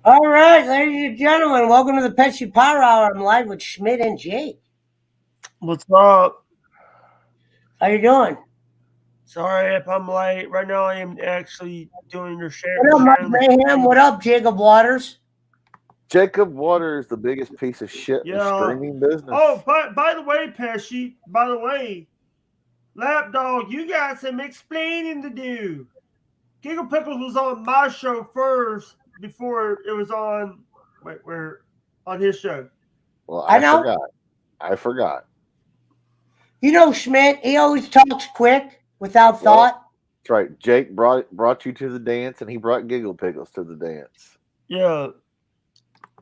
All right, ladies and gentlemen, welcome to the Pesci Power Hour. I'm live with Schmidt and Jake. What's up? How you doing? Sorry if I'm late. Right now I am actually doing your What up, Mike Mayhem? What up, Jacob Waters? Jacob Water is the biggest piece of shit in the Yeah. streaming business. Oh, by the way, Pesci, Lapdog, you got some explaining to do. Giggle Pickles was on my show first before it was on on his show. Well, I know. I forgot. You know, Schmidt, he always talks quick, without thought. That's right. Jake brought you to the dance, and he brought Giggle Pickles to the dance. Yeah.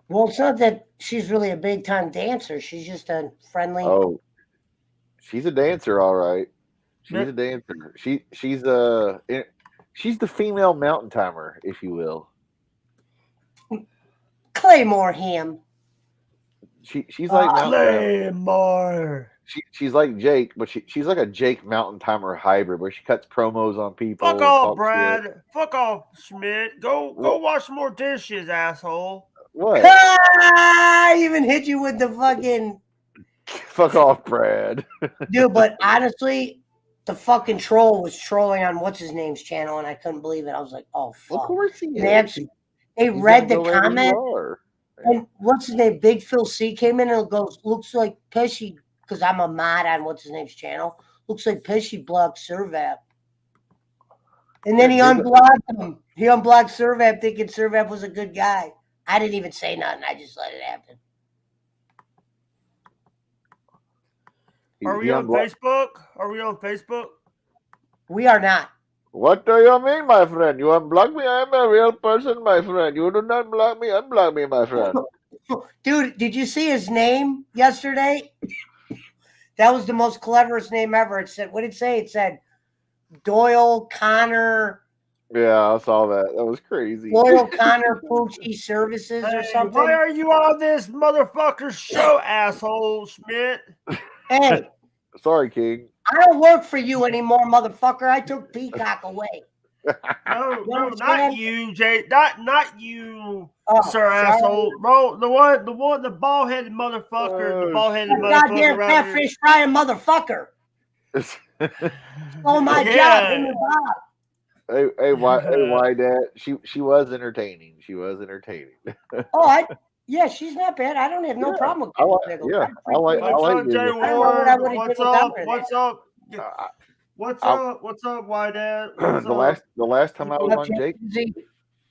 Well, it's not that she's really a big-time dancer. She's just a friendly... Oh, she's a dancer, all right. She's a dancer. She's the female mountain timer, if you will. Claymore him. She's like Claymore. She's like Jake, but she's like a Jake mountain timer hybrid where she cuts promos on people. Fuck off, Brad. Shit. Fuck off, Schmidt. Go wash more dishes, asshole. What? I even hit you with the fucking... Fuck off, Brad. Dude, but honestly, the fucking troll was trolling on what's-his-name's channel, and I couldn't believe it. I was like, oh, fuck. Of course he is. They read the comment, and what's-his-name, Big Phil C came in and goes, looks like Pesci, because I'm a mod on what's-his-name's channel, looks like Pesci blocked Servap. And then he unblocked him. He unblocked Servap thinking Servap was a good guy. I didn't even say nothing. I just let it happen. Are we on Facebook? Are we on Facebook? We are not. What do you mean, my friend? You unblock me? I am a real person, my friend. You do not block me, unblock me, my friend. Dude, did you see his name yesterday? That was the most cleverest name ever. It said, what did it say? It said Doyle Connor. Yeah, I saw that. That was crazy. Doyle Connor Poochie Services or something. Why are you on this motherfucker's show, asshole, Schmidt? Hey. Sorry, King. I don't work for you anymore, motherfucker. I took Peacock away. No, not you, Jay. Not you, sir, asshole. Bro, the bald-headed motherfucker. The bald-headed motherfucker. Goddamn catfish frying motherfucker. Oh my God. Hey, why, Dad? She was entertaining. She was entertaining. Yeah, she's not bad. I don't have no problem with I like Jay Ward. What's up? What's up, Why Dad? The last time I was on Jake.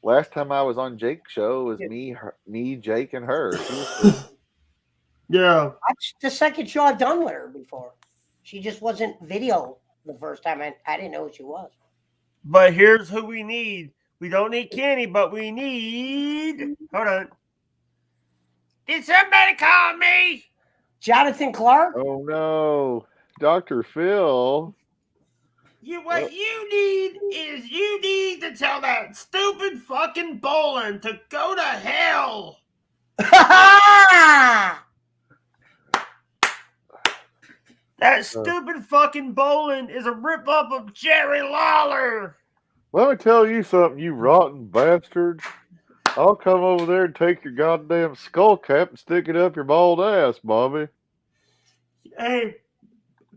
Last time I was on Jake's show was me, Jake, and her. Yeah. That's the second show I've done with her before. She just wasn't video the first time. I didn't know who she was. But here's who we need. We don't need Kenny, but we need... Hold on. Did somebody call me? Jonathan Clark? Oh, no. Dr. Phil. What you need is you need to tell that stupid fucking Bolin to go to hell. That stupid fucking Bolin is a rip-up of Jerry Lawler. Let me tell you something, you rotten bastard. I'll come over there and take your goddamn skull cap and stick it up your bald ass, Bobby. Hey,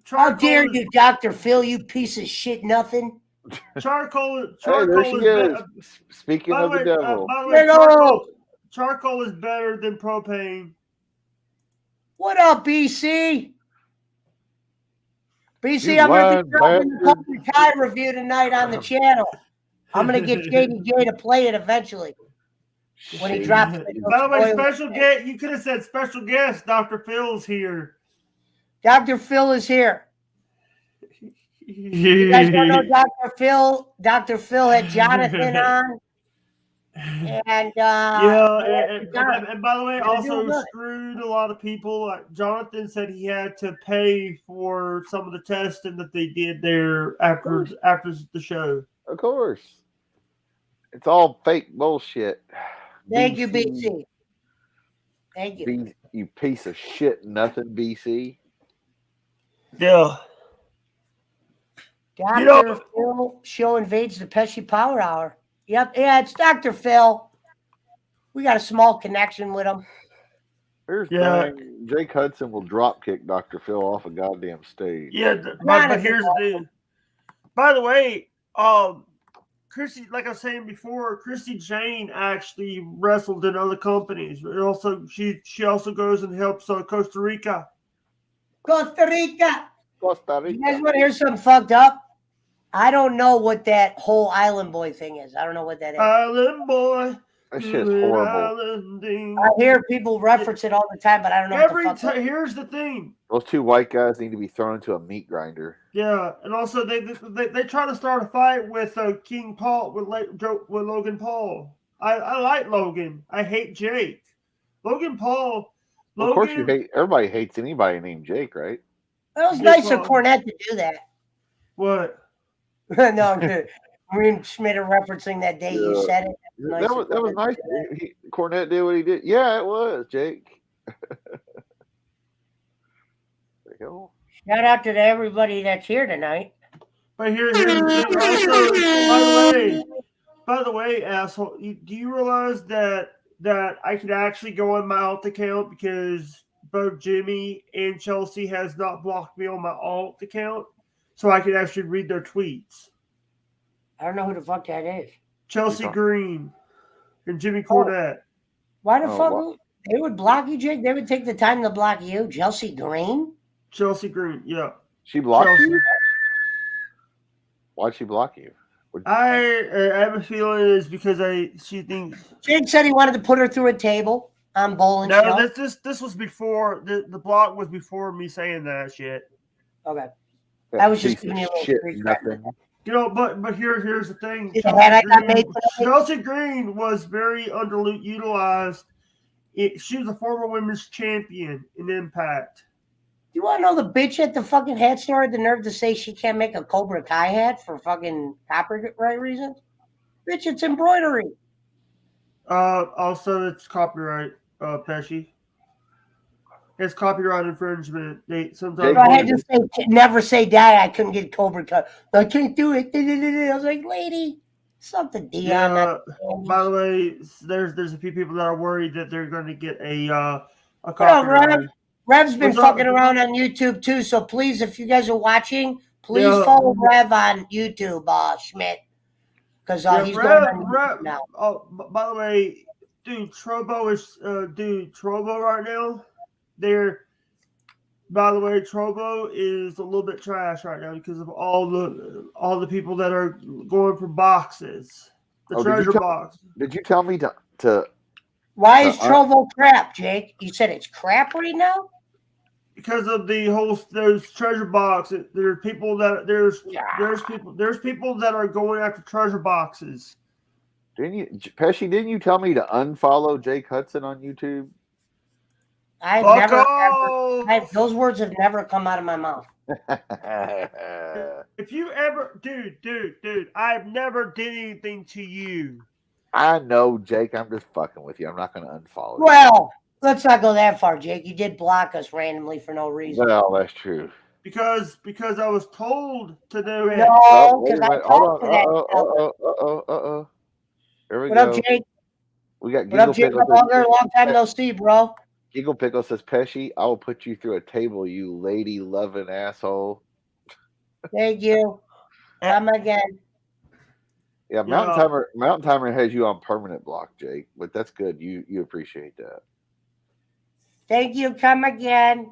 how dare you, Dr. Phil, you piece of shit nothing. Charcoal is better. Speaking of the devil. By the way, charcoal is better than propane. What up, BC? BC, I'm going to be dropping the Cobra Kai review tonight on the channel. I'm going to get JDJ to play it eventually. When he drops it. By the way, special guest, you could have said special guest, Dr. Phil's here. Dr. Phil is here. You guys want to know Dr. Phil? Dr. Phil had Jonathan on. And and by the way, also screwed a lot of people. Jonathan said he had to pay for some of the testing that they did there after the show. Of course. It's all fake bullshit. Thank you, BC. Thank you. You piece of shit, nothing, BC. Yeah. Dr. Phil show invades the Pesci Power Hour. Yep, yeah, it's Dr. Phil. We got a small connection with him. Here's the thing. Jake Hudson will drop kick Dr. Phil off a goddamn stage. Yeah, but here's the thing. By the way, Christy, like I was saying before, Christy Jane actually wrestled in other companies. And also, she also goes and helps Costa Rica. Costa Rica. Costa Rica. You guys want to hear something fucked up? I don't know what that whole Island Boy thing is. I don't know what that is. Island Boy. That shit's horrible. I hear people reference it all the time, but I don't know what the fuck. Here's the thing. Those two white guys need to be thrown into a meat grinder. Yeah, and also they try to start a fight with King Paul with Logan Paul. I like Logan. I hate Jake. Logan Paul. Of course you hate. Everybody hates anybody named Jake, right? It was nice of Cornette to do that. What? No, Marine Schmidt referencing that day you said it. That was nice. Cornette did what he did. Yeah, it was, Jake. Shout out to everybody that's here tonight. But here's by the way, asshole, do you realize that I could actually go on my alt account because both Jimmy and Chelsea has not blocked me on my alt account, so I could actually read their tweets. I don't know who the fuck that is. Chelsea Green and Jimmy Cornette. Why the fuck they would block you, Jake? They would take the time to block you, Chelsea Green. Chelsea Green, yeah. She blocked you? Why'd she block you? I have a feeling it's because she thinks Jake said he wanted to put her through a table on bowling. No, this was before the block was before me saying that shit. Okay. I was just giving you a little shit, nothing. You know, but here's the thing. Chelsea Green was very underutilized. She was a former women's champion in Impact. You want to know the bitch at the fucking hat store had the nerve to say she can't make a Cobra Kai hat for fucking copyright reasons? Bitch, it's embroidery. Also, it's copyright, Pesci. It's copyright infringement. Sometimes I had to say, never say that. I couldn't get Cobra Kai. I can't do it. I was like, lady, something Dion. Yeah, by the way, there's a few people that are worried that they're going to get a copyright. Rev's been fucking around on YouTube too, so please, if you guys are watching, please follow Rev on YouTube, Schmidt, because he's going on YouTube now. Oh, by the way, dude, Trobo right now. By the way, Trobo is a little bit trash right now because of all the people that are going for boxes, the treasure box. Did you tell me to? Why is Trovo crap, Jake? You said it's crap right now? Because of those treasure boxes. There's people that are going after treasure boxes. Pesci, didn't you tell me to unfollow Jake Hudson on YouTube? Those words have never come out of my mouth. If you ever, dude, I've never did anything to you. I know, Jake. I'm just fucking with you. I'm not going to unfollow you. Well, let's not go that far, Jake. You did block us randomly for no reason. Well, that's true. Because I was told to do it. No, because I talked to that. Here we go. What up, Jake? We got What up, Jake? Long time no see, bro. Giggle Pickle says, Pesci, I will put you through a table, you lady-loving asshole. Thank you. Come again. Yeah, Mountain Timer has you on permanent block, Jake, but that's good. You appreciate that. Thank you. Come again.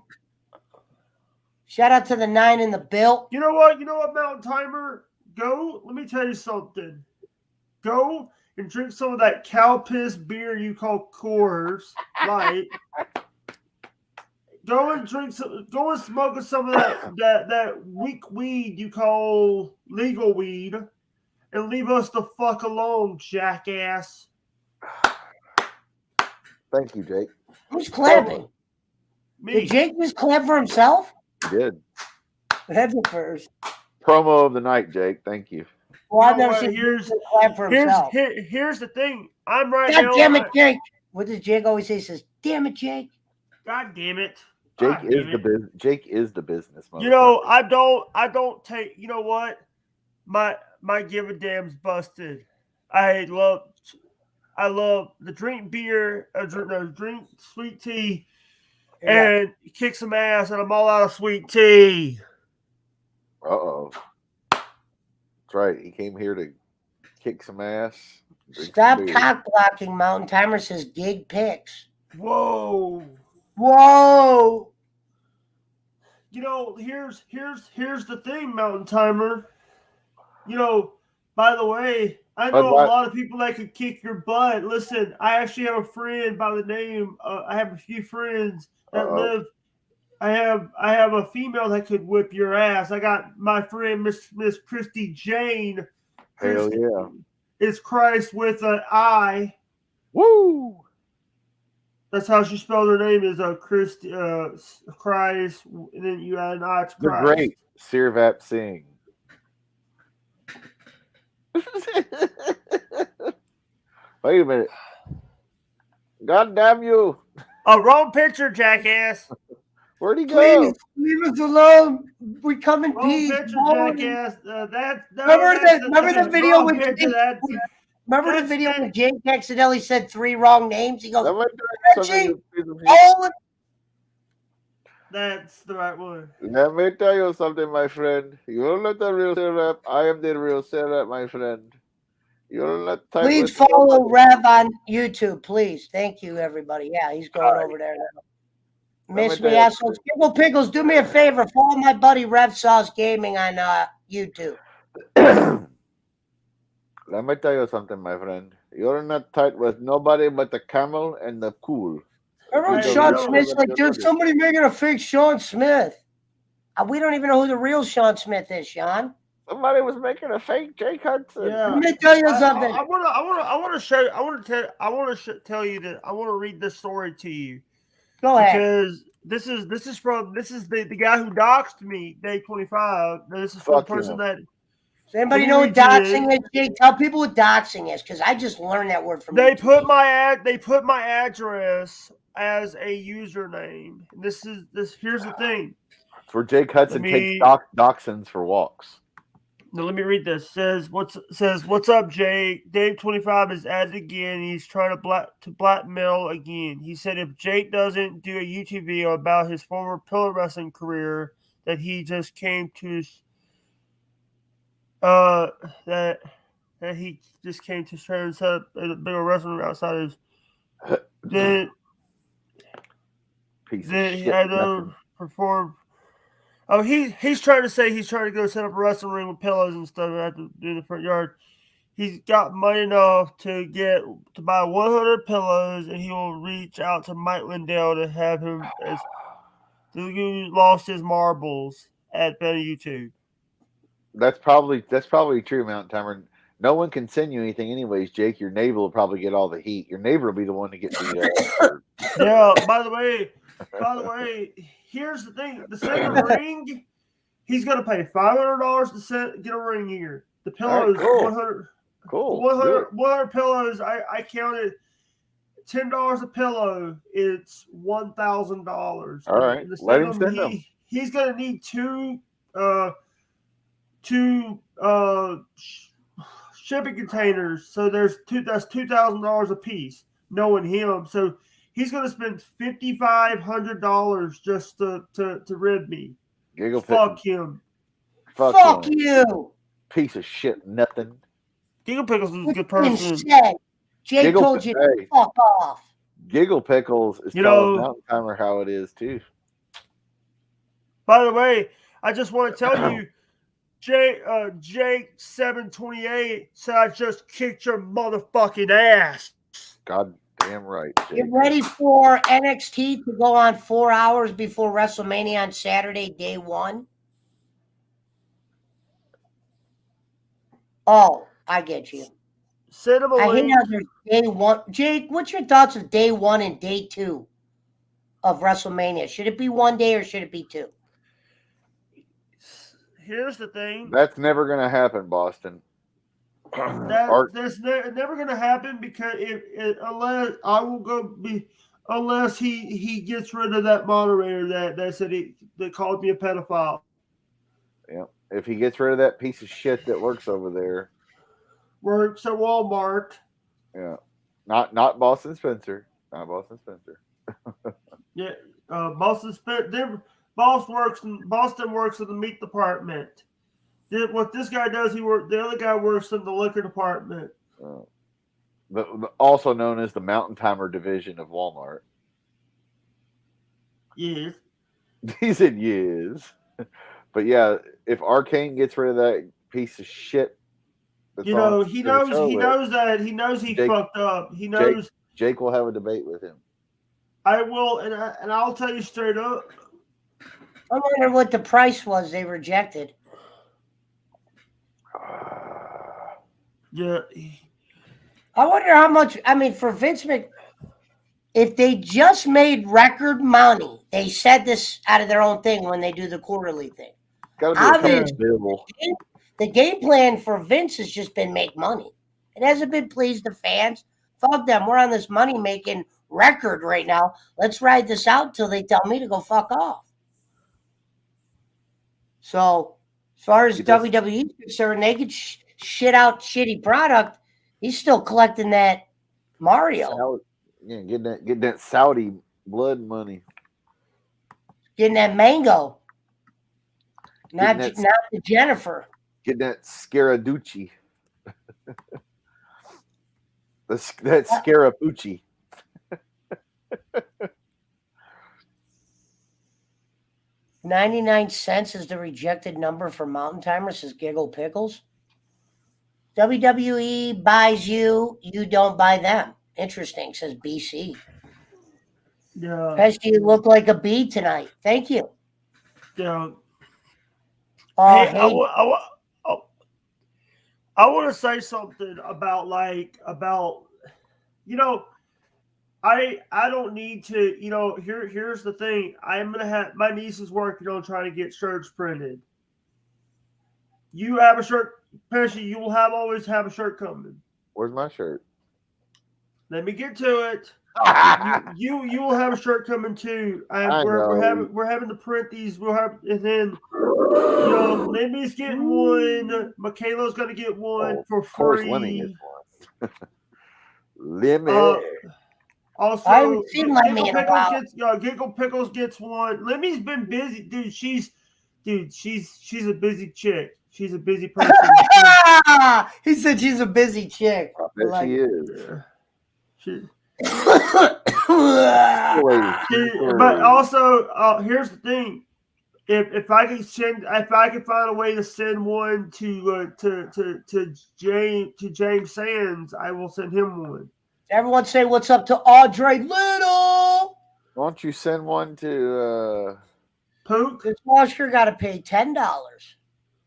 Shout out to the 9 in the bill. You know what, Mountain Timer? Go. Let me tell you something. Go and drink some of that cow piss beer you call Coors Light. Go and smoke some of that weak weed you call legal weed. And leave us the fuck alone, jackass. Thank you, Jake. Who's clapping? Me. Did Jake just clap for himself? He did. That's the first. Promo of the night, Jake. Thank you. Well, I've never seen Jake clap for himself. Here's the thing. I'm right God now. Damn it, Jake. What does Jake always say? He says, damn it, Jake. God damn it. Jake is the business. You know, I don't take, you know what? My give a damn's busted. I I love the drink beer, drink sweet tea, Yeah. and kick some ass, and I'm all out of sweet tea. Uh-oh. That's right. He came here to kick some ass. Stop cock blocking. Mountain Timer says gig picks. Whoa. Whoa. You know, here's the thing, Mountain Timer. You know, by the way, I know a lot of people that could kick your butt. Listen, I actually have a friend by the name. I have a few friends that live. I have a female that could whip your ass. I got my friend Miss Christy Jane. Hell yeah! It's Christ with an I. Woo! That's how she spelled her name. Is Christy Christ, and then you add an I to Christ. The great Sirvap Singh. Wait a minute. God damn you. Oh, wrong picture, jackass. Where'd he go? Please leave us alone. We come in peace. Wrong picture, jackass. Remember the video with Remember the video when Jake accidentally said 3 wrong names? He goes, Pesci, That's the right one. Let me tell you something, my friend. You're not the real Sirvap. I am the real Sirvap, my friend. You're not. Please follow Rev on YouTube, please. Thank you, everybody. Yeah, he's going over there now. Miss me, assholes. Giggle Pickles, do me a favor. Follow my buddy Rev Sauce Gaming on YouTube. Let me tell you something, my friend. You're not tight with nobody but the camel and the cool. Everyone, Sean Smith's like, dude, somebody making a fake Sean Smith. We don't even know who the real Sean Smith is, Sean. Somebody was making a fake Jake Hudson. Yeah. Let me tell you something. I want to tell you that I want to read this story to you. Go ahead. Because this is the guy who doxed me, day 25. This is from the person that. Does anybody know what doxing is, Jake? Tell people what doxing is, because I just learned that word from They put my address as a username. Here's the thing. It's where Jake Hudson takes dachshunds for walks. Now let me read this. What's up, Jake? Dave 25 is at it again. He's trying to blackmail again. He said if Jake doesn't do a YouTube video about his former pillar wrestling career that he just came to that he just came to try and set up a bigger wrestling outside his then he had to perform. Oh, he's trying to say he's trying to go set up a wrestling ring with pillows and stuff and have to do the front yard. He's got money enough to buy 100 pillows, and he will reach out to Mike Lindell to have him as who lost his marbles at Better YouTube. That's probably true, Mountain Timer. No one can send you anything anyways, Jake. Your neighbor will probably get all the heat. Your neighbor will be the one to get the Yeah, by the way, here's the thing. To send a ring, he's going to pay $500 to get a ring here. The pillows, right, cool. 100. Cool. 100 pillows. I counted $10 a pillow. It's $1,000. All right. Let him send them. He's going to need two shipping containers. So that's $2,000 a piece. Knowing him, so he's going to spend $5,500 just to rib me. Fuck him. Fuck you. Piece of shit. Nothing. Giggle Pickles is a good person. Jake told you to fuck off. Giggle Pickles is telling Mountain Timer how it is too. By the way, I just want to tell you, Jake 728 said I just kicked your motherfucking ass. God damn right. Jake. Get ready for NXT to go on 4 hours before WrestleMania on Saturday, day 1. Oh, I get you. Send him a link. I hate how there's day 1. Jake, what's your thoughts of day 1 and day 2 of WrestleMania? Should it be 1 day or should it be 2? Here's the thing. That's never going to happen, Boston. That's never going to happen because unless he gets rid of that moderator that said that called me a pedophile. Yeah, if he gets rid of that piece of shit that works over there. Works at Walmart. Yeah, Not Boston Spencer. Not Boston Spencer. Yeah, Boston Boston works in the meat department. What this guy does, the other guy works in the liquor department. Also known as the Mountain Timer division of Walmart. Yes. He said yes. But yeah, if Arcane gets rid of that piece of shit, He knows that he knows he fucked up. He knows Jake will have a debate with him. I will, and I'll tell you straight up. I wonder what the price was they rejected. Yeah. I wonder how much. I mean, for Vince if they just made record money, they said this out of their own thing when they do the quarterly thing. The game plan for Vince has just been make money. It hasn't been please the fans. Fuck them. We're on this money making record right now. Let's ride this out until they tell me to go fuck off. So, as far as WWE is concerned, they could shit out shitty product. He's still collecting that Mario. Yeah, getting that Saudi blood money. Getting that mango. Not the Jennifer. Getting that Scaraducci. that Scarapucci. $0.99 is the rejected number for Mountain Timer, says Giggle Pickles. WWE buys you, you don't buy them. Interesting, says BC. Yeah. Pesci, you look like a bee tonight. Thank you. Yeah. Hey, I want to say something about I don't need to, here's the thing. I'm going to have, my niece is working on trying to get shirts printed. You have a shirt, Pesci, you will always have a shirt coming. Where's my shirt? Let me get to it. you will have a shirt coming too. We're having to print these. We'll have, and then Limmy's getting one. Michaela's gonna get one for free. Of course, Lemmy gets one. Lemmy. Also, I haven't seen Lemmy in a while. Giggle Pickles gets one. Lemmy's been busy, dude. She's a busy chick. She's a busy person. He said she's a busy chick. I bet she is. But also, here's the thing: if I can find a way to send one to James Sands, I will send him one. Everyone say what's up to Audrey Little. Why don't you send one to Pook? This washer got to pay $10.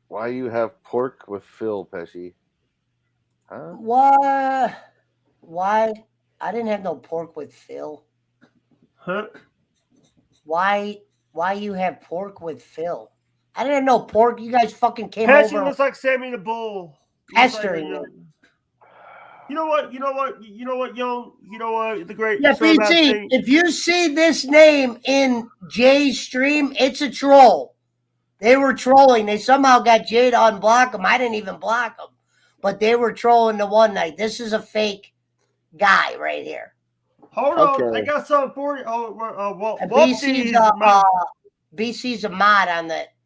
Why you have pork with Phil, Pesci? Huh? What? Why? I didn't have no pork with Phil. Huh? Why you have pork with Phil? I didn't have no pork. You guys fucking came Pesci over. looks like Sammy the Bull. Pestering you. You know what, Young? You know what? The great. Yeah, BT, if you see this name in Jay's stream, it's a troll. They were trolling. They somehow got Jay to unblock them. I didn't even block them. But they were trolling the one night. This is a fake guy right here. Hold on. I got something for you. BC's a mod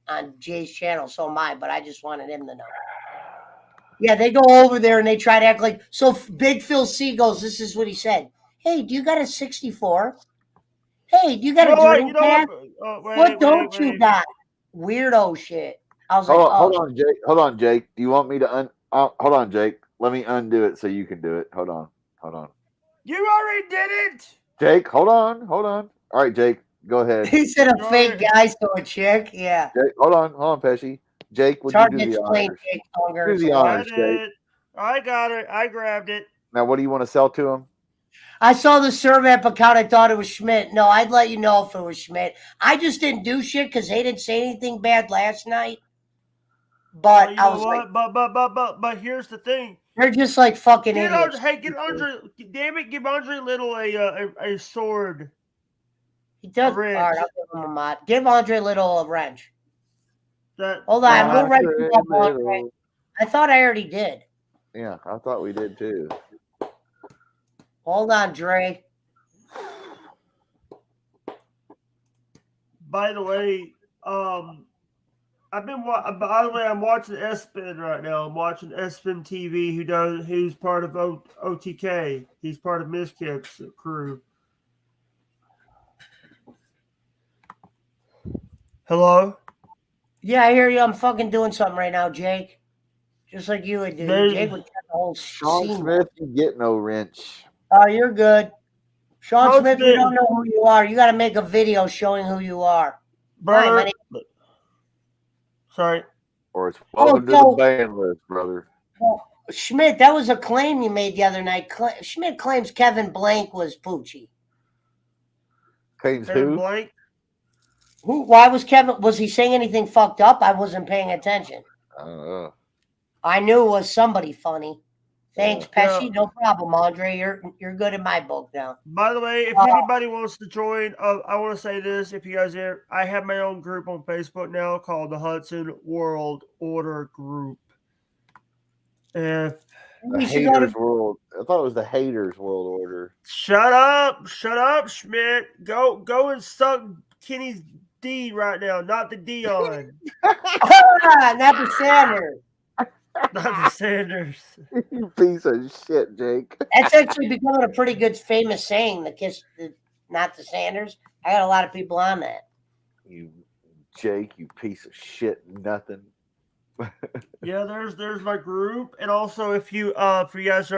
on Jay's channel, so am I, but I just wanted him to know. Yeah, they go over there and they try to act like, so Big Phil C goes, this is what he said. Hey, do you got a 64? Hey, do you got a Dreamcast? What don't you got? Weirdo shit. I was hold on, Jake. Hold on, Jake. Do you want me to hold on, Jake. Let me undo it so you can do it. Hold on. You already did it. Jake, hold on. All right, Jake, go ahead. He said a fake guy, so a chick. Yeah. Jake, hold on, Pesci. Jake, would you do the honors? Do the honors, Jake. I got it. I grabbed it. Now, what do you want to sell to him? I saw the Servap account. I thought it was Schmidt. No, I'd let you know if it was Schmidt. I just didn't do shit because they didn't say anything bad last night. But I was like, but here's the thing. They're just like fucking idiots. Get Andre. Damn it, give Andre Little a sword. He does. All right, I'll give him a mod. Give Andre Little a wrench. Hold on, we'll write you up, Andre. I thought I already did. Yeah, I thought we did too. Hold on, Dre. By the way, I'm watching Espin right now. I'm watching Espin TV, who's part of OTK. He's part of Miskip's crew. Hello? Yeah, I hear you. I'm fucking doing something right now, Jake. Just like you would do. Jake would get the whole Sean scene. Smith, you get no wrench. Oh, you're good. Sean Smith, we Smith. don't know who you are. You got to make a video showing who you are. Brother. Sorry. Or it's welcome to the ban list, brother. Well, Schmidt, that was a claim you made the other night. Schmidt claims Kevin Blank was Poochie. Claims Kevin who? Blank? Who? Why was Kevin? Was he saying anything fucked up? I wasn't paying attention. I don't know. I knew it was somebody funny. Thanks, Yeah. Pesci. No problem, Andre. You're good in my book now. By the way, if anybody wants to join, I want to say this. If you guys are, I have my own group on Facebook now called the Hudson World Order Group. The Haters World. I thought it was the Haters World Order. Shut up, Schmidt. Go and suck Kenny's D right now, not the Dion. Not the Sanders. Not the Sanders. You piece of shit, Jake. That's actually becoming a pretty good, famous saying. Not the Sanders. I got a lot of people on that. You, Jake, you piece of shit, nothing. Yeah, there's my group, and also if you guys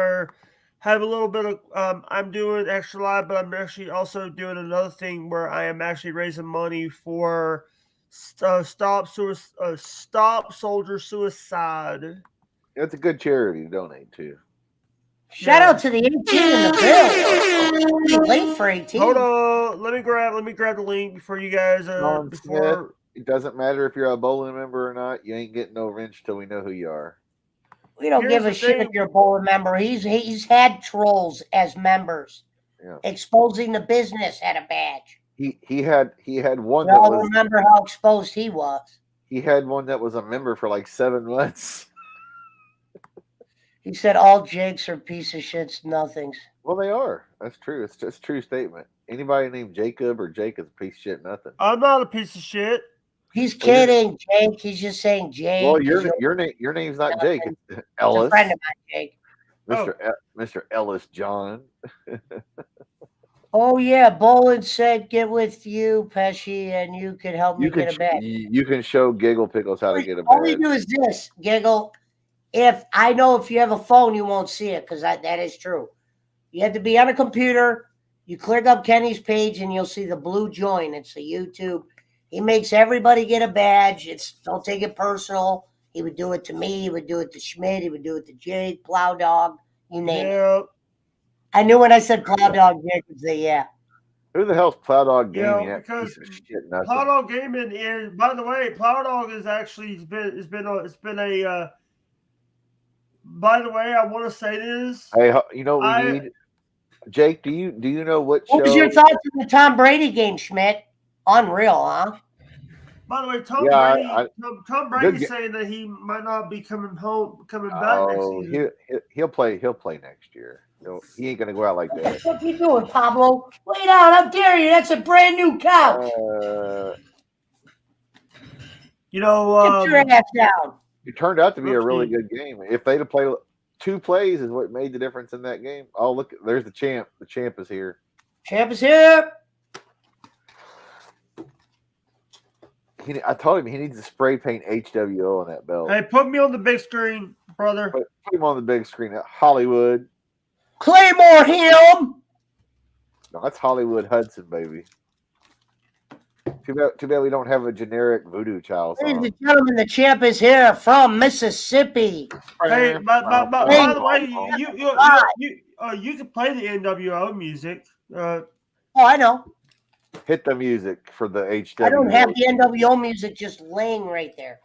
have a little bit of I'm doing extra live, but I'm actually also doing another thing where I am actually raising money for stop soldier suicide. It's a good charity to donate to. Shout out to the 18 in the bill. Late for 18. Hold on, let me grab the link before you guys. Smith, it doesn't matter if you're a bowling member or not. You ain't getting no wrench till we know who you are. We don't give a shit if you're a bowling member. He's had trolls as members. Yeah. Exposing the business had a badge. He had one. We all remember how exposed he was. He had one that was a member for like 7 months. He said all Jakes are piece of shits, nothings. Well, they are. That's true. It's just a true statement. Anybody named Jacob or Jake is a piece of shit, nothing. I'm not a piece of shit. He's kidding, Jake. He's just saying Jake. Well, your name's not Jake. It's Ellis. It's a friend of mine, Jake. Mr. Ellis John. Oh yeah, Bolin said get with you, Pesci, and you could help me get a badge. You can show Giggle Pickles how to get a badge. All we do is this, Giggle. If you have a phone, you won't see it because that is true. You have to be on a computer. You click up Kenny's page and you'll see the blue join. It's a YouTube. He makes everybody get a badge. Don't take it personal. He would do it to me. He would do it to Schmidt. He would do it to Jake, Plow Dog, you name it. I knew when I said Plow Dog, Jake would say, yeah. Who the hell's Plow Dog Gaming? Yeah, because Plow Dog Gaming is, by the way, Plow Dog is actually by the way, I want to say this. Hey, you know what we need? Jake, do you know what show? What was your thoughts on the Tom Brady game, Schmidt? Unreal, huh? By the way, Tom Brady's saying that he might not be coming back next season. He'll play next year. He ain't gonna go out like that. What you doing, Pablo? Lay down, how dare you? That's a brand new couch. Get your ass down. It turned out to be a really good game. If they'd have played 2 plays, is what made the difference in that game. Oh, look, there's the champ. The champ is here. Champ is here. I told him he needs to spray paint HWO on that belt. Hey, put me on the big screen, brother. Put him on the big screen. Hollywood. Claymore him. No, that's Hollywood Hudson, baby. Too bad we don't have a generic voodoo child song. Ladies and gentlemen, the champ is here from Mississippi. Hey, by the way, you can play the NWO music. Oh, I know. Hit the music for the HWO. I don't have the NWO music just laying right there.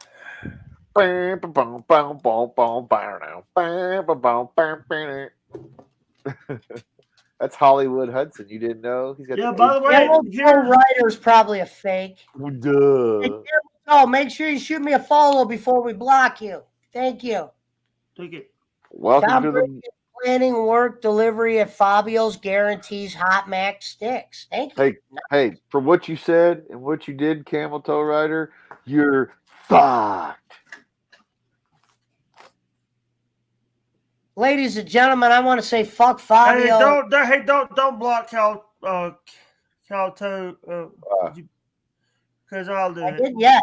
That's Hollywood Hudson. You didn't know? He's got by the way, Joe Ryder's probably a fake. Duh. Oh, make sure you shoot me a follow before we block you. Thank you. Take it. Welcome to the planning work delivery at Fabio's guarantees hot mac sticks. Thank you. Hey, for what you said and what you did, Camel Toe Rider, you're fucked. Ladies and gentlemen, I want to say fuck Fabio. Don't block Cal Toe, because I'll do I it. didn't yet.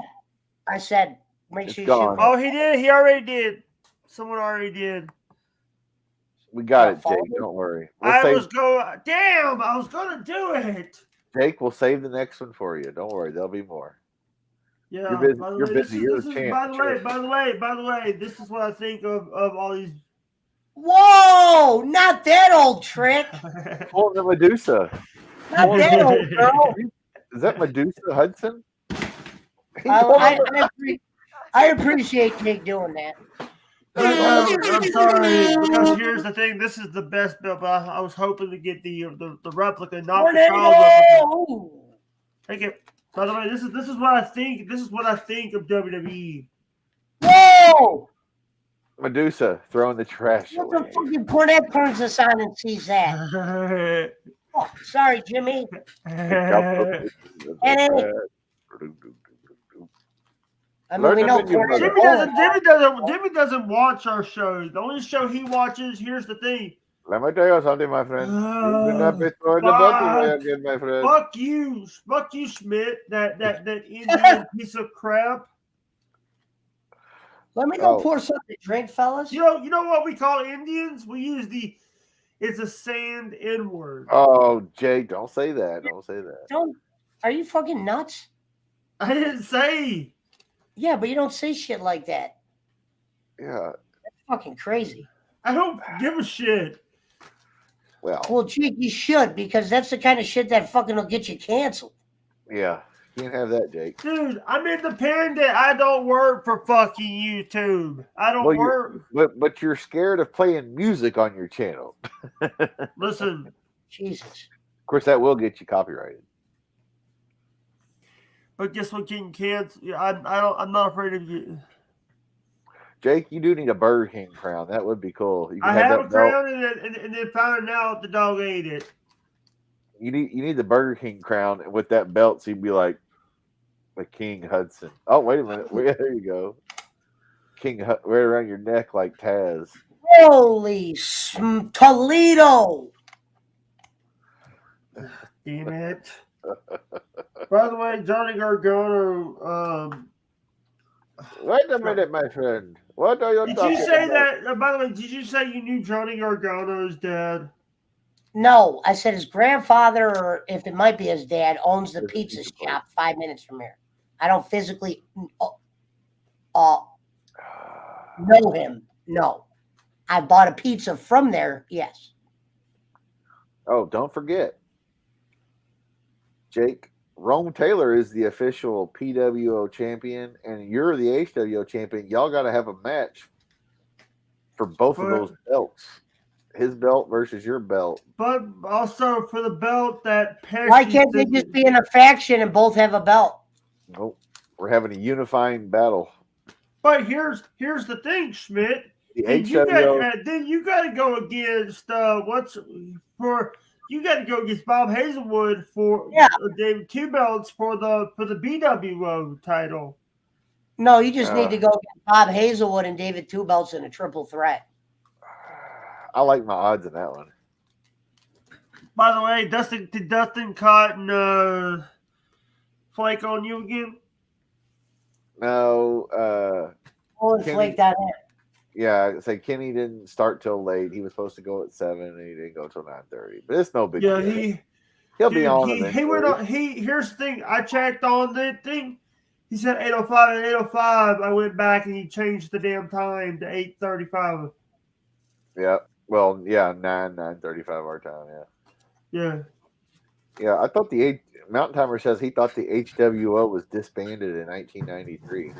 I said, make sure you shoot. Oh, he did. He already did. Someone already did. We got it, Jake. Don't worry. I was going to do it. Jake, we'll save the next one for you. Don't worry. There'll be more. Yeah, you're busy. You're the champ. By the way, this is what I think of all these. Whoa! Not that old trick. Pull the Medusa. Not that old girl. Is that Medusa Hudson? I appreciate Jake doing that. I'm sorry, because here's the thing. This is the best build, but I was hoping to get the replica, not the child replica. Thank you. By the way, this is what I think. This is what I think of WWE. Whoa! Medusa throwing the trash What away. the fucking Cornette turns this on and sees that? Oh, sorry, Jimmy. I mean, we know Jimmy doesn't watch our shows. The only show he watches. Here's the thing. Let me tell you something, my friend. You do not destroy the button again, my friend. Fuck you, Schmidt. That Indian piece of crap. Let me go pour something to drink, fellas. You know what we call Indians? We use it's a sand N-word. Oh, Jake, don't say that. Don't say that. Are you fucking nuts? I didn't say. Yeah, but you don't say shit like that. Yeah. That's fucking crazy. I don't give a shit. Well, Jake, you should, because that's the kind of shit that fucking will get you canceled. Yeah. You can't have that, Jake. Dude, I'm independent. I don't work for fucking YouTube. I don't work. But you're scared of playing music on your channel. Listen. Jesus. Of course, that will get you copyrighted. But guess what? Getting canceled. I'm not afraid of you. Jake, you do need a Burger King crown. That would be cool. You I have a crown, and then found out the dog ate it. You need the Burger King crown, and with that belt, so you'd be like King Hudson. Oh, wait a minute. There you go. King right around your neck like Taz. Holy Toledo! Damn it. By the way, Johnny Gargano. Wait a minute, my friend. What are you talking about? Did you say that? By the way, did you say you knew Johnny Gargano's dad? No, I said his grandfather, or if it might be his dad, owns the pizza shop 5 minutes from here. I don't physically know him. No. I bought a pizza from there, yes. Oh, don't forget. Jake, Rome Taylor is the official PWO champion, and you're the HWO champion. Y'all got to have a match for both of those belts. His belt versus your belt. But also for the belt that Pesci. Why can't they just be in a faction and both have a belt? Nope. We're having a unifying battle. But here's the thing, Schmidt. The then you got to go against you got to go against Bob Hazelwood for David two belts for the BWO title. No, you just need to go get Bob Hazelwood and David two belts in a triple threat. I like my odds in that one. By the way, did Dustin Cotton flake on you again? No. Flaked on it. Yeah, say Kenny didn't start till late. He was supposed to go at 7, and he didn't go till 9:30. But it's no big deal. He'll be on. He went on. Here's the thing. I checked on the thing. He said 8:05 and 8:05. I went back and he changed the damn time to 8:35. Yeah. Well, yeah, 9:35 our time. Yeah. Yeah, I thought the Mountain Timer says he thought the HWO was disbanded in 1993.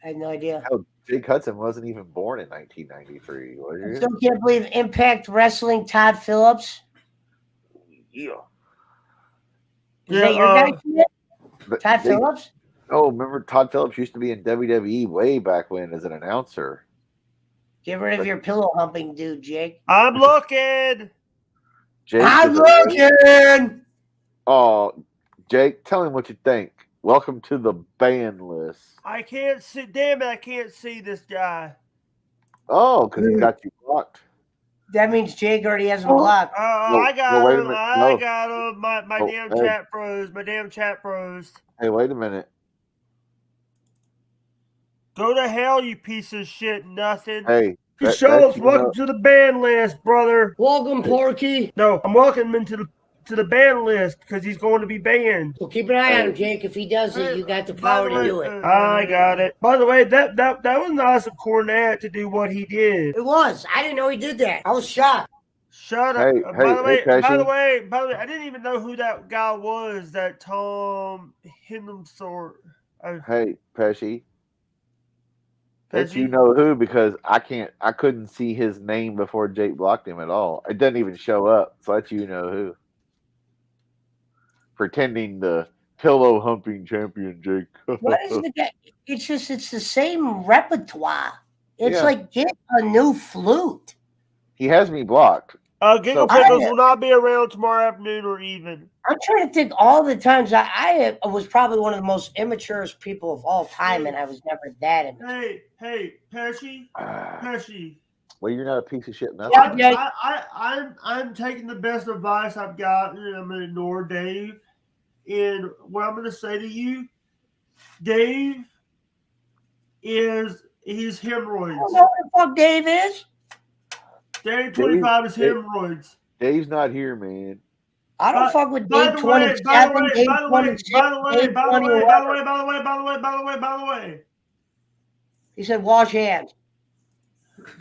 I had no idea. Hell, Jake Hudson wasn't even born in 1993. I still can't believe Impact Wrestling Todd Phillips. Yeah. Is that your guy? Todd Phillips? Oh, remember Todd Phillips used to be in WWE way back when as an announcer. Get rid of your pillow humping dude, Jake. I'm looking. Jake I'm looking. Oh, Jake, tell him what you think. Welcome to the ban list. I can't see. Damn it! I can't see this guy. Oh, because he got you blocked. That means Jake already has him blocked. I got wait a him. minute. I got him. My damn hey. chat froze. My damn chat froze. Hey, wait a minute. Go to hell, you piece of shit. Nothing. Hey, Schultz, welcome to the ban list, brother. Welcome, Porky. No, I'm welcoming him to the ban list because he's going to be banned. Well, keep an eye on him, Jake. If he does it, you got the power to do it. I got it. By the way, that was an awesome cornet to do what he did. It was. I didn't know he did that. I was shocked. Shut up. Hey, by the way, Pesci. I didn't even know who that guy was. That Tom Hindemsort. Hey, Pesci. That you know who, because I couldn't see his name before Jake blocked him at all. It doesn't even show up, so that you know who. Pretending the pillow humping champion, Jake. What is the guy? It's the same repertoire. It's like, get a new flute. He has me blocked. Giggle Pickles will not be around tomorrow afternoon or even. I'm trying to think all the times I was probably one of the most immature people of all time, and I was never that immature. Hey, Pesci. Well, you're not a piece of shit. Nothing. I'm taking the best advice I've got, and I'm going to ignore Dave. And what I'm going to say to you, Dave, is he's hemorrhoids. I don't know what the fuck Dave is. Dave 25 is hemorrhoids. Dave's not here, man. I don't fuck with Dave 27, Dave 26, Dave 21. By the way. He said, wash hands.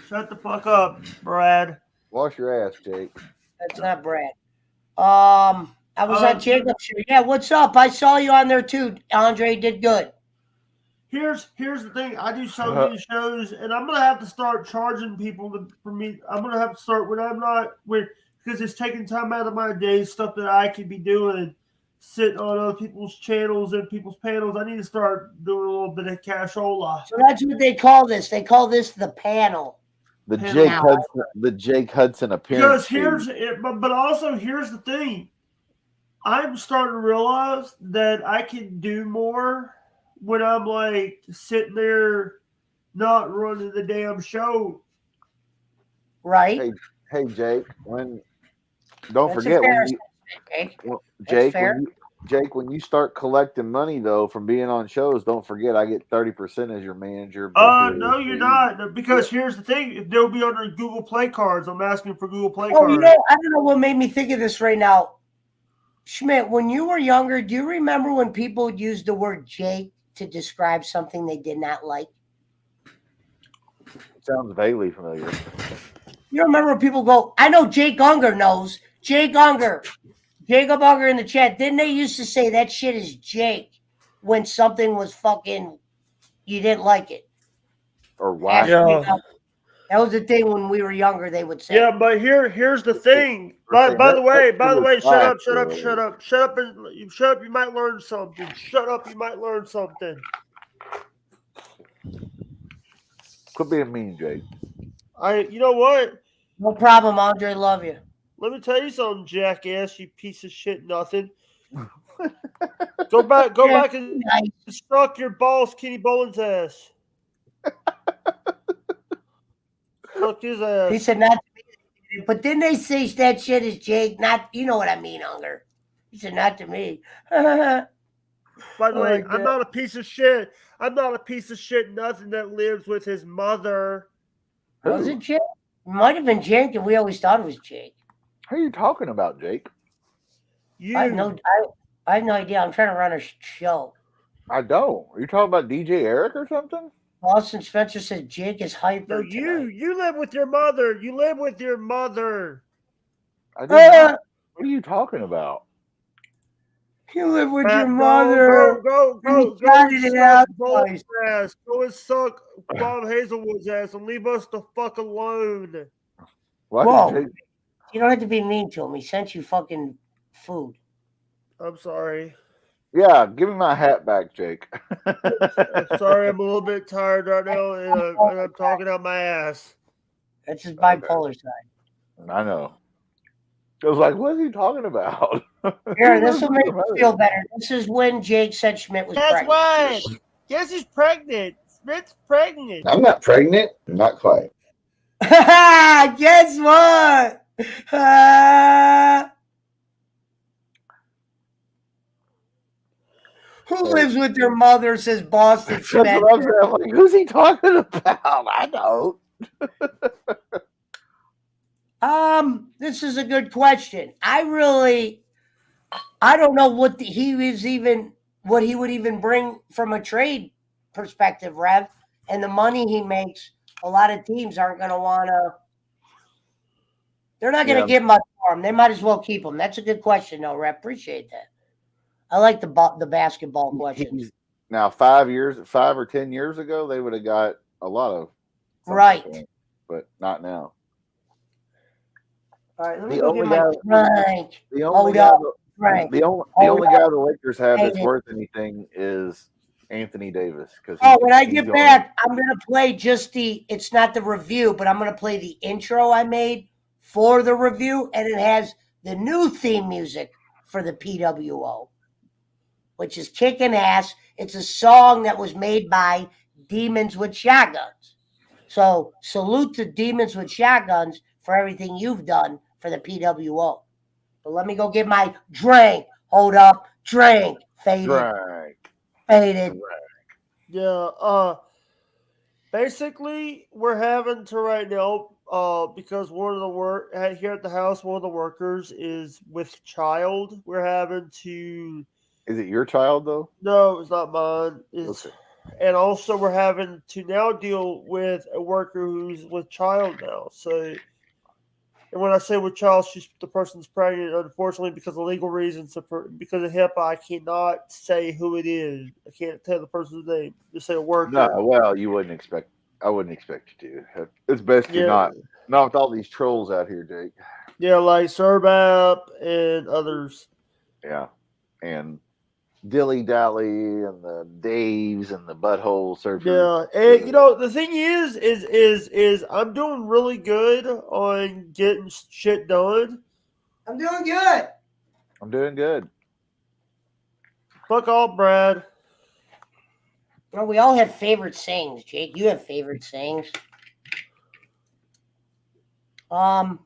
Shut the fuck up, Brad. Wash your ass, Jake. That's not Brad. I was on Jacob's show. Yeah, what's up? I saw you on there too. Andre did good. Here's the thing. I do so many shows, and I'm gonna have to start charging people for me. I'm gonna have to start when I'm not because it's taking time out of my day, stuff that I could be doing, sitting on other people's channels and people's panels. I need to start doing a little bit of cashola. So that's what they call this. They call this the panel. The Jake Hudson appearance. Because but also here's the thing. I'm starting to realize that I can do more when I'm like sitting there not running the damn show. Right. Hey Jake, don't forget when you start collecting money though from being on shows, don't forget I get 30% as your manager. No, you're not. Because here's the thing, they'll be under Google Play cards. I'm asking for Google Play cards. I don't know what made me think of this right now. Schmidt, when you were younger, do you remember when people would use the word Jake to describe something they did not like? Sounds vaguely familiar. You remember when people go, I know Jake Unger knows. Jake Unger. Jacob Unger in the chat. Didn't they used to say that shit is Jake when something was fucking, you didn't like it? Or why? Yeah. That was the thing when we were younger, they would say. Yeah, but here's the thing. By the way, shut up, you might learn something. Shut up, you might learn something. Quit being mean, Jake. You know what? No problem, Andre, love you. Let me tell you something, jackass, you piece of shit nothing. Go back and suck your balls, Kenny Boland's ass. Suck his ass. He said not to me, but didn't they say that shit is Jake? Not, you know what I mean, Unger. He said not to me. By the way, I'm not a piece of shit. I'm not a piece of shit nothing that lives with his mother. Was it Jake? It might have been Jake, and we always thought it was Jake. Who are you talking about, Jake? I have no idea. I'm trying to run a show. I don't. Are you talking about DJ Eric or something? Austin Spencer said Jake is hyper. No, you live with your mother. You live with your mother. I do not. What are you talking about? You live with your mother. Go and suck Bob Hazelwood's ass and leave us the fuck alone. Whoa. You don't have to be mean to him. He sent you fucking food. I'm sorry. Yeah, give me my hat back, Jake. I'm sorry, I'm a little bit tired right now, and I'm talking out my ass. That's his bipolar side. I know. I was like, what is he talking about? Here, this will make you feel better. This is when Jake said Schmidt was pregnant. Guess what? Guess who's pregnant? Schmidt's pregnant. I'm not pregnant. Not quite. Guess what? Who lives with their mother, says Boston That's what I'm Spencer. saying. I'm like, who's he talking about? I know. This is a good question. I don't know what he would even bring from a trade perspective, Rev. And the money he makes, a lot of teams aren't going to want to. They're not going to give much for him. They might as well keep him. That's a good question, though, Rev. Appreciate that. I like the basketball questions. Now, 5 or 10 years ago, they would have got a lot of right, but not now. All right, let me go get my drink. The only guy the Lakers have that's worth anything is Anthony Davis. When I get back, I'm going to play it's not the review, but I'm going to play the intro I made for the review, and it has the new theme music for the PWO, which is kicking ass. It's a song that was made by Demons with Shotguns. So salute to Demons with Shotguns for everything you've done for the PWO. But let me go get my drink. Hold up. Drink. Faded. Faded. Yeah. Basically, we're having to right now, because one of the here at the house, one of the workers is with child. We're having to. Is it your child though? No, it's not mine. It's, okay. And also we're having to now deal with a worker who's with child now. So, and when I say with child, the person's pregnant. Unfortunately, because of legal reasons, because of HIPAA, I cannot say who it is. I can't tell the person's name. Just say a worker. No, well, I wouldn't expect you to. It's best you not with all these trolls out here, Jake. Yeah, like Surbap and others. Yeah, and Dilly Dally and the Daves and the Butthole Surfers. Yeah, and the thing is I'm doing really good on getting shit done. I'm doing good. I'm doing good. Fuck off, Brad. Well, we all have favorite sayings, Jake. You have favorite sayings. Shout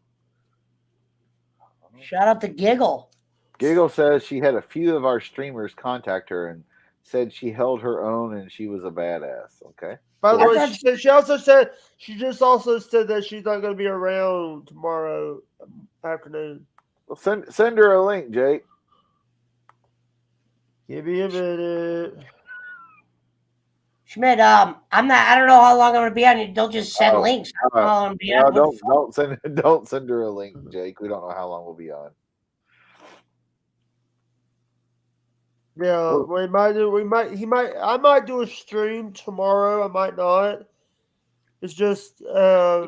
out to Giggle. Giggle says she had a few of our streamers contact her and said she held her own and she was a badass. Okay. By the way, she also said that she's not going to be around tomorrow afternoon. Well, send her a link, Jake. Give me a minute. Schmidt, I don't know how long I'm going to be on. Don't just send links. Don't send her a link, Jake. We don't know how long we'll be on. Yeah, I might do a stream tomorrow. I might not. It's just I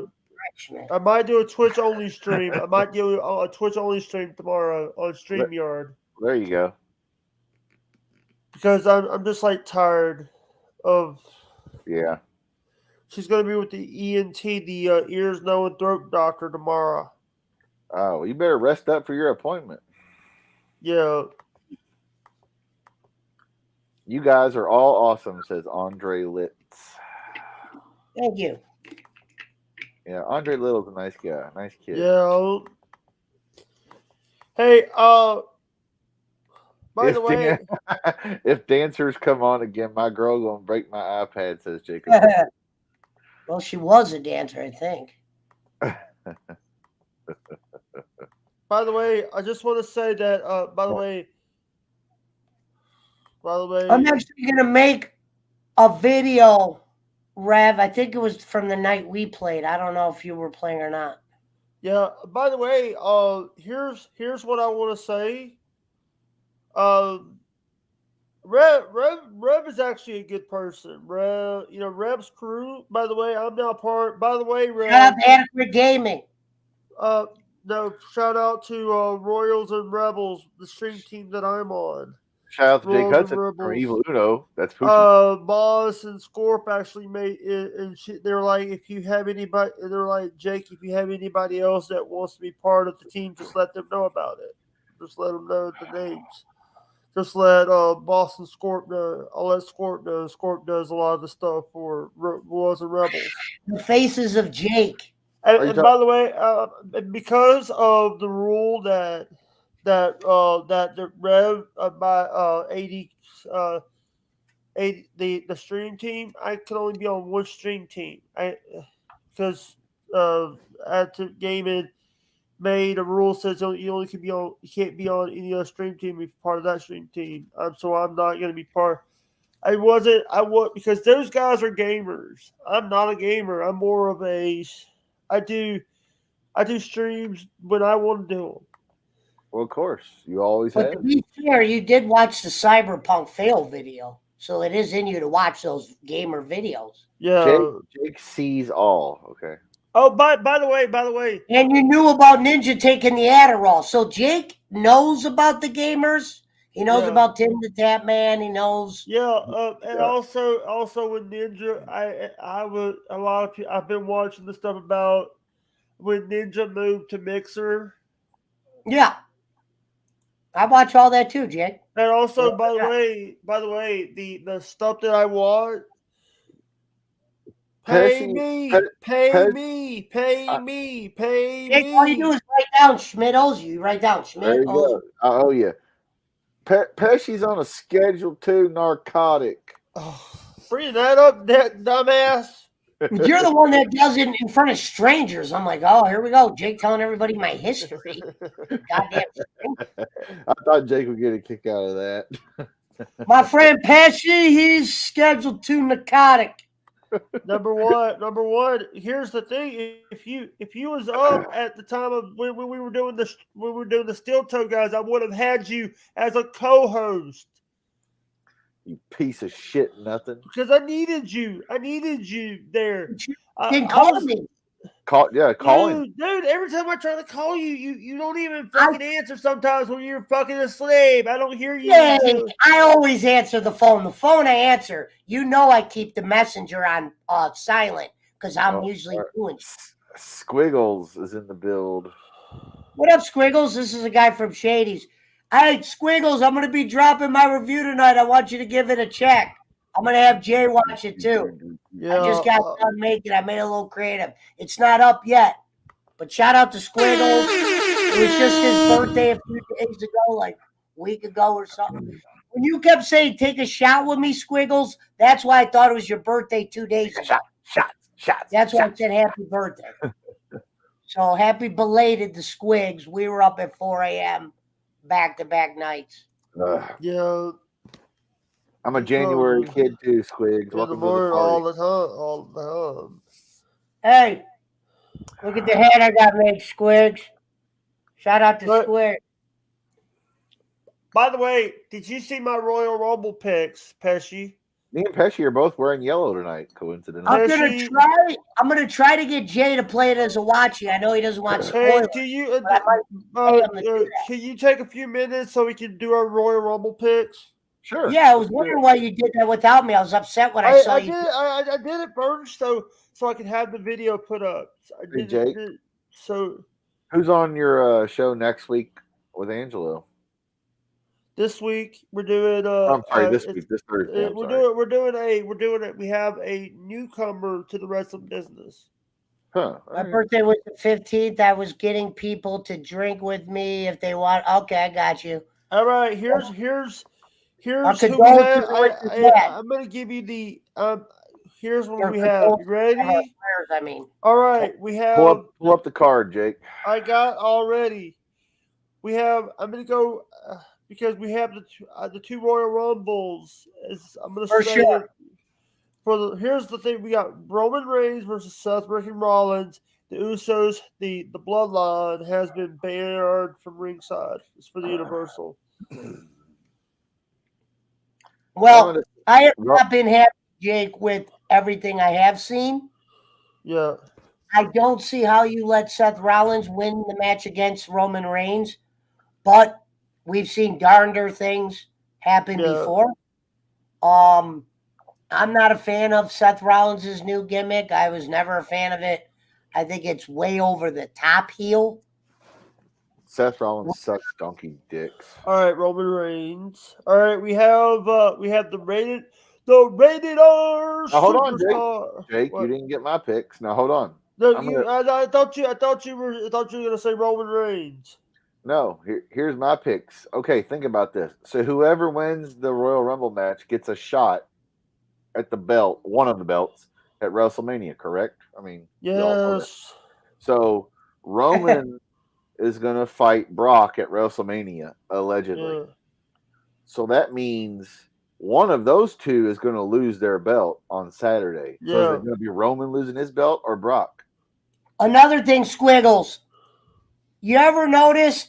might do a Twitch only stream. I might do a Twitch only stream tomorrow on StreamYard. There you go. Because I'm just like tired of. Yeah. She's gonna be with the ENT, the ears, nose, and throat doctor tomorrow. Oh, you better rest up for your appointment. Yeah. You guys are all awesome, says Andre Litz. Thank you. Yeah, Andre Little's a nice guy. Nice kid. Yeah. Hey, by the way. If dancers come on again, my girl gonna break my iPad, says Jacob. Well, she was a dancer, I think. By the way, I just want to say that, by the way, I'm actually going to make a video, Rev. I think it was from the night we played. I don't know if you were playing or not. Yeah. By the way, here's what I want to say. Rev is actually a good person. Rev's crew. By the way, I'm now part. By the way, Rev. Shout out to Adequate Gaming. No, shout out to Royals and Rebels, the stream team that I'm on. Shout out to Jake Rules of Hudson from Rebels. Evil Uno. That's Poochie. Boss and Scorp actually made it, and they're like, if you have anybody, they're like, Jake, if you have anybody else that wants to be part of the team, just let them know about it. Just let them know the names. Just let Boss and Scorp know. I'll let Scorp know. Scorp does a lot of the stuff for Wars and Rebels. The faces of Jake. And by the way, because of the rule that the Rev by 80 the stream team, I can only be on one stream team. Because at the gaming made a rule says you only can be on, you can't be on any other stream team if you're part of that stream team. So I'm not going to be part. I was because those guys are gamers. I'm not a gamer. I'm more of a. I do streams when I want to do them. Well, of course, you always But have. to be fair, you did watch the Cyberpunk fail video, so it is in you to watch those gamer videos. Yeah. Jake sees all. Okay. Oh, by the way. And you knew about Ninja taking the Adderall, so Jake knows about the gamers. He knows about Tim the Tap Man. He knows. Yeah, and also with Ninja, I was a lot of people. I've been watching the stuff about when Ninja moved to Mixer. Yeah, I watch all that too, Jake. And also, by the way, the stuff that I watch. Pay me. Jake, all you do is write down Schmidt's. You write down Schmidt. Oh yeah. Pesci's on a Schedule 2 narcotic. Oh, bring that up, dumbass. You're the one that does it in front of strangers. I'm like, oh, here we go. Jake telling everybody my history. Goddamn. I thought Jake would get a kick out of that. My friend Pesci, he's Schedule 2 narcotic. Number one. Here's the thing: if you was up at the time of when we were doing the Steel Toe guys, I would have had you as a co-host. You piece of shit, nothing. Because I needed you there. Then call me. Call him. Dude, every time I try to call you, you don't even fucking answer sometimes when you're fucking asleep. I don't hear you. Yeah, I always answer the phone. The phone I answer, you know I keep the messenger on silent because I'm usually doing shit. Squiggles is in the build. What up, Squiggles? This is a guy from Shady's. Hey, Squiggles, I'm going to be dropping my review tonight. I want you to give it a check. I'm going to have Jay watch it too. Yeah, I just got done making it. I made a little creative. It's not up yet, but shout out to Squiggles. It was just his birthday a few days ago, like a week ago or something. When you kept saying, take a shot with me, Squiggles, that's why I thought it was your birthday 2 days ago. Shot. That's why I said happy birthday. So happy belated to Squigs. We were up at 4 a.m. back-to-back nights. Yeah. I'm a January kid too, Squigs. Welcome to the party. All the time. Hey, look at the head I got made, Squigs. Shout out to Squig. By the way, did you see my Royal Rumble picks, Pesci? Me and Pesci are both wearing yellow tonight, coincidentally. I'm gonna try to get Jay to play it as a watchie. I know he doesn't want spoilers. Can you take a few minutes so we can do our Royal Rumble picks? Sure. Yeah, I was wondering why you did that without me. I was upset when I saw you. I did it first so I could have the video put up. Jake. So who's on your show next week with Angelo? This week we're doing. I'm sorry, this week, this Thursday. We're doing it. We have a newcomer to the wrestling business. Huh. My birthday was the 15th. I was getting people to drink with me if they want. Okay, I got you. All right, here's who we have. I'm gonna give you the. Here's what we have. You ready? All right, we have. Pull up the card, Jake. I got already. We have. I'm gonna go. Because we have the two Royal Rumbles. I'm going to say that here's the thing. We got Roman Reigns versus Seth Rollins. The Usos, the Bloodline has been banned from ringside. It's for the Universal. Well, I have not been happy, Jake, with everything I have seen. Yeah. I don't see how you let Seth Rollins win the match against Roman Reigns, but we've seen darnder things happened before. I'm not a fan of Seth Rollins' new gimmick. I was never a fan of it. I think it's way over the top heel. Seth Rollins sucks donkey dicks. All right, Roman Reigns. All right, we have the rated R. Now, hold on, superstar. Jake, you didn't get my picks. Now hold on. No, I thought you were gonna say Roman Reigns. No, here's my picks. Okay, think about this. So whoever wins the Royal Rumble match gets a shot at the belt, one of the belts at WrestleMania. Correct? I mean, we all know that. Yes. So Roman is going to fight Brock at WrestleMania, allegedly. Yeah. So that means one of those two is going to lose their belt on Saturday. So is it going to be Roman losing his belt or Brock? Another thing, Squiggles. You ever notice,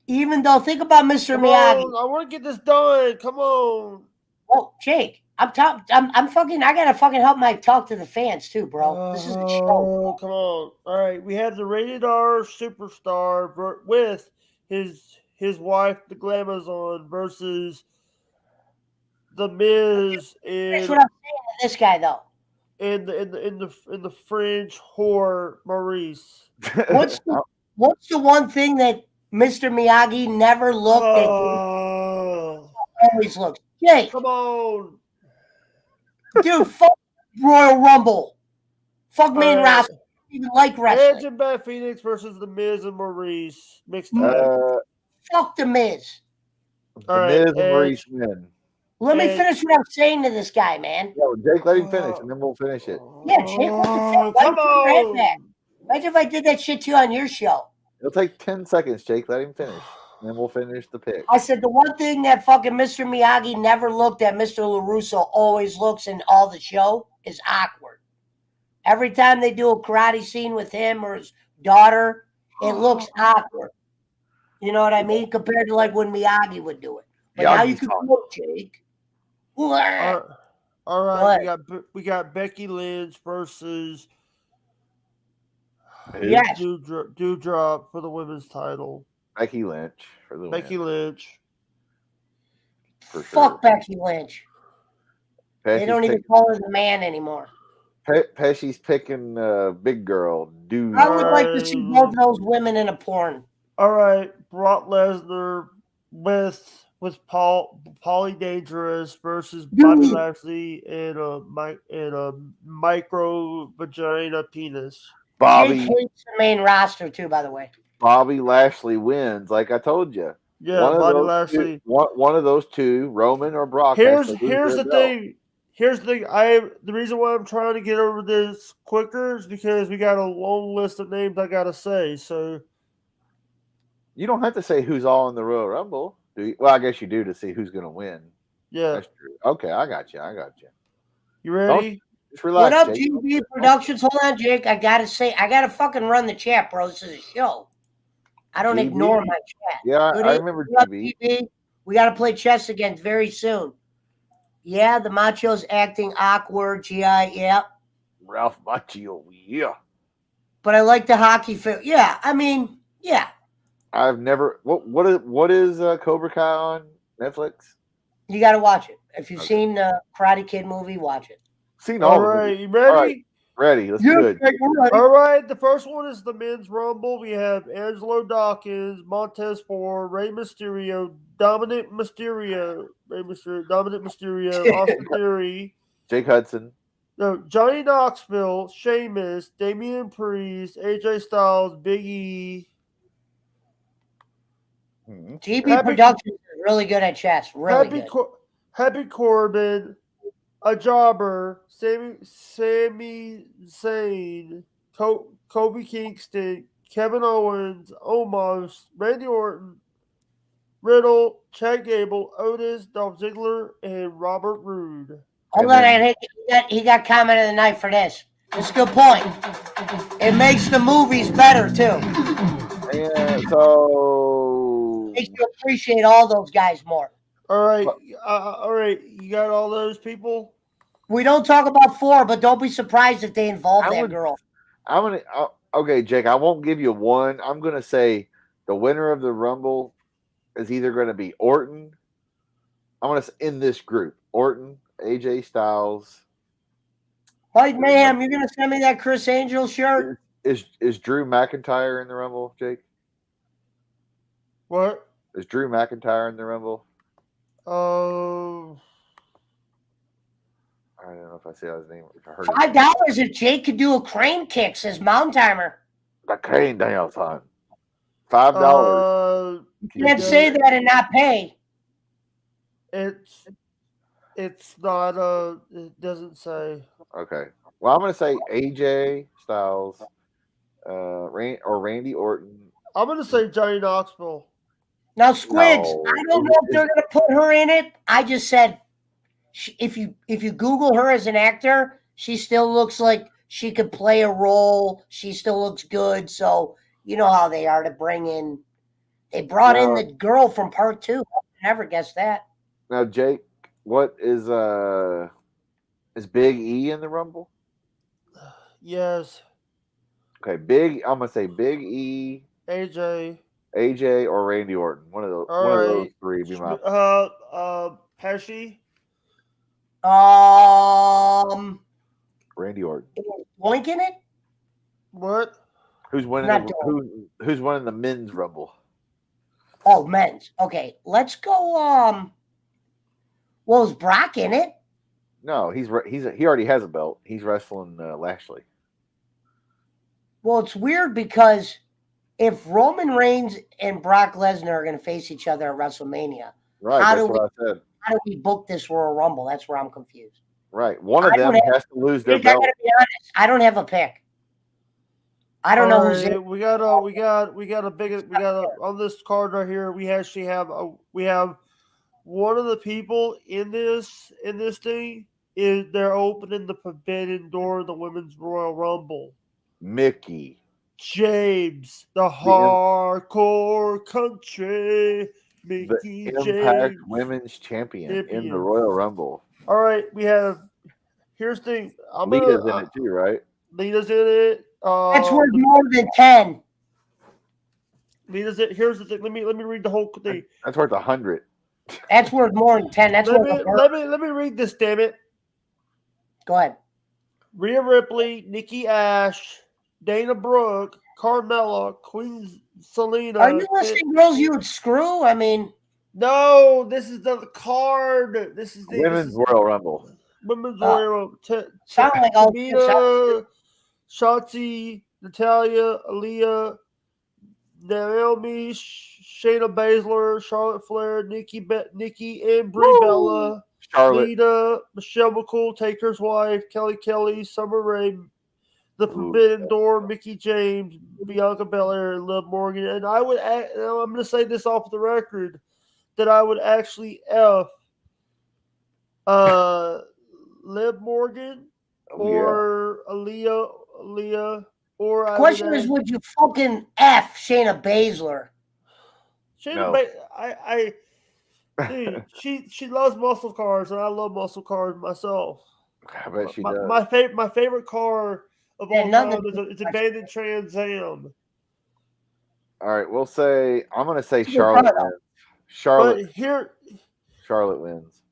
even though, think about Mr. Miyagi. I want to get this done. Come on. Oh, Jake, I'm fucking, I got to fucking help Mike talk to the fans too, bro. This is the show. Oh, come on. All right. We have the rated R superstar with his wife, the Glamazon, versus the Miz That's what I'm saying to this guy, though. In the French whore Maurice. What's the one thing that Mr. Miyagi never looked at? Always looks. Jake, come on, dude. Fuck Royal Rumble. Fuck main roster. Even like wrestling. Edge and Beth Phoenix versus the Miz and Maurice mixed up. Fuck the Miz. The Miz and Maurice win. Let me finish what I'm saying to this guy, man. Yo, Jake, let him finish, and then we'll finish it. Yeah, Jake, what the fuck? Come on. Imagine if I did that shit to you on your show. It'll take 10 seconds, Jake. Let him finish. And then we'll finish the pick. I said the one thing that fucking Mr. Miyagi never looked at, Mr. LaRusso always looks in all the show, is awkward. Every time they do a karate scene with him or his daughter, it looks awkward. You know what I mean? Compared to like when Miyagi would do it. But now you can go, Jake. All right, we got Becky Lynch versus Doudrop for the women's title. Becky Lynch for the Becky Lynch. Fuck Becky Lynch. They don't even call her the man anymore. Pesci's picking big girl. Dude, I would like to see both of those women in a porn. All right, Brock Lesnar with Paulie Dangerous versus Bobby Lashley and a micro vagina penis. Bobby Jake hates the main roster too, by the way. Bobby Lashley wins, like I told you. Yeah, Bobby Lashley. One of those two, Roman or Brock. Here's the thing. Here's the thing. The reason why I'm trying to get over this quicker is because we got a long list of names I gotta say. So you don't have to say who's all in the Royal Rumble. Do you? Well, I guess you do to see who's going to win. Yeah, that's true. Okay, I got you. You ready? Just relax. What up, Jake? GB Productions? Hold on, Jake. I gotta fucking run the chat, bro. This is a show. I don't ignore my chat. Yeah, I remember GB. We gotta play chess again very soon. Yeah, the Macho's acting awkward. GI, yeah. Ralph Macchio, yeah. But I like the hockey film. Yeah, I mean, yeah. I've never. What is Cobra Kai on Netflix? You got to watch it. If you've seen the Karate Kid movie, watch it. Seen all of it. All right, you ready? All right, ready. Let's do it. All right, the first one is the men's rumble. We have Angelo Dawkins, Montez Ford, Rey Mysterio, Dominic Mysterio, Austin Theory, Jake Hudson. No, Johnny Knoxville, Sheamus, Damian Priest, AJ Styles, Big E. GB Productions is really good at chess. Really good. Happy Corbin, a Jobber, Sami Zayn, Kobe Kingston, Kevin Owens, Omos, Randy Orton, Riddle, Chad Gable, Otis, Dolph Ziggler, and Robert Roode. Hold on, he got comment of the night for this. It's a good point. It makes the movies better too. Yeah, so makes you appreciate all those guys more. All right, you got all those people. We don't talk about 4, but don't be surprised if they involve that girl. Okay, Jake. I won't give you one. I'm gonna say the winner of the Rumble is either going to be Orton, I'm gonna say in this group: Orton, AJ Styles. Mike Mayhem, you're gonna send me that Chris Angel shirt? Is Drew McIntyre in the Rumble, Jake? What? Is Drew McIntyre in the Rumble? I don't know if I say his name. If I heard $5 if Jake could do a crane kick, says Mountain Timer. the crane down time. $5. You can't say that and not pay. It's not. It doesn't say. Okay. Well, I'm gonna say AJ Styles, Randy Orton. I'm gonna say Johnny Knoxville. Now, Squids, No. I don't know if they're gonna put her in it. I just said, if you Google her as an actor, she still looks like she could play a role. She still looks good. So you know how they are to bring in. They brought in the girl from part 2. I never guessed that. Now, Jake, what is Big E in the Rumble? Yes. Okay, I'm gonna say Big E, AJ, or Randy Orton. One of those. All one right. of those three. Be my. Pesci. Randy Orton. Boink in it? What? Who's winning? Who's winning the men's Rumble? Oh, men's. Okay, let's go. Well, is Brock in it? No, he already has a belt. He's wrestling Lashley. Well, it's weird because if Roman Reigns and Brock Lesnar are going to face each other at WrestleMania, Right, that's what I said. How do we book this Royal Rumble? That's where I'm confused. Right, one of them has to lose their belt. I gotta be honest. I don't have a pick. I don't know who's in. We got on this card right here. We actually have one of the people in this thing is they're opening the forbidden door of the Women's Royal Rumble. Mickey James, the hardcore country. Mickey the Impact James, Women's Champion in the Royal Rumble. All right, here's the thing. Lita's in it too, right? Lita's in it. That's worth more than 10. Lita's it. Here's the thing. Let me read the whole thing. That's worth 100. That's worth more than 10. That's let me read this. Damn it. Go ahead. Rhea Ripley, Nikki Ash, Dana Brooke, Carmella, Queen Selena. Are you listing girls you would screw? I mean, no. This is the card. This is the Women's Royal Rumble. Women's Royal. Sound like all Tamina, Shotzi, Natalia, Aaliyah, Naomi, Shayna Baszler, Charlotte Flair, Nikki and Brie Bella, Charlotte, Lita, Michelle McCool, Taker's wife, Kelly, Summer Rae, The Forbidden Door, Mickey James, Bianca Belair, and Liv Morgan. And I'm going to say this off the record, that I would actually Liv Morgan or Aaliyah, or the question is, would you fucking F Shayna Baszler? Dude, she loves muscle cars, and I love muscle cars myself. I bet she does. My favorite car of all time is a Bandit Trans Am. All right, I'm going to say Charlotte wins. Charlotte wins.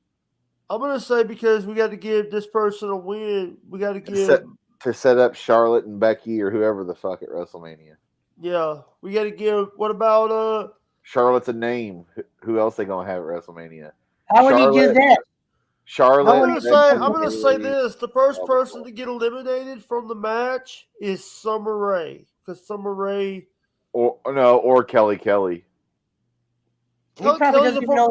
I'm going to say, because we got to give this person a win. We got to give to set up Charlotte and Becky or whoever the fuck at WrestleMania. Yeah, we got to give. What about Charlotte's a name. Who else they gonna have at WrestleMania? How would you do that? Charlotte. I'm gonna say this: the first person to get eliminated from the match is Summer Rae, because Summer Rae, or Kelly. Kelly's a former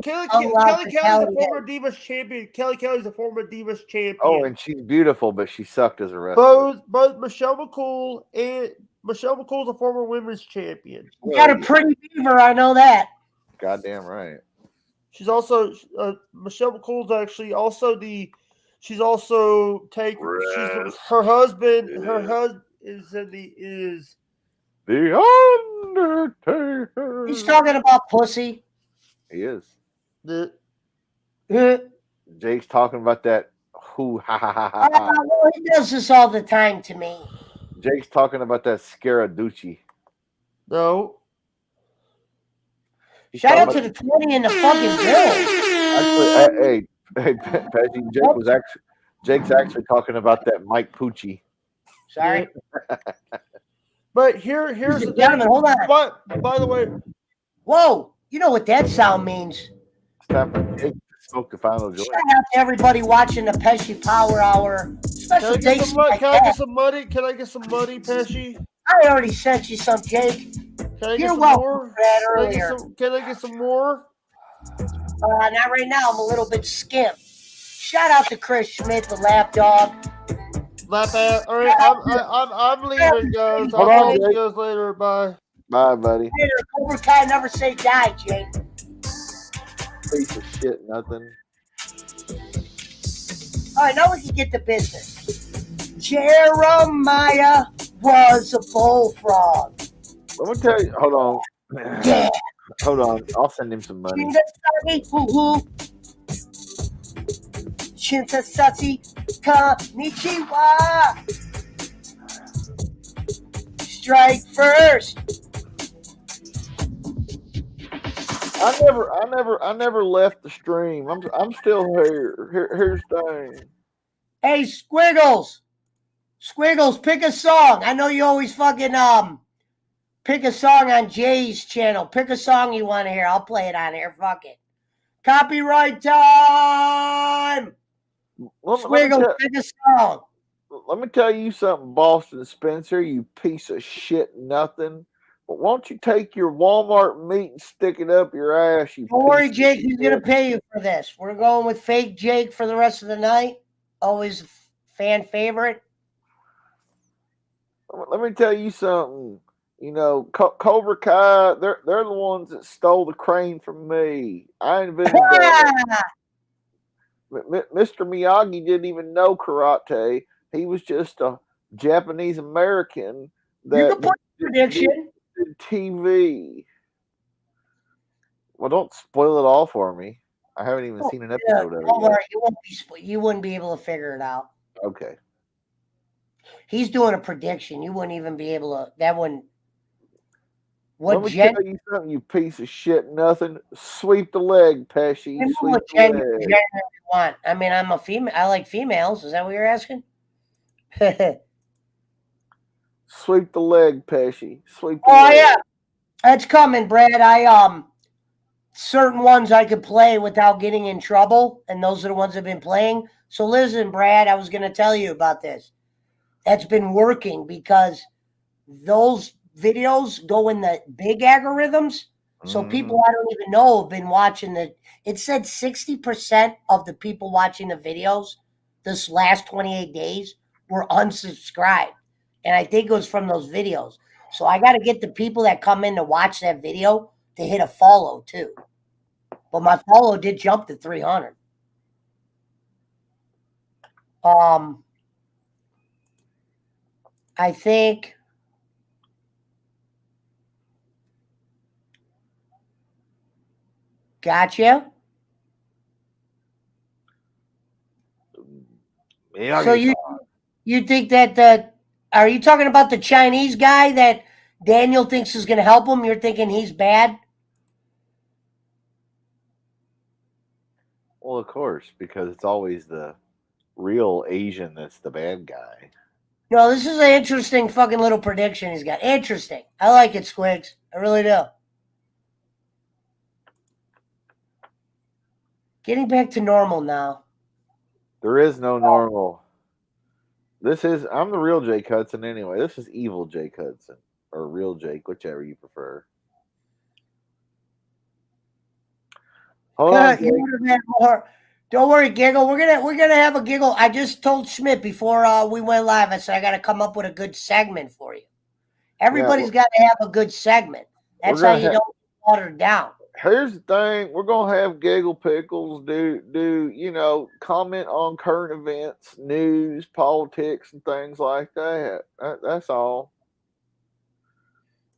Divas champion. Kelly's a former Divas champion. Oh, and she's beautiful, but she sucked as a wrestler. Both Michelle McCool's a former women's champion. You got a pretty beaver, I know that. Goddamn right. She's also Michelle McCool's actually also she's also her husband is the Undertaker. He's talking about pussy. He is. Well, Jake's talking about that. he does this all the time to me. Jake's talking about that Scaraducci. No. Shout out to the 20 in the fucking bill. Actually, hey, Pesci, Jake's actually talking about that Mike Pucci. Sorry. Yeah. But here's the gentlemen, hold on. But by the way, whoa, you know what that sound means? It's time for Jake to smoke the final joint. Shout out to everybody watching the Pesci Power Hour. Special can I get some muddy? Can I get some muddy, Pesci? I already sent you some, Jake. You're welcome for that earlier. Can I get some more? Not right now. I'm a little bit skimp. Shout out to Chris Schmidt, the lap dog. All right, I'm leaving, guys. I'll talk to you guys later. Bye. Bye, buddy. Later. Cobra Kai never say die, Jake. Piece of shit, nothing. All right, now we can get to business. Jeremiah was a bullfrog. Let me tell you. Hold on. Yeah. Hold on. I'll send him some money. Shintasatsi konnichiwa. Strike first. I never left the stream. I'm still here. Here's the thing. Hey, Squiggles, pick a song. I know you always fucking pick a song on Jay's channel. Pick a song you want to hear. I'll play it on here. Fuck it. Copyright time. Squiggles, pick a song. Let me tell you something, Boston Spencer, you piece of shit nothing. But won't you take your Walmart meat and stick it up your ass? You Don't worry, Jake. He's going to pay you for this. We're going with fake Jake for the rest of the night. Always a fan favorite. Let me tell you something. You know, Cobra Kai, they're the ones that stole the crane from me. I invented that. Mr. Miyagi didn't even know karate. He was just a Japanese American that you can put prediction. Did TV. Well, don't spoil it all for me. I haven't even seen an episode of it. Don't worry, you wouldn't be able to figure it out. Okay. He's doing a prediction. You wouldn't even be able to. That wouldn't. Let me tell you something, you piece of shit. Nothing. Sweep the leg, Pesci. Sweep the leg. You want? I mean, I'm a female. I like females. Is that what you're asking? Sweep the leg, Pesci. Sweep the leg. Yeah, that's coming, Brad. Certain ones I could play without getting in trouble, and those are the ones I've been playing. So listen, Brad, I was going to tell you about this. That's been working because those videos go in the big algorithms. So people I don't even know have been watching it said 60% of the people watching the videos this last 28 days were unsubscribed. And I think it was from those videos. So I got to get the people that come in to watch that video to hit a follow too. But my follow did jump to 300. I think gotcha. So you think that are you talking about the Chinese guy that Daniel thinks is going to help him? You're thinking he's bad? Well, of course, because it's always the real Asian that's the bad guy. No, this is an interesting fucking little prediction he's got. Interesting. I like it, Squigs. I really do. Getting back to normal now. There is no normal. I'm the real Jake Hudson anyway. This is evil Jake Hudson. Or real Jake, whichever you prefer. Hold on, Jake. Don't worry, Giggle. We're gonna have a giggle. I just told Schmidt before we went live. I said I got to come up with a good segment for you. Everybody's got to have a good segment. That's how you don't water down. Here's the thing: we're gonna have Giggle Pickles do comment on current events, news, politics, and things like that. That's all.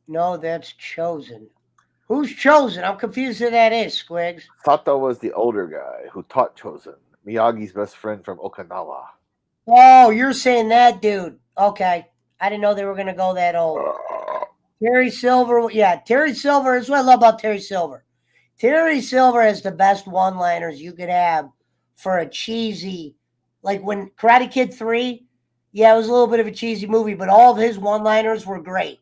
No, that's Chosen. Who's Chosen? I'm confused who that is, Squigs. Sato was the older guy who taught Chosen, Miyagi's best friend from Okinawa. Oh, you're saying that dude. Okay. I didn't know they were going to go that old. Terry Silver. Yeah, Terry Silver is what I love about Terry Silver. Terry Silver has the best one-liners you could have for a cheesy, like when Karate Kid 3, yeah, it was a little bit of a cheesy movie, but all of his one-liners were great.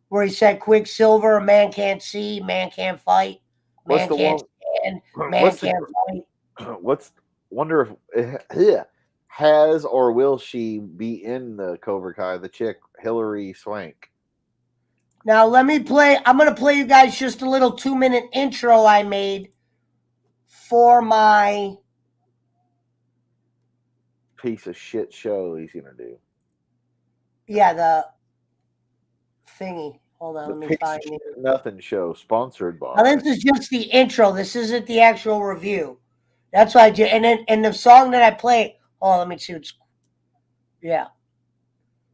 Where he said, Quicksilver, man can't see, man can't fight, man can't stand, man can't fight. Wonder if has or will she be in the Cobra Kai, the chick, Hilary Swank? Now, I'm going to play you guys just a little 2-minute intro I made for my piece of shit show he's going to do. Yeah, the thingy. Hold on, let me find it. Nothing show sponsored by. Now, this is just the intro. This isn't the actual review. That's why I did. And the song that I play. Oh, let me see. Yeah.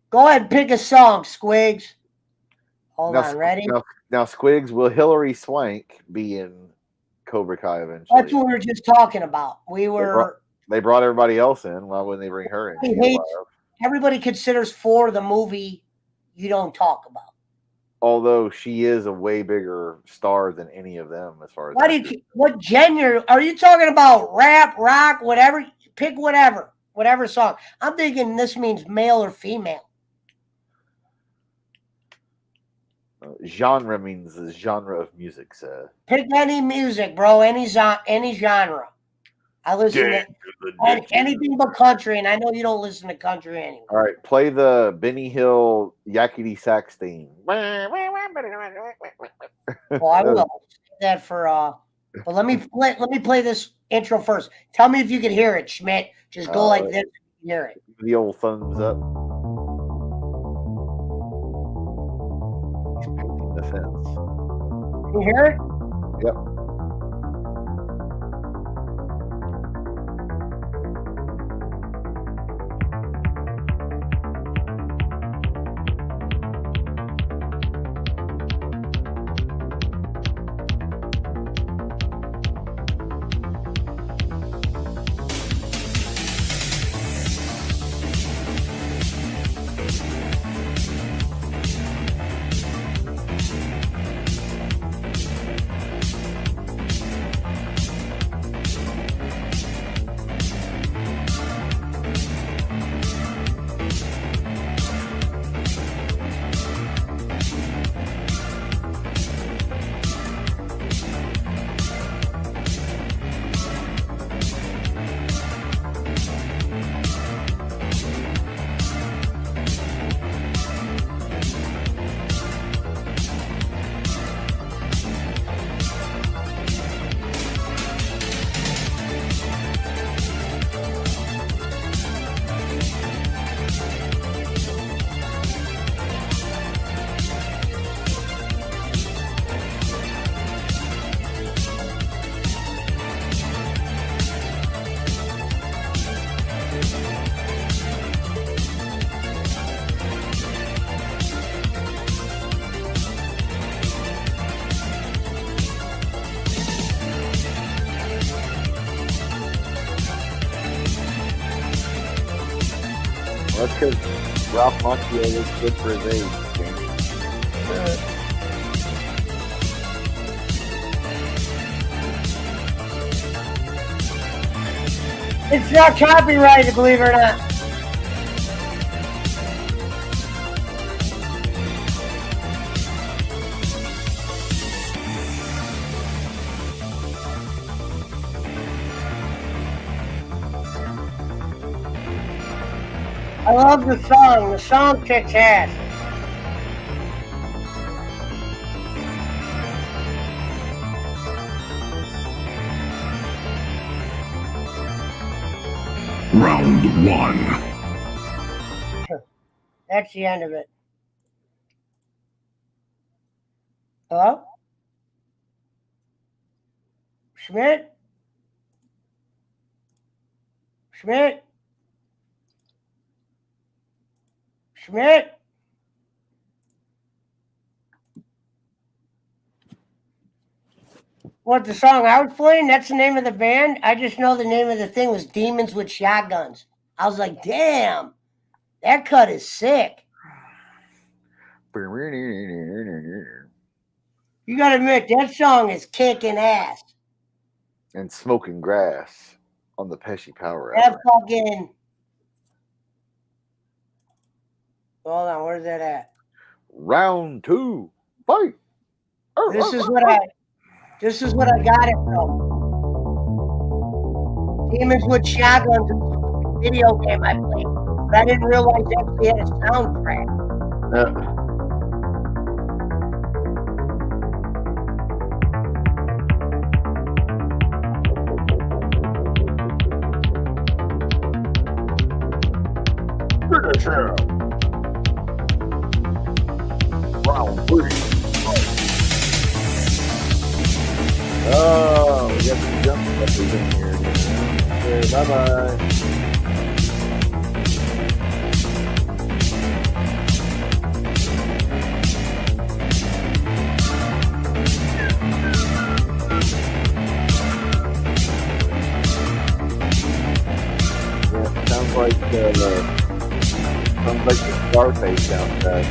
Go ahead and pick a song, Squigs. Hold on, ready? Now, Squigs, will Hilary Swank be in Cobra Kai eventually? That's what we were just talking about. They brought everybody else in. Why wouldn't they bring her in? Everybody considers 4 the movie you don't talk about. Although she is a way bigger star than any of them, as far as what genre are you talking about? Rap, rock, whatever. Pick whatever song. I'm thinking this means male or female. Genre means the genre of music, sir. Pick any music, bro. Any genre. I listen to anything but country, and I know you don't listen to country anyway. All right, play the Benny Hill Yakety Sax theme. Oh, I will say that for but let me play this intro first. Tell me if you can hear it, Schmidt. Just go like this. Hear it. The old thumbs up. He's painting the fence. Can you hear it? Yep. That's because Ralph Macchio was good for his age. It's not copyrighted, believe it or not. I love the song. The song kicks ass. Round 1. That's the end of it. Hello? Schmidt? Schmidt? Schmidt? What, the song I was playing? That's the name of the band? I just know the name of the thing was Demons with Shotguns. I was like, damn, that cut is sick. You gotta admit, that song is kicking ass. And smoking grass on the Pesci Power That Hour. fucking. Hold on, where's that at? Round 2, fight. This is what I got it from. Demons with Shotguns is a video game I played, but I didn't realize it actually had a soundtrack. Finish him. Round 3. Oh, we got some jump steppers in here. Okay, bye-bye. Yeah, sounds like the Scarface soundtrack.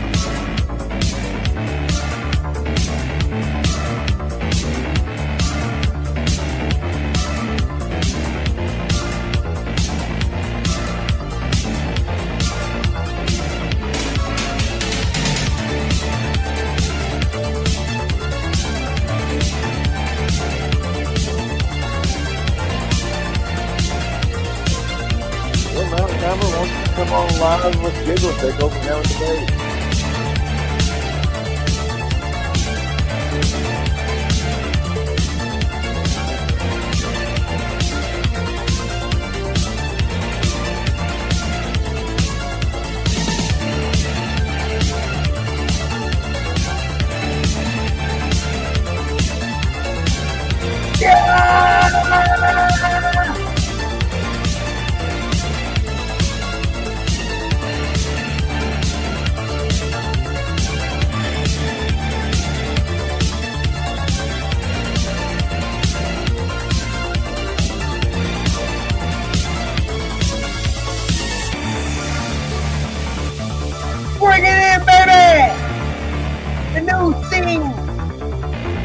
Come on live with Giggle Pickle and have a debate. Bring it in, baby! The new thing!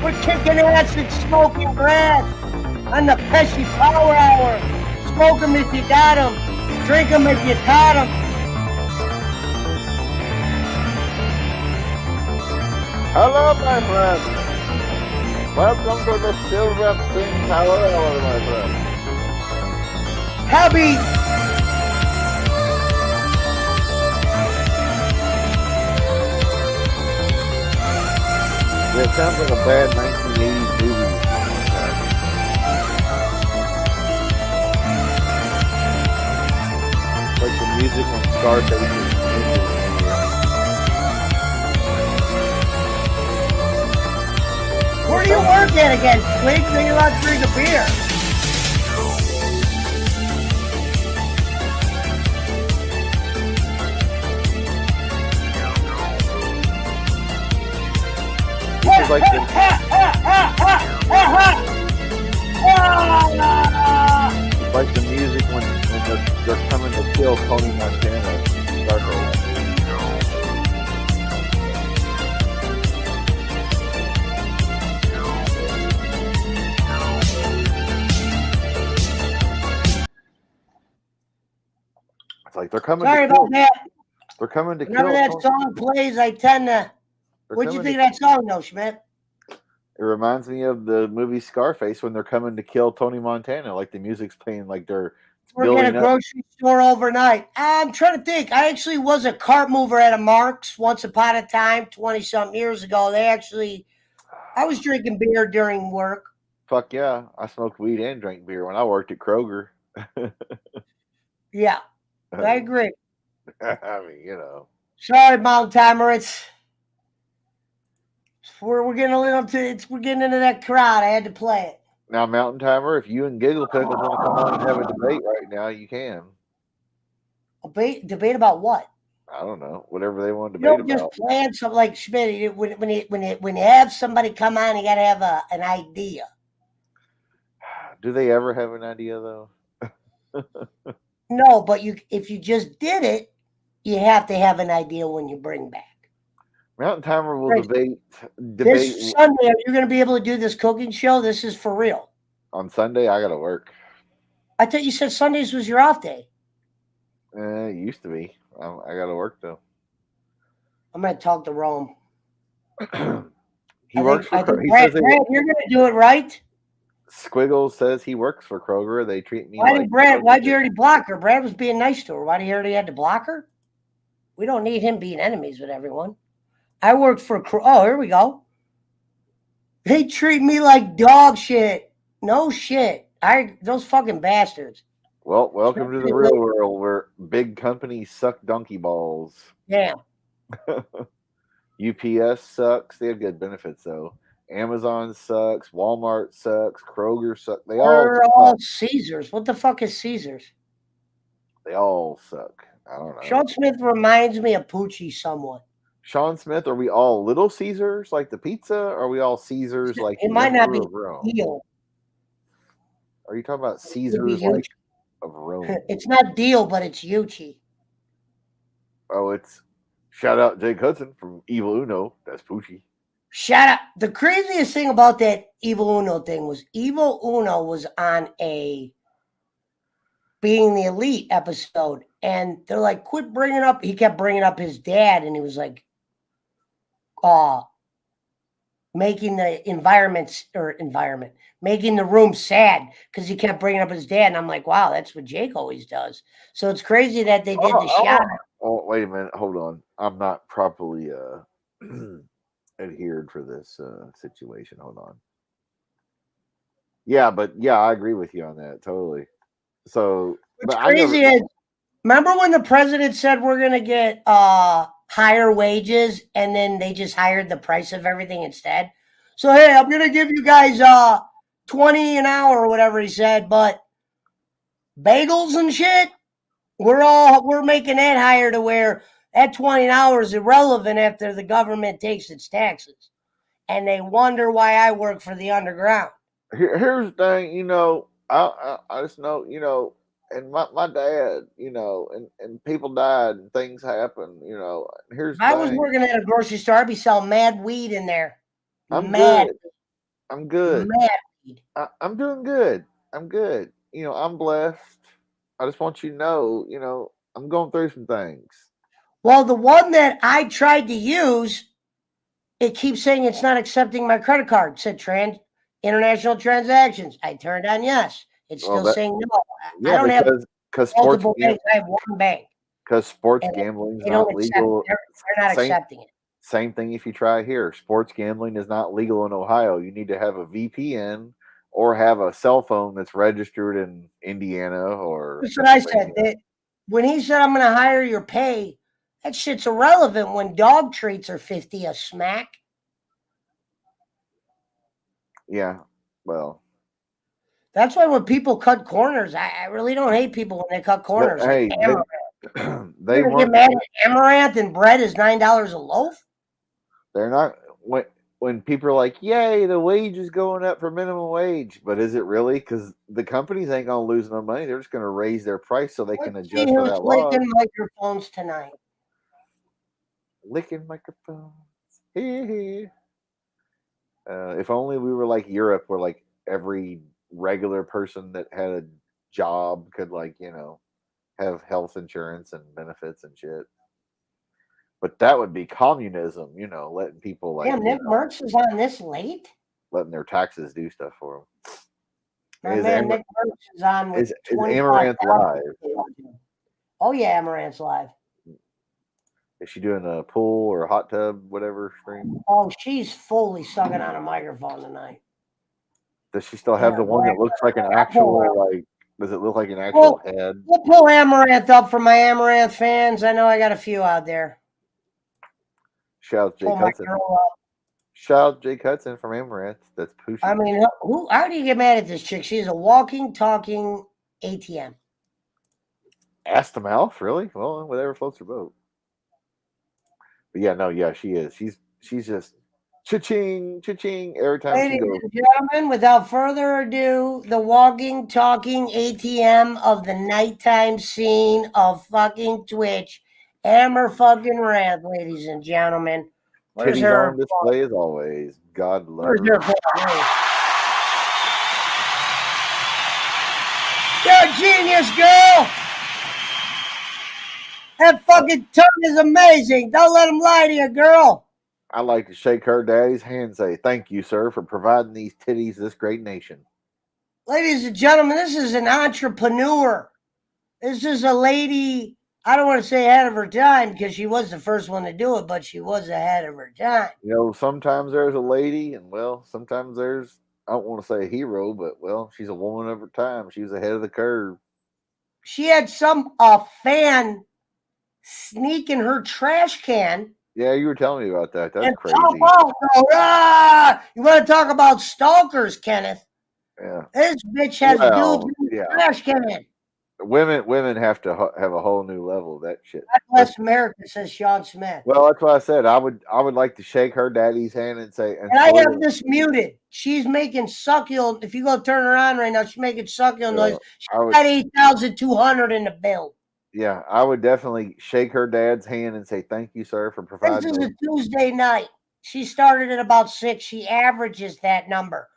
We're kicking ass and smoking grass on the Pesci Power Hour. Smoke 'em if you got 'em. Drink 'em if you caught 'em. Hello, my friend. Welcome to the Silver Thing Power Hour, my friend. Happy. It sounds like a bad 1980s movie. Like the music on Scarface. Where do you work at again, Twig? Then you're allowed to drink a beer. It's like the, it's like the music when they're coming to kill Tony Montana. Scarface. It's like they're coming Sorry to kill. about that. They're coming to Whenever kill that Tony. song plays, I tend to. They're What'd you coming think of that song, though, Schmidt? It reminds me of the movie Scarface when they're coming to kill Tony Montana. Like the music's playing like they're Working at a building up. grocery store overnight. I'm trying to think. I actually was a cart mover at a Mark's once upon a time, 20-something years ago. I was drinking beer during work. Fuck yeah. I smoked weed and drank beer when I worked at Kroger. Yeah, I agree. I mean, you know. Sorry, Mountain Timer. We're getting a little we're getting into that crowd. I had to play it. Now, Mountain Timer, if you and Giggle Pickles want to come on and have a debate right now, you can. Debate about what? I don't know. Whatever they want to You debate don't just about. plan something like Schmidt. When you have somebody come on, you got to have an idea. Do they ever have an idea, though? No, but if you just did it, you have to have an idea when you bring back. Mountain Timer will Right. debate This Sunday, are you going to be able to do this cooking show? This is for real. on Sunday. I got to work. I thought you said Sundays was your off day. It used to be. I got to work though. I'm going to talk to Rome. He works for. He Brad, says you're going to do it right. Squiggles says he works for Kroger. They treat me. Why'd you already block her? Brad was being nice to her. Why did you already had to block her? We don't need him being enemies with everyone. I work for. Oh, here we go. They treat me like dog shit. No shit. Those fucking bastards. Well, welcome to the real world where big companies suck donkey balls. Yeah. UPS sucks. They have good benefits though. Amazon sucks. Walmart sucks. Kroger sucks. They're all Caesars. What the fuck is Caesars? They all suck. I don't know. Sean Smith reminds me of Poochie somewhat. Sean Smith, are we all Little Caesars like the pizza? Or are we all Caesars like it might not be deal? Are you talking about Caesars like of Rome? It's not deal, but it's Yuchi. Oh, it's shout out Jake Hudson from Evil Uno. That's Poochie. Shout out. The craziest thing about that Evil Uno thing was Evil Uno was on a Being the Elite episode, and they're like, quit bringing up. He kept bringing up his dad, and he was like, making the making the room sad because he kept bringing up his dad. And I'm like, wow, that's what Jake always does. So it's crazy that they did the shout out. Oh, wait a minute. Hold on. I'm not properly adhered for this situation. Hold on. Yeah, but yeah, I agree with you on that. Totally. So it's crazy. Remember when the president said we're going to get higher wages, and then they just hired the price of everything instead? So, hey, I'm going to give you guys $20 an hour or whatever he said, but bagels and shit, we're making that higher to where that $20 an hour is irrelevant after the government takes its taxes. And they wonder why I work for the underground. Here's the thing, I just know, and my dad, and people died and things happen, here's if I was working at a grocery store, I'd be selling mad weed in there. I'm good. I'm good. Mad weed. I'm doing good. I'm good. I'm blessed. I just want you to know, I'm going through some things. Well, the one that I tried to use, it keeps saying it's not accepting my credit card. It said international transactions. I turned on yes. It's still saying no. Yeah, I don't have multiple banks. I have one bank. Because sports gambling is not legal. They're not accepting it. Same thing if you try here. Sports gambling is not legal in Ohio. You need to have a VPN or have a cell phone that's registered in Indiana or. That's what I said. When he said, I'm going to hire your pay, that shit's irrelevant when dog treats are $50 a smack. Yeah, well. That's why when people cut corners, I really don't hate people when they cut corners. Hey, they get mad at Amaranth and bread is $9 a loaf. They're not when people are like, "Yay, the wage is going up for minimum wage," but is it really? Because the companies ain't gonna lose no money. They're just gonna raise their price so they can adjust for that law. Licking microphones tonight. Licking microphones. If only we were like Europe, where like every regular person that had a job could have health insurance and benefits and shit. But that would be communism, letting people Damn, Nick Merckx is on this late? Letting their taxes do stuff for them. Nick Merckx is on with is Amaranth live? Oh yeah, Amaranth's live. Is she doing a pool or a hot tub, whatever stream? Oh, she's fully sucking on a microphone tonight. Does she still have the one that looks like an actual, does it look like an actual head? We'll pull Amaranth up for my Amaranth fans. I know I got a few out there. Shout out Jake Hudson. Shout out Jake Hudson from Amaranth. That's Poochie. I mean, how do you get mad at this chick? She's a walking, talking ATM. Ass to mouth, really? Well, whatever floats her boat. But yeah, she is. She's just cha-ching, cha-ching every time she goes. Ladies and gentlemen, without further ado, the walking, talking ATM of the nighttime scene of fucking Twitch, fucking Ranth, ladies and gentlemen. Where's Titties her? on display as always. God love Where's her. her? You're a genius, girl. That fucking tongue is amazing. Don't let him lie to you, girl. I like to shake her daddy's hand and say, "Thank you, sir, for providing these titties to this great nation." Ladies and gentlemen, this is an entrepreneur. This is a lady, I don't want to say ahead of her time because she was the first one to do it, but she was ahead of her time. You know, sometimes there's a lady, and well, sometimes there's, I don't want to say a hero, but well, she's a woman of her time. She was ahead of the curve. She had some fan sneak in her trash can. Yeah, you were telling me about that. That's And crazy. pop out. You want to talk about stalkers, Kenneth? Yeah. This bitch has dudes in the trash can. Women have to have a whole new level of that shit. God bless America, says Sean Smith. Well, that's why I said I would like to shake her daddy's hand and say. And I have this muted. She's making succulent. If you go turn her on right now, she's making succulent noise. She's got 8,200 in the bill. Yeah, I would definitely shake her dad's hand and say, "Thank you, sir, for providing." This is a Tuesday night. She started at about 6. She averages that number.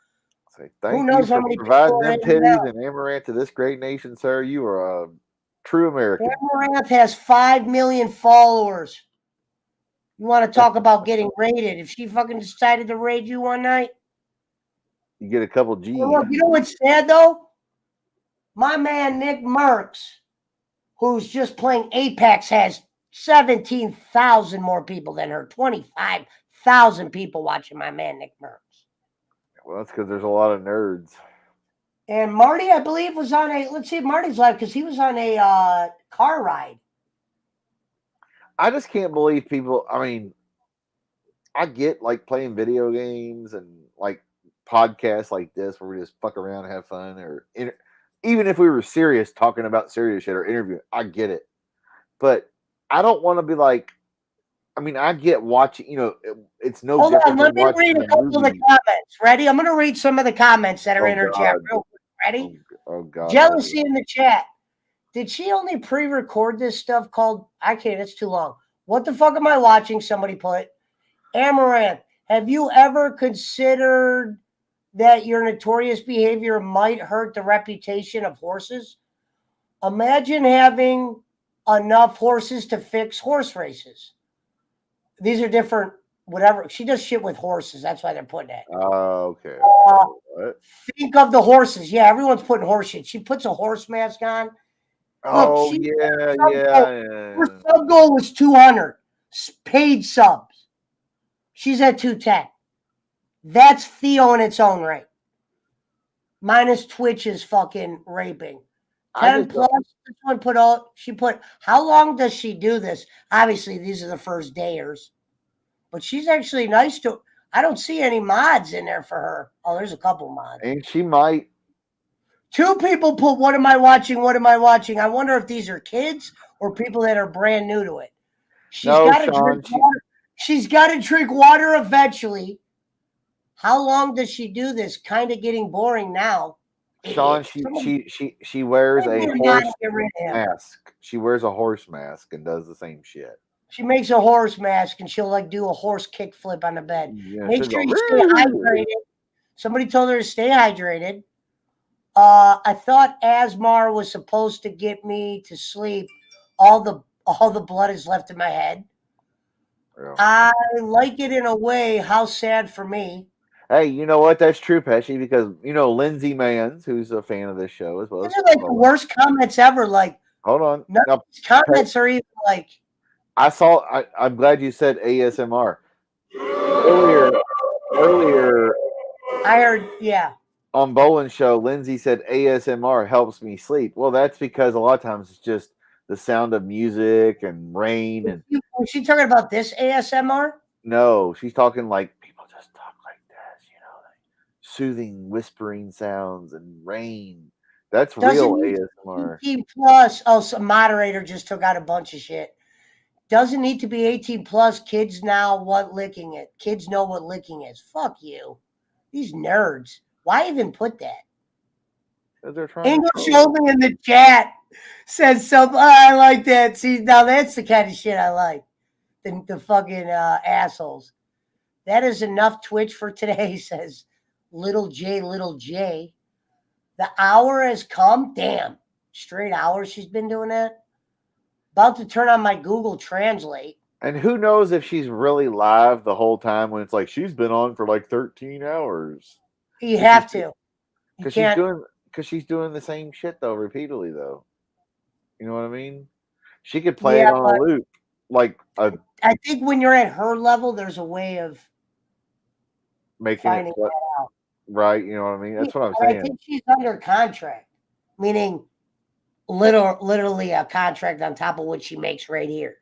Say, thank you for providing them titties and Amaranth to this great nation, sir. You are a true American. Amaranth has 5 million followers. You want to talk about getting raided? If she fucking decided to raid you one night, you get a couple G's. Look, you know what's sad though? My man Nick Merckx, who's just playing Apex, has 17,000 more people than her. 25,000 people watching my man Nick Merckx. Well, that's because there's a lot of nerds. And Marty, I believe, was on a. Let's see if Marty's live because he was on a car ride. I just can't believe people. I mean, I get like playing video games and like podcasts like this where we just fuck around and have fun, or even if we were serious talking about serious shit or interviewing, I get it. But I don't want to be like. I mean, I get watching. You know, it's no. Hold different on, let me than read a couple of the comments. Ready? I'm going to read some of the comments that are in her chat. Real quick. Ready? Oh God! Jealousy in the chat. Did she only pre-record this stuff called? I can't. It's too long. What the fuck am I watching? Somebody put. Amaranth, have you ever considered that your notorious behavior might hurt the reputation of horses? Imagine having enough horses to fix horse races. These are different, whatever. She does shit with horses. That's why they're putting it. Oh, okay. Think of the horses. Yeah, everyone's putting horse shit. She puts a horse mask on. Oh, look, yeah. Her sub goal was 200 paid subs. She's at 210. That's Theo in its own right. Minus Twitch's fucking raping. 10 plus. This one put out. She put. How long does she do this? Obviously, these are the first dayers, but she's actually nice to. I don't see any mods in there for her. Oh, there's a couple mods. And she might. 2 people put, what am I watching? What am I watching? I wonder if these are kids or people that are brand new to it. She's got to drink water. She's got to drink water eventually. How long does she do this? Kind of getting boring now. Sean, she wears a horse mask. She wears a horse mask and does the same shit. She makes a horse mask and she'll like do a horse kickflip on the bed. Yeah, make sure you stay hydrated. Somebody told her to stay hydrated. I thought Asmar was supposed to get me to sleep. All the blood is left in my head. Yeah. I like it in a way. How sad for me. Hey, you know what? That's true, Pesci, because you know Lindsay Mans, who's a fan of this show as well. These are like the worst comments ever. Like, hold on, none of these comments are even like. I'm glad you said ASMR earlier. I heard, yeah. On Boland's show, Lindsay said ASMR helps me sleep. Well, that's because a lot of times it's just the sound of music and rain. And was she talking about this ASMR? No, she's talking like people just talk like this, you know, like soothing, whispering sounds and rain. That's real ASMR. 18 plus. Oh, some moderator just took out a bunch of shit. Doesn't need to be 18 plus. Kids now what licking it. Kids know what licking is. Fuck you. These nerds. Why even put that? English only in the chat says something. Oh, I like that. See, now that's the kind of shit I like. The fucking assholes. That is enough Twitch for today, says Little J, Little J. The hour has come. Damn. Straight hours she's been doing that. About to turn on my Google Translate. And who knows if she's really live the whole time when it's like she's been on for like 13 hours. You have to. Because she's doing the same shit though repeatedly though. You know what I mean? She could play it on a loop. I think when you're at her level, there's a way of making it that out. Right, you know what I mean? That's what I'm saying. I think she's under contract, meaning literally a contract on top of what she makes right here.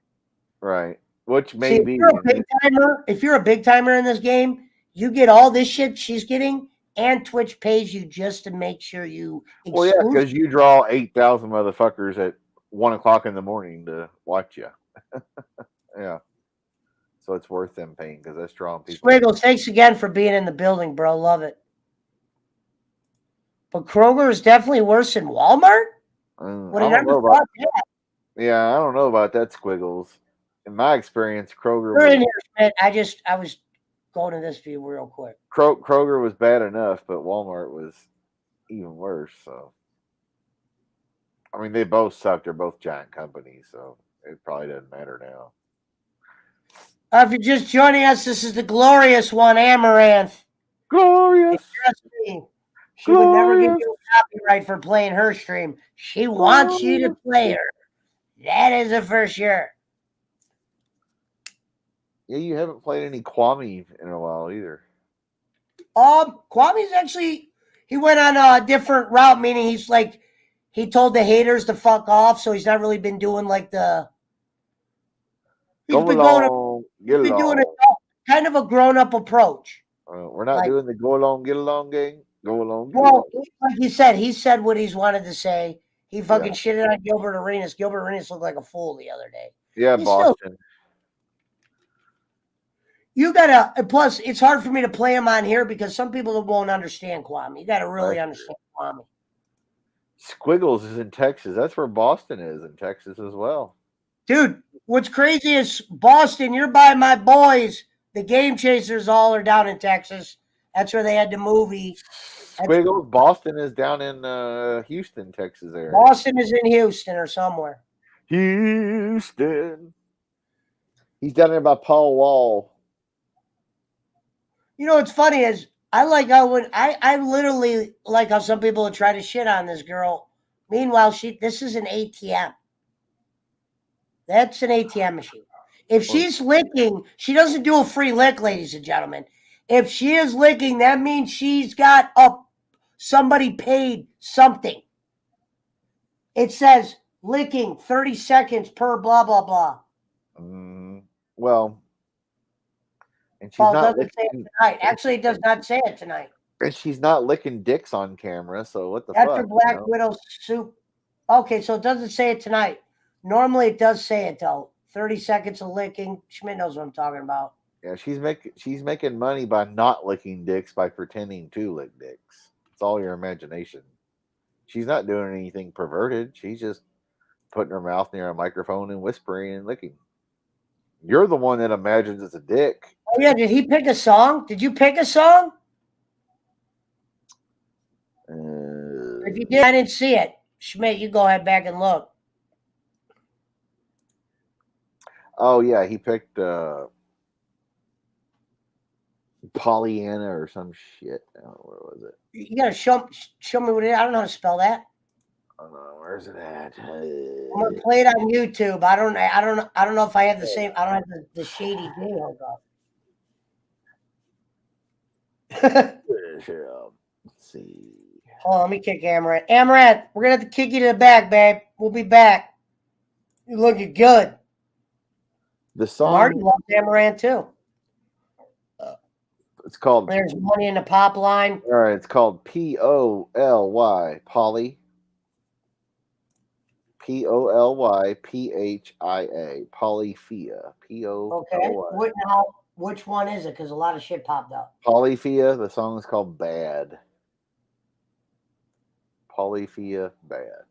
Right. Which may be. If you're a big timer in this game, you get all this shit she's getting, and Twitch pays you just to make sure you. Well, yeah, because you draw 8,000 motherfuckers at 1:00 in the morning to watch you. Yeah. So it's worth them paying because that's drawing people. Squiggles, thanks again for being in the building, bro. Love it. But Kroger is definitely worse than Walmart? I don't know about that. Yeah, I don't know about that, Squiggles. In my experience, Kroger was... in here, I was going to this view real quick. Kroger was bad enough, but Walmart was even worse. So, I mean, they both suck. They're both giant companies, so it probably doesn't matter now. If you're just joining us, this is the glorious one, Amaranth. Glorious. She would never give you a copyright for playing her stream. She wants you to play her. That is a for sure. Yeah, you haven't played any Kwame in a while either. Kwame's actually, he went on a different route, meaning he told the haters to fuck off, so he's not really been doing like the. He's been doing a kind of a grown-up approach. We're not doing the go along, get along gang. Go along. Well, like he said what he's wanted to say. He fucking shitted on Gilbert Arenas. Gilbert Arenas looked like a fool the other day. Yeah, Boston. You gotta. Plus, it's hard for me to play him on here because some people won't understand Kwame. You gotta really understand Kwame. Squiggles is in Texas. That's where Boston is in Texas as well. Dude, what's crazy is Boston. You're by my boys. The Game Chasers all are down in Texas. That's where they had the movie. Squiggles, Boston is down in Houston, Texas area. Boston is in Houston or somewhere. Houston. He's down there by Paul Wall. You know what's funny is I like how I literally like how some people would try to shit on this girl. Meanwhile, this is an ATM. That's an ATM machine. If she's licking, she doesn't do a free lick, ladies and gentlemen. If she is licking, that means she's got somebody paid something. It says licking 30 seconds per blah, blah, blah. Well, and she's not licking say it tonight. Actually, it does not say it tonight. And she's not licking dicks on camera, so what the fuck? That's her Black Widow soup. Okay, so it doesn't say it tonight. Normally it does say it though. 30 seconds of licking. Schmidt knows what I'm talking about. Yeah, she's making money by not licking dicks by pretending to lick dicks. It's all your imagination. She's not doing anything perverted. She's just putting her mouth near a microphone and whispering and licking. You're the one that imagines it's a dick. Oh yeah, did he pick a song? Did you pick a song? If you did, I didn't see it. Schmidt, you go ahead back and look. Oh yeah, he picked Pollyanna or some shit. I don't know, where was it? You gotta show me what it is. I don't know how to spell that. Where's it at? I'm gonna play it on YouTube. I don't know if I have the same. I don't have the shady deal up. Let's see. Hold on, let me kick Amaranth. Amaranth, we're gonna have to kick you to the back, babe. We'll be back. You're looking good. The song. Marty loves Amaranth too. It's called. There's money in the pop line. All right, it's called P-O-L-Y. Polly. P-O-L-Y-P-H-I-A. Polyphia. P-O-L-Y. Okay. Which one is it? Because a lot of shit popped up. Polyphia. The song is called Bad. Polyphia, Bad.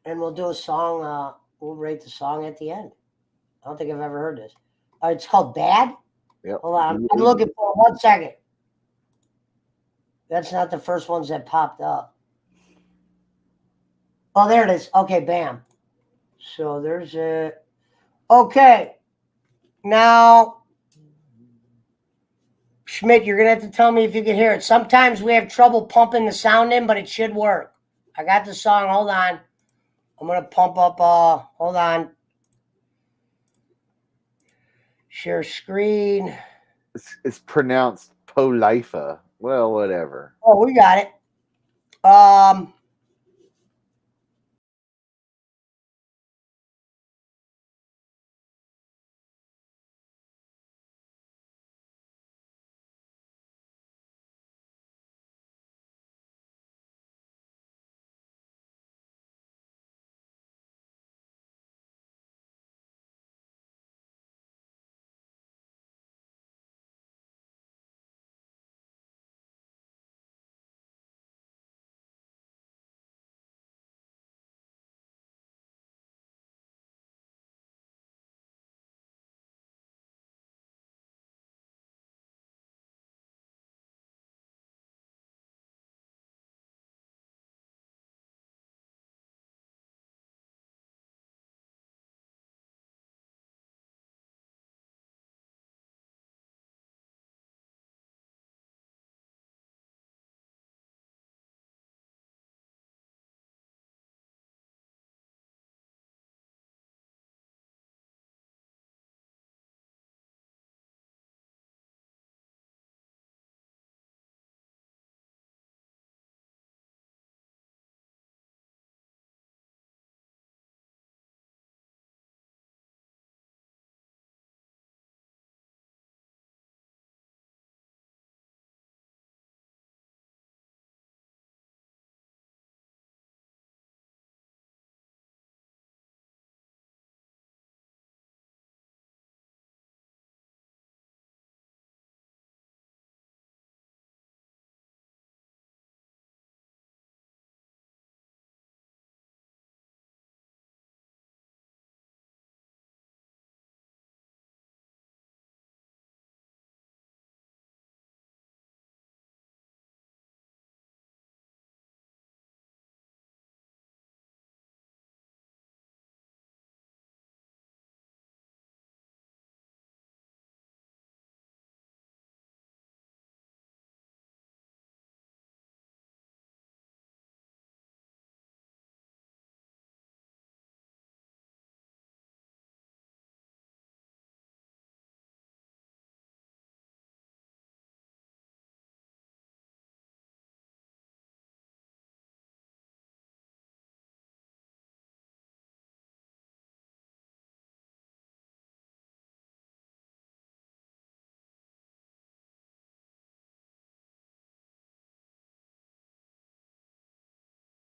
And we'll do a song. We'll rate the song at the end. I don't think I've ever heard this. It's called Bad? Yep. Hold on. I'm looking for it. 1 second. That's not the first ones that popped up. Oh, there it is. Okay, bam. So there's it. Okay. Now, Schmidt, you're going to have to tell me if you can hear it. Sometimes we have trouble pumping the sound in, but it should work. I got the song. Hold on. I'm going to pump up. Hold on. Share screen. It's pronounced Polifa. Well, whatever. Oh, we got it.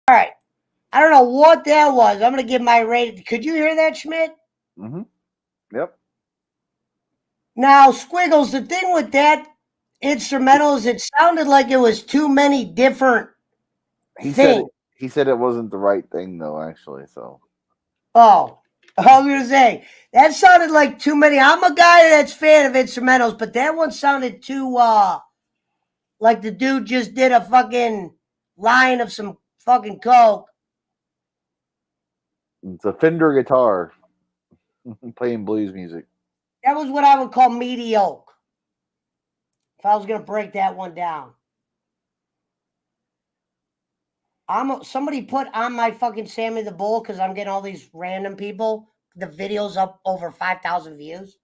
All right. I don't know what that was. I'm going to give my rating. Could you hear that, Schmidt? Mm-hmm. Yep. Now, Squiggles, the thing with that instrumental is it sounded like it was too many different things. He said it wasn't the right thing though, actually. So. Oh, I was going to say, that sounded like too many. I'm a guy that's fan of instrumentals, but that one sounded too, like the dude just did a fucking line of some fucking coke. It's a Fender guitar playing blues music. That was what I would call mediocre. If I was going to break that one down. Somebody put on my fucking Sammy the Bull because I'm getting all these random people. The video's up over 5,000 views.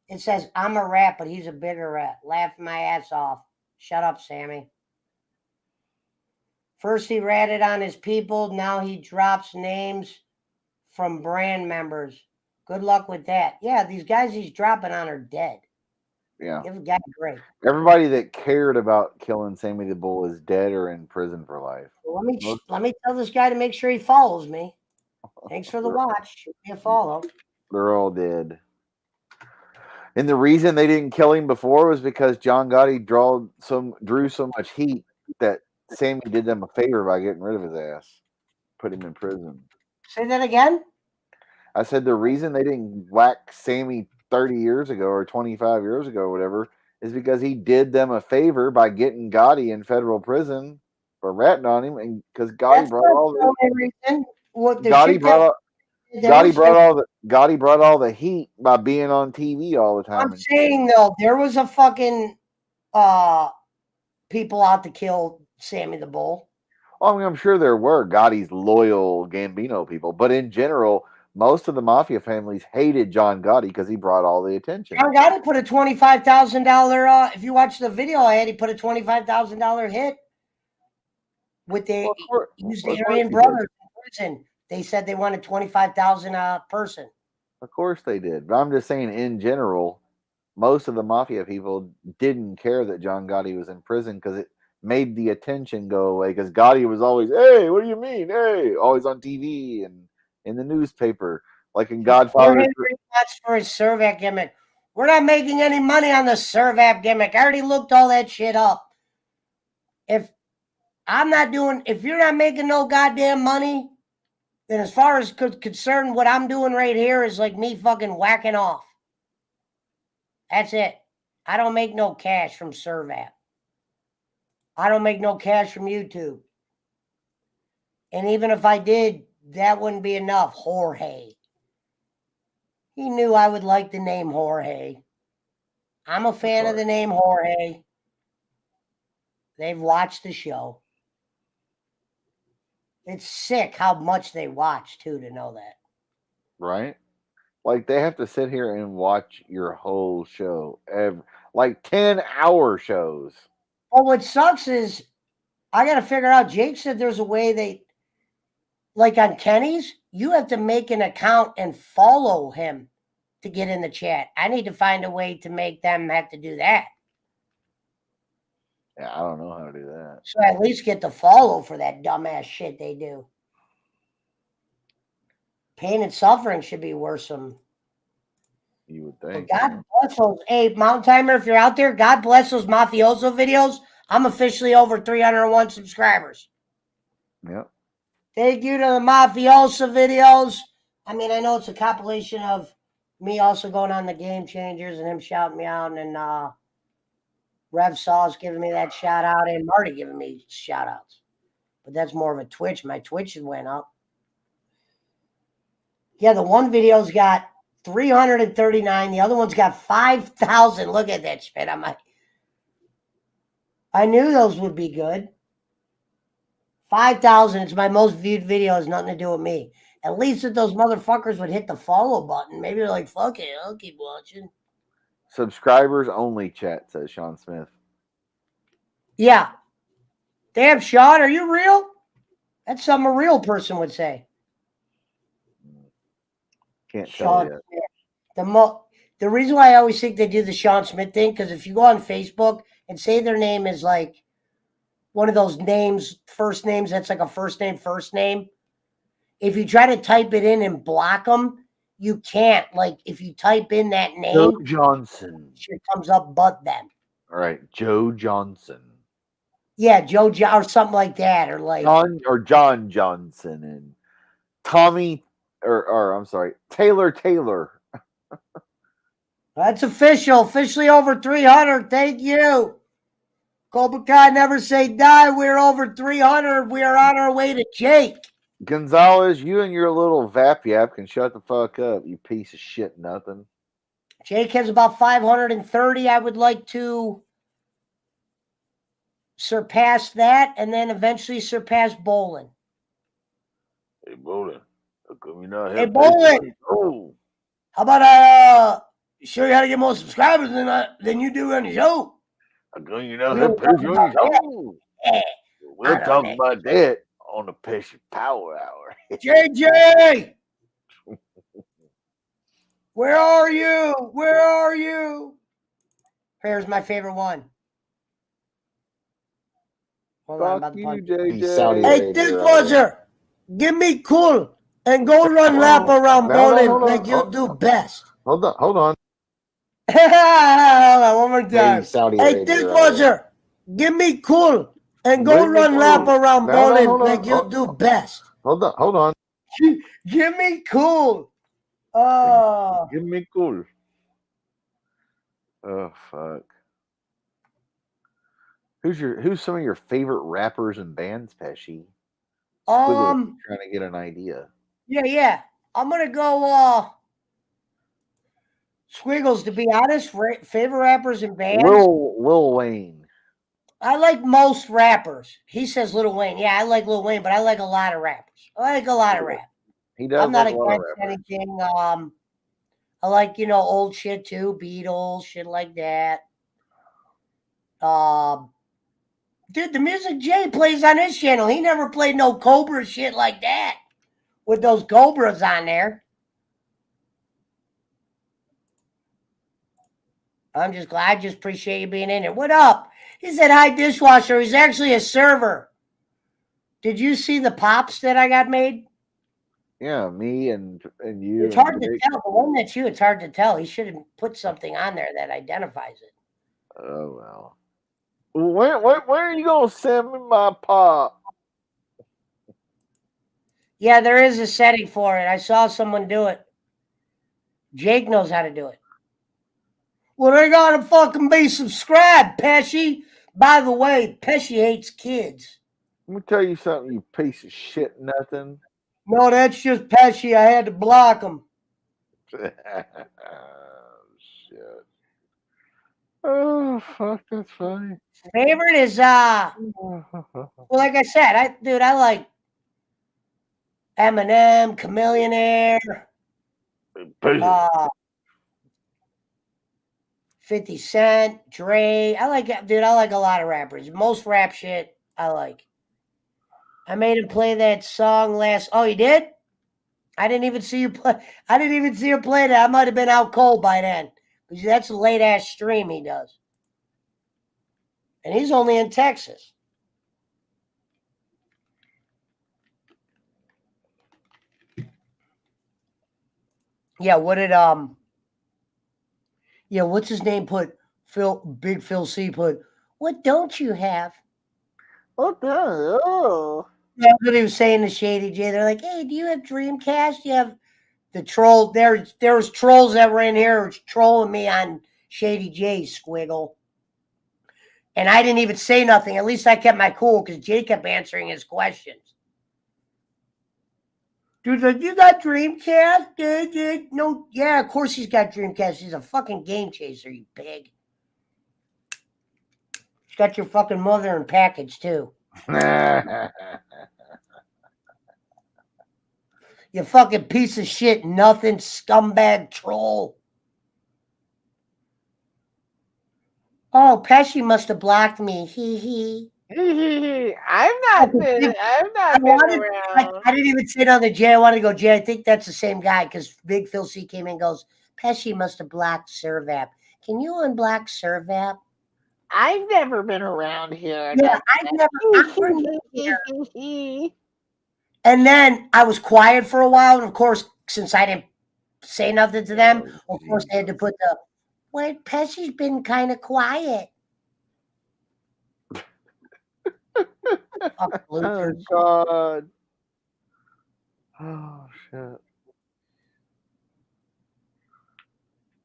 It says, I'm a rat, but he's a bigger rat. Laughing my ass off. Shut up, Sammy. First he ratted on his people. Now he drops names from brand members. Good luck with that. Yeah, these guys he's dropping on are dead. Yeah. Give a guy great. Everybody that cared about killing Sammy the Bull is dead or in prison for life. Well, let me tell this guy to make sure he follows me. Thanks for the watch. Shoot me a follow. They're all dead. And the reason they didn't kill him before was because John Gotti drew so much heat that Sammy did them a favor by getting rid of his ass, put him in prison. Say that again? I said the reason they didn't whack Sammy 30 years ago or 25 years ago or whatever is because he did them a favor by getting Gotti in federal prison for ratting on him, and because Gotti brought all the reason. What the Gotti shit brought that Gotti brought all the heat by being on TV all the time. I'm saying though, there was a fucking people out to kill Sammy the Bull. Well, I mean, I'm sure there were Gotti's loyal Gambino people, but in general, most of the mafia families hated John Gotti because he brought all the attention. John Gotti put a $25,000. If you watch the video I had, he put a $25,000 hit with the used the Aryan brothers in prison. They said they wanted 25,000 a person. Of course they did, but I'm just saying in general, most of the mafia people didn't care that John Gotti was in prison because it made the attention go away. Because Gotti was always, "Hey, what do you mean? Hey," always on TV and in the newspaper, like in Godfather. That's for his Servat gimmick. We're not making any money on the Servat gimmick. I already looked all that shit up. If you're not making no goddamn money, then as far as concerned, what I'm doing right here is like me fucking whacking off. That's it. I don't make no cash from Servat. I don't make no cash from YouTube. And even if I did, that wouldn't be enough. Jorge. He knew I would like the name Jorge. I'm a fan of the name Jorge. They've watched the show. It's sick how much they watch, too, to know that. Right? Like, they have to sit here and watch your whole show. Like 10-hour shows. Well, what sucks is I got to figure out, Jake said there's a way like on Kenny's, you have to make an account and follow him to get in the chat. I need to find a way to make them have to do that. Yeah, I don't know how to do that. So I at least get the follow for that dumbass shit they do. Pain and suffering should be worse than. You would think. God bless those. Hey, Mountain Timer, if you're out there, God bless those mafioso videos. I'm officially over 301 subscribers. Yep. Thank you to the mafioso videos. I mean, I know it's a compilation of me also going on the Game Changers and him shouting me out, and Rev Saw's giving me that shout out, and Marty giving me shout outs. But that's more of a Twitch. My Twitch went up. Yeah, the one video's got 339. The other one's got 5,000. Look at that shit. I knew those would be good. 5,000. It's my most viewed video. Has nothing to do with me. At least if those motherfuckers would hit the follow button, maybe they're like, fuck it, I'll keep watching. Subscribers only chat, says Sean Smith. Yeah. Damn, Sean, are you real? That's something a real person would say. Can't tell yet. The reason why I always think they do the Sean Smith thing, because if you go on Facebook and say their name is like one of those names, first names, that's like a first name. If you try to type it in and block them, you can't. Like, if you type in that name, Joe Johnson. Shit comes up but them. All right, Joe Johnson. Yeah, Joe or something like that. Or like John Johnson and Tommy or I'm sorry, Taylor. That's officially over 300. Thank you. Cobra Kai never say die. We're over 300. We are on our way to Jake. Gonzalez, you and your little vap yap can shut the fuck up, you piece of shit nothing. Jake has about 530. I would like to surpass that and then eventually surpass Bolin. Hey, Bolin. How come you're not Hey, Bolin. Oh. How about I show you how to get more subscribers than you do on the show? How come you're not on the show? Yeah. We'll talk about that on the Pesci Power Hour. JJ! Where are you? Where are you? Here's my favorite one. Hold on, about the punch. JJ. Hey, Dishwasher, give me cool and go run lap around bowling like you do best. Hold on. Hold on, one more time. Hey, Dishwasher, give me cool and go run lap around bowling like you do best. Hold on. Give me cool Oh, Give me cool. Oh fuck. Who's some of your favorite rappers and bands, Pesci? Squiggle, trying to get an idea. yeah. I'm gonna go Squiggles. To be honest, favorite rappers and bands. Lil Wayne. I like most rappers. He says Lil Wayne. Yeah, I like Lil Wayne, but I like a lot of rappers. I like a lot of rap. He does. I'm not like against anything. I like old shit too, Beatles, shit like that. Dude, the Music J plays on his channel. He never played no Cobra shit like that with those Cobras on there. I'm just glad. I just appreciate you being in here. What up? He said hi, dishwasher. He's actually a server. Did you see the pops that I got made? Yeah, me and you. It's hard to tell. The one that's you, it's hard to tell. He should have put something on there that identifies it. Oh well. When are you gonna send me my pop? Yeah, there is a setting for it. I saw someone do it. Jake knows how to do it. Well, they gotta fucking be subscribed, Pesci. By the way, Pesci hates kids. Let me tell you something, you piece of shit nothing. No, that's just Pesci. I had to block him. Oh, shit. Oh, fuck, that's funny. Favorite is well, like I said, I like Eminem, Chameleonaire, 50 Cent, Dre. I like a lot of rappers. Most rap shit I like. I made him play that song last. Oh, you did? I didn't even see you play. I didn't even see you play that. I might have been out cold by then. Because that's a late ass stream he does. And he's only in Texas. Yeah, what did yeah, what's his name put? Big Phil C put, what don't you have? What the hell? That's what he was saying to Shady J. They're like, hey, do you have Dreamcast? Do you have the troll? There's trolls that were in here trolling me on Shady J's Squiggle. And I didn't even say nothing. At least I kept my cool because Jay kept answering his questions. Dude's like, you got Dreamcast? No, yeah, of course he's got Dreamcast. He's a fucking game chaser, you pig. He's got your fucking mother in package, too. You fucking piece of shit, nothing, scumbag troll. Oh, Pesci must have blocked me. Hee. I've not been around. I didn't even say nothing to Jay. I wanted to go, Jay, I think that's the same guy because Big Phil C came in and goes, Pesci must have blocked Servap. Can you unblock Servap? I've never been around here. Yeah, I've never been here. And then I was quiet for a while. And of course, since I didn't say nothing to them, of course, I had to put the, wait, Pesci's been kind of quiet. Oh, God. Oh, shit.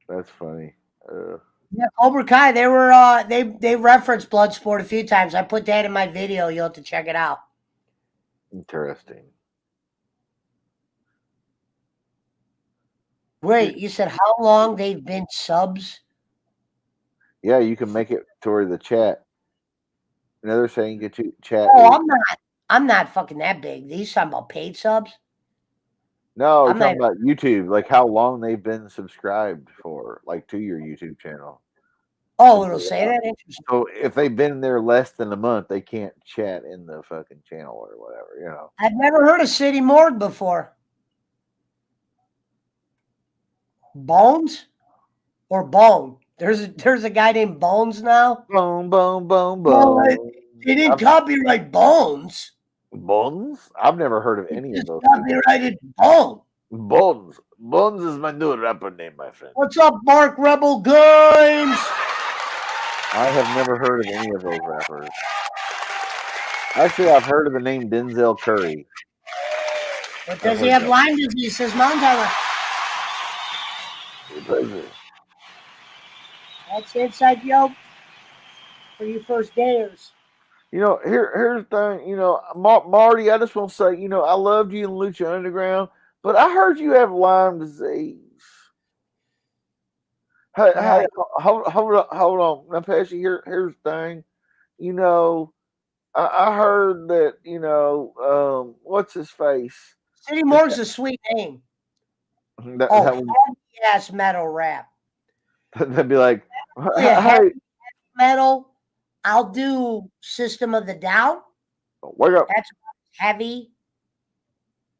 That's funny. Yeah, Cobra Kai, they were they referenced Bloodsport a few times. I put that in my video. You'll have to check it out. Interesting. Wait, you said how long they've been subs? Yeah, you can make it toward the chat. Another saying, get you chat. Oh, I'm not fucking that big. These talking about paid subs? No, I'm talking about YouTube, like how long they've been subscribed for, like to your YouTube channel. Oh, it'll say that? Interesting. So if they've been there less than a month, they can't chat in the fucking channel or whatever, you know. I've never heard of City Morgue before. Bones? Or Bone? There's a guy named Bones now? Bone. They didn't copyright Bones. Bones? I've never heard of any of those. Copyrighted Bone. Bones. Bones is my new rapper name, my friend. What's up, Mark Rebel Games? I have never heard of any of those rappers. Actually, I've heard of the name Denzel Curry. But does he have Lyme disease? Says Mountain Tyler. pleasure. That's the inside joke for you first daters. Here's the thing. Marty, I just want to say, I loved you in Lucha Underground, but I heard you have Lyme disease. Hey, hold on. Now, Pesci, here's the thing. I heard that, what's his face? City Morgue's a sweet name. Yes, metal rap. That'd be like, hey, metal. I'll do System of the Down. Wake up. That's heavy.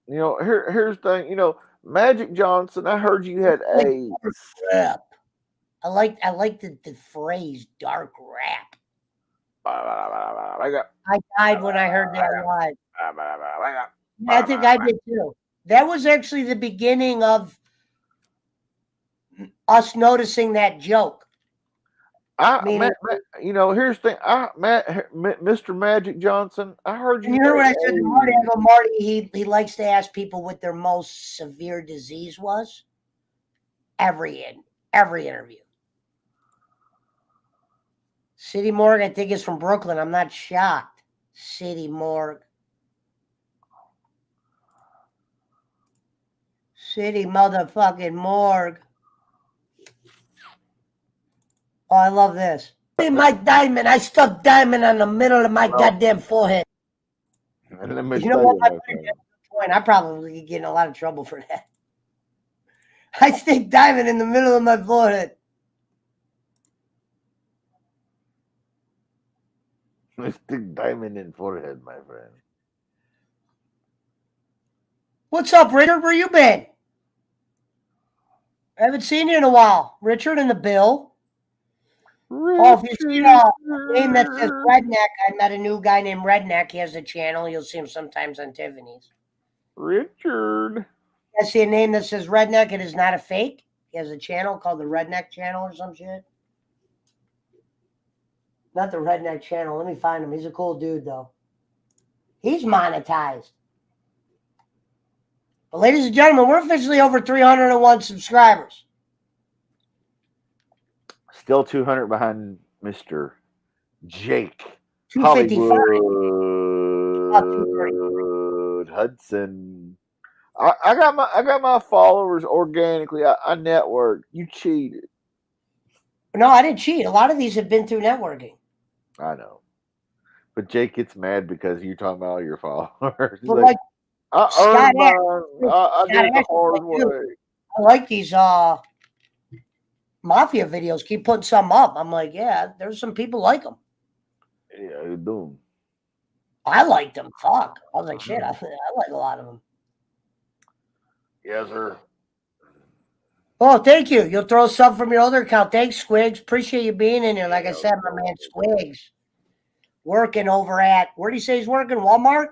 Here's the thing. Magic Johnson. I heard you had AIDS. I like the phrase dark rap. I died when I heard that live. I think I did too. That was actually the beginning of us noticing that joke. Here's the thing. Mr. Magic Johnson, I heard you. You heard what I said to Marty? I go, Marty, he likes to ask people what their most severe disease was. Every interview. City Morgue, I think, is from Brooklyn. I'm not shocked. City Morgue. City motherfucking morgue. Oh, I love this. Hey, my diamond. I stuck diamond on the middle of my goddamn forehead. You know what? I probably get in a lot of trouble for that. I stick diamond in the middle of my forehead. I stick diamond in forehead, my friend. What's up, Richard? Where you been? I haven't seen you in a while. Richard and the Bill. Oh, if you see a name that says Redneck, I met a new guy named Redneck. He has a channel. You'll see him sometimes on Tiffany's. Richard. I see a name that says Redneck. It is not a fake. He has a channel called the Redneck Channel or some shit. Not the Redneck Channel. Let me find him. He's a cool dude, though. He's monetized. But ladies and gentlemen, we're officially over 301 subscribers. Still 200 behind Mr. Jake 255. Hudson. I got my followers organically. I networked. You cheated. No, I didn't cheat. A lot of these have been through networking. I know. But Jake gets mad because you're talking about all your followers. But like I earned mine. I did it the hard way. I like these Mafia videos. Keep putting some up. I'm like, yeah, there's some people like them. Yeah, you do. I liked them. Fuck. I was like, shit, I like a lot of them. Yes, sir. Oh, thank you. You'll throw some from your other account. Thanks, Squigs. Appreciate you being in here. Like I said, my man Squigs working over at, where do you say he's working? Walmart?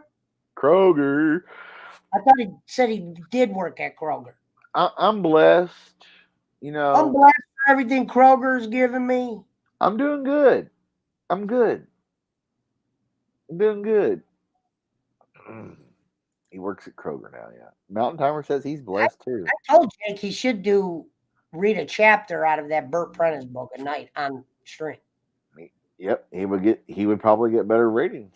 Kroger. I thought he said he did work at Kroger. I'm blessed. I'm blessed for everything Kroger's giving me. I'm doing good. I'm good. I'm doing good. He works at Kroger now, yeah. Mountain Timer says he's blessed too. I told Jake he should read a chapter out of that Burt Prentice book at night on stream. Yep, he would probably get better ratings.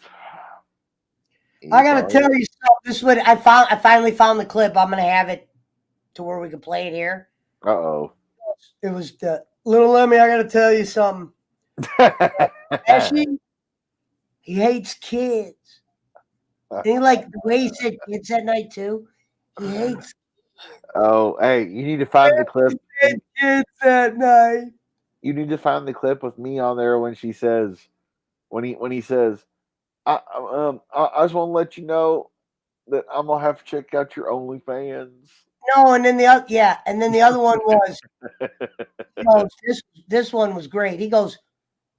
I gotta tell you something. I finally found the clip. I'm gonna have it to where we can play it here. Uh-oh. It was the Little Lemmy. I gotta tell you something. Pesci, he hates kids. And he like the way he said kids that night too. He hates. Oh, hey, you need to find the clip. Kids that night. You need to find the clip with me on there when she says, when he says, I just want to let you know that I'm gonna have to check out your OnlyFans. No, and then the other one was, this one was great. He goes,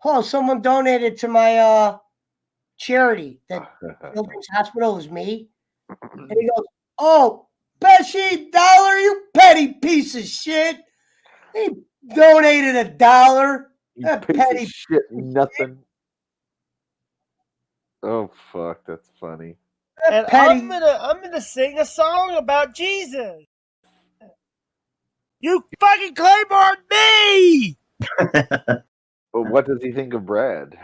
"Oh, someone donated to my charity that Children's Hospital was me," and he goes, "Oh, Pesci, $1, you petty piece of shit. He donated $1. You piece petty of shit, nothing." Oh fuck, that's funny. And I'm gonna sing a song about Jesus. You fucking Claymore me! But what does he think of Brad?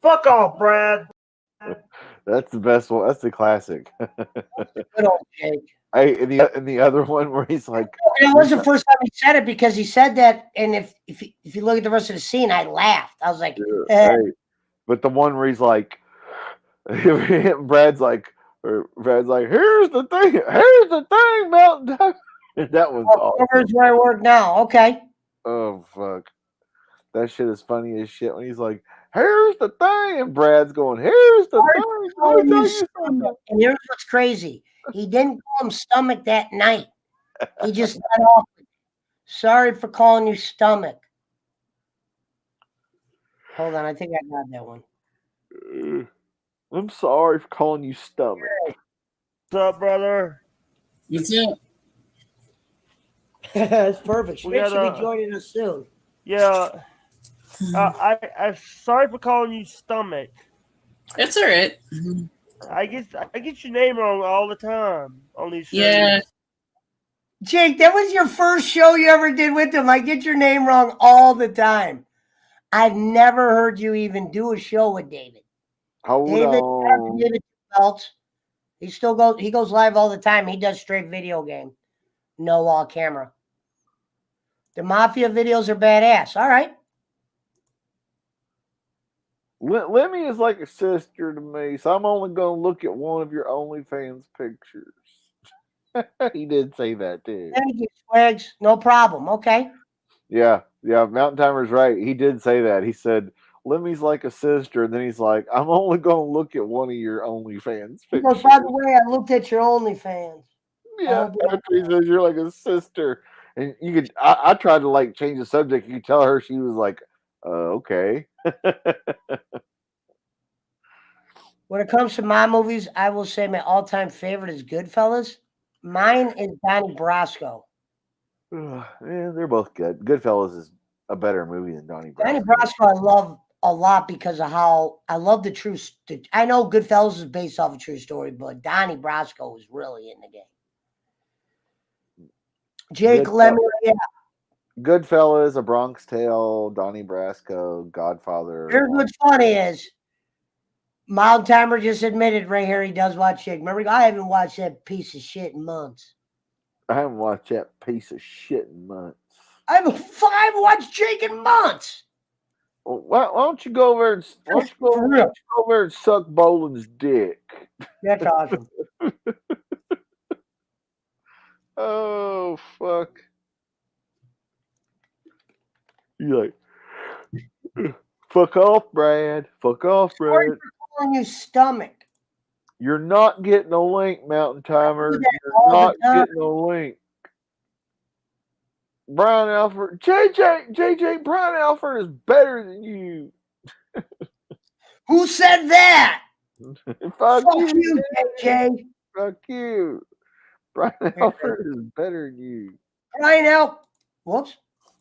Fuck off, Brad. That's the best one. That's the classic. Good old Jake. Hey, in the other one where he's like, And it was the first time he said it because he said that, and if you look at the rest of the scene, I laughed. I was like, hey. But the one where he's like, Brad's like, here's the thing, Mountain Time. That was awesome. Where's where I work now? Okay. Oh fuck, that shit is funny as shit when he's like, here's the thing, and Brad's going, here's the thing. Let me tell you something. And here's what's crazy. He didn't call him stomach that night. He just let off. Sorry for calling you stomach. Hold on, I think I got that one. I'm sorry for calling you stomach. What's up, brother? What's up? That's perfect. We Schmidt should got, be joining us soon. Yeah. I'm sorry for calling you stomach. It's all right. I get your name wrong all the time on these shows. Yeah. Jake, that was your first show you ever did with him. I get your name wrong all the time. I've never heard you even do a show with David. Hold on. David Belts. He goes live all the time. He does straight video game. No wall camera. The Mafia videos are badass. All right. Lemmy is like a sister to me, so I'm only going to look at one of your OnlyFans pictures. He did say that too. Thank you, Swags. No problem. Okay. Yeah. Mountain Timer's right. He did say that. He said Lemmy's like a sister, and then he's like, I'm only going to look at one of your OnlyFans pictures. Because, by the way, I looked at your OnlyFans. Yeah. After he says you're like a sister, and you could. I tried to like change the subject. You could tell her she was like, okay. When it comes to my movies, I will say my all-time favorite is Goodfellas. Mine is Donnie Brasco. Yeah, they're both good. Goodfellas is a better movie than Donnie Brasco. Donnie Brasco I love a lot because of how I love the true. I know Goodfellas is based off a true story, but Donnie Brasco is really in the game. Jake Lemmy, yeah. Goodfellas, A Bronx Tale, Donnie Brasco, Godfather. Here's what's funny is Mild Timer just admitted right here he does watch Jake. Remember, I haven't watched that piece of shit in months. I haven't watched that piece of shit in months. I haven't watched Jake in months. Well, why don't you go over and suck Boland's dick? That's awesome. Oh fuck! You're like, fuck off, Brad. Fuck off, Brad. Sorry for calling you stomach. You're not getting a link, Mountain Timer. You're not getting a link. Brian Alford, JJ, Brian Alford is better than you. Who said that? Fuck you, JJ. Fuck you. Brian Alford is better than you. Brian Alford. Whoops.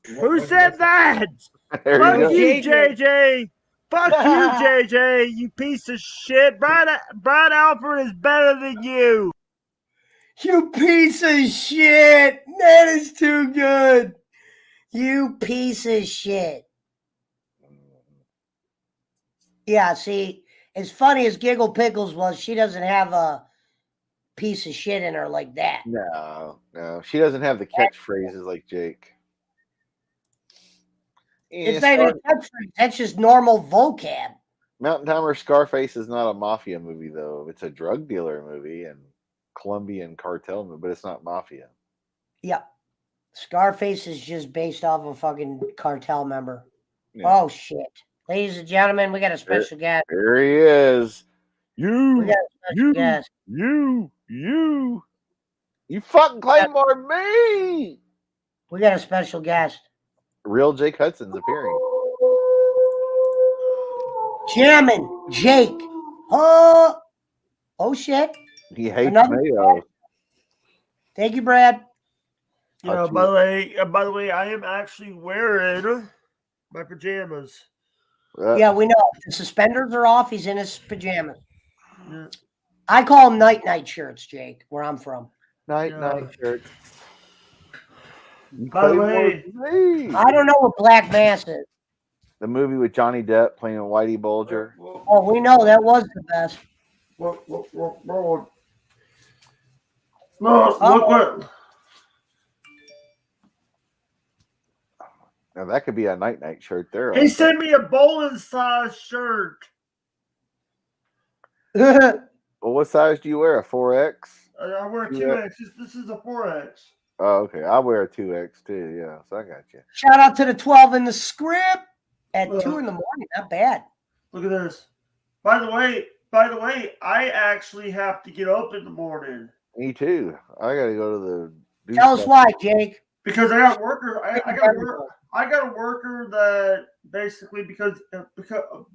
Who said that? Fuck you, JJ. Fuck you, JJ. You piece of shit. Brian Alford is better than you. You piece of shit. That is too good. You piece of shit. Yeah, see, as funny as Giggle Pickles was, she doesn't have a piece of shit in her like that. No. She doesn't have the catchphrases like Jake. It's not even a catchphrase. That's just normal vocab. Mountain Timer Scarface is not a mafia movie, though. It's a drug dealer movie and Colombian cartel movie, but it's not mafia. Yeah. Scarface is just based off a fucking cartel member. Yeah. Oh, shit. Ladies and gentlemen, we got a special guest. There he is. You fucking Claymore me. We got a special guest. Real Jake Hudson's appearing. Jamming Jake. Oh shit. He hates mayo. Thank you, Brad. Yeah, by the way, I am actually wearing my pajamas. Yeah, we know. The suspenders are off. He's in his pajamas. Yeah. I call them night shirts, Jake, where I'm from. Night Yeah. shirts. By the way, I don't know what Black Mass is. The movie with Johnny Depp playing Whitey Bulger. Oh, we know that was the best. Look what. Now that could be a night shirt there. He sent me a bowling size shirt. Well, what size do you wear? A 4X? I wear a 2X. This is a 4X. Oh, okay. I wear a 2X too. Yeah, so I got you. Shout out to the 12 in the script at 2 in the morning. Not bad. Look at this. By the way, I actually have to get up in the morning. Me too. I got to go to the. Tell us why, Jake. Because I got worker. I got a worker that basically because of HIPAA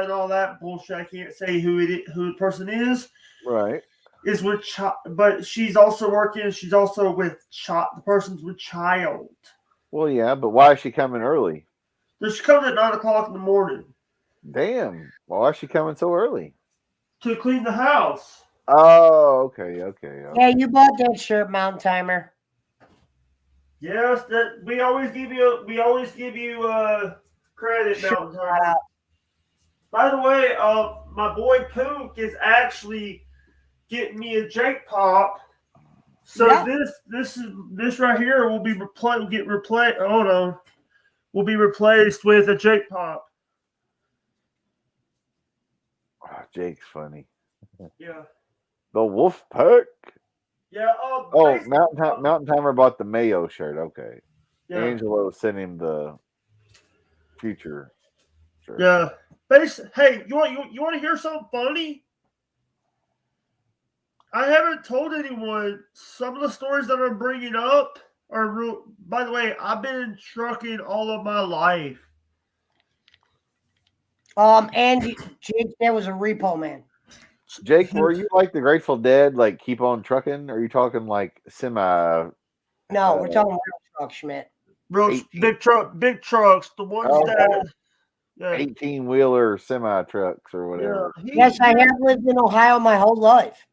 and all that bullshit, I can't say who the person is. Right. Is with but she's also working. She's also with the person's with child. Well, yeah, but why is she coming early? She comes at 9 o'clock in the morning. Damn. Why is she coming so early? To clean the house. Oh, okay. Yeah, you bought that shirt, Mountain Timer. Yes, that we always give you credit, Mountain Timer. By the way, my boy Pook is actually getting me a Jake Pop. So this right here will be replaced. Hold on, will be replaced with a Jake Pop. Oh, Jake's funny. Yeah. The Wolf Pack. Yeah. Mountain Timer bought the Mayo shirt. Okay. Yeah. Angelo sent him the future shirt. Yeah. Hey, you want to hear something funny? I haven't told anyone some of the stories that I'm bringing up are real. By the way, I've been in trucking all of my life. And Jake, that was a repo man. Jake, were you like the Grateful Dead, like keep on trucking? Or are you talking like semi? No, we're talking real truck, Schmidt. Real big trucks, the ones that 18-wheeler semi trucks or whatever. Yeah. Yes, I have lived in Ohio my whole life.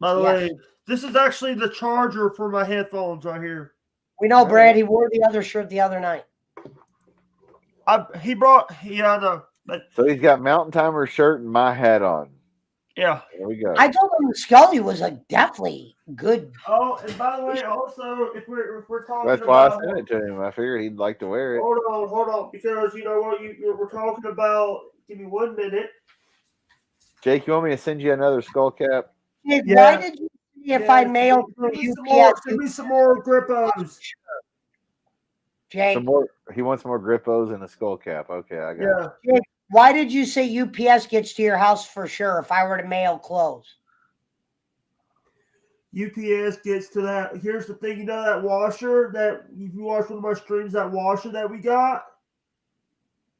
By the way, this is actually the charger for my headphones right here. We know, Brad. He wore the other shirt the other night. I know. So he's got Mountain Timer shirt and my hat on. Yeah. There we go. I told him Scully was definitely good. Oh, and by the way, also if we're talking, that's why I sent it to him. I figured he'd like to wear it. Hold on, because you know what we're talking about. Give me 1 minute. Jake, you want me to send you another skull cap? Jake, why did you see if I mailed through UPS? Give me some more Grippos. Jake, he wants more Grippos and a skull cap. Okay, I got it. Jake, why did you say UPS gets to your house for sure if I were to mail clothes? UPS gets to that. Here's the thing, that washer that if you watch one of my streams, that washer that we got.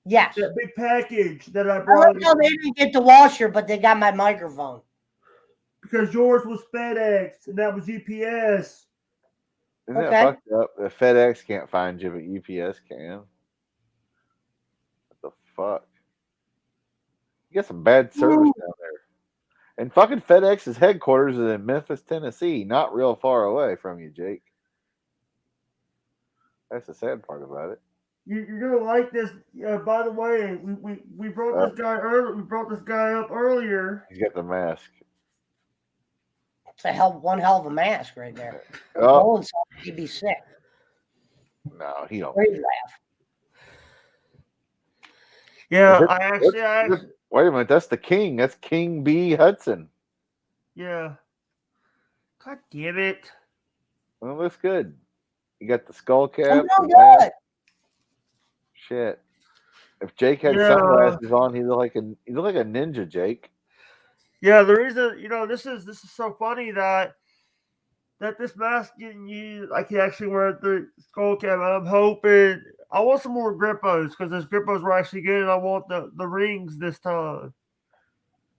Yes. That big package that I brought. No, they didn't get the washer, but they got my microphone. Because yours was FedEx and that was UPS. Isn't that fucked up? The FedEx can't find you, but UPS can. What the fuck? You got some bad service down there. And fucking FedEx's headquarters is in Memphis, Tennessee, not real far away from you, Jake. That's the sad part about it. You're gonna like this. By the way, we brought this guy earlier. We brought this guy up earlier. He's got the mask. It's one hell of a mask right there. Oh, he'd be sick. No, he don't. He'd laugh. Yeah, wait a minute. That's the King. That's King B. Hudson. Yeah. God damn it. Well, it looks good. You got the skull cap. I'm no good. Shit. If Jake had sunglasses on, he look like a ninja, Jake. Yeah, the reason this is so funny that this mask getting used, I can actually wear the skull cap. I'm hoping I want some more Grippos because those Grippos were actually good, and I want the rings this time.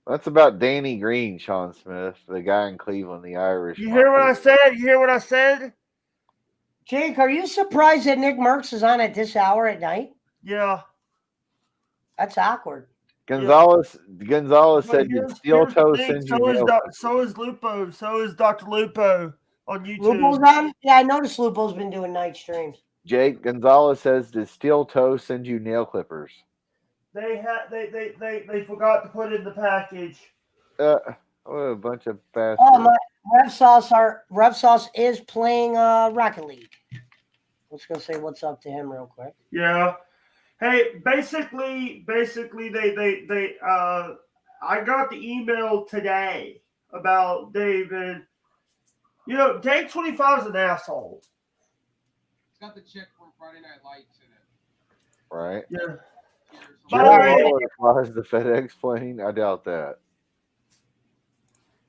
That's about Danny Green, Sean Smith, the guy in Cleveland, the Irish. You hear what I said? You hear what I said? Jake, are you surprised that Nick Merckx is on at this hour at night? Yeah. That's awkward. Gonzalez But said, "Did here's Steel the Toe thing. send you nail clippers?" So is Lupo. So is Dr. Lupo on YouTube. Lupo's on? Yeah, I noticed Lupo's been doing night streams. Jake Gonzalez says, "Did Steel Toe send you nail clippers?" They forgot to put it in the package. What a bunch of bastards. Oh, my Rev Sauce is playing Rocket League. Let's go say what's up to him real quick. Yeah. Hey, basically, they I got the email today about David. You know, Day 25 is an asshole. It's got the chick from Friday Night Lights in it. Right. Yeah. Jerry Lawler flies the FedEx plane. I doubt that.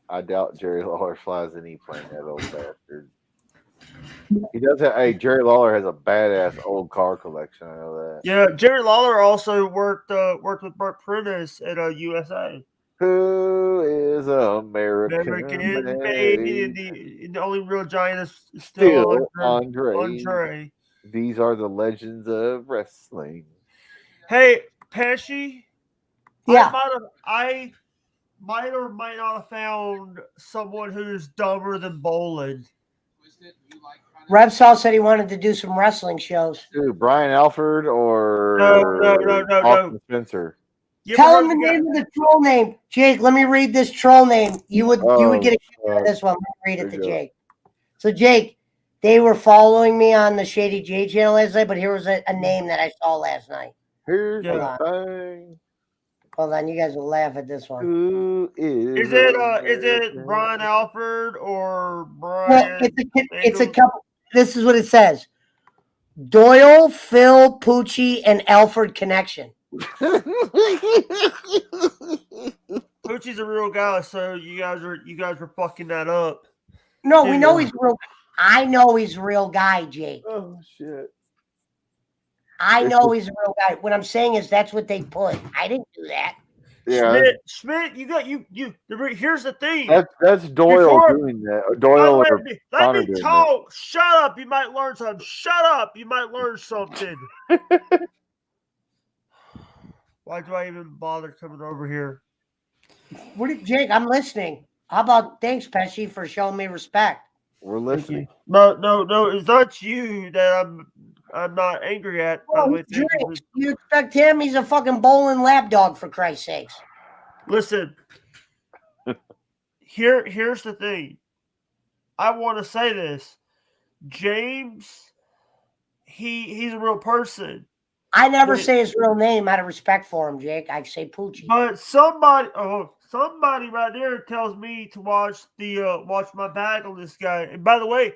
I doubt Jerry Lawler flies any plane. That old bastard. He does have. Hey, Jerry Lawler has a badass old car collection. I know that. Yeah, Jerry Lawler also worked with Burt Prentice at USA. Who is American baby, and the only real giant is still Andre. These are the legends of wrestling. Hey, Pesci. Yeah. I might or might not have found someone who's dumber than Boland. Rev Sauce said he wanted to do some wrestling shows. Dude, Brian Alford or No. Austin Spencer. Tell him the name of the troll name. Jake, let me read this troll name. You would get a kick out of this one. Let me read it to Jake. So, Jake, they were following me on the Shady J channel last night, but here was a name that I saw last night. Here's the thing. Hold on, you guys will laugh at this one. Who is it Brian Alford or Brian? Well, it's a couple. This is what it says: Doyle, Phil, Pucci, and Alford connection. Pucci's a real guy, so you guys are fucking that up. No, we know he's real. I know he's a real guy, Jake. Oh shit! I know he's a real guy. What I'm saying is that's what they put. I didn't do that. Yeah, Schmidt, you got you. Here's the thing. That's Doyle doing that. Doyle let or me doing talk. That. Shut up. You might learn something. Shut up. You might learn something. Why do I even bother coming over here? Jake, I'm listening. How about thanks, Pesci, for showing me respect. We're listening. No. It's not you that I'm not angry at. Well, you expect him? He's a fucking bowling lapdog, for Christ's sakes. Listen. Here's the thing. I want to say this. James, he's a real person. I never say his real name out of respect for him, Jake. I say Pucci. But somebody right there tells me to watch my back on this guy. And by the way,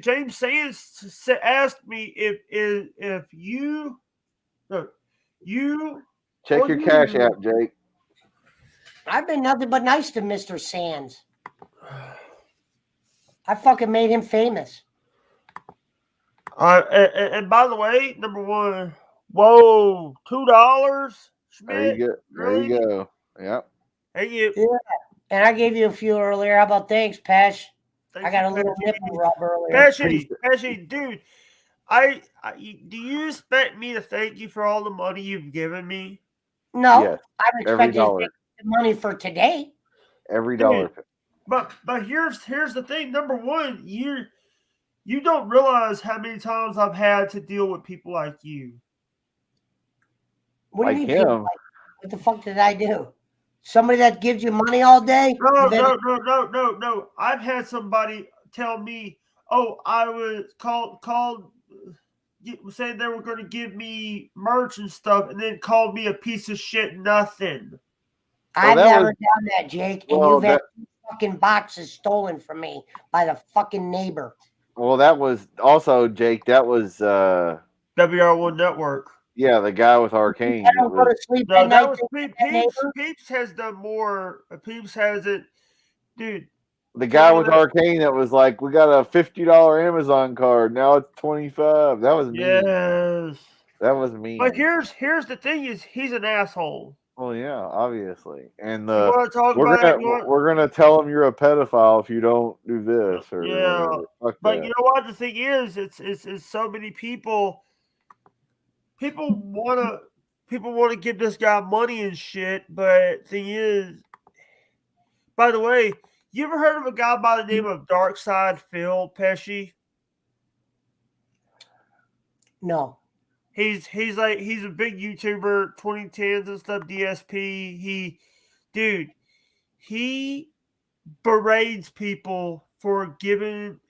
James Sands asked me if you check your cash app, Jake. I've been nothing but nice to Mr. Sands. I fucking made him famous. And by the way, number one, whoa, $2. There you go. There you go. Yep. Hey, you. Yeah. And I gave you a few earlier. How about thanks, Pesh? I got a little nipple rub earlier. Pesci, dude, do you expect me to thank you for all the money you've given me? No, yes. I would expect you to take the money for today. Every dollar. But here's the thing. Number one, you don't realize how many times I've had to deal with people like you. What do you mean? What the fuck did I do? Somebody that gives you money all day? No. I've had somebody tell me, "Oh, I was called saying they were going to give me merch and stuff, and then called me a piece of shit nothing." I've never done that, Jake. And you've had fucking boxes stolen from me by the fucking neighbor. Well, that was also, Jake, that was WR1 Network. Yeah, the guy with Arcane. That was Peeps has done more. Peeps has it, dude. The guy with Arcane that was like, we got a $50 Amazon card. Now it's $25. That was me. Yes. That was me. But here's the thing: is he's an asshole. Well, yeah, obviously. And we're gonna tell him you're a pedophile if you don't do this. Or but you know what? The thing is, it's so many people. People want to people want to give this guy money and shit, but thing is, by the way, you ever heard of a guy by the name of Darkside Phil Pesci? No. He's a big YouTuber, 2010s and stuff, DSP. He berates people for giving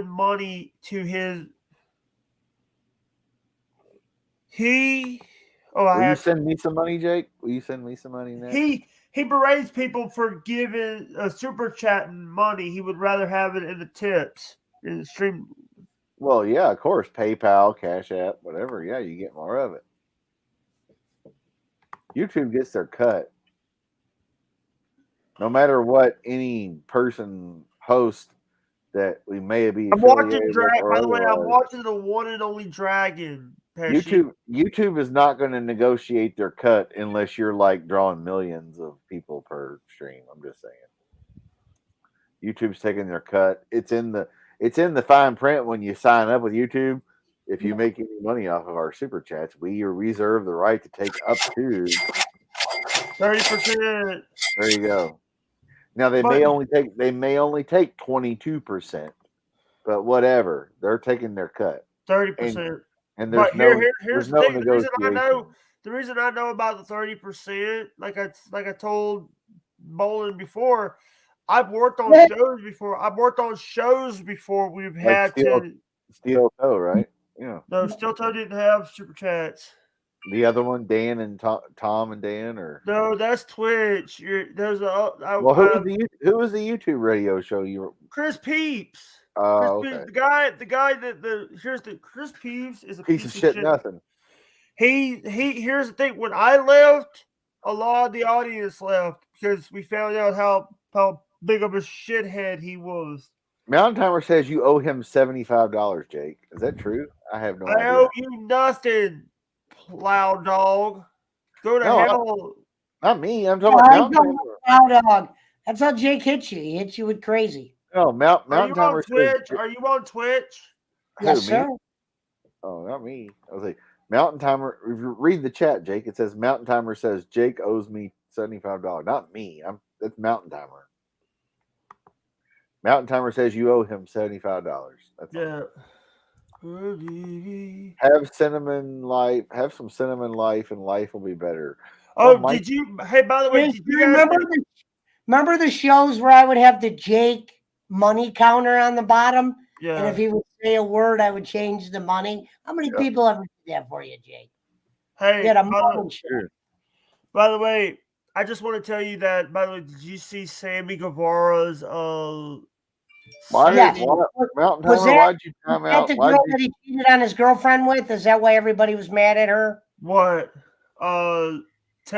money to his. Will you send me some money, Jake? Will you send me some money next? He berates people for giving super chatting money. He would rather have it in the tips in the stream. Well, yeah, of course. PayPal, Cash App, whatever. Yeah, you get more of it. YouTube gets their cut. No matter what any person hosts that we may be affiliated with or by the way, I'm otherwise. watching the one and only Dragon. Pesci. YouTube is not going to negotiate their cut unless you're like drawing millions of people per stream. I'm just saying. YouTube's taking their cut. It's in the fine print when you sign up with YouTube. If you make any money off of our super chats, we reserve the right to take up to 30%. There you go. Now they may only take 22%, but whatever. They're taking their cut. 30%. And there's here's no the thing. negotiation. The reason I know about the 30%, like I told Bolin before, I've worked on shows before. I've worked on shows before we've had Steel Toe, right? Yeah. No, Steel Toe didn't have super chats. The other one, Dan and Tom and Dan, or no, that's Twitch. Who was the YouTube radio show you were? Chris Peeps. Oh, Chris okay. Peeps, the guy that Chris Peeps is a piece of shit. Nothing. Here's the thing. When I left, a lot of the audience left because we found out how big of a shithead he was. Mountain Timer says you owe him $75, Jake. Is that true? I have no idea. I owe you nothing, plow dog. Go to hell. Not me. I'm talking about Mountain Timer. Plow dog. That's how Jake hits you. He hits you with crazy. No, Mountain Timer says. Are you on Twitch? Yes, sir. Oh, not me. I was like, Mountain Timer. If you read the chat, Jake, it says Mountain Timer says Jake owes me $75. Not me. That's Mountain Timer. Mountain Timer says you owe him $75. That's all. Have cinnamon life. Have some cinnamon life, and life will be better. Oh, did you? Hey, by the way, did you remember the shows where I would have the Jake money counter on the bottom? Yeah. And if he would say a word, I would change the money. How many people ever did that for you, Jake? Hey, sure. By the way, I just want to tell you that. By the way, did you see Sammy Guevara's? Yes. Mountain Timer, why'd you time out? The girl that he cheated on his girlfriend with? Is that why everybody was mad at her? What? Are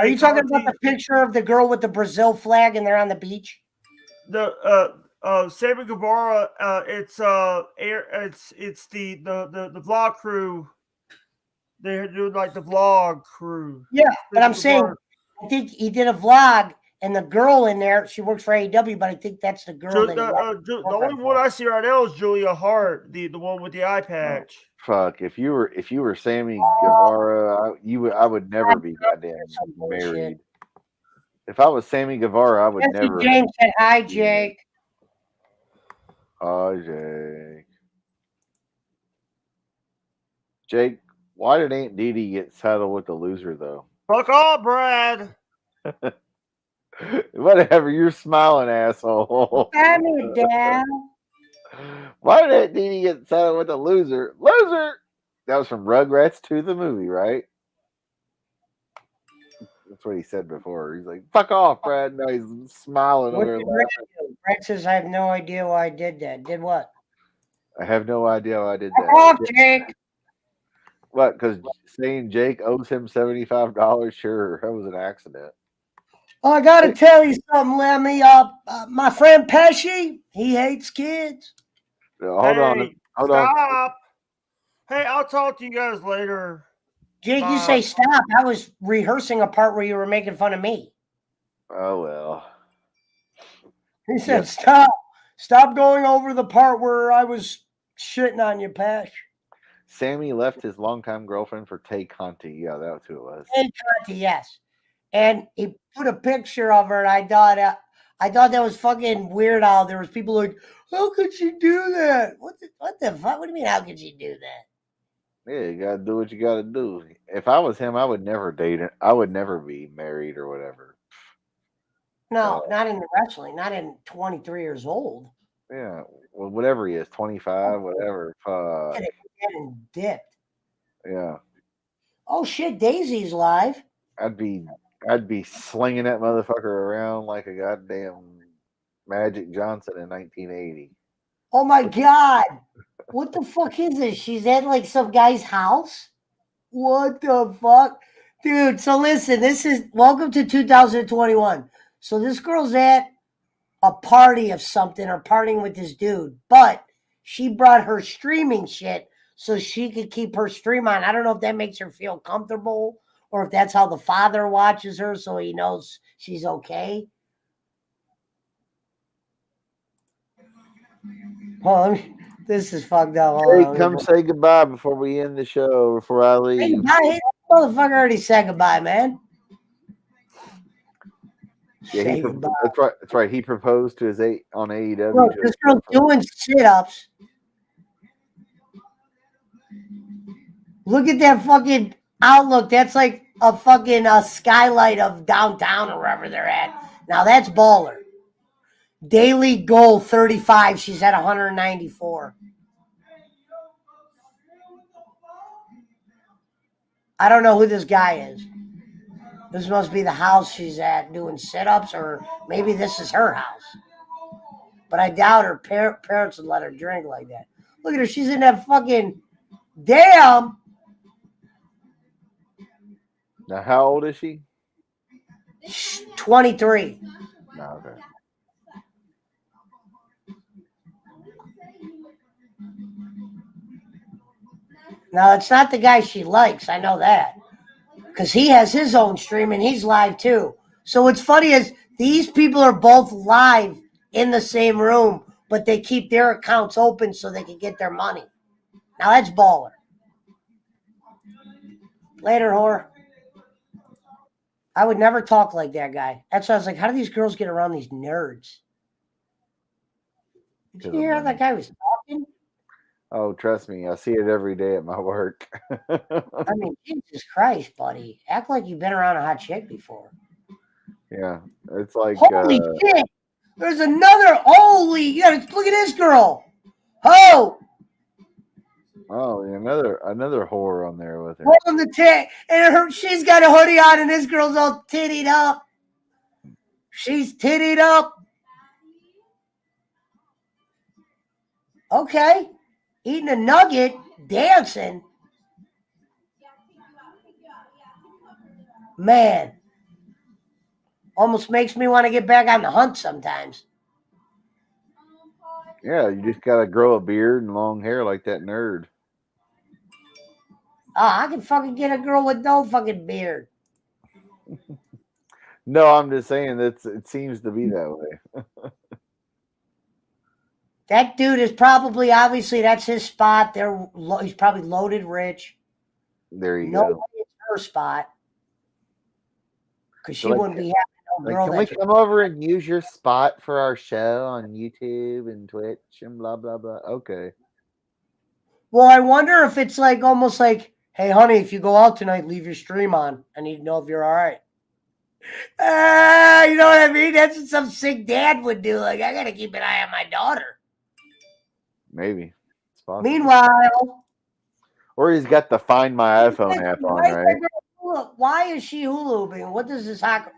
you talking about the picture of the girl with the Brazil flag and they're on the beach? Sammy Guevara. It's the vlog crew. They're doing like the vlog crew. Yeah, but I'm saying, I think he did a vlog. And the girl in there, she works for AEW, but I think that's the girl. The only one I see right now is Julia Hart, the one with the eye patch. Fuck! If you were Sammy Guevara, I would never be goddamn married. If I was Sammy Guevara, I would never. James said, "Hi, Jake." Hi, Jake. Jake, why did Aunt Dee Dee get saddled with the loser though? Fuck off, Brad. Whatever, you're smiling, asshole. Damn it, Dad. Why did Aunt Dee Dee get saddled with a loser? Loser! That was from Rugrats 2, the movie, right? That's what he said before. He's like, fuck off, Brad. No, he's smiling over there. Brad says, I have no idea why I did that. Did what? I have no idea why I did that. Off, Jake. What? Because saying Jake owes him $75? Sure, that was an accident. Oh, I got to tell you something, Lemmy. My friend Pesci, he hates kids. Hold on. Stop. Hey, I'll talk to you guys later. Jake, you say stop. I was rehearsing a part where you were making fun of me. Oh, well. He said, stop. Stop going over the part where I was shitting on you, Pesh. Sammy left his longtime girlfriend for Tay Conti. Yeah, that's who it was. Tay Conti, yes. And he put a picture of her, and I thought that was fucking weird. How there was people like, how could she do that? What the fuck? What do you mean? How could she do that? Yeah, you gotta do what you gotta do. If I was him, I would never date her. I would never be married or whatever. No, not in the wrestling. Not in 23 years old. Yeah, well, whatever he is, 25, whatever. Fuck. Getting dipped. Yeah. Oh shit, Daisy's live. I'd be slinging that motherfucker around like a goddamn Magic Johnson in 1980. Oh my god. What the fuck is this? She's at like some guy's house? What the fuck? Dude, so listen, this is welcome to 2021. So this girl's at a party of something or partying with this dude, but she brought her streaming shit so she could keep her stream on. I don't know if that makes her feel comfortable or if that's how the father watches her so he knows she's okay. Well, this is fucked up. Hey, come say goodbye before we end the show, before I leave. Hey, goodbye. Motherfucker already said goodbye, man. Yeah, that's right. He proposed to his on AEW. Bro, this girl's doing sit-ups. Look at that fucking outlook. That's like a fucking skylight of downtown or wherever they're at. Now that's baller. Daily goal 35. She's at 194. I don't know who this guy is. This must be the house she's at doing sit-ups, or maybe this is her house. But I doubt her parents would let her drink like that. Look at her. She's in that fucking... Damn! Now, how old is she? 23. No, okay. Now, it's not the guy she likes. I know that. Because he has his own stream and he's live too. So what's funny is these people are both live in the same room, but they keep their accounts open so they can get their money. Now that's baller. Later, whore. I would never talk like that guy. That's why I was like, how do these girls get around these nerds? Did you hear how that guy was talking? Oh, trust me, I see it every day at my work. I mean, Jesus Christ, buddy. Act like you've been around a hot chick before. Yeah, it's like... Holy shit! There's another... Holy... Yeah, look at this girl. Oh! Oh, another whore on there with her. On the tit, and she's got a hoodie on, and this girl's all tittied up. She's tittied up. Okay. Eating a nugget, dancing. Man. Almost makes me want to get back on the hunt sometimes. Yeah, you just gotta grow a beard and long hair like that nerd. I can fucking get a girl with no fucking beard. No, I'm just saying it seems to be that way. That dude is probably, obviously, that's his spot. He's probably loaded rich. There you go. It's her spot. Because she wouldn't be having no girl. Can we come over and use your spot for our show on YouTube and Twitch and blah, blah, blah? Okay. Well, I wonder if it's like almost like, hey, honey, if you go out tonight, leave your stream on. I need to know if you're all right. You know what I mean? That's what some sick dad would do. Like, I got to keep an eye on my daughter. Maybe. It's possible. Meanwhile. Or he's got the Find My iPhone app on, right? Why is she hula hooping? What does this hot girl...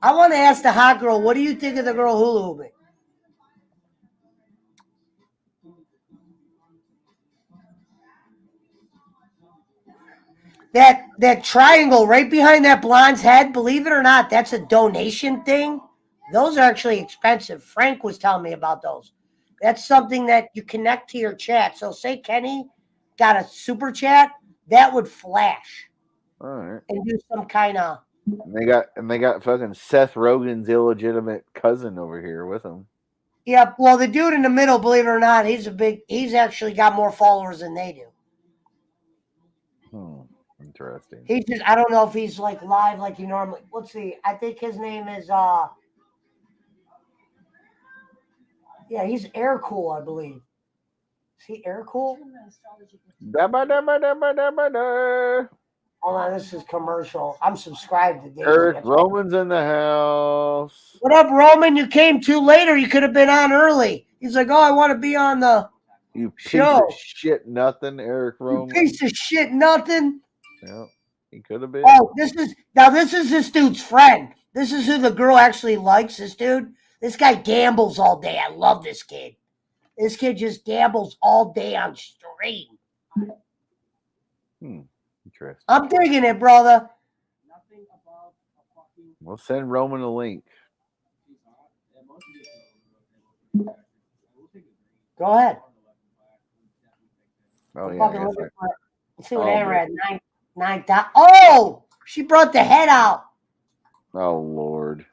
I want to ask the hot girl, what do you think of the girl hula hooping? That triangle right behind that blonde's head, believe it or not, that's a donation thing. Those are actually expensive. Frank was telling me about those. That's something that you connect to your chat. So say Kenny got a super chat, that would flash. All right. And do some kind of... And they got fucking Seth Rogen's illegitimate cousin over here with him. Yeah, well, the dude in the middle, believe it or not, he's actually got more followers than they do. Interesting. He's just, I don't know if he's like live like he normally. Let's see. I think his name is yeah, he's Air Cool, I believe. Is he Air Cool? Hold on, this is commercial. I'm subscribed to Daisy. Eric Roman's in the house. What up, Roman? You came too later. You could have been on early. He's like, oh, I want to be on the You piece show. of shit nothing, Eric Roman. You piece of shit nothing. Yeah, he could have been. Oh, this is this dude's friend. This is who the girl actually likes, this dude. This guy gambles all day. I love this kid. This kid just gambles all day on stream. Interesting. I'm digging it, brother. We'll send Roman a link. Go ahead. Oh, yeah. Fucking look at that. Let's see what Oh, Amber had. 9,000. Oh, she brought the head out. Oh, Lord.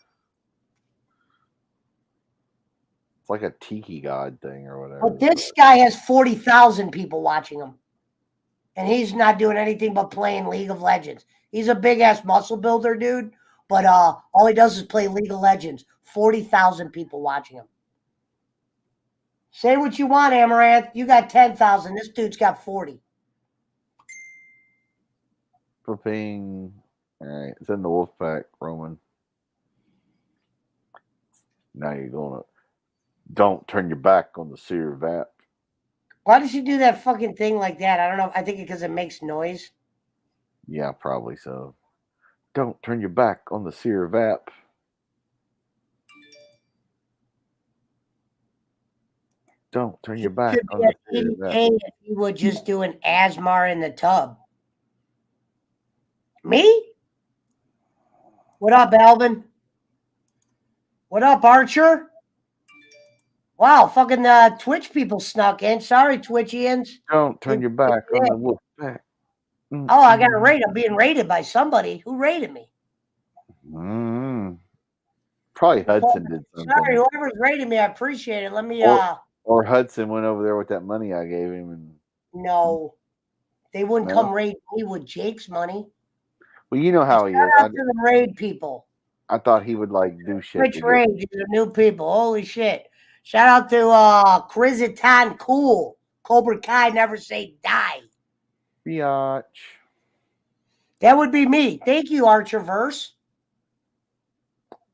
It's like a tiki god thing or whatever. But this guy has 40,000 people watching him. And he's not doing anything but playing League of Legends. He's a big-ass muscle builder, dude. But all he does is play League of Legends. 40,000 people watching him. Say what you want, Amaranth. You got 10,000. This dude's got 40. Flipping. All right. It's in the wolf pack, Roman. Now you're going to. Don't turn your back on the seer vap. Why does he do that fucking thing like that? I don't know. I think because it makes noise. Yeah, probably so. Don't turn your back on the seer vap. Don't turn your back Could on be the seer an vap. EDA if you would just do an Asmar in the tub. Me? What up, Alvin? What up, Archer? Wow, fucking Twitch people snuck in. Sorry, Twitchians. Don't turn your back on the wolf pack. Oh, I got a raid. I'm being raided by somebody. Who raided me? Probably Hudson did something. Sorry, whoever's raiding me, I appreciate it. Let me Or Hudson went over there with that money I gave him and no. They wouldn't No? come raid me with Jake's money. well, you know how he Shout is. out to the raid people. I thought he would like do shit. Twitch to get- raid, these are new people. Holy shit. Shout out to Krizitan Cool. Cobra Kai never say die. Biatch. That would be me. Thank you, Archerverse.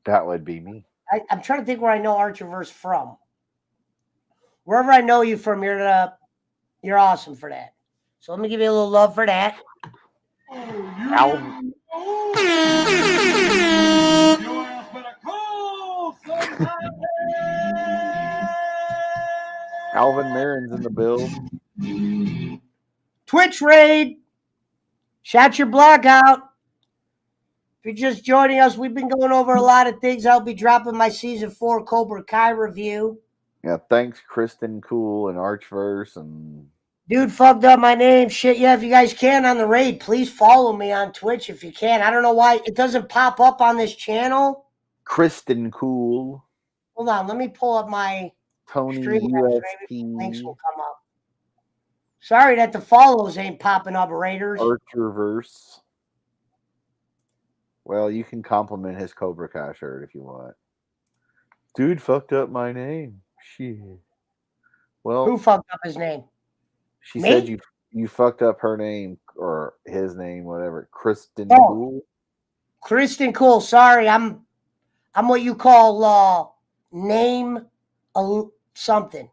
That would be me. I'm trying to think where I know Archerverse from. Wherever I know you from, you're awesome for that. So let me give you a little love for that. Alvin Marin's in the build. Twitch raid. Shout your block out. If you're just joining us, we've been going over a lot of things. I'll be dropping my season 4 Cobra Kai review. Yeah, thanks, Kristen Cool and Archverse and Dude fucked up my name. Shit, yeah, if you guys can on the raid, please follow me on Twitch if you can. I don't know why it doesn't pop up on this channel. Kristen Cool. Hold on, let me pull up my Tony stream. Maybe links USP. will come up. Sorry that the follows ain't popping up, Raiders. Archerverse. Well, you can compliment his Cobra Kai shirt if you want. Dude fucked up my name. Shit. Well, Who fucked up his name? she me? said you fucked up her name or his name, whatever. Kristen Oh. Cool. Kristen Cool. Sorry, I'm what you call name something.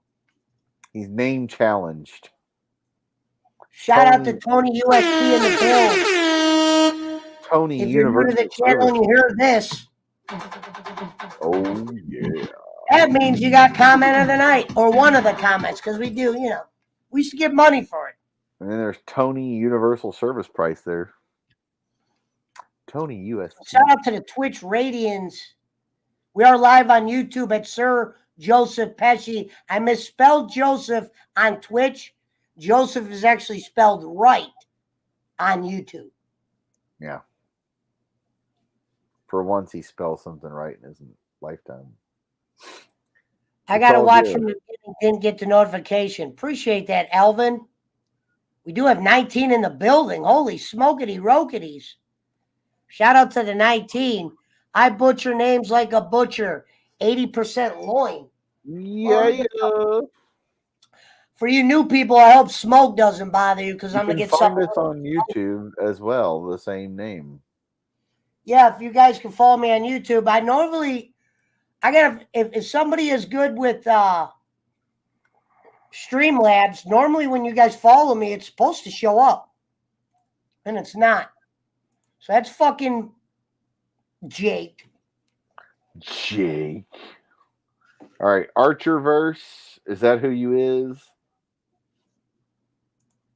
He's name challenged. Shout out to Tony USP in the build. Tony If you're new to the Universal channel and you hear this, Oh yeah. that means you got comment of the night or one of the comments because we do, we should get money for it. And then there's Tony Universal Service Price there. Tony USP. Shout out to the Twitch Radians. We are live on YouTube at Sir Joseph Pesci. I misspelled Joseph on Twitch. Joseph is actually spelled right on YouTube. Yeah. For once, he spells something right in his lifetime. I got to all watch good. from the beginning, didn't get the notification. Appreciate that, Alvin. We do have 19 in the building. Holy smokety roketies. Shout out to the 19. I butcher names like a butcher. 80% loin. Yeah. For you new people, I hope smoke doesn't bother you because You I'm going to can get find something. us on YouTube as well, the same name. Yeah, if you guys can follow me on YouTube. If somebody is good with Streamlabs, normally when you guys follow me, it's supposed to show up. And it's not. So that's fucking Jake. Jake. All right, Archerverse. Is that who you is?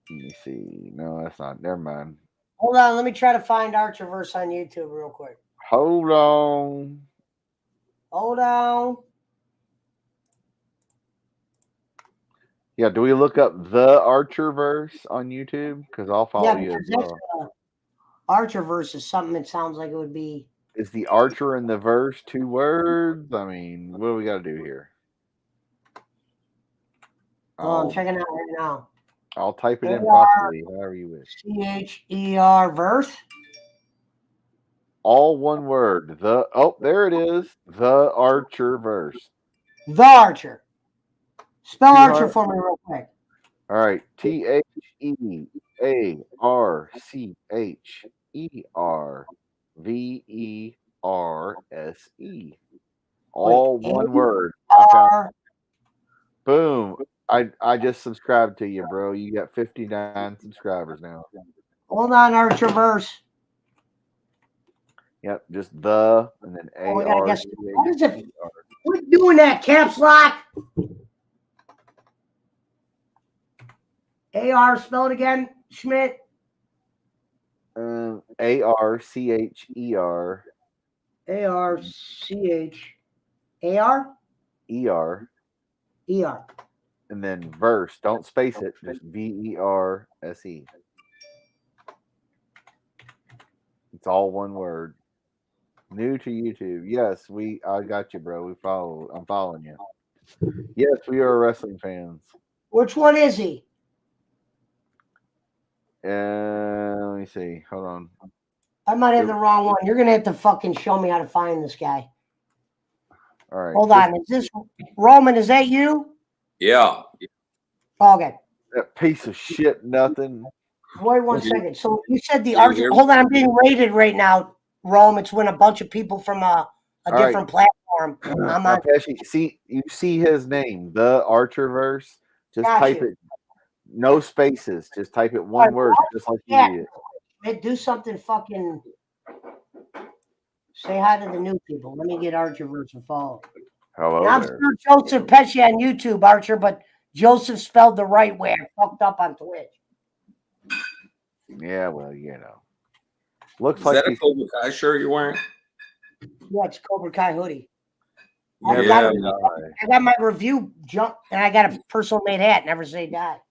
Let me see. No, that's not. Never mind. Hold on, let me try to find Archerverse on YouTube real quick. Hold on. Yeah, do we look up the Archerverse on YouTube? Because I'll follow you as well. Archerverse is something that sounds like it would be. Is the Archer and the verse 2 words? I mean, what do we got to do here? I'm checking out right now. I'll type it in properly, however you wish. CHER verse. All one word. There it is. The Archerverse. The Archer. Spell Archer for me real quick. All right. THEARCHERVERSE. All one word. Boom. I just subscribed to you, bro. You got 59 subscribers now. Hold on, Archerverse. Yep, just the and then AR. What is it? Quit doing that, caps lock. AR, spell it again, Schmidt. ARCHER. ER. And then verse. Don't space it. Just VERSE. It's all one word. New to YouTube. Yes, I got you, bro. I'm following you. Yes, we are wrestling fans. Which one is he? Let me see. Hold on. I might have the wrong one. You're gonna have to fucking show me how to find this guy. All right. Hold on. Is this Roman? Is that you? Yeah. Oh, okay. That piece of shit, nothing. Wait 1 second. So you said the Archer. Hold on, I'm being rated right now, Rome. It's when a bunch of people from a different platform. I'm on. Pesci, you see his name, the Archerverse. Just type it. No spaces. Just type it one word, just like you did. Hey, do something fucking. Say hi to the new people. Let me get Archerverse to follow. Hello I'm there. still Joseph Pesci on YouTube, Archer, but Joseph spelled the right way. I fucked up on Twitch. Yeah, well, you know. Looks Is like that a Cobra Kai shirt you're wearing? Yeah, it's Cobra Kai hoodie. I got my review jump, and I got a personal made hat. Never say die.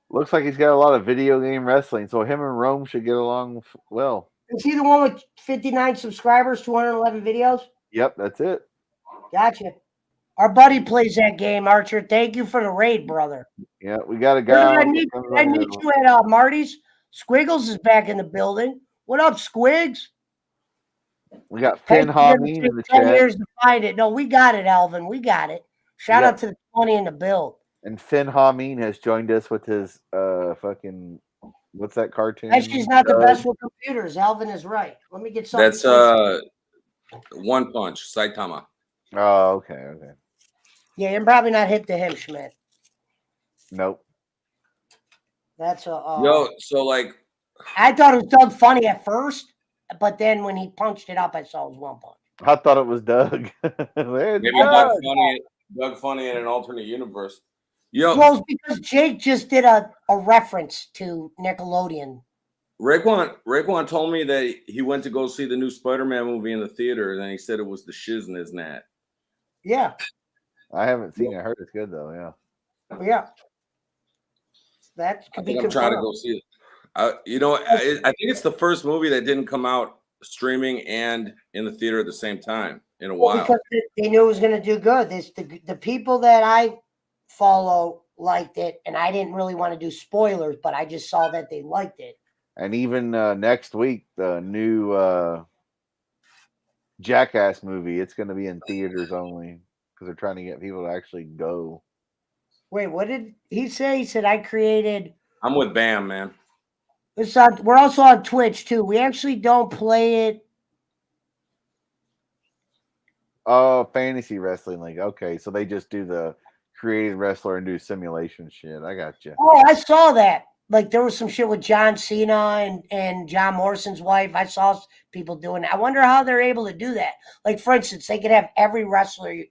Looks like he's got a lot of video game wrestling, so him and Rome should get along well. Is he the one with 59 subscribers, 211 videos? Yep, that's it. Gotcha. Our buddy plays that game, Archer. Thank you for the raid, brother. Yeah, we got a guy. I need you at Marty's. Squiggles is back in the building. What up, Squigs? We got Finn Hameen in the 10 chat. years to find it. No, we got it, Alvin. We got it. Shout out to the 20 in the build. And Finn Hameen has joined us with his fucking what's that cartoon? Pesci's not the best with computers. Alvin is right. Let me get something. That's One Punch, Saitama. Oh, okay. Yeah, you're probably not hip to him, Schmidt. Nope. That's a Yo, so like I thought it was Doug Funny at first, but then when he punched it up, I saw it was One Punch. I thought it was Doug. maybe Doug. Doug Funny in an alternate universe. Yo, well, it's because Jake just did a reference to Nickelodeon. Raekwon told me that he went to go see the new Spider-Man movie in the theater, and then he said it was the shiz in his nat. Yeah. I haven't seen it. I heard it's good though. Yeah. Yeah. That could be. I'm trying to go see it. I think it's the first movie that didn't come out streaming and in the theater at the same time in a while. Because they knew it was going to do good. The people that I follow liked it, and I didn't really want to do spoilers, but I just saw that they liked it. And even next week, the new Jackass movie, it's going to be in theaters only because they're trying to get people to actually go. Wait, what did he say? He said I created. I'm with Bam, man. We're also on Twitch too. We actually don't play it. Oh, fantasy wrestling league. Okay, so they just do the created wrestler and do simulation shit. I got you. Oh, I saw that. Like there was some shit with John Cena and John Morrison's wife. I saw people doing that. I wonder how they're able to do that. Like for instance, they could have every wrestler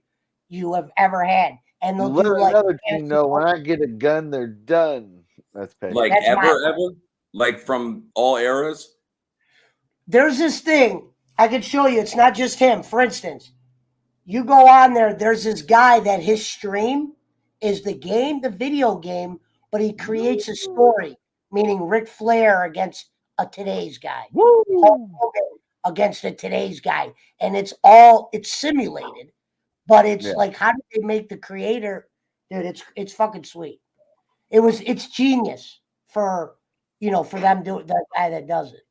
you have ever had, and they'll Let do like another team know when I get a gun, they're done. That's Pesci. Like That's ever? Like from all eras? There's this thing I could show you. It's not just him. For instance, you go on there. There's this guy that his stream is the game, the video game, but he creates a story, meaning Ric Flair against a today's guy, Hulk Hogan against a today's guy, and it's simulated, but it's like, how did they make the creator? Dude, it's fucking sweet. It's genius for them doing that guy that does it.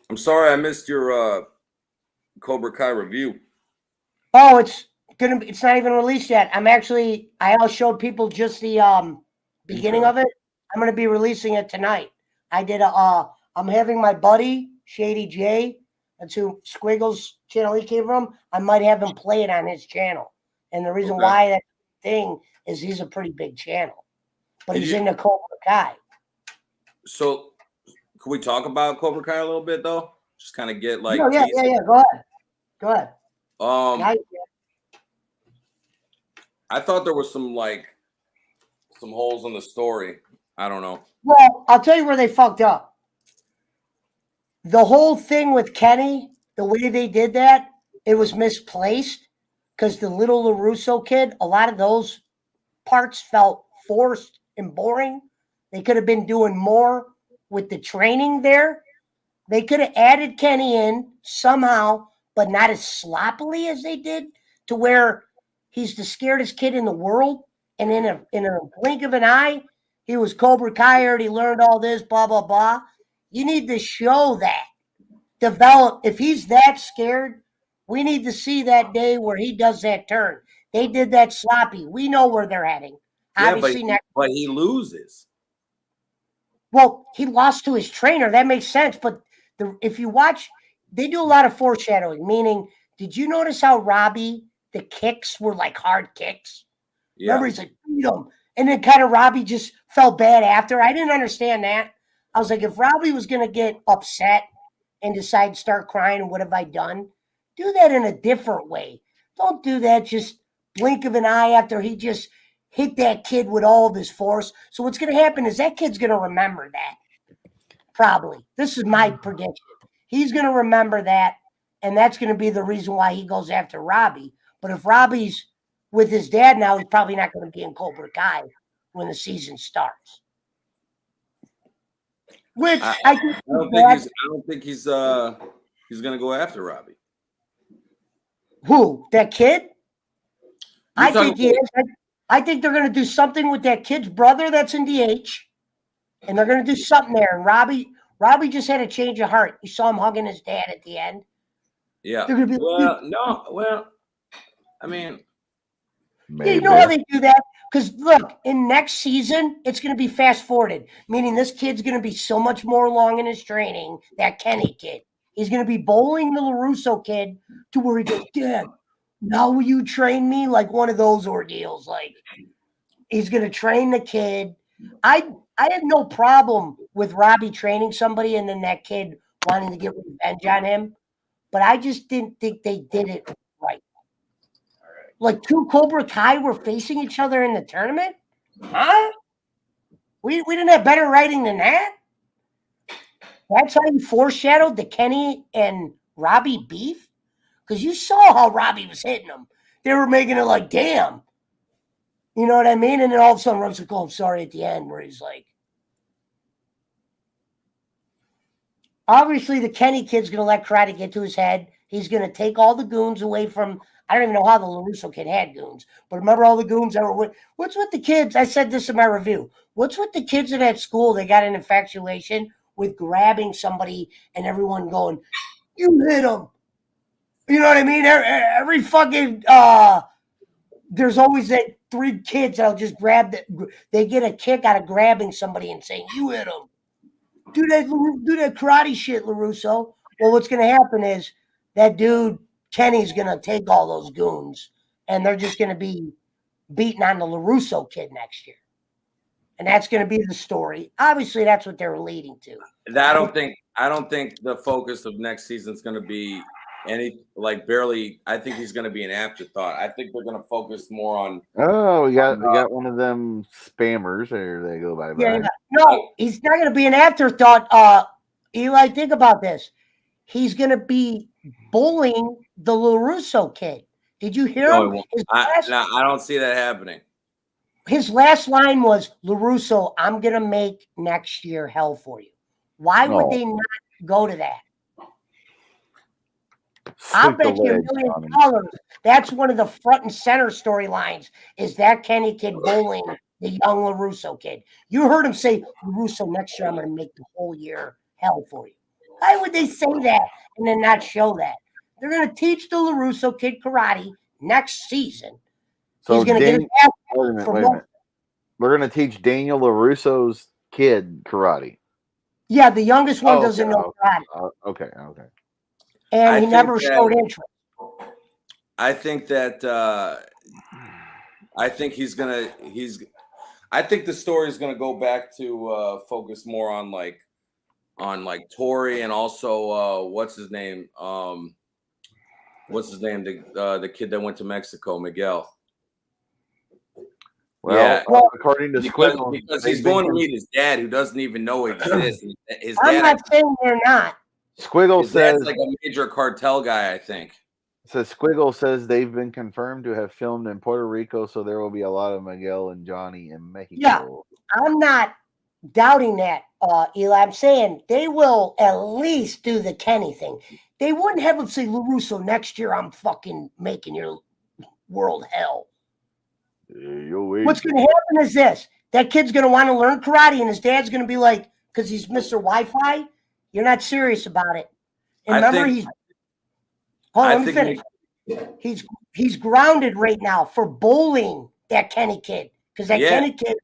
I'm sorry I missed your Cobra Kai review. Oh, it's not even released yet. I showed people just the beginning of it. I'm gonna be releasing it tonight. I'm having my buddy Shady J, that's who Squiggles channel he came from. I might have him play it on his channel. And the reason why that thing is he's a pretty big channel. But he's into Cobra Kai. So can we talk about Cobra Kai a little bit though? Just kind of get like Go ahead. I thought there was some holes in the story. I don't know. Well, I'll tell you where they fucked up. The whole thing with Kenny, the way they did that, it was misplaced because the little LaRusso kid, a lot of those parts felt forced and boring. They could have been doing more with the training there. They could have added Kenny in somehow, but not as sloppily as they did, to where he's the scaredest kid in the world. And in a blink of an eye, he was Cobra Kai, already learned all this, blah, blah, blah. You need to show that. Develop. If he's that scared, we need to see that day where he does that turn. They did that sloppy. We know where they're heading. Yeah, but he loses. Well, he lost to his trainer. That makes sense. But if you watch, they do a lot of foreshadowing, meaning, did you notice how Robbie, the kicks were like hard kicks? Yeah. Remember, he's like, beat him. And then kind of Robbie just felt bad after. I didn't understand that. I was like, if Robbie was going to get upset and decide to start crying, what have I done? Do that in a different way. Don't do that just blink of an eye after he just hit that kid with all of his force. So what's going to happen is that kid's going to remember that. Probably. This is my prediction. He's going to remember that, and that's going to be the reason why he goes after Robbie. But if Robbie's with his dad now, he's probably not going to be in Cobra Kai when the season starts. Which I don't think he's going to go after Robbie. Who? That kid? I think he is. I think they're going to do something with that kid's brother that's in DH, and they're going to do something there. And Robbie just had a change of heart. You saw him hugging his dad at the end. Yeah. I mean, yeah, you know how they do that? Because look, in next season, it's going to be fast forwarded, meaning this kid's going to be so much more along in his training, that Kenny kid. He's going to be bowling the LaRusso kid to where he goes, Dad, now will you train me? Like one of those ordeals. Like he's going to train the kid. I had no problem with Robbie training somebody and then that kid wanting to get revenge on him, but I just didn't think they did it right. Like two Cobra Kai were facing each other in the tournament? Huh? We didn't have better writing than that? That's how you foreshadowed the Kenny and Robbie beef? Because you saw how Robbie was hitting them. They were making it like, damn. You know what I mean? And then all of a sudden, Robbie's like, oh, I'm sorry at the end, where he's like, Obviously, the Kenny kid's going to let karate get to his head. He's going to take all the goons away from. I don't even know how the LaRusso kid had goons, but remember all the goons that were with. What's with the kids? I said this in my review. What's with the kids in that school? They got an infatuation with grabbing somebody and everyone going, "You hit him." You know what I mean? Every fucking there's always that 3 kids that'll just grab they get a kick out of grabbing somebody and saying, "You hit him." Do that karate shit, LaRusso. Well, what's going to happen is that dude, Kenny's going to take all those goons, and they're just going to be beating on the LaRusso kid next year. And that's going to be the story. Obviously, that's what they're leading to. I don't think the focus of next season is going to be barely. I think he's going to be an afterthought. I think they're going to focus more on. Oh, we got one of them spammers. There they go. Bye bye. Yeah. No, he's not going to be an afterthought. Eli, think about this. He's going to be bullying the LaRusso kid. Did you hear him? I don't see that happening. His last line was, "LaRusso, I'm going to make next year hell for you." Why would they not go to that? I'll bet you $1 million. That's one of the front and center storylines is that Kenny kid bullying the young LaRusso kid. You heard him say, "LaRusso, next year I'm going to make the whole year hell for you." Why would they say that and then not show that? They're going to teach the LaRusso kid karate next season. So he's going to get his ass wait a minute. We're going to teach Daniel LaRusso's kid karate. Yeah, the youngest one doesn't know karate. Okay. And he never showed interest. I think that I think I think the story is gonna go back to focus more on Tori and also what's his name? The kid that went to Mexico, Miguel. Well, according to Squiggle, because he's going to meet his dad, who doesn't even know exists. I'm not saying they're not. Squiggle says like a major cartel guy, I think. Says Squiggle says they've been confirmed to have filmed in Puerto Rico, so there will be a lot of Miguel and Johnny in Mexico. Yeah, I'm not doubting that, Eli. I'm saying they will at least do the Kenny thing. They wouldn't have him say, "LaRusso, next year I'm fucking making your world hell." What's going to happen is this. That kid's going to want to learn karate, and his dad's going to be like, because he's Mr. Wi-Fi, "You're not serious about it." And let me finish. He's grounded right now for bullying that Kenny kid because that Kenny kid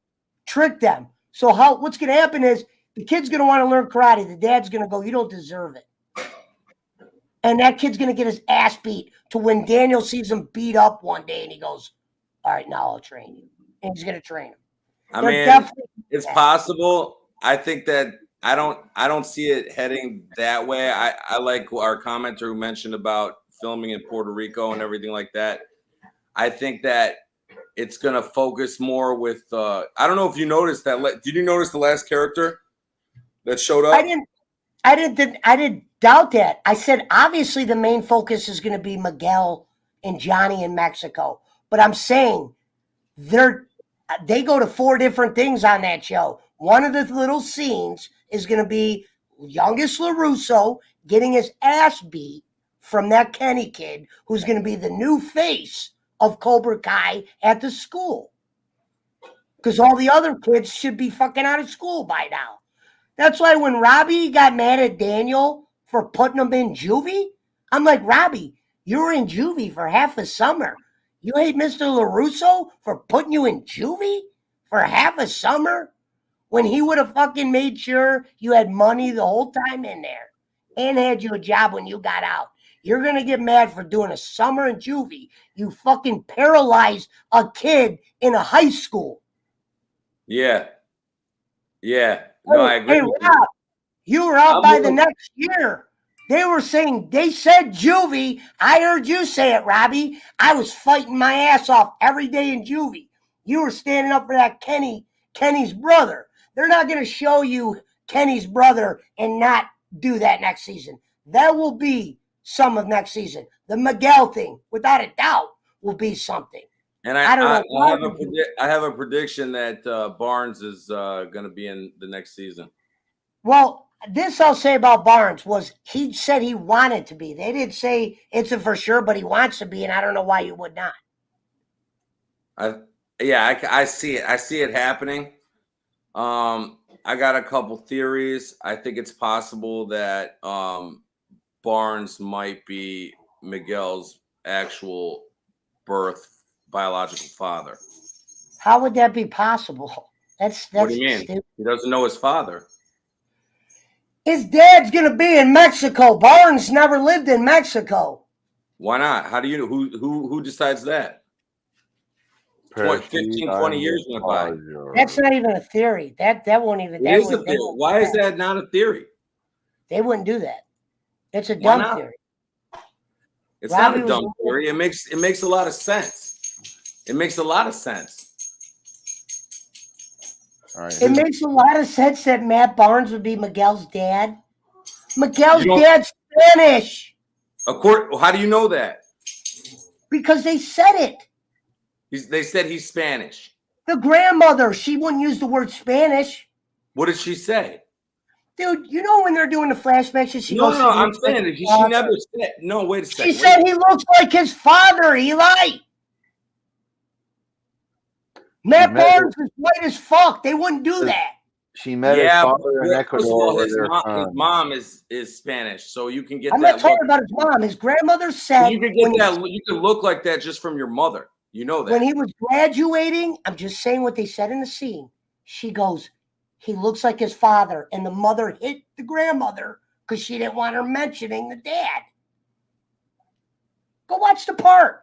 tricked them. So what's going to happen is the kid's going to want to learn karate. The dad's going to go, "You don't deserve it." And that kid's going to get his ass beat to when Daniel sees him beat up one day and he goes, "All right, now I'll train you." And he's going to train him. I mean, it's possible. I think that I don't see it heading that way. I like our commenter who mentioned about filming in Puerto Rico and everything like that. I think that it's going to focus more with I don't know if you noticed that. Did you notice the last character that showed up? I didn't doubt that. I said obviously the main focus is going to be Miguel and Johnny in Mexico. But I'm saying they go to 4 different things on that show. One of the little scenes is going to be youngest LaRusso getting his ass beat from that Kenny kid who's going to be the new face of Cobra Kai at the school. Because all the other kids should be fucking out of school by now. That's why when Robbie got mad at Daniel for putting him in juvie, I'm like, "Robbie, you were in juvie for half a summer. You hate Mr. LaRusso for putting you in juvie for half a summer when he would have fucking made sure you had money the whole time in there and had you a job when you got out. You're going to get mad for doing a summer in juvie. You fucking paralyzed a kid in a high school." Yeah. No, I agree. Hey, Rob, you were out by the next year. They said juvie. I heard you say it, Robbie. I was fighting my ass off every day in juvie. You were standing up for that Kenny's brother. They're not going to show you Kenny's brother and not do that next season. That will be some of next season. The Miguel thing, without a doubt, will be something. And I have a prediction that Barnes is going to be in the next season. Well, This I'll say about Barnes was he said he wanted to be. They didn't say it's a for sure, but he wants to be, and I don't know why you would not. I see it. I see it happening. I got a couple theories. I think it's possible that Barnes might be Miguel's actual birth biological father. How would that be possible? That's What do you mean? stupid. He doesn't know his father. His dad's gonna be in Mexico. Barnes never lived in Mexico. Why not? How do you know? Who decides that? 15, 20 years went by. That's not even a theory. That won't even. It is a theory. Why is that not a theory? They wouldn't do that. It's a dumb theory. It's not a dumb theory. It makes a lot of sense. It makes a lot of sense. All right, it makes a lot of sense that Matt Barnes would be Miguel's dad. Miguel's dad's Spanish. How do you know that? Because they said it. They said he's Spanish. The grandmother, she wouldn't use the word Spanish. What did she say? Dude, you know when they're doing the flashbacks, she goes. No, I'm saying it. She never said. No, wait a second. She said he looks like his father, Eli. Matt Barnes is white as fuck. They wouldn't do that. She met his father in Ecuador. His mom is Spanish, so you can get. I'm not talking about his mom. His grandmother said you can get that. You can look like that just from your mother. You know that. When he was graduating, I'm just saying what they said in the scene. She goes, he looks like his father, and the mother hit the grandmother because she didn't want her mentioning the dad. Go watch the part.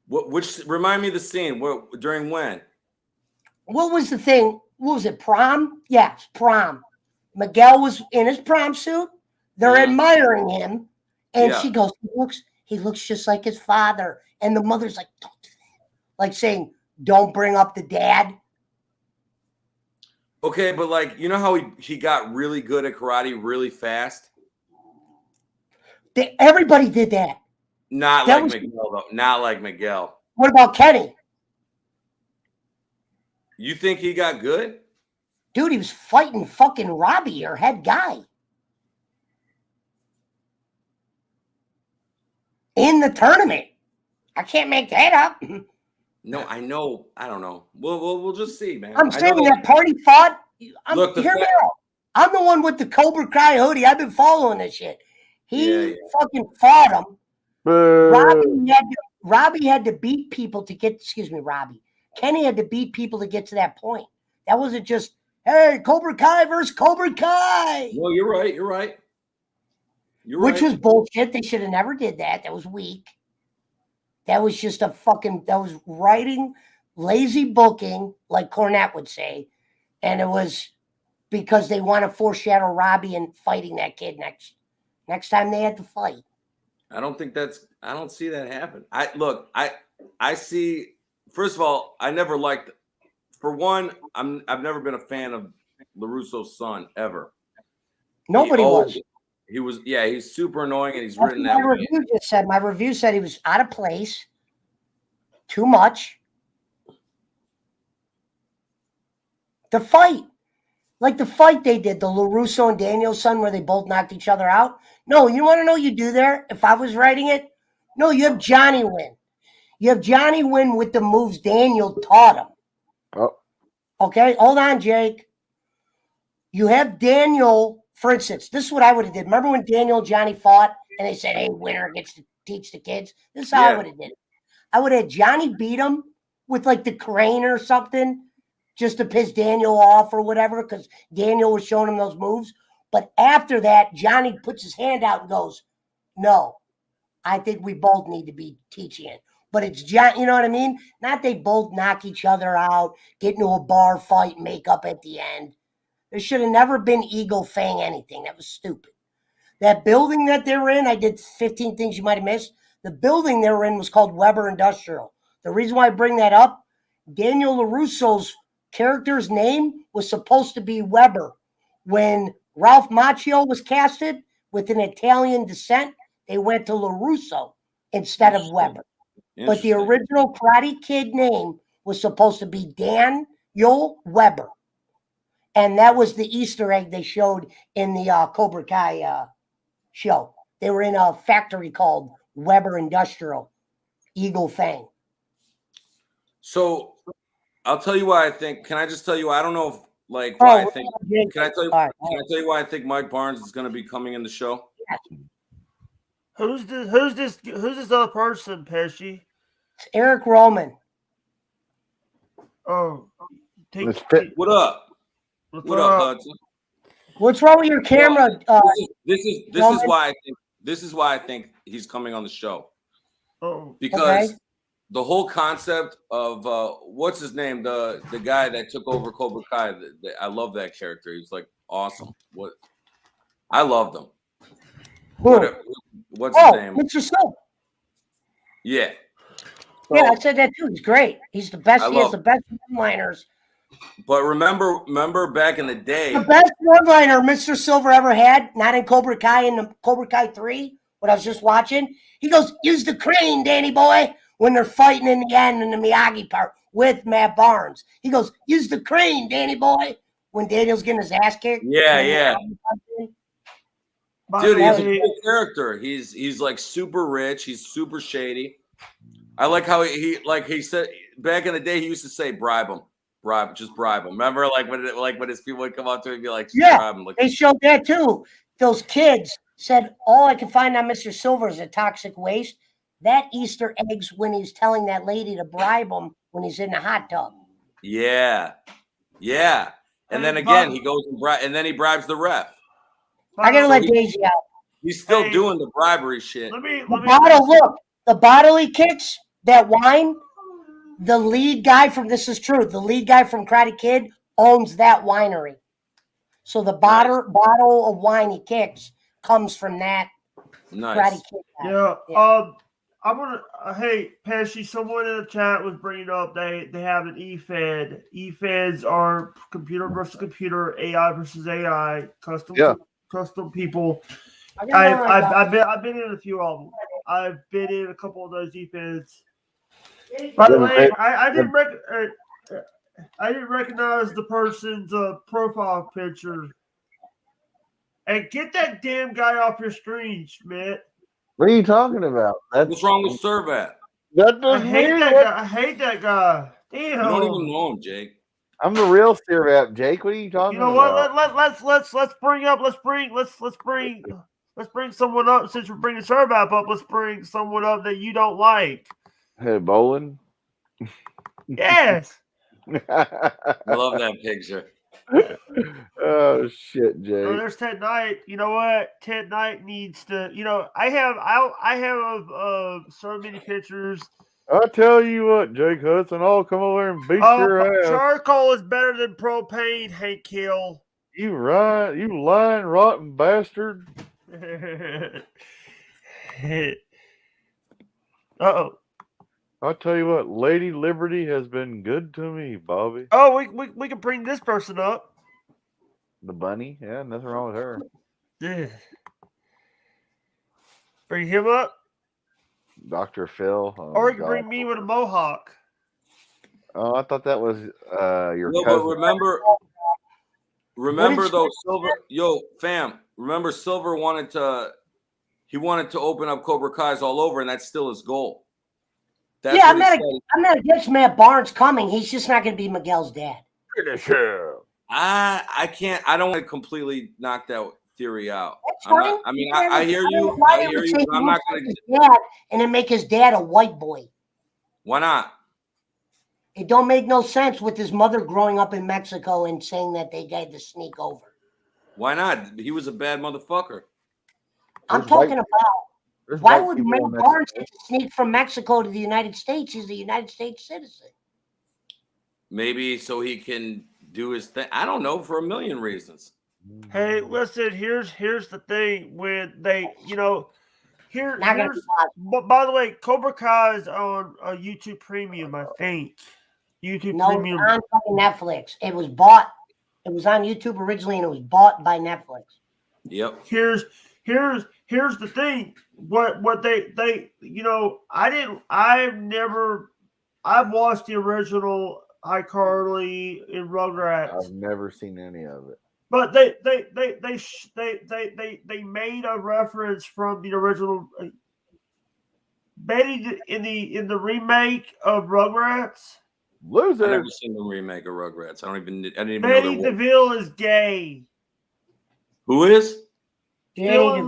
Which remind me of the scene during when? What was the thing? What was it? Prom? Yes, prom. Miguel was in his prom suit. They're admiring him, and she goes, "He looks just like his father." And the mother's like, "Don't do that," like saying, "Don't bring up the dad." Okay, but like you know how he got really good at karate really fast. Everybody did that. Not like Miguel, though. Not like Miguel. What about Kenny? You think he got good? Dude, he was fighting fucking Robbie, your head guy. In the tournament. I can't make that up. No, I know. I don't know. We'll just see, man. I'm saying that party fought. Hear me out. I'm the one with the Cobra Kai hoodie. I've been following this shit. He fucking fought him. Robbie had to beat people to get, Kenny had to beat people to get to that point. That wasn't just, hey, Cobra Kai versus Cobra Kai. No, you're right. You're right. Which was bullshit. They should have never did that. That was weak. That was just that was writing, lazy booking, like Cornette would say. And it was because they want to foreshadow Robbie and fighting that kid next time they had to fight. I don't see that happen. I see, first of all, I never liked, for one, I've never been a fan of LaRusso's son ever. Nobody was. He's super annoying and he's written that way. My review said he was out of place, too much. The fight they did, the LaRusso and Daniel son, where they both knocked each other out. No, you want to know what you do there? If I was writing it, no, you have Johnny win. You have Johnny win with the moves Daniel taught him. Oh. Okay, hold on, Jake. You have Daniel, for instance, this is what I would have did. Remember when Daniel and Johnny fought and they said, hey, winner gets to teach the kids? This is how I would have did it. I would have had Johnny beat him with like the crane or something just to piss Daniel off or whatever because Daniel was showing him those moves. But after that, Johnny puts his hand out and goes, no, I think we both need to be teaching it. But it's John, you know what I mean? Not they both knock each other out, get into a bar fight, make up at the end. There should have never been Eagle Fang anything. That was stupid. That building that they were in, I did 15 things you might have missed. The building they were in was called Weber Industrial. The reason why I bring that up, Daniel LaRusso's character's name was supposed to be Weber. When Ralph Macchio was casted with an Italian descent, they went to LaRusso instead of Weber. But the original Karate Kid name was supposed to be Daniel Weber. And that was the Easter egg they showed in the Cobra Kai show. They were in a factory called Weber Industrial, Eagle Fang. So I'll tell you why I think. Can I just tell you? I don't know if why I think. Can I tell you? Right. Can I tell you why I think Mike Barnes is going to be coming in the show? Yes. Who's this other person, Pesci? It's Eric Roman. Oh, What up? What up, Hudson? What's wrong with your camera? This is why I think. This is why I think he's coming on the show. Oh, because the whole concept of what's his name, the guy that took over Cobra Kai. I love that character. He's like awesome. What I loved him. What's his name? Mr. Silver. Yeah. Yeah, I said that too. He's great. He's the best. He has the best one-liners. But remember back in the day, the best one-liner Mr. Silver ever had, not in Cobra Kai, in the Cobra Kai 3, what I was just watching. He goes, "Use the crane, Danny boy," when they're fighting in the end in the Miyagi part with Matt Barnes. He goes, "Use the crane, Danny boy," when Daniel's getting his ass kicked. Yeah. Dude, he's a good character. He's like super rich. He's super shady. I like how he said back in the day he used to say bribe him. Just bribe him. Remember, when his people would come up to him and be like, bribe him. They showed that too. Those kids said, "All I can find on Mr. Silver is a toxic waste." That Easter eggs when he's telling that lady to bribe him when he's in the hot tub. Yeah. And then again, he goes and then he bribes the ref. I gotta let Daisy out. He's still doing the bribery shit. The bottle he kicks, that wine. The lead guy from This Is True, the lead guy from Karate Kid owns that winery. So the bottle of wine he kicks comes from that Karate Kid guy. Yeah. I'm gonna. Hey, Pesci. Someone in the chat was bringing up they have an E-Fed. E-Feds are computer versus computer, AI versus AI, custom people. I've been in a few of them. I've been in a couple of those E-Feds. By the way, I didn't recognize the person's profile picture. And get that damn guy off your screen, Schmidt. What are you talking about? What's wrong with Servat? I hate that guy. Damn. You don't even know him, Jake. I'm the real Servat, Jake. What are you talking about? You know what? Let's bring someone up. Since we're bringing Servat up, let's bring someone up that you don't like. Hey, Bolin. Yes. I love that picture. Oh shit, Jake. Oh, there's Ted Knight. You know what? Ted Knight needs to. I have so many pictures. I'll tell you what, Jake Hudson. I'll come over and beat your ass. Charcoal is better than propane, Hank Hill. You right? You lying, rotten bastard. Uh-oh. I'll tell you what, Lady Liberty has been good to me, Bobby. Oh, we can bring this person up. The bunny? Yeah, nothing wrong with her. Yeah. Bring him up? Dr. Phil. Oh, or you can bring me with a mohawk. Oh, I thought that was your cousin. But remember though, Silver, fam, remember Silver wanted to open up Cobra Kai's all over, and that's still his goal. I'm not against Matt Barnes coming. He's just not going to be Miguel's dad. I can't. I don't want to completely knock that theory out. I hear you. I hear you. I'm not going to. And then make his dad a white boy. Why not? It don't make no sense with his mother growing up in Mexico and saying that they had to sneak over. Why not? He was a bad motherfucker. I'm talking about. Why would Matt Barnes have to sneak from Mexico to the United States? He's a United States citizen. Maybe so he can do his thing. I don't know, for a million reasons. Hey, listen, here's the thing when they, but by the way, Cobra Kai is on YouTube Premium, I think. YouTube Premium. No, it's on Netflix. It was bought. It was on YouTube originally, and it was bought by Netflix. Yep. Here's the thing. What they I've watched the original iCarly and Rugrats. I've never seen any of it. But they made a reference from the original. Betty in the remake of Rugrats. Loser. I never seen the remake of Rugrats. I didn't even know Betty there was. DeVille is gay. Who is? Phil and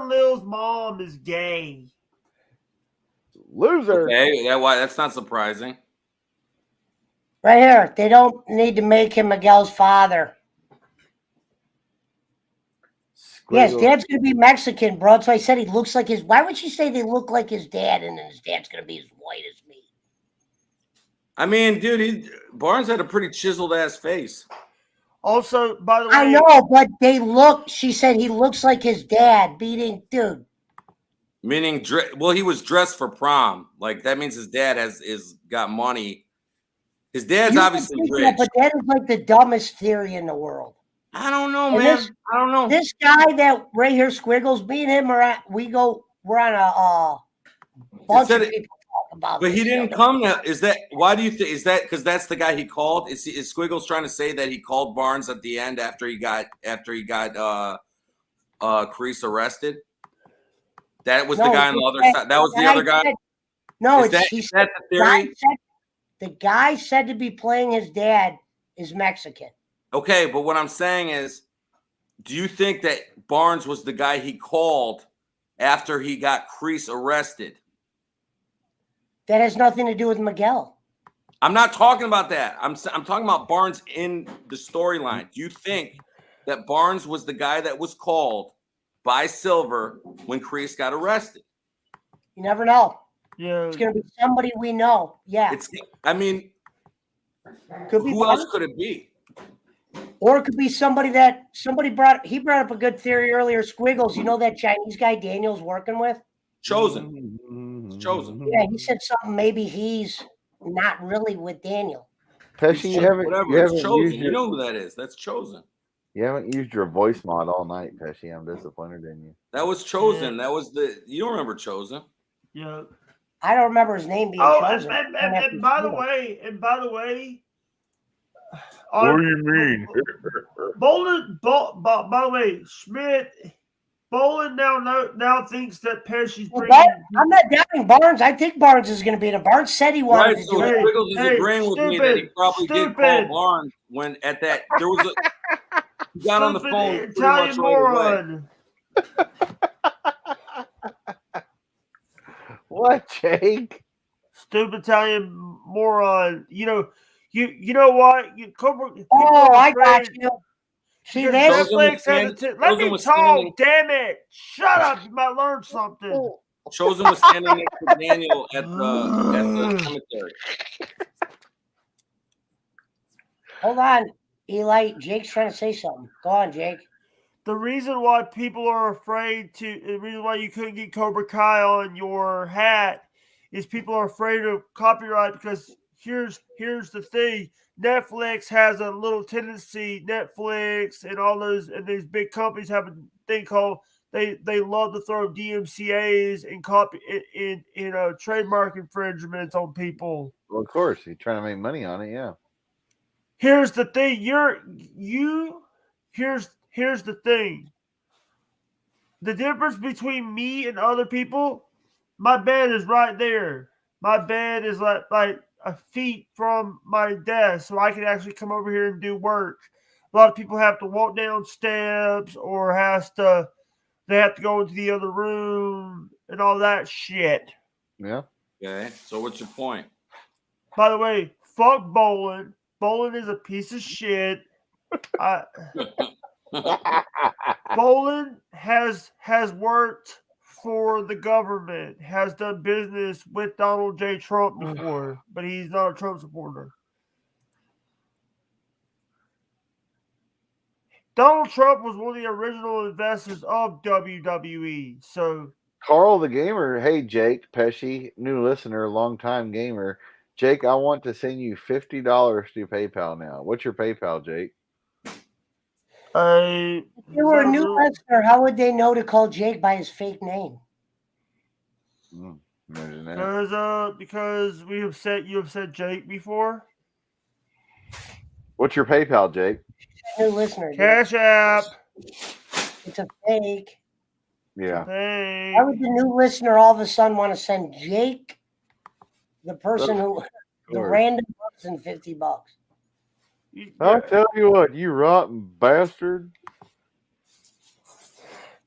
Lil's mom is gay. Loser. Okay, that's not surprising. Right here. They don't need to make him Miguel's father. Yes, dad's going to be Mexican, bro. That's why I said he looks like his. Why would she say they look like his dad and then his dad's going to be as white as me? I mean, dude, Barnes had a pretty chiseled ass face. Also, by the way, I know, but they look. She said he looks like his dad, beating dude. Meaning, well, he was dressed for prom. Like that means his dad is got money. His dad's obviously rich. That, but that is like the dumbest theory in the world. I don't know, man. I don't know. This guy that right here, Squiggles, me and him we're on a bunch of people talking about. But he didn't come. Is that why do you think? Is that because that's the guy he called? Is Squiggles trying to say that he called Barnes at the end after he got Kreese arrested? That was the guy on the other side. That was the other guy. No, is that the theory? The guy said to be playing his dad is Mexican. Okay, but what I'm saying is, do you think that Barnes was the guy he called after he got Kreese arrested? That has nothing to do with Miguel. I'm not talking about that. I'm talking about Barnes in the storyline. Do you think that Barnes was the guy that was called by Silver when Kreese got arrested? You never know. Yeah, it's gonna be somebody we know. Yeah, I mean, could be who else could it be? Or it could be somebody that brought up a good theory earlier. Squiggles, you know that Chinese guy Daniel's working with? Chosen. It's Chosen. Yeah, he said something. Maybe he's not really with Daniel. Pesci, you haven't Chosen. You know who that is. That's Chosen. You haven't used your voice mod all night, Pesci. I'm disappointed in you. That was Chosen. That was you don't remember Chosen. Yeah. I don't remember his name being chosen. And by the way, what do you mean? By the way, Schmidt, Bolin now thinks that Pesci's bringing. I'm not doubting Barnes. I think Barnes is going to be in it. Barnes said he wanted to do it. Squiggles is agreeing with me that he probably did call Barnes when at that there was a he got on the phone. Italian moron. What, Jake? Stupid Italian moron. You know what? I got you. See, Netflix has let me talk. Damn it! Shut up. You might learn something. Chosen was standing next to Daniel at the cemetery. Hold on, Eli. Jake's trying to say something. Go on, Jake. The reason why people are afraid the reason why you couldn't get Cobra Kai on your hat is people are afraid of copyright because here's the thing. Netflix has a little tendency, Netflix and all those and these big companies have a thing called they love to throw DMCAs and copy in trademark infringements on people. Well, of course, you're trying to make money on it, yeah. Here's the thing, here's the thing. The difference between me and other people, my bed is right there. My bed is like a feet from my desk, so I can actually come over here and do work. A lot of people have to walk down steps or they have to go into the other room and all that shit. Yeah. Okay. So what's your point? By the way, fuck Bolin. Bolin is a piece of shit. Bolin has worked for the government, has done business with Donald J. Trump before, but he's not a Trump supporter. Donald Trump was one of the original investors of WWE. So Carl the Gamer, hey Jake, Pesci, new listener, long-time gamer. Jake, I want to send you $50 through PayPal now. What's your PayPal, Jake? If you were a new listener, how would they know to call Jake by his fake name? Because you have said Jake before. What's your PayPal, Jake? New listener. Dude. Cash App. It's a fake. Yeah. Why would the new listener all of a sudden want to send Jake, the person who, the random person, $50? I'll tell you what, you rotten bastard.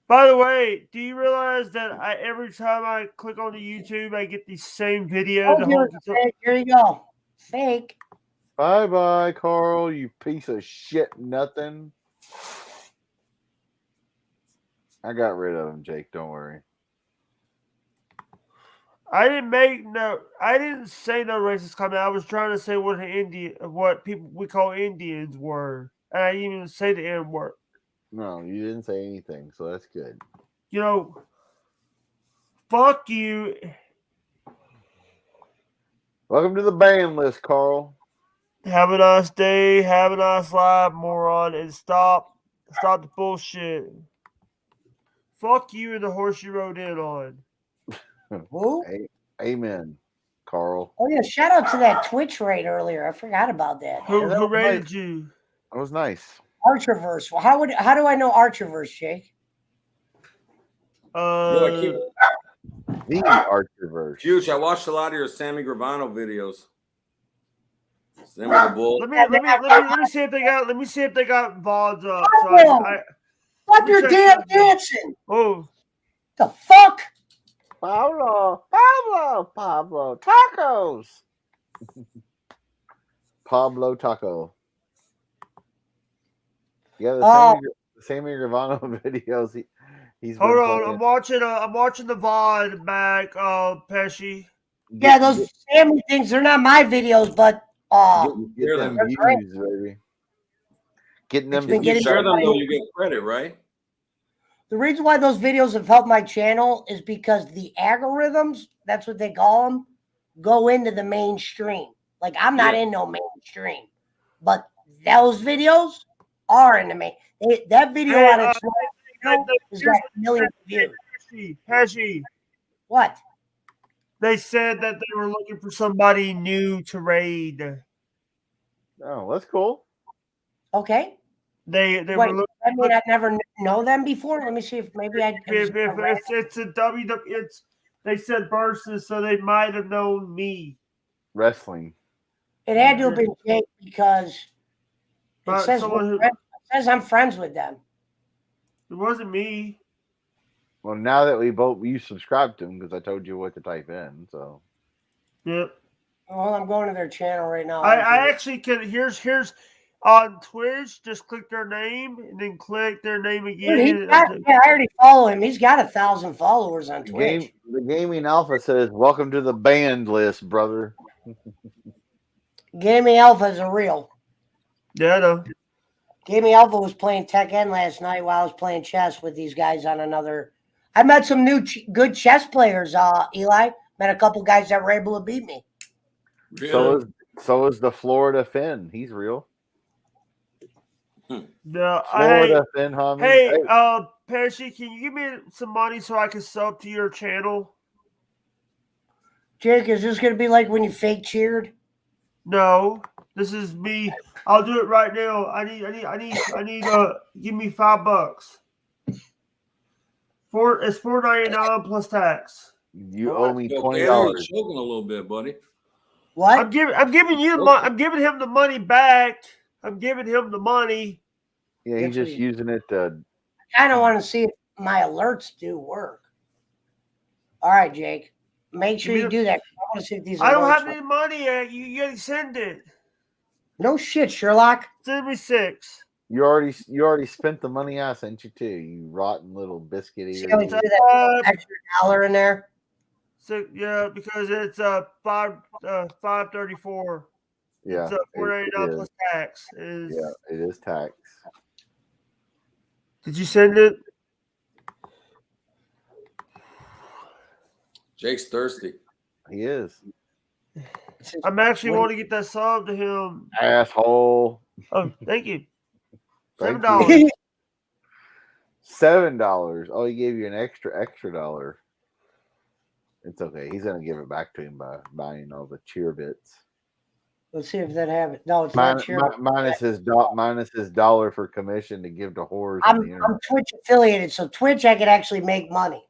By the way, do you realize that every time I click on the YouTube, I get the same video? Here you go. Fake. Bye-bye, Carl, you piece of shit nothing. I got rid of him, Jake. Don't worry. I didn't say no racist comment. I was trying to say what people we call Indians were. And I didn't even say the N word. No, you didn't say anything, so that's good. You know, fuck you. Welcome to the ban list, Carl. Have a nice day. Have a nice life, moron. And stop the bullshit. Fuck you and the horse you rode in on. Who? Amen, Carl. Oh, yeah. Shout out to that Twitch raid earlier. I forgot about that. Who raided you? That was nice. Archerverse. Well, how do I know Archerverse, Jake? The Archerverse. Huge. I watched a lot of your Sammy Gravano videos. Sammy the Bull. Let me see if they got. Let me see if they got VODs up. Stop your damn dancing! Oh, the fuck! Pablo, tacos. Pablo Taco. Yeah, the Sammy Gravano videos. He's hold on. I'm watching the VOD back. Pesci. Yeah, those Sammy things. They're not my videos, but get them views, baby. Getting them. If you share them, though, you get credit, right? The reason why those videos have helped my channel is because the algorithms, that's what they call them, go into the mainstream. Like, I'm not in no mainstream, but those videos are in the main. That video on its own has got millions of views. Pesci. What? They said that they were looking for somebody new to raid. Oh, that's cool. Okay. They Wait, were looking. I mean, I never know them before. Let me see if maybe I. It's a WWE. They said versus, so they might have known me. Wrestling. It had to have been Jake because it says I'm friends with them. It wasn't me. Well, now that you subscribed to them because I told you what to type in, so. Yep. Well, I'm going to their channel right now. I actually can. Here's on Twitch. Just click their name and then click their name again. I already follow him. He's got 1,000 followers on Twitch. The Gaming Alpha says, "Welcome to the banned list, brother." Gaming Alpha is a real. Yeah, I know. Gaming Alpha was playing Tekken last night while I was playing chess with these guys on another. I met some new good chess players. Eli met a couple guys that were able to beat me. Really? So is the Florida Finn. He's real. No, Florida Finn, homie. Hey, Pesci, can you give me some money so I can sub to your channel? Jake, is this gonna be like when you fake cheered? No, this is me. I'll do it right now. I need. Give me $5. It's $4.99 plus tax. You owe me $20. You're choking a little bit, buddy. What? I'm giving him the money back. I'm giving him the money. Yeah, he's just using it to. I kind of want to see if my alerts do work. All right, Jake. Make sure you do that. I want to see if these. I don't have any money yet. You gotta send it. No shit, Sherlock. Send me $6. You already spent the money I sent you to. You rotten little biscuit eater. See how we threw that extra $1 in there? So, yeah, because it's $5.34. Yeah, it's $4.99 plus tax. Yeah, it is tax. Did you send it? Jake's thirsty. He is. I'm actually want to get that sub to him. Asshole. Oh, thank you. Thank $7. you. $7. Oh, he gave you an extra $1. It's okay. He's gonna give it back to him by buying all the cheer bits. Let's see if that happens. No, it's not sure. Minus his dollar for commission to give to whores on the internet. I'm Twitch affiliated, so Twitch I could actually make money.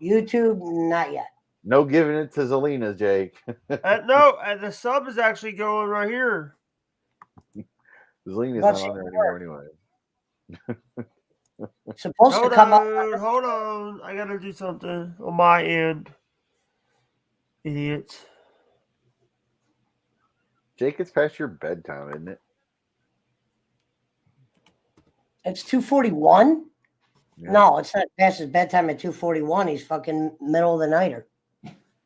YouTube, not yet. No giving it to Zelina, Jake. No, the sub is actually going right here. Zelina's not on there anymore anyway. It's supposed to come up. Hold on. I gotta do something on my end. Idiots. Jake, it's past your bedtime, isn't it? It's 2:41. Yeah. No, it's not past his bedtime at 2:41. He's fucking middle of the nighter.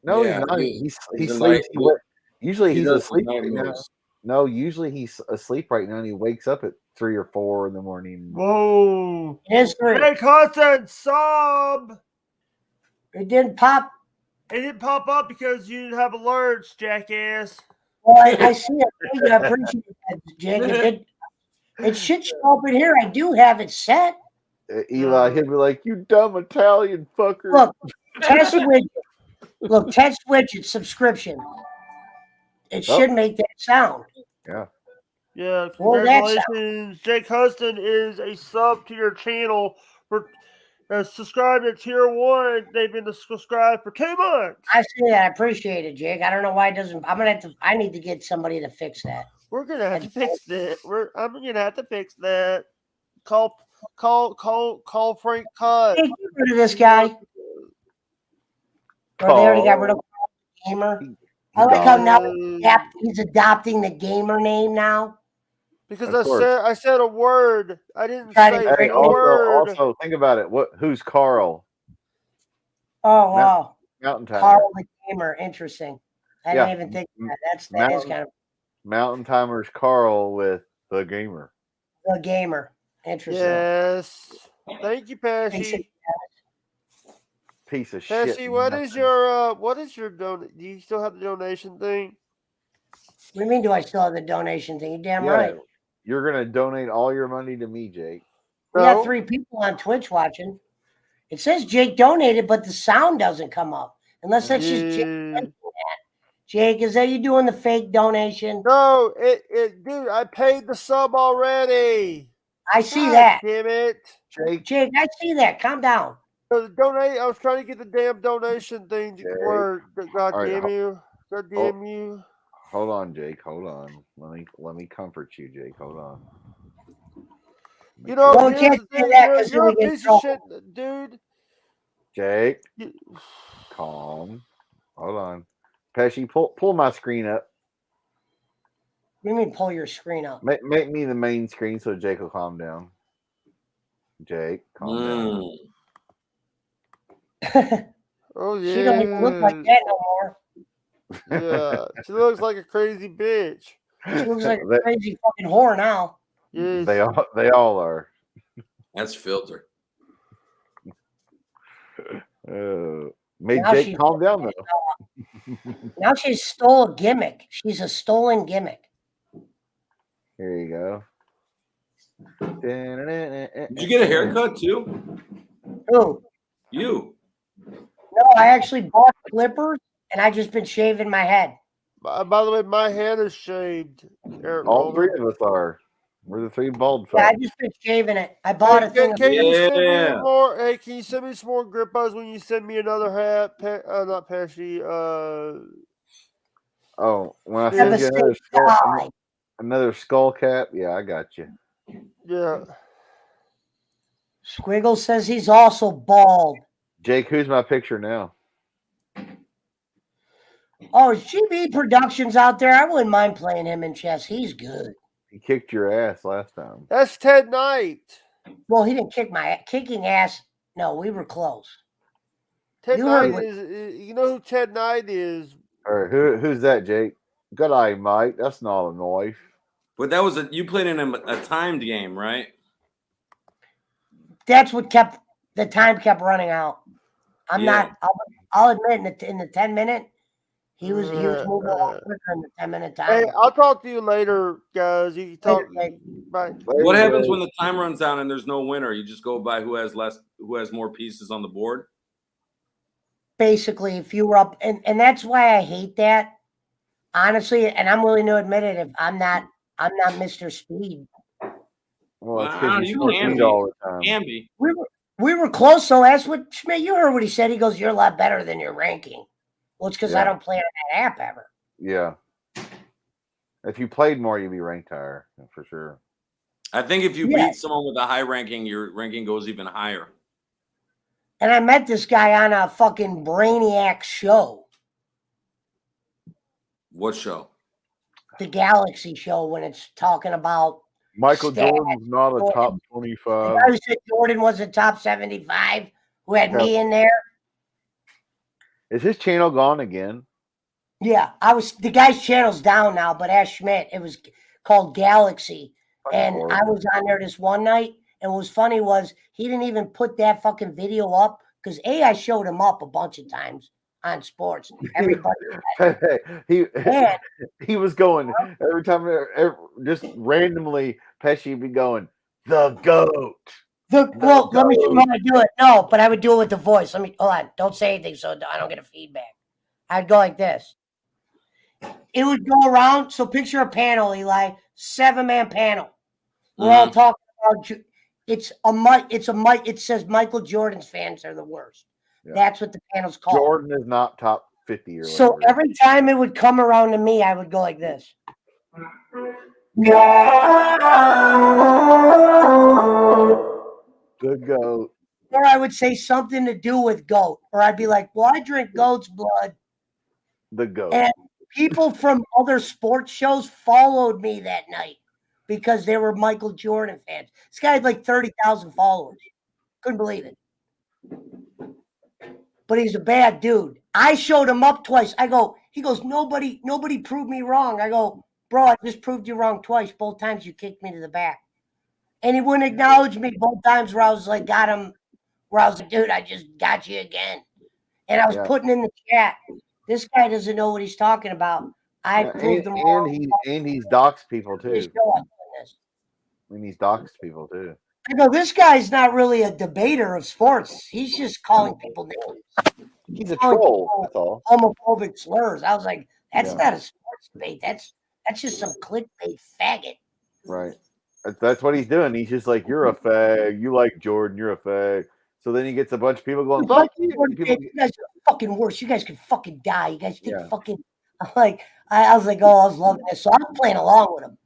No, Yeah, he's not. He he's a sleeps. night- Usually he he's does asleep night right now. moves. No, usually he's asleep right now, and he wakes up at 3 or 4 in the morning. Whoa. It is 3. Hey, constant sub. It didn't pop. It didn't pop up because you didn't have alerts, jackass. Well, I see it. Thank you. I appreciate that, Jake. It should show up in here. I do have it set. Eli, he'll be like, "You dumb Italian fucker." Look, test widget. Look, test widget subscription. It should make that sound. Yeah. Yeah, Well, that's- congratulations. Jake Huston is a sub to your channel for subscribed at tier 1. They've been subscribed for 2 months. I see that. I appreciate it, Jake. I don't know why it doesn't. I need to get somebody to fix that. We're gonna have to fix that. I'm gonna have to fix that. Call Frank Cut. Hey, get rid of this guy. Or they already got rid of Gamer. I like how now he's adopting the Gamer name now. Because Of course. I said a word. I didn't Try to say Hey, a word. also think about it. Who's Carl? Oh wow, Mountain Timer. Carl the Gamer. Interesting. I Yeah. didn't even think of that. That is kind of Mountain Timer's Carl with the Gamer. the Gamer. Interesting. Yes. Thank you, Pesci. Piece of shit. Pesci, what is your donation? Do you still have the donation thing? What do you mean? Do I still have the donation thing? You're damn Yeah, right. you're gonna donate all your money to me, Jake. We got 3 people on Twitch watching. It says Jake donated, but the sound doesn't come up unless that's just Jake. Jake, is that you doing the fake donation? No, dude, I paid the sub already. I see God that. Damn it. Jake, I see that. Calm down. So the I was trying to get the damn donation thing to work. God All right, damn you. God damn you. Hold on, Jake. Hold on. Let me comfort you, Jake. Hold on. You know, Well, we can't do that 'cause you're a then we get piece of trouble. shit, dude. Jake, calm. Hold on. Pesci, pull my screen up. What do you mean pull your screen up? Make me the main screen so Jake will calm down. Jake, calm down. Oh yeah. She don't even look like that no more. Yeah, she looks like a crazy bitch. She looks like a crazy fucking whore now. Yes. They all are. That's filter. Made Now Jake she's- calm down though. Now she stole a gimmick. She's a stolen gimmick. Here you go. Did you get a haircut too? Who? You. No, I actually bought clippers and I just been shaving my head. By the way, my head is shaved. All 3 of us are. We're the 3 bald Yeah, I folks. just been shaving it. I bought a thing. Can you send me Yeah. more? Hey, can you send me some more grippas when you send me another hat? Not Pesci. Oh, when I Have send a you safe die. another skull cap, yeah, I got you. Yeah. Squiggle says he's also bald. Jake, who's my picture now? Oh, is GB Productions out there? I wouldn't mind playing him in chess. He's good. He kicked your ass last time. That's Ted Knight. Well, he didn't kick my kicking ass. No, we were close. Ted You heard Knight what- is. You know who Ted Knight is? All right, who's that, Jake? Good eye, Mike. That's not a knife. But that was you played in a timed game, right? That's what kept the time kept running out. I'm Yeah. not. I'll admit in the 10-minute, he was moving a lot quicker in the 10-minute time. Hey, I'll talk to you later, guys. You can talk. Later, Bye. What happens when the time runs out and there's no winner? You just go by who has more pieces on the board. Basically, if you were up, and that's why I hate that. honestly, and I'm willing to admit it, if I'm not Mr. Speed. Well, it's because you can speed be. all the time. Can be. We were close, so that's what Schmidt, you heard what he said. He goes, "You're a lot better than your ranking." Well, it's because I don't play on that app ever. Yeah. If you played more, you'd be ranked higher, for sure. I think if you beat someone with a high ranking, your ranking goes even higher. And I met this guy on a fucking Brainiac show. What show? The Galaxy show, when it's talking about Michael stats. Jordan's not a top 25. The guy who said Jordan was a top 75, who had me in there. Is his channel gone again? Yeah, the guy's channel's down now, but Ash Schmidt, it was called Galaxy. And I was on there this one night, and what was funny was he didn't even put that fucking video up because I showed him up a bunch of times on sports. Everybody, he was going every time, just randomly. Pesci would be going, the GOAT. Well, let me do it. No, but I would do it with the voice. Hold on. Don't say anything so I don't get a feedback. I'd go like this. It would go around. So picture a panel, Eli, 7-man panel. We're all talking about. It's a mic. It says Michael Jordan's fans are the worst. Yeah. That's what the panel's called. Jordan is not top 50 or so whatever. Every time it would come around to me, I would go like this. The GOAT. Or I would say something to do with goat. Or I'd be like, well, I drink goat's blood. The GOAT. And people from other sports shows followed me that night because they were Michael Jordan fans. This guy had like 30,000 followers. Couldn't believe it. But he's a bad dude. I showed him up twice. He goes, nobody proved me wrong. I go, bro, I just proved you wrong twice. Both times you kicked me to the back. And he wouldn't acknowledge me both times where I was like, got him, where I was like, dude, I just got you again. And I was putting in the chat, this guy doesn't know what he's talking about. I proved him wrong. And he's doxed people too. And he's doxed people too. I go, this guy's not really a debater of sports. He's just calling people names. He's a troll. That's all. Homophobic slurs. I was like, that's not a sports debate. That's just some clickbait faggot. Right. That's what he's doing. He's just like, you're a fag. You like Jordan. You're a fag. So then he gets a bunch of people going, fuck you. You guys are fucking worse. You guys can fucking die. You guys think fucking like I was like, oh, I was loving this. So I was playing along with him.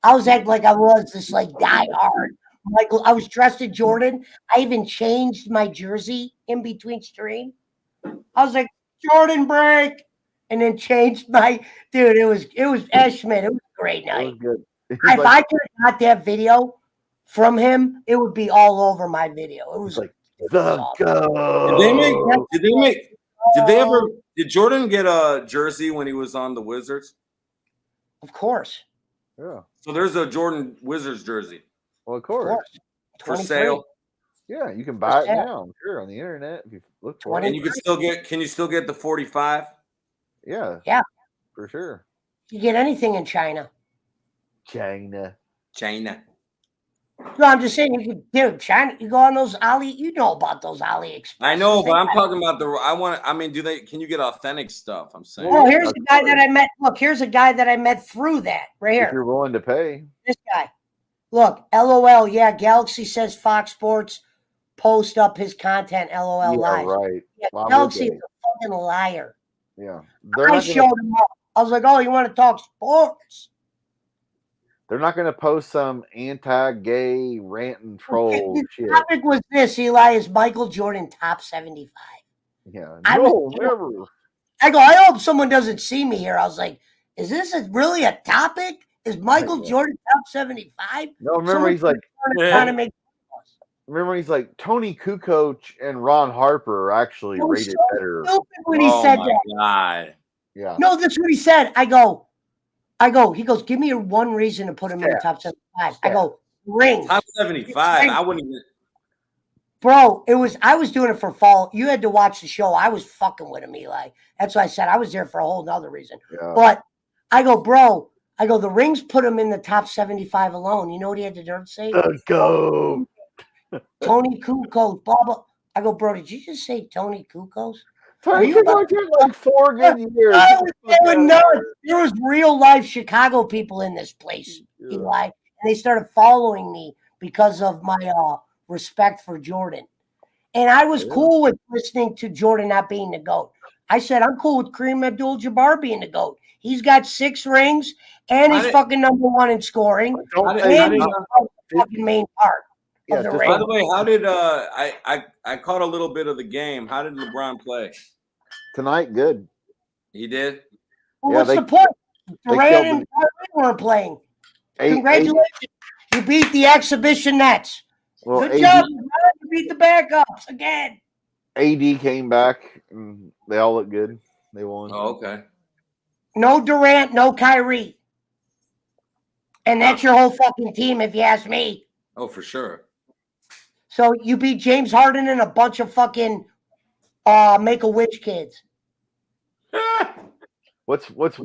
I was acting like I was this like die hard. Michael, I was dressed in Jordan. I even changed my jersey in between stream. I was like, Jordan break, and then changed my dude. It was Ash Schmidt. It was a great night. It was good. If I could have got that video from him, it would be all over my video. It was like the go. Did Jordan get a jersey when he was on the Wizards? Of course. Yeah. So there's a Jordan Wizards jersey. Well, of course. For sale. Yeah, you can buy it now. Sure, on the internet if you look for it. And you can still get the 45? Yeah. Yeah. For sure. You get anything in China. China. No, I'm just saying, China. You go on those you know about those AliExpress. I know, but I'm talking about can you get authentic stuff? I'm saying. Oh, here's the guy that I met. Look, here's a guy that I met through that right here. If you're willing to pay. This guy. Look, LOL. Yeah, Galaxy says Fox Sports post up his content. LOL lies. Right. Yeah, Galaxy is a fucking liar. Yeah. I showed him up. I was like, oh, you want to talk sports? They're not going to post some anti-gay ranting troll shit. The topic was this, Eli, is Michael Jordan top 75? Yeah. Never. I go, I hope someone doesn't see me here. I was like, is this really a topic? Is Michael Jordan top 75? No, remember he's like, Tony Kukoc and Ron Harper are actually rated better. When he said that. God. Yeah. No, that's what he said. I go, he goes, give me one reason to put him in the top 75. I go, rings. Top 75. I wouldn't even. Bro, I was doing it for fall. You had to watch the show. I was fucking with him, Eli. That's why I said I was there for a whole nother reason. Yeah. But I go, bro, the rings put him in the top 75 alone. You know what he had the nerve to say? The GOAT. Tony Kukoc, blah, blah. I go, bro, did you just say Tony Kukoc? Tony Kukoc had like 4 good years. I was going nuts. There was real life Chicago people in this place, Eli, and they started following me because of my respect for Jordan. And I was cool with listening to Jordan not being the GOAT. I said, I'm cool with Kareem Abdul-Jabbar being the GOAT. He's got 6 rings, and he's fucking #1 in scoring. And he's the fucking main part of the ring. By the way, how did I caught a little bit of the game. How did LeBron play? Tonight, good. He did? Well, what's the point? Durant and Kyrie weren't playing. 8, Congratulations. You beat the exhibition Nets. Well, Good job. You beat the backups again. AD came back, and they all look good. They won. Oh, okay. No Durant, no Kyrie. And that's your whole fucking team, if you ask me. Oh, for sure. So you beat James Harden and a bunch of fucking Make-A-Wish kids. What's fucked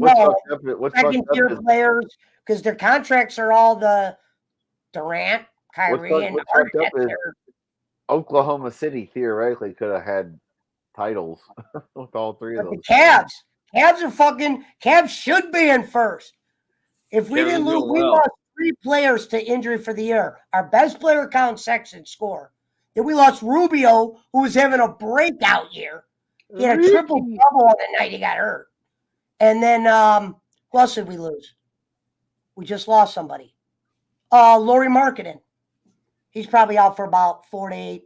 up? Second-tier players, because their contracts are all the Durant, Kyrie, and Harden. Oklahoma City theoretically could have had titles with all 3 of those. The Cavs should be in first. If we didn't lose, we lost 3 players to injury for the year. Our best player, Colin Sexton, score. Then we lost Rubio, who was having a breakout year. He had a triple-double on the night he got hurt. And then who else did we lose? We just lost somebody. Laurie Marketing. He's probably out for about 4 to 8.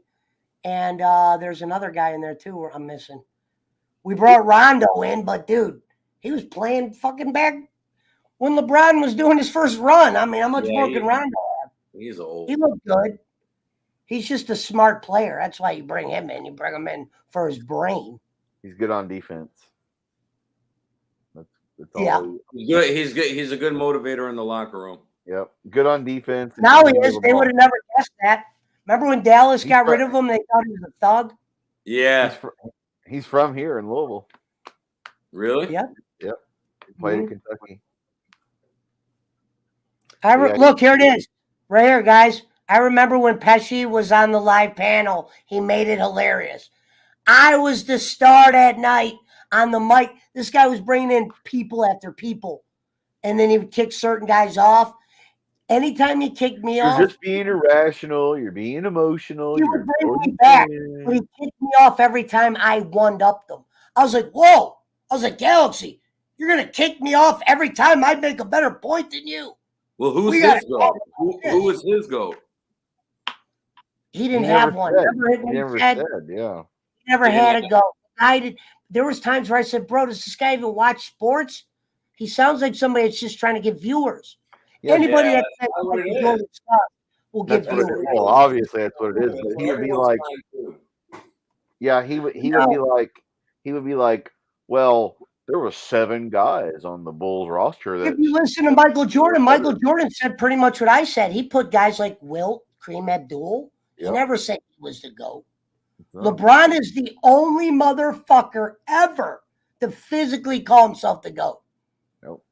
And there's another guy in there, too, I'm missing. We brought Rondo in, but, dude, he was playing fucking back when LeBron was doing his first run. I mean, how much more can Rondo have? He's old. He looked good. He's just a smart player. That's why you bring him in. You bring him in for his brain. He's good on defense. That's all. Yeah. He's good. He's good. He's a good motivator in the locker room. Yep. Good on defense. Now he is. They would have never guessed that. Remember when Dallas got rid of him? They thought he was a thug. Yeah. He's from here in Louisville. Really? Yep. Yep. He played in Kentucky. Look, here it is. Right here, guys. I remember when Pesci was on the live panel. He made it hilarious. I was the star that night on the mic. This guy was bringing in people after people. And then he would kick certain guys off. Anytime he kicked me off. You're just being irrational. You're being emotional. He would bring me back. But he kicked me off every time I one-upped him. I was like, whoa. I was like, Galaxy, you're going to kick me off every time I make a better point than you. Well, who's his goat? Who was his goat? He didn't have one. He never said, yeah. He never had a go. There was times where I said, bro, does this guy even watch sports? He sounds like somebody that's just trying to get viewers. Anybody that says stuff will get viewers. Well, obviously that's what it is. But he would be like, yeah, he would be like, well, there were 7 guys on the Bulls roster. If you listen to Michael Jordan said pretty much what I said. He put guys like Wilt, Kareem Abdul. He never said he was the GOAT. LeBron is the only motherfucker ever to physically call himself the GOAT. Nope.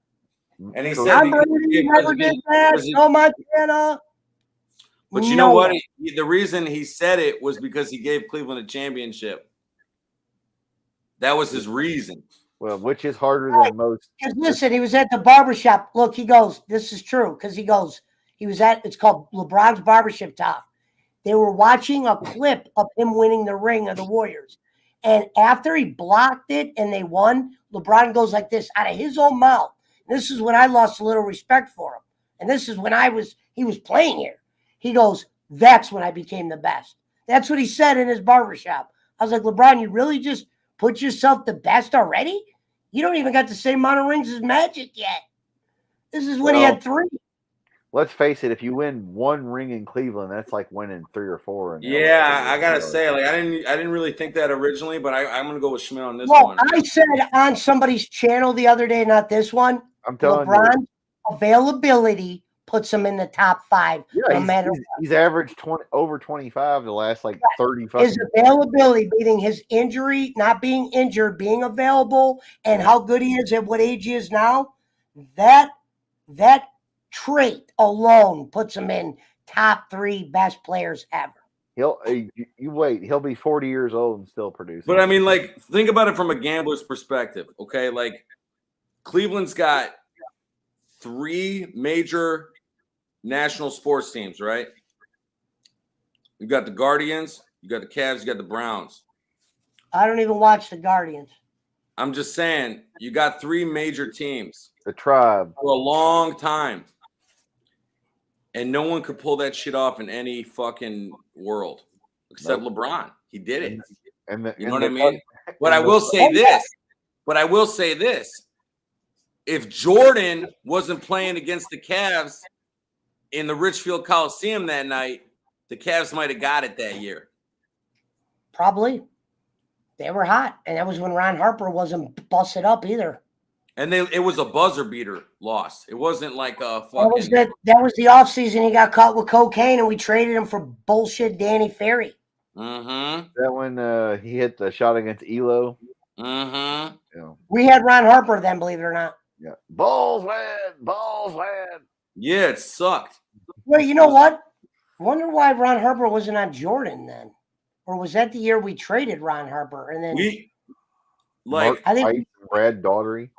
And he said he never did that. No Montana. But you know what? The reason he said it was because he gave Cleveland a championship. That was his reason. Well, which is harder than most. Because listen, he was at the barbershop. Look, he goes, this is true. Because he was at, it's called LeBron's Barbershop Top. They were watching a clip of him winning the ring of the Warriors. And after he blocked it and they won, LeBron goes like this out of his own mouth. This is when I lost a little respect for him. And this is when he was playing here. He goes, that's when I became the best. That's what he said in his barbershop. I was like, LeBron, you really just put yourself the best already? You don't even got the same amount of rings as Magic yet. This is when he had 3. Let's face it, if you win 1 ring in Cleveland, that's like winning 3 or 4. Yeah, I gotta say, like I didn't really think that originally, but I'm gonna go with Schmidt on this one. I said on somebody's channel the other day, not this one. I'm telling LeBron's availability puts him in the top 5. Yeah, no matter what. He's averaged over 25 the last 35. His availability, beating his injury, not being injured, being available, and how good he is at what age he is now. That trait alone puts him in top 3 best players ever. You wait. He'll be 40 years old and still producing. But I mean, like, think about it from a gambler's perspective. Okay, like Cleveland's got 3 major national sports teams, right? You got the Guardians, you got the Cavs, you got the Browns. I don't even watch the Guardians. I'm just saying, you got 3 major teams. The Tribe For a long time. And no one could pull that shit off in any fucking world except LeBron. He did it. You know what I mean? But I will say this. If Jordan wasn't playing against the Cavs in the Richfield Coliseum that night, the Cavs might have got it that year. Probably. They were hot. And that was when Ron Harper wasn't busted up either. And it was a buzzer beater loss. It wasn't like a fucking. That was the offseason. He got caught with cocaine, and we traded him for bullshit Danny Ferry. Mm-hmm. That when he hit the shot against Elo. Mm-hmm. Yeah. We had Ron Harper then, believe it or not. Yeah. Balls win. Yeah, it sucked. Well, you know what? Wonder why Ron Harper wasn't on Jordan then, or was that the year we traded Ron Harper? And then I think Brad Daugherty.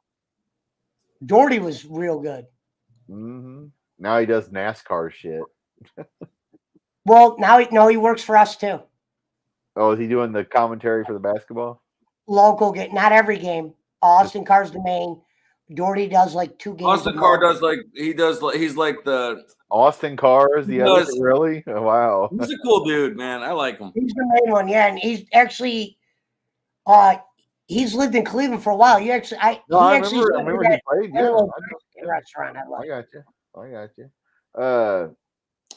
Doherty was real good. Mm-hmm. Now he does NASCAR shit. Well, now he works for us too. Oh, is he doing the commentary for the basketball? Local game, not every game. Austin Carr's the main. Doherty does like 2 games. Austin Carr does he's like the Austin Carr is the other, really? Oh, wow. He's a cool dude, man. I like him. He's the main one, yeah, and he's actually he's lived in Cleveland for a while. I remember he played. Yeah, restaurant. I got you.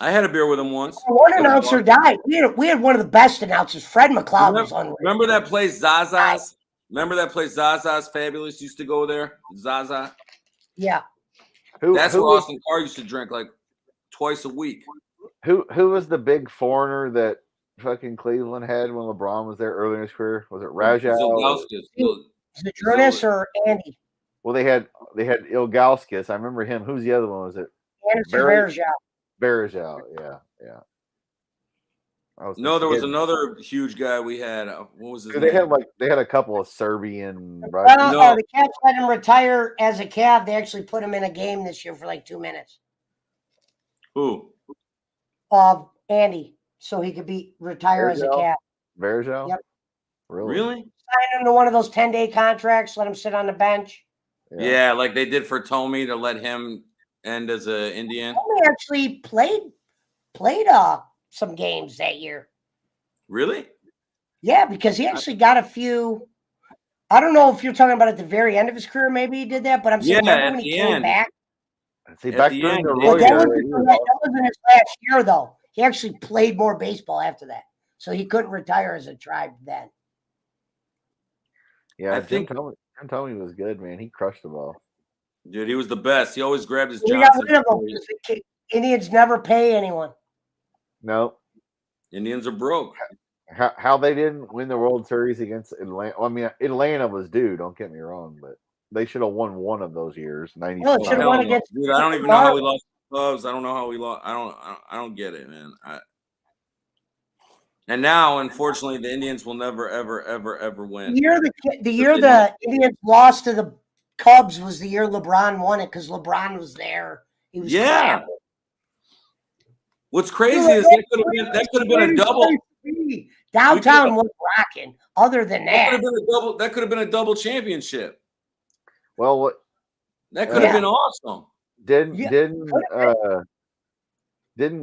I had a beer with him once. One announcer died. We had one of the best announcers. Fred McLeod was unreal. Remember that place, Zaza's? Remember that place, Zaza's Fabulous used to go there? Zaza? Yeah. That's where Austin Carr used to drink like twice a week. Who was the big foreigner that fucking Cleveland had when LeBron was there early in his career? Was it Rajal? Is it Jonas or Andy? Well, they had Ilgauskas. I remember him. Who's the other one? Was it Anderson Varejao? Yeah. No, there was another huge guy we had. What was his name? They had a couple of Serbian. Well, the Cavs let him retire as a Cav. They actually put him in a game this year for like 2 minutes. Who? Andy, so he could retire as a Cav. Varejao? Yep. Really? Sign him to one of those 10-day contracts. Let him sit on the bench. Yeah, like they did for Tommy to let him end as an Indian. Tommy actually played some games that year. Really? Yeah, because he actually got a few. I don't know if you're talking about at the very end of his career, maybe he did that, but I'm saying when he came back. See, back during the Roy that wasn't his last year, though. He actually played more baseball after that, so he couldn't retire as a Tribe then. Yeah, I think Tommy was good, man. He crushed the ball. Dude, he was the best. He always grabbed his Johnson. Got rid of him. Indians never pay anyone. No. Indians are broke. How they didn't win the World Series against Atlanta. Well, I mean, Atlanta was due, don't get me wrong, but they should have won one of those years. 90. No, should have won against. Dude, I don't even know how we lost the Cubs. I don't know how we lost. I don't get it, man. And now, unfortunately, the Indians will never, ever, ever, ever win. The year the Indians lost to the Cubs was the year LeBron won it because LeBron was there. He was clapping. What's crazy is that could have been a double. Downtown was rocking. Other than that, that could have been a double championship. Well, that could have been awesome. Didn't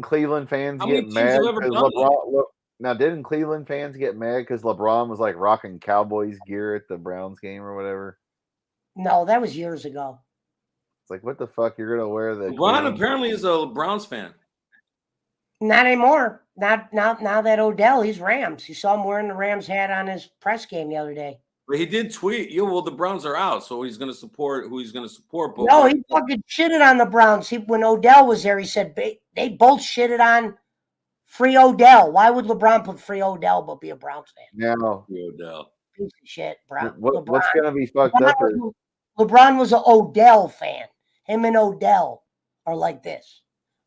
Cleveland fans get mad because LeBron? Now, didn't Cleveland fans get mad because LeBron was like rocking Cowboys gear at the Browns game or whatever? No, that was years ago. It's like, what the fuck? You're gonna wear the LeBron apparently is a Browns fan. Not anymore. Not now that Odell, he's Rams. You saw him wearing the Rams hat on his press game the other day. But he did tweet, well, the Browns are out, so he's going to support who he's going to support. But no, he fucking shitted on the Browns. When Odell was there, he said they both shitted on free Odell. Why would LeBron put free Odell but be a Browns fan? No. Free Odell. Piece of shit, Brown. What's going to be fucked up is LeBron was an Odell fan. Him and Odell are like this.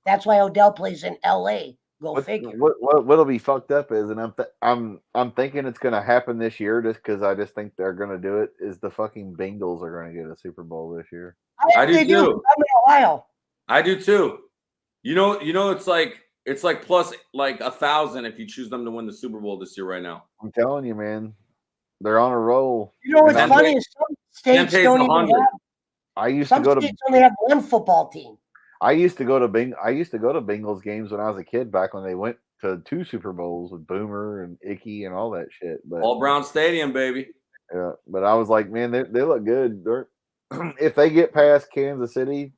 That's why Odell plays in L.A. Go figure. What'll be fucked up is, and I'm thinking it's gonna happen this year, just because I just think they're gonna do it. Is the fucking Bengals are gonna get a Super Bowl this year? I do too. I'm in Ohio. I do too. You know, it's like plus like 1,000 if you choose them to win the Super Bowl this year right now. I'm telling you, man, they're on a roll. You know what's Ten funny pays- is some states pays don't even 100. have. I used Some to go states to only have one football team. I used to go to Bengals games when I was a kid, back when they went to 2 Super Bowls with Boomer and Icky and all that shit. But All Brown Stadium, baby. yeah, but I was like, man, they look good. If they get past Kansas City,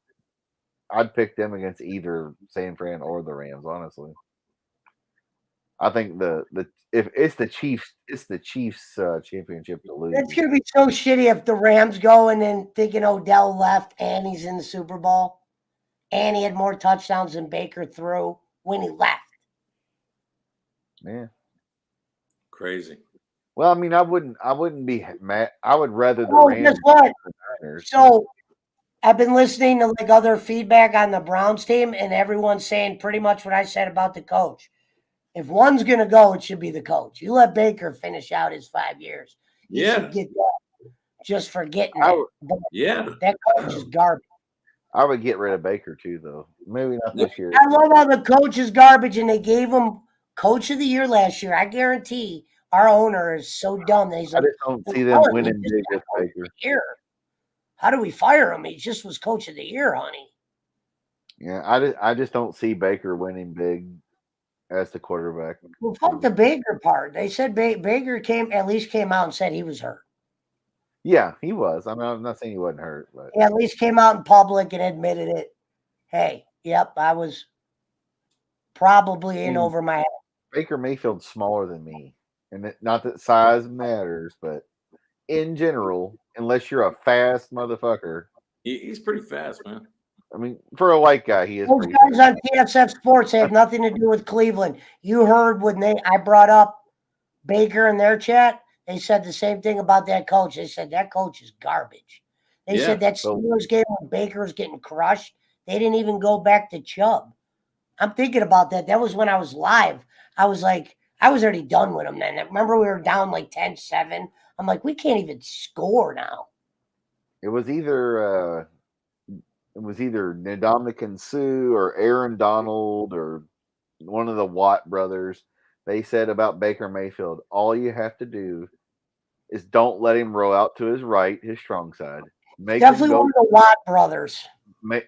I'd pick them against either San Fran or the Rams. Honestly, I think if it's the Chiefs, championship to lose. It's gonna be so shitty if the Rams go and then thinking Odell left and he's in the Super Bowl, and he had more touchdowns than Baker threw when he left. Yeah, Crazy. well, I mean, I wouldn't be mad. I would rather the Oh, Rams guess what? than the Niners. So I've been listening to like other feedback on the Browns team, and everyone's saying pretty much what I said about the coach. If one's gonna go, it should be the coach. You let Baker finish out his 5 years. He should get that just for getting it. But that coach is garbage. I would get rid of Baker too, though. Maybe not this year. I love how the coach is garbage, and they gave him Coach of the Year last year. I guarantee our owner is so dumb that he's like, I just don't see them winning big with Baker. Here, how do we fire him? He just was Coach of the Year, honey. Yeah, I just don't see Baker winning big as the quarterback. Well, fuck the Baker part. They said Baker came out and said he was hurt. Yeah, he was. I mean, I'm not saying he wasn't hurt, but He at least came out in public and admitted it. Hey, yep, I was probably in over my head. Baker Mayfield's smaller than me, and not that size matters, but in general, unless you're a fast motherfucker, he's pretty fast, man. I mean, for a white guy, he is. Those guys on TSF Sports have nothing to do with Cleveland. You heard when I brought up Baker in their chat. They said the same thing about that coach. They said that coach is garbage. They said that Steelers game when Baker was getting crushed, they didn't even go back to Chubb. I'm thinking about that. That was when I was live. I was like, I was already done with them then. Remember, we were down like 10-7. I'm like, we can't even score now. It was either Ndamukong Suh or Aaron Donald or one of the Watt brothers. They said about Baker Mayfield, all you have to do is don't let him roll out to his right, his strong side. Definitely one of the Watt brothers.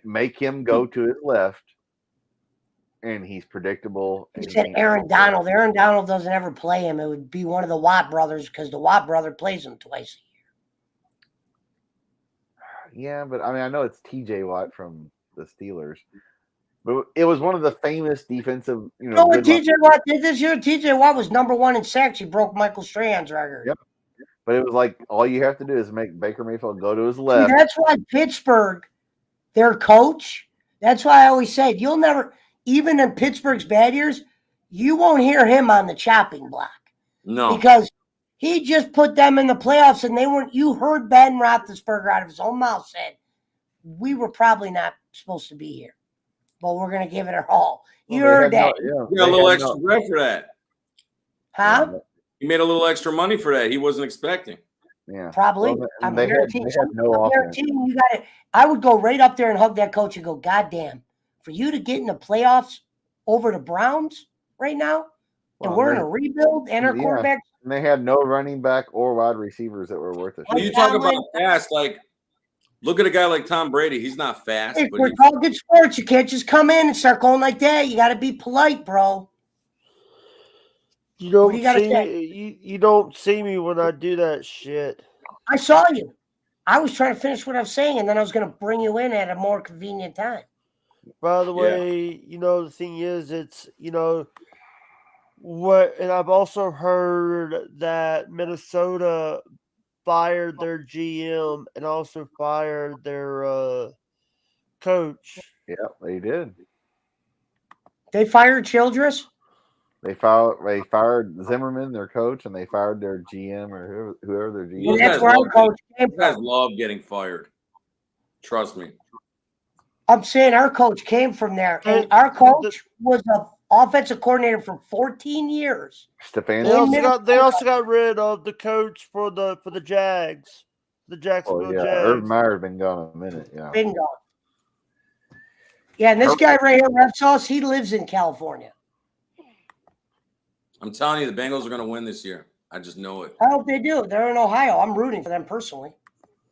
Make him go to his left, and he's predictable. He said Aaron Donald. Aaron Donald doesn't ever play him. It would be one of the Watt brothers because the Watt brother plays him twice a year. Yeah, but I mean, I know it's TJ Watt from the Steelers. But it was one of the famous defensive, You know what TJ Watt did this year? TJ Watt was #1 in sacks. He broke Michael Strahan's record. Yep. But it was like all you have to do is make Baker Mayfield go to his left. See, that's why Pittsburgh, their coach, that's why I always said you'll never, even in Pittsburgh's bad years, you won't hear him on the chopping block. No. Because he just put them in the playoffs and they weren't, you heard Ben Roethlisberger out of his own mouth said, we were probably not supposed to be here. But we're going to give it our all. You heard that. You got a little extra bread for that. Huh? He made a little extra money for that. He wasn't expecting. Yeah. Probably. Well, I'm they guaranteeing had no offense. you got it. I would go right up there and hug that coach and go, God damn, for you to get in the playoffs over the Browns right now, and we're in a rebuild and our quarterback. And they had no running back or wide receivers that were worth it. When you talk about fast, like, look at a guy like Tom Brady. He's not fast. Hey, we're talking sports. You can't just come in and start going like that. You got to be polite, bro. You don't see me when I do that shit. I saw you. I was trying to finish what I was saying, and then I was going to bring you in at a more convenient time. By the way, the thing is, it's, what, and I've also heard that Minnesota fired their GM and also fired their coach. Yeah, they did. They fired Childress? They fired Zimmerman, their coach, and they fired their GM or whoever their GM. Well, that's where our coach came from. You guys love getting fired. Trust me. I'm saying our coach came from there, and our coach was offensive coordinator for 14 years. Stefanski. They also got rid of the coach for the Jags, the Jacksonville Jags. Urban Meyer's been gone a minute. Yeah, Been gone. Yeah, and this guy right here, Red Sauce, he lives in California. I'm telling you, the Bengals are going to win this year. I just know it. I hope they do. They're in Ohio. I'm rooting for them personally.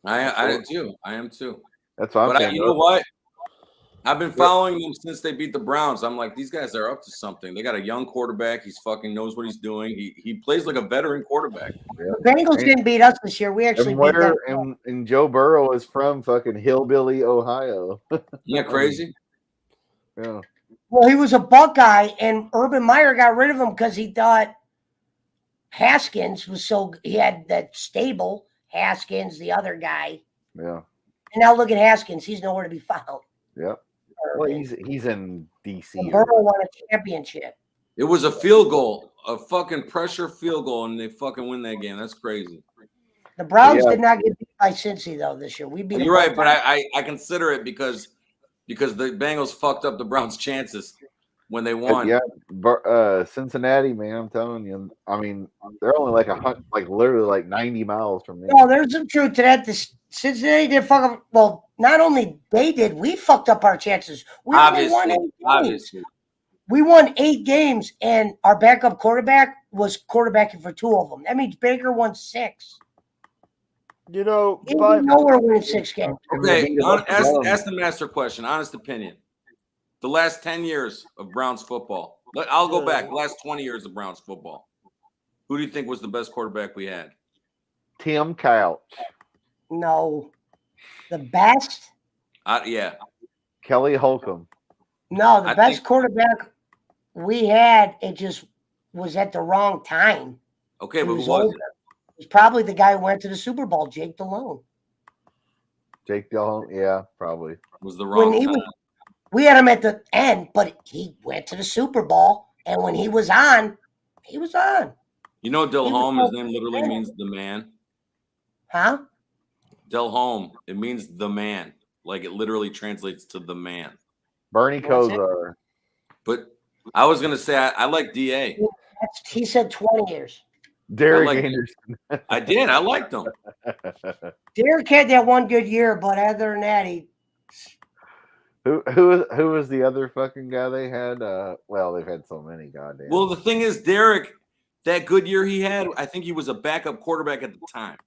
I am too. I am too. That's what I'm saying. You know what? I've been following them since they beat the Browns. I'm like, these guys are up to something. They got a young quarterback. He's fucking knows what he's doing. He plays like a veteran quarterback. Yeah. The Bengals didn't beat us this year. We actually beat them. And Joe Burrow is from fucking hillbilly Ohio. Isn't that crazy? Yeah. Well, he was a Buckeye, and Urban Meyer got rid of him because he thought Haskins was he had that stable, Haskins, the other guy. Yeah. And now look at Haskins. He's nowhere to be found. Yep. Well, he's in DC. And Burrow won a championship. It was a field goal, a fucking pressure field goal, and they fucking win that game. That's crazy. The Browns did not get beat by Cincy, though, this year. We beat them. You're right, but I consider it because the Bengals fucked up the Browns' chances when they won. Yeah, Cincinnati, man, I'm telling you. I mean, they're only like literally like 90 miles from there. No, there's some truth to that. Cincinnati did fuck up. Well, not only they did, we fucked up our chances. We only won 8 games. We won 8 games, and our backup quarterback was quarterbacking for 2 of them. That means Baker won 6. You know, we're winning 6 games. Okay, ask the master question. Honest opinion. The last 10 years of Browns football. I'll go back. The last 20 years of Browns football. Who do you think was the best quarterback we had? Tim Couch. No. The best? Yeah. Kelly Holcomb. No, the best quarterback we had, it just was at the wrong time. Okay, but who was it? It was probably the guy who went to the Super Bowl, Jake Delhomme. Jake Delhomme, yeah, probably. Was the wrong time. We had him at the end, but he went to the Super Bowl, and when he was on, he was on. You know Delhomme, his name literally means the man. Huh? Delhomme, it means the man. Like it literally translates to the man. Bernie Kosar. But I was going to say, I like DA. He said 20 years. Derek Anderson. I did. I liked him. Derek had that one good year, but other than that, Who was the other fucking guy they had? Well, they've had so many goddamn. Well, the thing is, Derek, that good year he had, I think he was a backup quarterback at the time.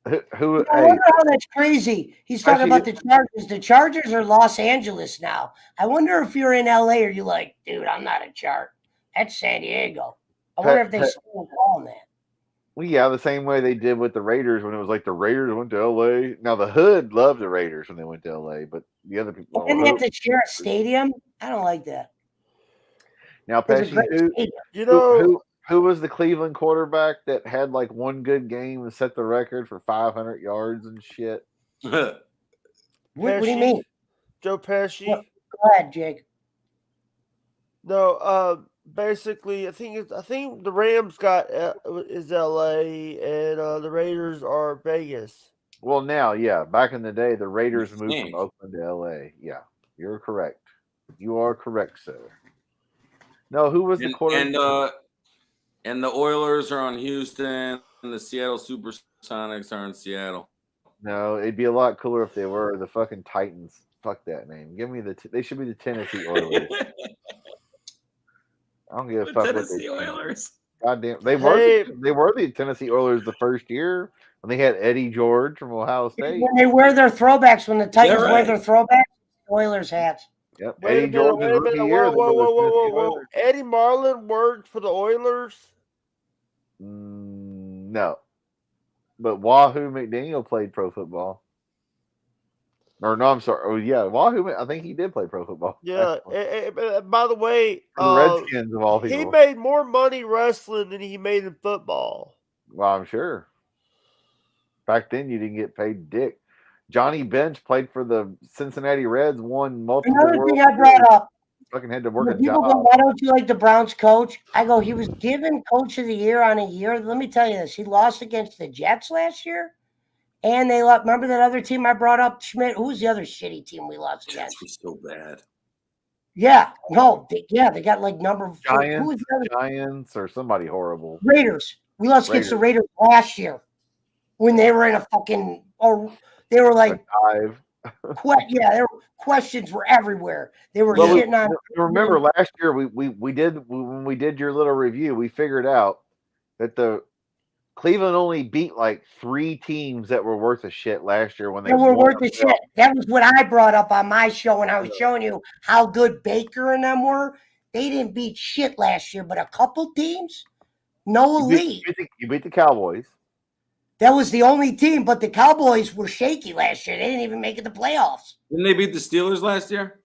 I wonder how that's crazy. He's talking about the Chargers. The Chargers are Los Angeles now. I wonder if you're in LA, or you're like, dude, I'm not a Chart. That's San Diego. I wonder if they still call that. Well, yeah, the same way they did with the Raiders when it was like the Raiders went to LA. Now the Hood loved the Raiders when they went to LA, but the other people didn't have to share a stadium. I don't like that. Now, Pesci, who was the Cleveland quarterback that had like one good game and set the record for 500 yards and shit? What do you mean? Joe Pesci. Go ahead, Jake. No, basically, I think the Rams is LA and the Raiders are Vegas. Well, now, yeah, back in the day, the Raiders moved from Oakland to LA. Yeah, you're correct. You are correct, sir. No, who was the quarterback? And the Oilers are on Houston, and the Seattle Supersonics are in Seattle. No, it'd be a lot cooler if they were the fucking Titans. Fuck that name. Give me they should be the Tennessee Oilers. I don't give a fuck Tennessee Oilers. Goddamn, they were the Tennessee Oilers the first year when they had Eddie George from Ohio State. When they wear their throwbacks, when the Titans wear their throwbacks, Oilers hats. Yep. Eddie George is rookie year. Whoa. Eddie Marlin worked for the Oilers? No. But Wahoo McDaniel played pro football. Or no, I'm sorry. Oh, yeah. Wahoo, I think he did play pro football. Yeah. By the way, the Redskins of all people. He made more money wrestling than he made in football. Well, I'm sure. Back then, you didn't get paid dick. Johnny Bench played for the Cincinnati Reds, won multiple. Another thing I brought up. Fucking had to work a job. Go, why don't you like the Browns coach? I go, he was given coach of the year on a year. Let me tell you this. He lost against the Jets last year. And they lost. Remember that other team I brought up, Schmidt? Who was the other shitty team we lost against? Jets was so bad. Yeah, no, they got like number four. Who was Giants or somebody horrible. Raiders. We lost against the Raiders last year when they were in a fucking, or they were like, their questions were everywhere. They were shitting on. Remember last year we did when we did your little review, we figured out that the Cleveland only beat like 3 teams that were worth a shit last year when they were worth a shit. That was what I brought up on my show when I was showing you how good Baker and them were. They didn't beat shit last year, but a couple teams, no elite. You beat the Cowboys. That was the only team, but the Cowboys were shaky last year. They didn't even make it the playoffs. Didn't they beat the Steelers last year?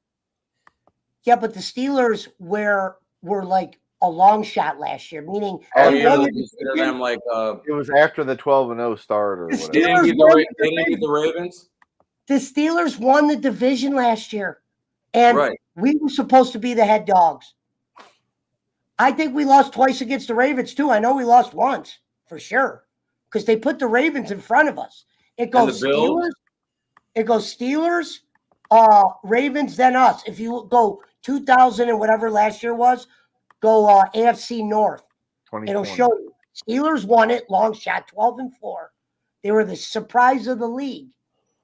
Yeah, but the Steelers were like a long shot last year, meaning it was after the 12-0 start or whatever. They didn't beat the Ravens. The Steelers won the division last year, and we were supposed to be the head dogs. I think we lost twice against the Ravens too. I know we lost once for sure because they put the Ravens in front of us. It goes Steelers. It goes Steelers, Ravens, then us. If you go 2000 and whatever last year was, go AFC North. It'll show you. Steelers won it, long shot, 12-4. They were the surprise of the league.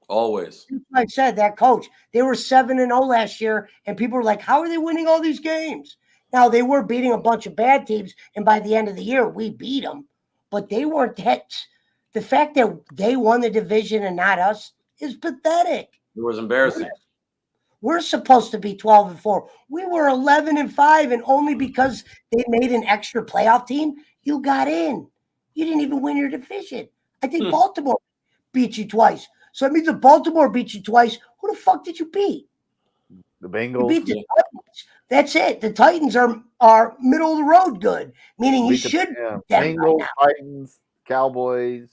Always. I said that coach. They were 7-0 last year, and people were like, how are they winning all these games? Now, they were beating a bunch of bad teams, and by the end of the year, we beat them. But they weren't that. The fact that they won the division and not us is pathetic. It was embarrassing. We're supposed to be 12-4. We were 11-5, and only because they made an extra playoff team, you got in. You didn't even win your division. I think Baltimore beat you twice. So it means if Baltimore beat you twice, who the fuck did you beat? The Bengals. You beat the Titans. That's it. The Titans are middle of the road good, meaning you should. Bengals, Titans, Cowboys.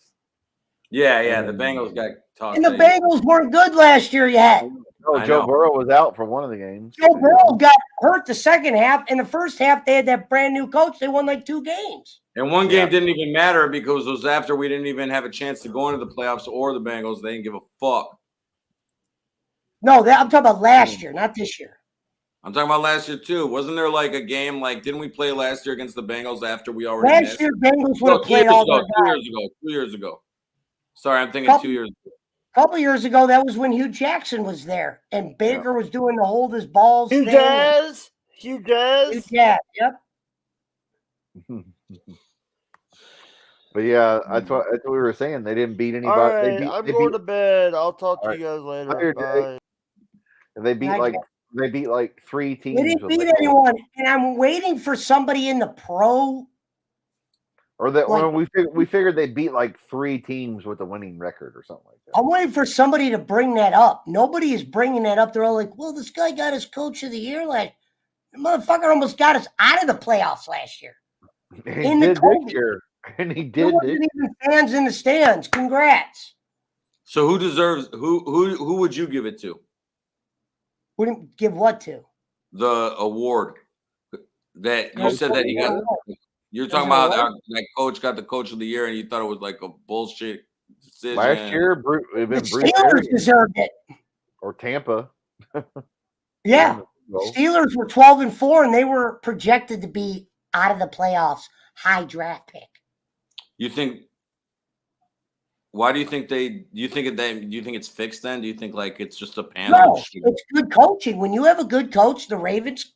Yeah. The Bengals got tossed. And the Bengals weren't good last year yet. No, Joe Burrow was out for one of the games. Joe Burrow got hurt the second half. In the first half, they had that brand new coach. They won like 2 games. And one game didn't even matter because it was after we didn't even have a chance to go into the playoffs or the Bengals. They didn't give a fuck. No, I'm talking about last year, not this year. I'm talking about last year too. Wasn't there like a game didn't we play last year against the Bengals after we already last year Bengals would have played all their guys. 2 years ago. Sorry, I'm thinking 2 years ago. A couple years ago, that was when Hugh Jackson was there, and Baker was doing the hold his balls Hugh thing. Hugh Jazz. Yeah, yep. But yeah, that's what we were saying. They didn't beat anybody. All right, I'm going to bed. I'll talk to you guys later. Bye. And they beat like 3 teams. They didn't beat anyone, and I'm waiting for somebody in the pro. Or that we figured they beat like 3 teams with a winning record or something like that. I'm waiting for somebody to bring that up. Nobody is bringing that up. They're all like, "Well, this guy got his coach of the year. Like, the motherfucker almost got us out of the playoffs last year." And he did this year. And he did. There wasn't even fans in the stands. Congrats. So who deserves who would you give it to? Wouldn't give what to? The award that you said that he got. You're talking about that coach got the coach of the year, and you thought it was like a bullshit decision. Last year, the Steelers deserved it. Or Tampa. Yeah. Steelers were 12-4, and they were projected to be out of the playoffs. High draft pick. You think? Why do you think they? Do you think it's fixed then? Do you think like it's just a panic? No, it's good coaching. When you have a good coach, the Ravens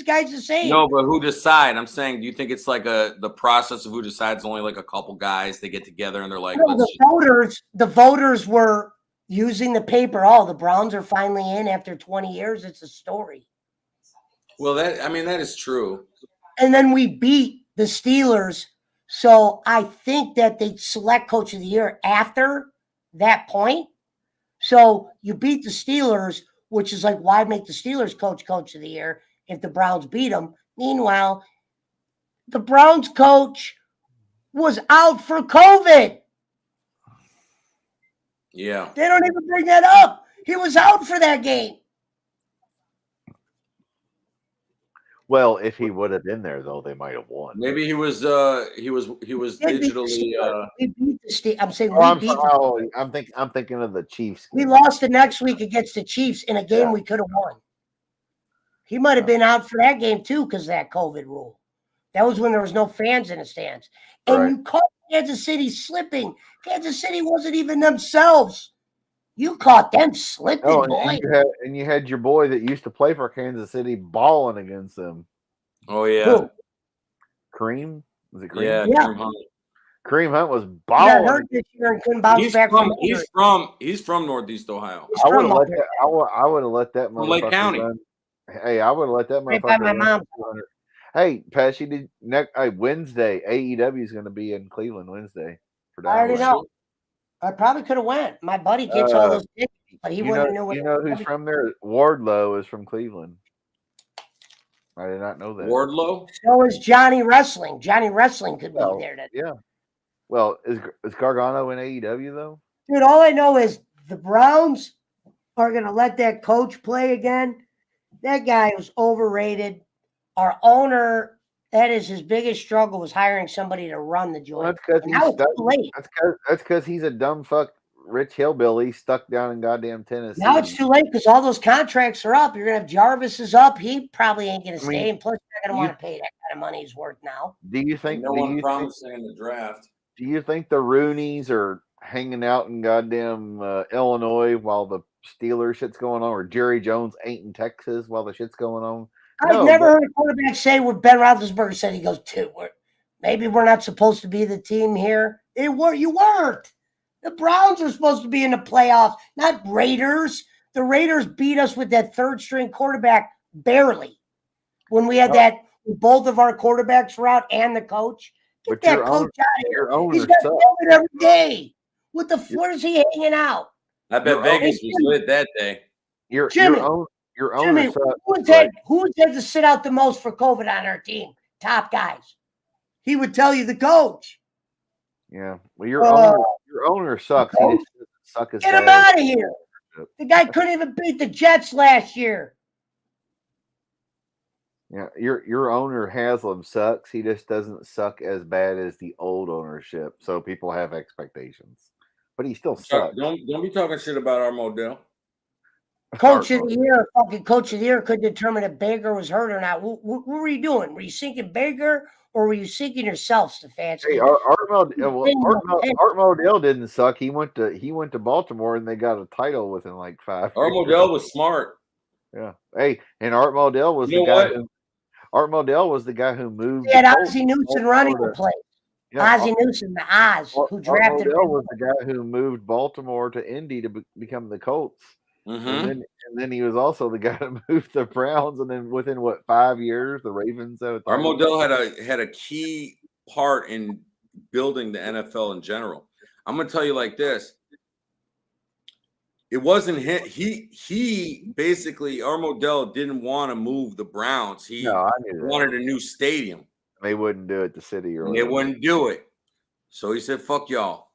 guys the same. No, but who decide? I'm saying, do you think it's like the process of who decides? Only like a couple guys they get together and they're like, no, the voters were using the paper. Oh, the Browns are finally in after 20 years. It's a story. Well, that is true. And then we beat the Steelers. So I think that they select coach of the year after that point. So you beat the Steelers, which is like, why make the Steelers coach of the year if the Browns beat them? Meanwhile, the Browns coach was out for COVID. Yeah. They don't even bring that up. He was out for that game. Well, if he would have been there, though, they might have won. Maybe he was digitally. We beat the Steelers. I'm saying I'm thinking of the Chiefs. We lost the next week against the Chiefs in a game we could have won. He might have been out for that game too because of that COVID rule. That was when there was no fans in the stands. And you caught Kansas City slipping. Kansas City wasn't even themselves. You caught them slipping, boy. And you had your boy that used to play for Kansas City balling against them. Oh yeah. Who? Kareem? Was it Kareem? Yeah, Yeah. Kareem Hunt. Kareem Hunt was He got balling. hurt this year and couldn't bounce back from he's from Northeast Ohio. He's I would from have up let there. that. I would have let that From Lake motherfucker County. run. Hey, I would have let that Right by motherfucker my run. mom. 200. Hey, Pesci, Wednesday AEW is going to be in Cleveland Wednesday for I already Dallas. know. I probably could have went. My buddy gets all those tickets, but he wouldn't have knew what. You know who's from there? Wardlow is from Cleveland. I did not know that. Wardlow. So is Johnny Wrestling. Johnny Wrestling could be there. Yeah. Well, is Gargano in AEW though? Dude, all I know is the Browns are going to let that coach play again. That guy was overrated. Our owner, that is his biggest struggle, was hiring somebody to run the joint. Well, that's And now it's too late. That's because he's a dumb fuck rich hillbilly stuck down in goddamn Tennessee. Now it's too late because all those contracts are up. You're going to have Jarvis is up. He probably ain't going to stay. And plus, you're not going to want to pay that kind of money he's worth now. Do you think no one promising in the draft? Do you think the Rooneys are hanging out in goddamn Illinois while the Steelers shit's going on, or Jerry Jones ain't in Texas while the shit's going on? I've never heard a quarterback say what Ben Roethlisberger said. He goes, dude, maybe we're not supposed to be the team here. You weren't. The Browns are supposed to be in the playoffs, not Raiders. The Raiders beat us with that third-string quarterback barely when we had that. Both of our quarterbacks were out and the coach. Get that coach out of here. He's got COVID every day. What is he hanging out? I bet Vegas was lit that day. Jimmy, sucks, who had to sit out the most for COVID on our team? Top guys. He would tell you the coach. Yeah. Well, your owner sucks. He just doesn't suck as Get him out of here. The guy couldn't even beat the Jets last year. Yeah, your owner Haslam sucks. He just doesn't suck as bad as the old ownership. So people have expectations, but he still sucks. Don't be talking shit about our Modell. Coach of the year, fucking coach of the year could determine if Baker was hurt or not. What were you doing? Were you sinking Baker or were you sinking yourself, Stefanski? Hey, Art Modell didn't suck. He went to Baltimore and they got a title within like 5 years. Art Modell was smart. Yeah. Hey, and Art Modell was Art Modell was the guy who moved. He had Ozzie Newsome running the place. Yeah, Ozzie Newsome, the Oz, who drafted him. Modell was the guy who moved Baltimore to Indy to become the Colts. Mm-hmm. And then he was also the guy that moved the Browns. And then within 5 years, the Ravens. Art Modell had a key part in building the NFL in general. I'm going to tell you like this. It wasn't him. He basically, Art Modell didn't want to move the Browns. He wanted a new stadium. They wouldn't do it. The city or they wouldn't do it. So he said, "Fuck y'all."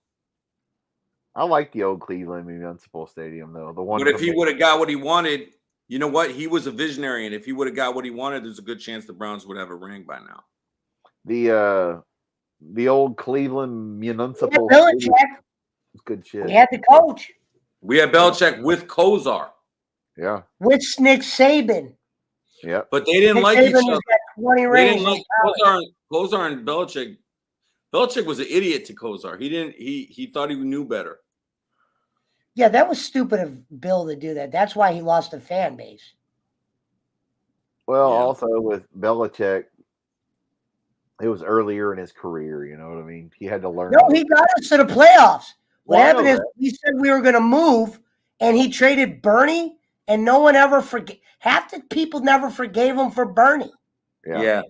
I like the old Cleveland Municipal Stadium though. The one. But if he would have got what he wanted, you know what? He was a visionary, and if he would have got what he wanted, there's a good chance the Browns would have a ring by now. The old Cleveland Municipal. Belichick. It's good shit. We had the coach. We had Belichick with Kozar. Yeah. With Nick Saban. Yeah. But they didn't like each other. They didn't like Kozar and Belichick. Belichick was an idiot to Kozar. He thought he knew better. Yeah, that was stupid of Bill to do that. That's why he lost a fan base. Well, also with Belichick, it was earlier in his career, you know what I mean? He had to learn. No, he got us to the playoffs. What happened is he said we were going to move, and he traded Bernie, and no one ever forgave. Half the people never forgave him for Bernie. Yeah.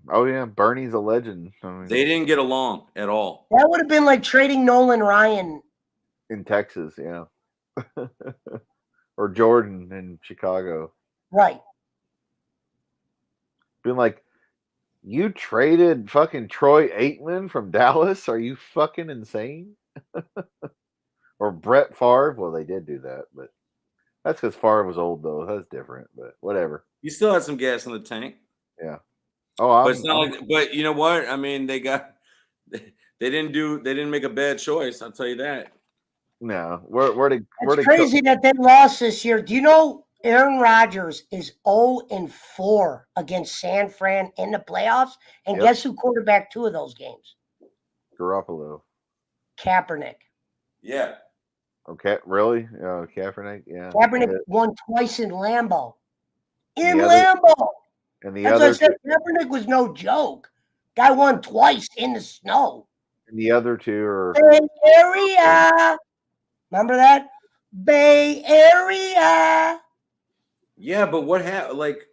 Oh, yeah. Bernie's a legend. I mean, they didn't get along at all. That would have been like trading Nolan Ryan. In Texas, yeah. Or Jordan in Chicago. Right. Been like, you traded fucking Troy Aikman from Dallas? Are you fucking insane? Or Brett Favre? Well, they did do that, but that's because Favre was old, though. That's different, but whatever. You still had some gas in the tank. Yeah. Oh, but it's not like. But you know what? I mean, they didn't make a bad choice. I'll tell you that. No, it's crazy that they lost this year. Do you know Aaron Rodgers is 0-4 against San Fran in the playoffs. And guess who quarterbacked 2 of those games? Garoppolo. Kaepernick. Yeah. Okay, really? Kaepernick? Yeah. Kaepernick won twice in Lambeau. In The other- Lambeau. And the That's what I other said. Kaepernick was no joke. Guy won twice in the snow. and the other 2 are Bay Area. Remember that? Bay Area. Yeah, but what happened? Like,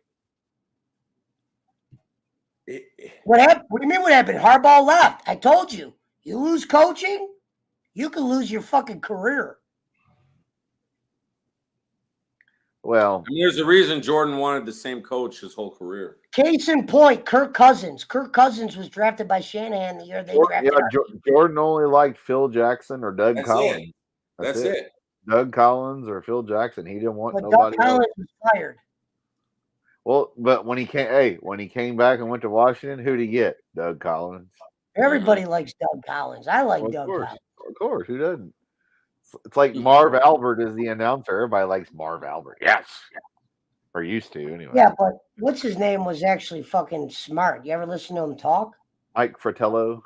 What happened? What do you mean what happened? Harbaugh left. I told you. You lose coaching, you can lose your fucking career. well, I mean, there's a reason Jordan wanted the same coach his whole career. Case in point, Kirk Cousins. Kirk Cousins was drafted by Shanahan the year they drafted him. Jordan only liked Phil Jackson or Doug That's Collins. it. That's it. Doug Collins or Phil Jackson. He didn't want But nobody Doug Collins else. was fired. Well, but when he came back and went to Washington, who'd he get? Doug Collins. Everybody likes Doug Collins. I like Well, Doug Collins. Of course, who doesn't? It's like Marv Albert is the announcer. Everybody likes Marv Albert. Yes. Or used to, anyway. Yeah, but what's his name was actually fucking smart. You ever listen to him talk? Mike Fratello,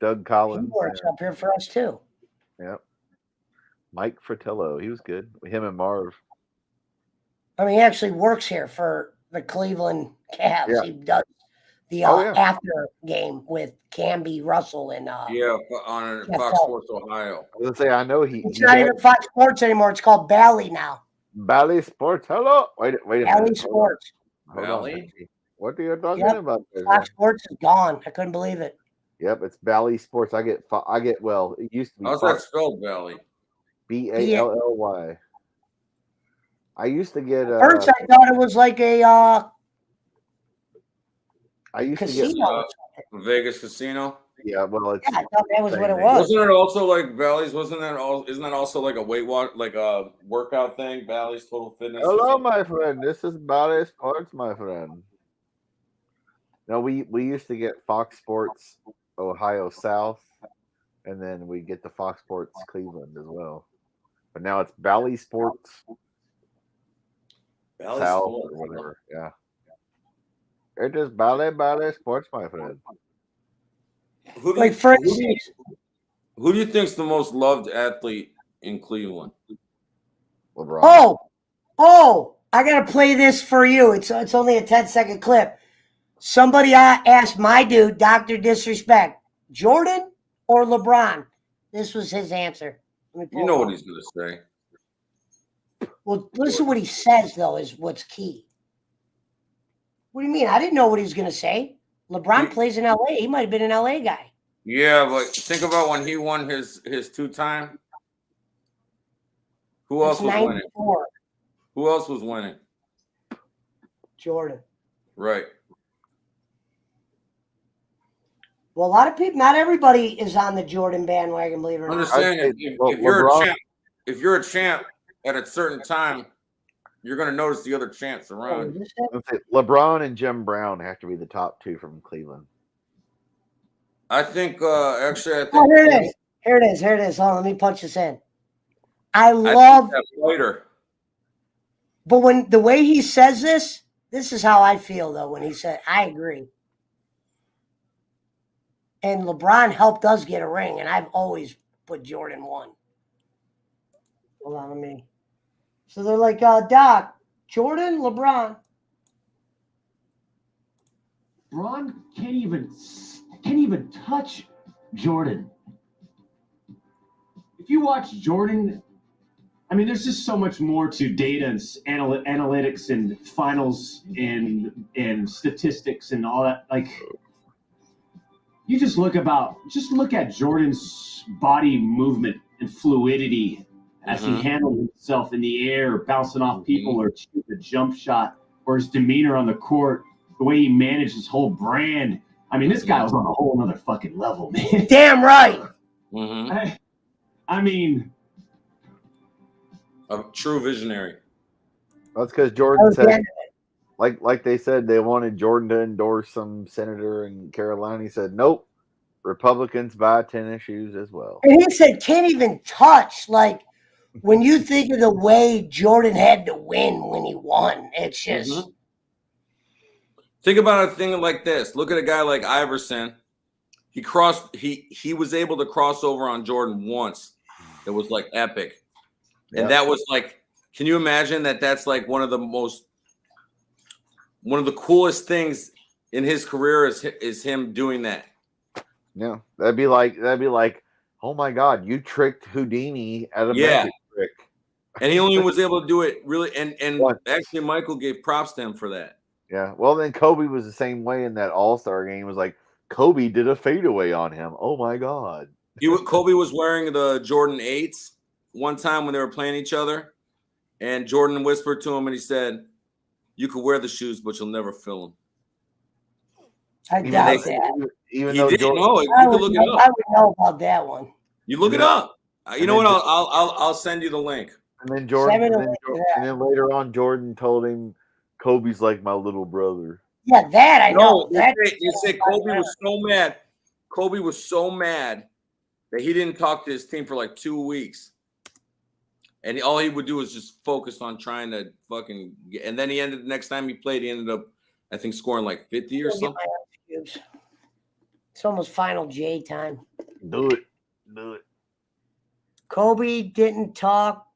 Doug He Collins. works up here for us too. Yep. Mike Fratello. He was good. Him and Marv. I mean, he actually works here for the Cleveland Cavs. Yeah. He does the after game with Camby Russell and Yeah, on yeah, Fox so- Sports Ohio. I was gonna say, I know It's not even Fox Sports anymore. It's called Bally now. Bally Sports. Hello. Wait a minute. Bally Hold on. Sports. Hold on, Bally? Pesci. What are you talking Yep. about? There? Fox Sports is gone. I couldn't believe it. Yep, it's Bally Sports. I get. Well, it used to be How's that Fox, spelled, Valley? Bally. I used to get. First, I thought it was like a I used to get. casino. Vegas Casino. Yeah, well, it's. Yeah, I thought that was same what it thing. was. Wasn't it also like Bally's? Wasn't that all? Isn't that also like a like a workout thing? Bally's Total Fitness. or Hello, something? my friend. This is Bally Sports, my friend. No, we used to get Fox Sports Ohio South, and then we get the Fox Sports Cleveland as well. But now it's Bally Sports Bally South Sports. or whatever. Yeah. It is Bally Sports, my friend. Who do Like, you, for who do you, instance, who do you think's the most loved athlete in Cleveland? LeBron. oh, I gotta play this for you. It's only a 10-second clip. Somebody asked my dude, Dr. Disrespect, Jordan or LeBron? This was his answer. Let me pull You know it what up. he's gonna say. Well, listen, what he says though is what's key. What do you mean? I didn't know what he was gonna say. LeBron plays in LA. He might have been an LA guy. Yeah, but think about when he won his 2-time. Who else That's was winning? 94. Who else was winning? Jordan. Right. Well, a lot of people, not everybody is on the Jordan bandwagon, believe it or I'm not. just saying, I'd say, if well, you're LeBron- a champ, if you're a champ at a certain time, you're gonna notice the other champs Oh, around. is this it? Let's say LeBron and Jim Brown have to be the top 2 from Cleveland. I think actually, I think Oh, here it is. Here it is. Here it is. Hold on, let me punch this in. I I think love, that fighter. but when the way he says this is how I feel though. When he said, I agree. And LeBron helped us get a ring, and I've always put Jordan 1. Hold on, let me. So they're like, Doc, Jordan, LeBron. Braun can't even touch Jordan. If you watch Jordan, I mean, there's just so much more to data and analytics and finals and statistics and all that. Like, you just look at Jordan's body movement and fluidity as he handled himself in the air, bouncing off people or a jump shot, or his demeanor on the court, the way he managed his whole brand. I mean, this guy was on a whole other fucking level, man. Damn right. I mean, A true visionary. That's because Jordan said, like they said, they wanted Jordan to endorse some senator in Carolina. He said, nope, Republicans buy tennis shoes as well. And he said, can't even touch. Like, when you think of the way Jordan had to win when he won, it's just think about a thing like this. Look at a guy like Iverson. He was able to cross over on Jordan once. It was like epic. And that was like, can you imagine that's like one of the coolest things in his career is him doing that. Yeah, that'd be like, oh my God, you tricked Houdini at a magic trick. And he only was able to do it really, and actually Michael gave props to him for that. Yeah, well then Kobe was the same way in that All-Star game. It was like Kobe did a fadeaway on him. Oh my God. Kobe was wearing the Jordan 8s one time when they were playing each other, and Jordan whispered to him and he said, "You could wear the shoes, but you'll never fill them." I doubt that. Even though Jordan, you could look it up. I would know about that one. You look it up. You know what? I'll send you the link. And then Jordan, and then later on, Jordan told him, "Kobe's like my little brother." Yeah, that I know. You say Kobe was so mad. Kobe was so mad that he didn't talk to his team for like 2 weeks, and all he would do was just focus on trying to fucking get. And then the next time he played, he ended up, I think, scoring like 50 or something. It's almost Final J time. Do it. Kobe didn't talk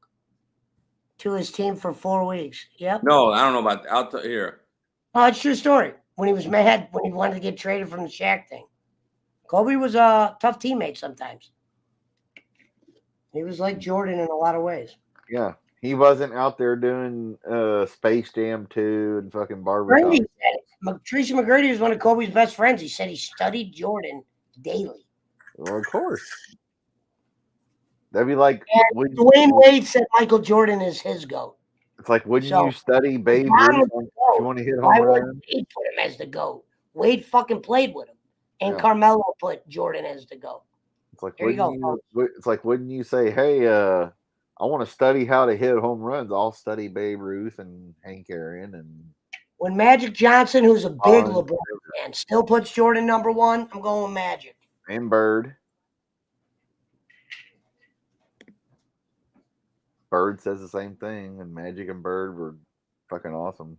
to his team for 4 weeks. Yep. No, I don't know about that. I'll tell you here. Oh, it's true story. When he was mad, when he wanted to get traded from the Shaq thing. Kobe was a tough teammate sometimes. He was like Jordan in a lot of ways. Yeah. He wasn't out there doing Space Jam 2 and fucking Barbara. Tracy McGrady was one of Kobe's best friends. He said he studied Jordan daily. Well, of course. That'd be like Dwayne Wade said Michael Jordan is his GOAT. It's like, wouldn't you study Babe Ruth if you want to hit home Why run? would Wade put him as the GOAT? Wade fucking played with him. And Carmelo put Jordan as the GOAT. It's like, wouldn't you say, hey, I want to study how to hit home runs. I'll study Babe Ruth and Hank Aaron. And when Magic Johnson, who's a big LeBron fan, still puts Jordan number one, I'm going with Magic. And Bird. Bird says the same thing, and Magic and Bird were fucking awesome.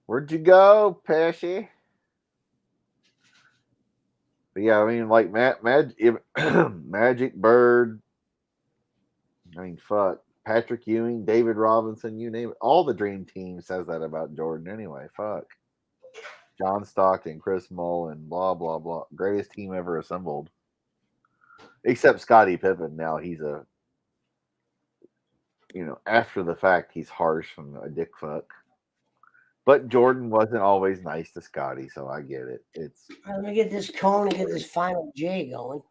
Where'd you go, Pesci? But yeah, I mean, like Magic, Bird. I mean, fuck. Patrick Ewing, David Robinson, you name it. All the Dream Team says that about Jordan anyway. Fuck. John Stockton, Chris Mullin, blah, blah, blah. Greatest team ever assembled. Except Scottie Pippen. Now he's after the fact, he's harsh and a dick fuck. But Jordan wasn't always nice to Scottie, so I get it. Let me get this cone and get this Final J going.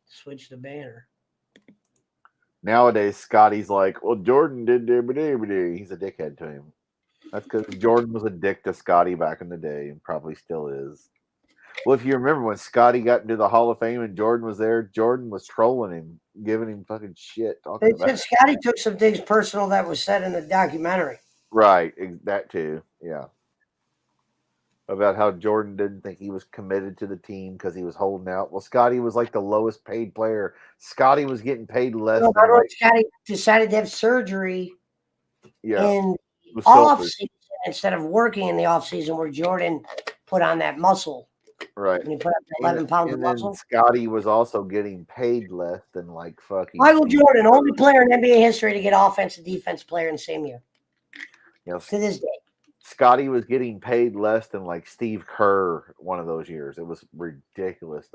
Switch the banner. Nowadays, Scottie's like, well, Jordan did. He's a dickhead to him. That's because Jordan was a dick to Scottie back in the day and probably still is. Well, if you remember when Scottie got into the Hall of Fame and Jordan was there, Jordan was trolling him, giving him fucking shit. They said Scottie took some things personal that was said in the documentary. Right, that too, yeah. About how Jordan didn't think he was committed to the team because he was holding out. Well, Scottie was like the lowest paid player. Scottie was getting paid less. Scottie decided to have surgery in off season instead of working in the off season, where Jordan put on that muscle. Right. And he put up 11 pounds of muscle. Scottie was also getting paid less than like fucking Michael Jordan, only player in NBA history to get offensive defense player in the same year. Yes. To this day. Scottie was getting paid less than like Steve Kerr one of those years. It was ridiculous.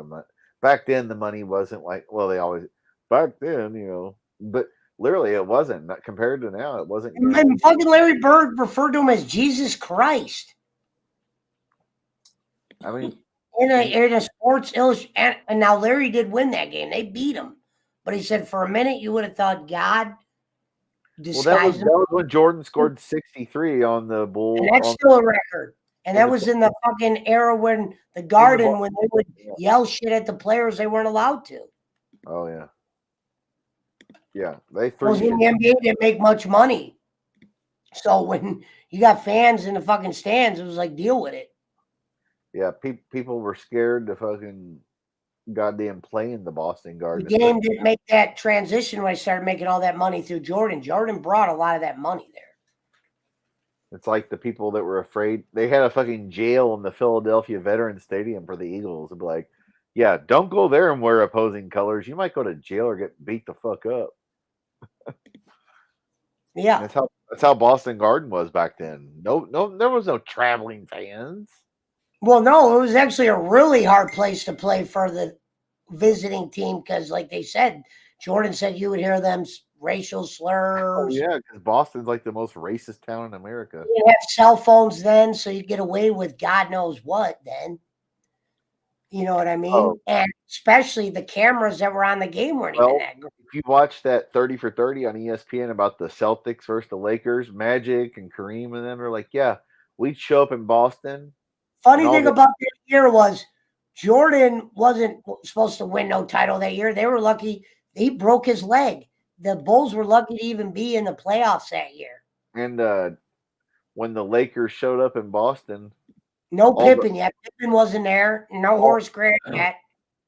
Back then the money wasn't like, well, they always back then, but literally it wasn't. Not compared to now, it wasn't. And fucking Larry Bird referred to him as Jesus Christ. I mean, in a Sports Illustrated, and now Larry did win that game. They beat him, but he said for a minute you would have thought God disguised him. That was when Jordan scored 63 on the Bulls. And that's still a record. And that was in the fucking era when the Garden, when they would yell shit at the players they weren't allowed to. Oh yeah, yeah. They threw. In the NBA didn't make much money, so when you got fans in the fucking stands, it was like deal with it. Yeah, people were scared to fucking goddamn play in the Boston The Garden. game didn't make that transition when I started making all that money through Jordan. Jordan brought a lot of that money there. It's like the people that were afraid. They had a fucking jail in the Philadelphia Veterans Stadium for the Eagles. It'd be like, yeah, don't go there and wear opposing colors. You might go to jail or get beat the fuck up. Yeah. That's how Boston Garden was back then. No, there was no traveling fans. Well, no, it was actually a really hard place to play for the visiting team because, like they said, Jordan said you would hear them racial slurs. Oh, yeah, because Boston's like the most racist town in America. You didn't have cell phones then, so you get away with God knows what then. You know what I mean? Oh. And especially the cameras that were on the game weren't even that good. If you watch that 30 for 30 on ESPN about the Celtics versus the Lakers, Magic and Kareem and them are like, yeah, we'd show up in Boston. Funny thing about that year was Jordan wasn't supposed to win no title that year. They were lucky. He broke his leg. The Bulls were lucky to even be in the playoffs that year. And when the Lakers showed up in Boston, no Pippen yet. Pippen wasn't there. No Horace Grant yet.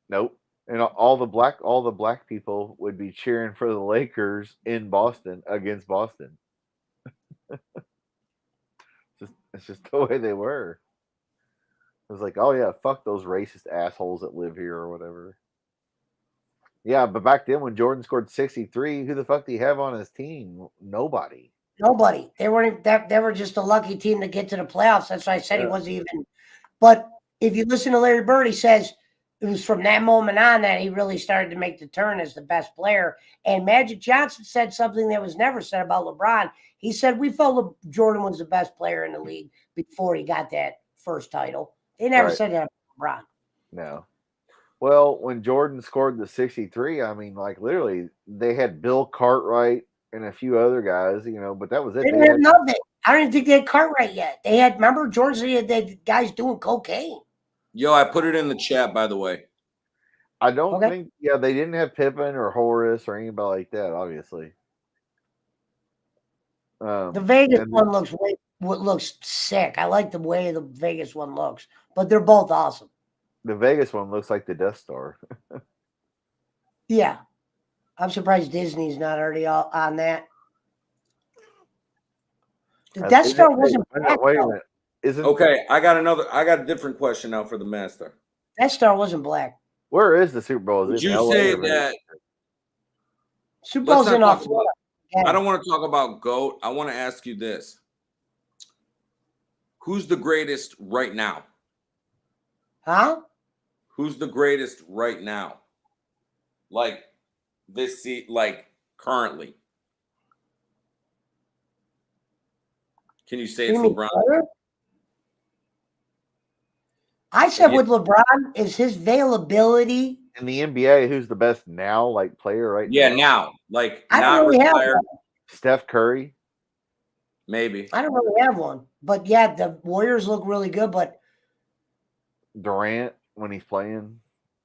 Nope. And all the black people would be cheering for the Lakers in Boston against Boston. It's just the way they were. It was like, oh yeah, fuck those racist assholes that live here or whatever. Yeah, but back then when Jordan scored 63, who the fuck do you have on his team? Nobody. Nobody. They weren't that. They were just a lucky team to get to the playoffs. That's why I said he wasn't even. But if you listen to Larry Bird, he says it was from that moment on that he really started to make the turn as the best player. And Magic Johnson said something that was never said about LeBron. He said we felt Jordan was the best player in the league before he got that first title. They never said that about LeBron. No. Well, when Jordan scored the 63, I mean, like literally, they had Bill Cartwright and a few other guys, but that was it. They didn't have nothing. I don't even think they had Cartwright yet. They had, remember, Jordan said they had guys doing cocaine. Yo, I put it in the chat, by the way. I don't think, they didn't have Pippen or Horace or anybody like that, obviously. The Vegas one looks sick. I like the way the Vegas one looks, but they're both awesome. The Vegas one looks like the Death Star. Yeah. I'm surprised Disney's not already on that. The Death Star wasn't black. Wait a minute. Okay, I got a different question now for the master. Death Star wasn't black. Where is the Super Bowl? Would you say that Super Bowl's in off? I don't want to talk about GOAT. I want to ask you this. Who's the greatest right now? Huh? Who's the greatest right now? Like currently. Can you say it's LeBron? I said with LeBron is his availability. In the NBA, who's the best now, player right now? Yeah, now. I don't really have one. Steph Curry? Maybe. I don't really have one. But yeah, the Warriors look really good, but Durant when he's playing.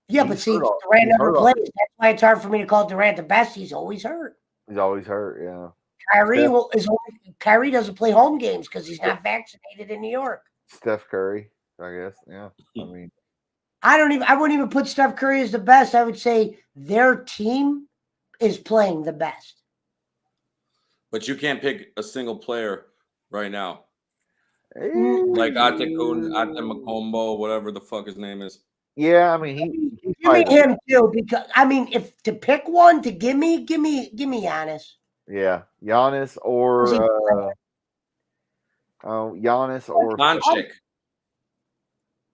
Yeah, but see, Durant never plays. That's why it's hard for me to call Durant the best. He's always hurt. He's always hurt, yeah. Kyrie doesn't play home games because he's not vaccinated in New York. Steph Curry, I guess. Yeah. I wouldn't even put Steph Curry as the best. I would say their team is playing the best. But you can't pick a single player right now. Like Antetokounmpo, whatever the fuck his name is. Yeah, I mean give me him too, because if to pick one to give me Giannis. Yeah, Giannis or Giannis or Doncic.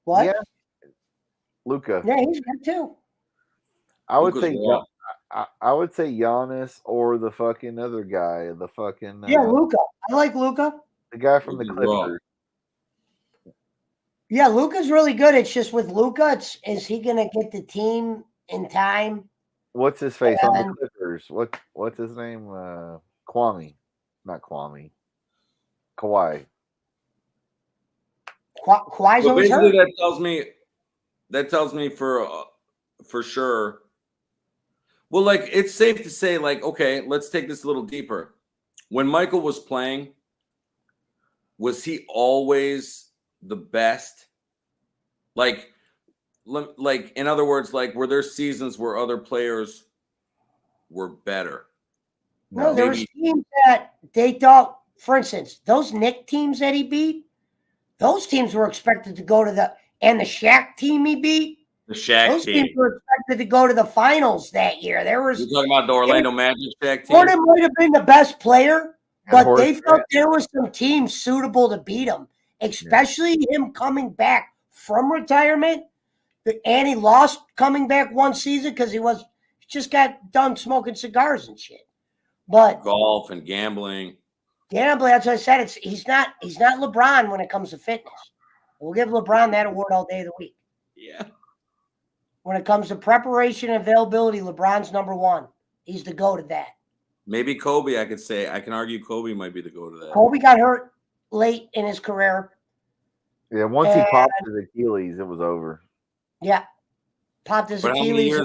What? Yeah, Luka. Yeah, he's good too. I would say Giannis or the fucking other guy, the fucking Luka. I like Luka. The guy from the Clippers. Yeah, Luka's really good. It's just with Luka, is he gonna get the team in time? What's his face on the Clippers? What's his name? Kwame. Not Kwame. Kawhi. Kawhi's so always basically hurt. that tells me for sure. Well, it's safe to say, okay, let's take this a little deeper. When Michael was playing, was he always the best? Like in other words, like were there seasons where other players were better? No, there was teams that they thought, for instance, those Nick teams that he beat, those teams were expected to go to the Shaq team he beat. The Shaq those team. teams were expected to go to the finals that year. There was You're talking about the Orlando Magic Shaq team. Jordan might have been the best player, but they felt there was some teams suitable to beat him, especially him coming back from retirement. And he lost coming back one season because he just got done smoking cigars and shit. But golf and gambling. Gambling, that's what I said. He's not LeBron when it comes to fitness. We'll give LeBron that award all day of the week. Yeah. When it comes to preparation and availability, LeBron's number one. He's the GOAT of that. Maybe Kobe, I could say. I can argue Kobe might be the GOAT of that. Kobe got hurt late in his career. Yeah, once he popped his Achilles, it was over. Yeah. Popped his Achilles.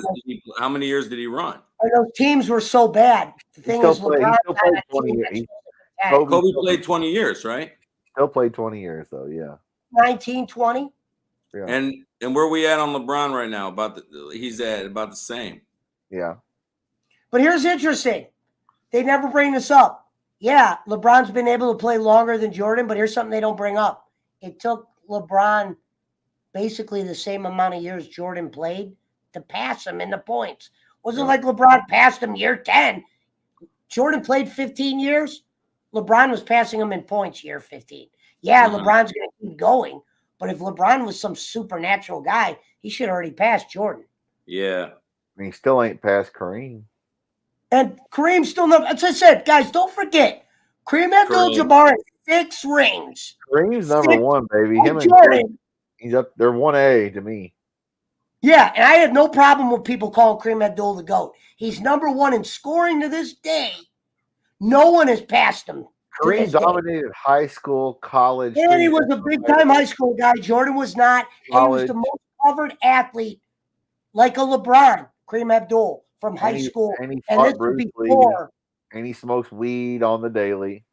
How many years did he run? Those teams were so bad. The thing is, LeBron played 20 years. Kobe played 20 years, right? Still played 20 years, though, yeah. 19, 20. Yeah. And where we at on LeBron right now? He's at about the same. Yeah. But here's interesting. They never bring this up. Yeah, LeBron's been able to play longer than Jordan, but here's something they don't bring up. It took LeBron basically the same amount of years Jordan played to pass him in the points. Wasn't like LeBron passed him year 10. Jordan played 15 years. LeBron was passing him in points year 15. Yeah, LeBron's going to keep going. But if LeBron was some supernatural guy, he should already pass Jordan. Yeah. He still ain't past Kareem. And Kareem still never. As I said, guys, don't forget, Kareem Abdul-Jabbar has 6 rings. Kareem's number 1, baby. Him and Jordan. He's up there 1A to me. Yeah, and I have no problem with people calling Kareem Abdul the GOAT. He's number 1 in scoring to this day. No one has passed him. Kareem dominated high school, college. And he was a big-time high school guy. Jordan was not. And he was the most covered athlete, like a LeBron, Kareem Abdul, from high school. And he and fought this was Bruce before. Lee, and he smokes weed on the daily.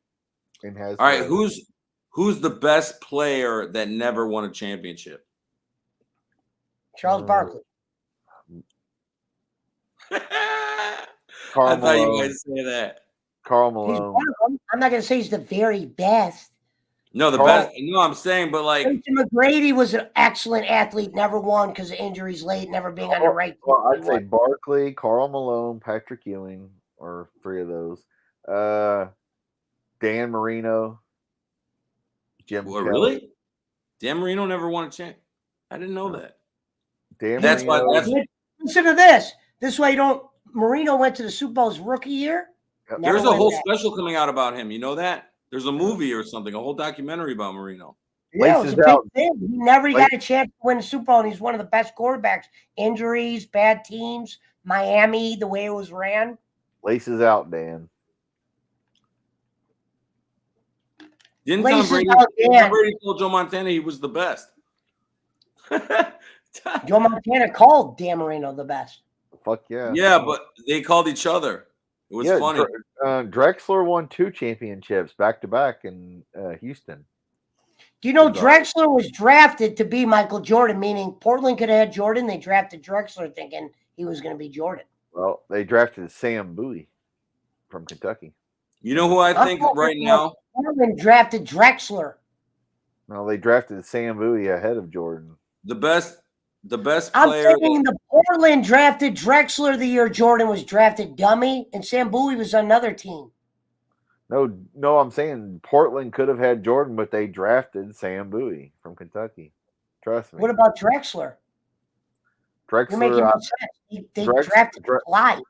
And has all right, who's the best player that never won a championship? Charles Barkley. I thought you were going to say that. Karl Malone. I'm not going to say he's the very best. No, the best. No, I'm saying, but like McGrady was an excellent athlete, never won because of injuries late, never being on the right team. Well, I'd say Barkley, Karl Malone, Patrick Ewing, or 3 of those. Dan Marino, Jim. Well, really? Dan Marino never won a champ. I didn't know that. That's why. Listen to this. This way, Marino went to the Super Bowl his rookie year. There's a whole special coming out about him. You know that? There's a movie or something, a whole documentary about Marino. Yeah, it was a big thing. He never got a chance to win the Super Bowl, and he's one of the best quarterbacks. Injuries, bad teams, Miami, the way it was ran. Laces out, Dan. Didn't Tom Brady told Joe Montana he was the best? Joe Montana called Dan Marino the best. Fuck yeah. Yeah, but they called each other. It was funny. Drexler won 2 championships back to back in Houston. Do you know Drexler was drafted to be Michael Jordan, meaning Portland could have had Jordan. They drafted Drexler thinking he was going to be Jordan. Well, they drafted Sam Bowie from Kentucky. You know who I think right now? Portland drafted Drexler. No, they drafted Sam Bowie ahead of Jordan. The best player. I'm saying the Portland drafted Drexler the year Jordan was drafted, dummy, and Sam Bowie was another team. No, I'm saying Portland could have had Jordan, but they drafted Sam Bowie from Kentucky. Trust me. What about Drexler? You're making no sense. They drafted Clyde.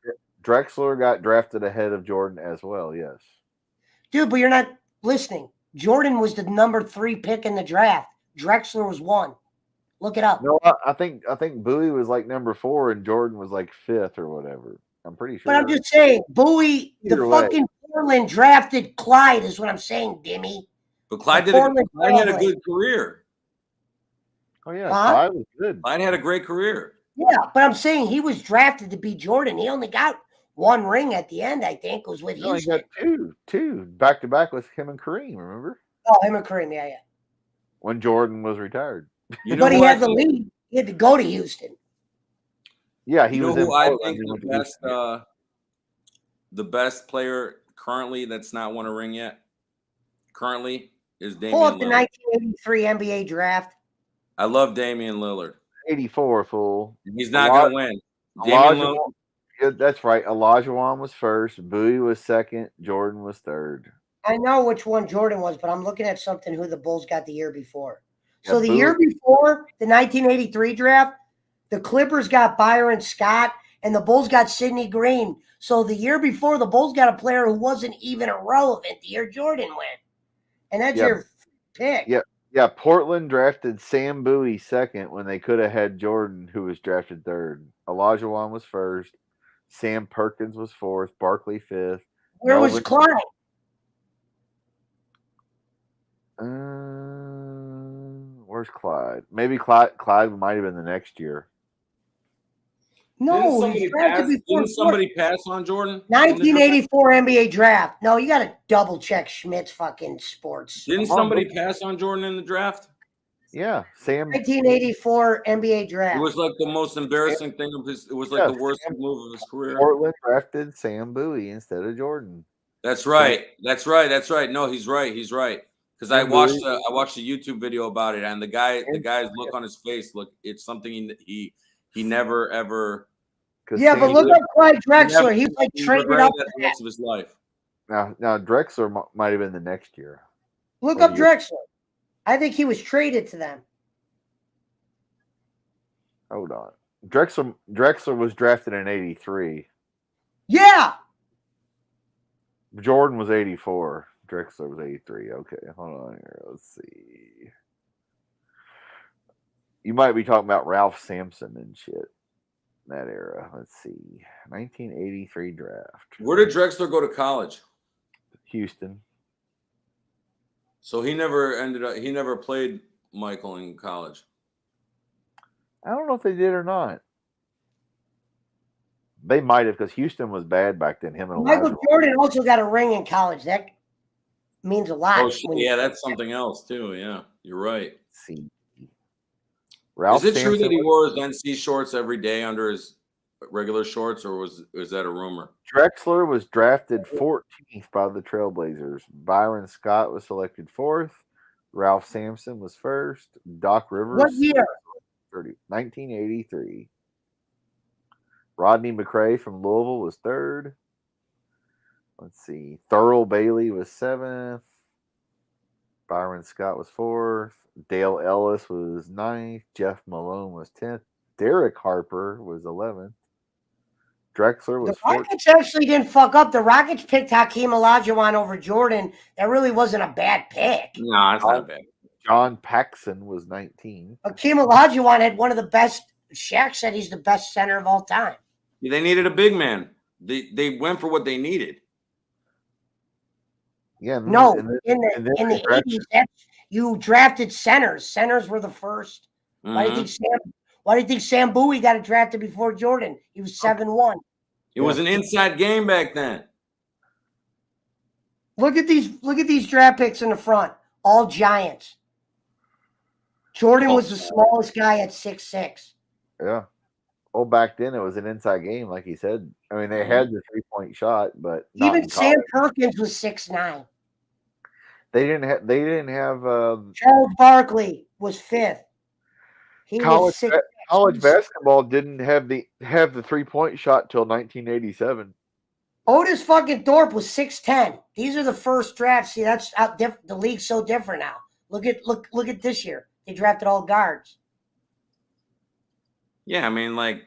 Drexler got drafted ahead of Jordan as well, yes. Dude, but you're not listening. Jordan was the number 3 pick in the draft. Drexler was 1. Look it up. No, I think Bowie was like number 4 and Jordan was like 5th or whatever. I'm pretty sure. But I'm just saying, Bowie, fucking Portland drafted Clyde is what I'm saying, Dimmy. But Clyde had a good career. Oh yeah, Clyde was good. Clyde had a great career. Yeah, but I'm saying he was drafted to be Jordan. He only got 1 ring at the end, I think, was with Houston. He got two back to back with him and Kareem, remember? Oh, him and Kareem, yeah. When Jordan was retired. But he had the lead. He had to go to Houston. Yeah, he you was know in who I Portland. think He went to the best player currently that's not won a ring yet currently is Damian Pull up the Lillard. 1983 NBA draft. I love Damian Lillard. 84, fool. He's not going to win. Damian Lillard. Yeah, that's right. Olajuwon was first. Bowie was second. Jordan was third. I know which one Jordan was, but I'm looking at something who the Bulls got the year before. Yeah, So the year before, the 1983 draft, the Clippers got Byron Scott and the Bulls got Sidney Green. So the year before, the Bulls got a player who wasn't even irrelevant the year Jordan went. And that's your pick. Yeah, Portland drafted Sam Bowie second when they could have had Jordan, who was drafted third. Olajuwon was first. Sam Perkins was fourth. Barkley fifth. Where was Clyde? Where's Clyde? Maybe Clyde might have been the next year. No, didn't somebody pass on Jordan? 1984 NBA draft. No, you got to double check Schmidt's fucking sports. Didn't somebody pass on Jordan in the draft? Yeah, Sam. 1984 NBA draft. It was like the most embarrassing thing of his. It was like the worst move of his career. Portland drafted Sam Bowie instead of Jordan. That's right. That's right. No, he's right. Because I watched a YouTube video about it, and the guy's look on his face. Look, it's something he never ever. Yeah, but look up Clyde Drexler. He's like traded up the rest of his life. Now Drexler might have been the next year. Look up Drexler. I think he was traded to them. Hold on. Drexler was drafted in 83. Yeah. Jordan was 84. Drexler was 83. Okay, hold on here. Let's see. You might be talking about Ralph Sampson and shit. That era. Let's see. 1983 draft. Where did Drexler go to college? Houston. So he never played Michael in college. I don't know if they did or not. They might have, because Houston was bad back then. Him and Michael Jordan also got a ring in college. That means a lot. Oh, yeah, that's something else too. Yeah, you're right. Let's see. Is it true that he wore his NC shorts every day under his regular shorts, or was that a rumor? Drexler was drafted 14th by the Trailblazers. Byron Scott was selected 4th. Ralph Sampson was 1st. Doc Rivers. What year? 1983. Rodney McRae from Louisville was 3rd. Let's see. Thurl Bailey was 7th. Byron Scott was 4th. Dale Ellis was 9th. Jeff Malone was 10th. Derek Harper was 11th. Drexler was 14th. Rockets actually didn't fuck up. The Rockets picked Hakeem Olajuwon over Jordan. That really wasn't a bad pick. No, it's not bad. John Paxson was 19. Hakeem Olajuwon had one of the best. Shaq said he's the best center of all time. Yeah, they needed a big man. They went for what they needed. Yeah. No, in the 80s, you drafted centers. Centers were the first. Mm-hmm. Why do you think Sam Bowie got drafted before Jordan? He was 7'1". It was an inside game back then. Look at these draft picks in the front. All Giants. Jordan was the smallest guy at 6'6". Yeah. Well, back then it was an inside game, like he said. I mean, they had the 3-point shot, but even Sam Perkins was 6'9". They didn't have Charles Barkley was 5th. College basketball didn't have the 3-point shot till 1987. Otis fucking Thorpe was 6'10". These are the first drafts. See, that's how the league's so different now. Look at this year. They drafted all guards. Yeah, I mean, like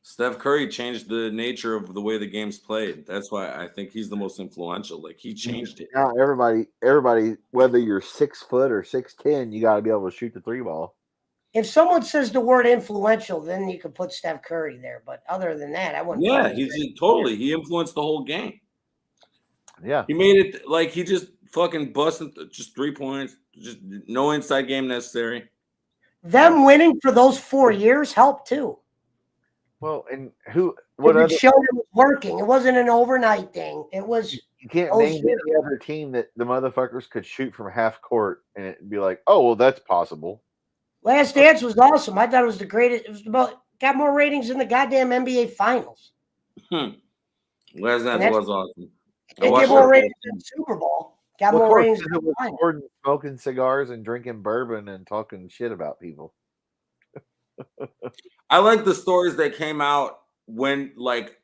Steph Curry changed the nature of the way the game's played. That's why I think he's the most influential. Like, he changed it. Now everybody, whether you're 6 foot or 6'10", you got to be able to shoot the 3-ball. If someone says the word influential, then you could put Steph Curry there. But other than that, I wouldn't. Yeah, he influenced the whole game. Yeah, he made it like he just fucking busted just 3 points, just no inside game necessary. Them winning for those 4 years helped too. Well, and what other showed it was working? It wasn't an overnight thing. It was You can't Oh, name shit. any other team that the motherfuckers could shoot from half court and it'd be like, oh, well, that's possible. Last Dance was awesome. I thought it was the greatest. It was got more ratings than the goddamn NBA Finals. Last Dance was awesome. It did more ratings than the Super Bowl. Got more ratings than the Finals. Jordan smoking cigars and drinking bourbon and talking shit about people. I like the stories that came out when, like,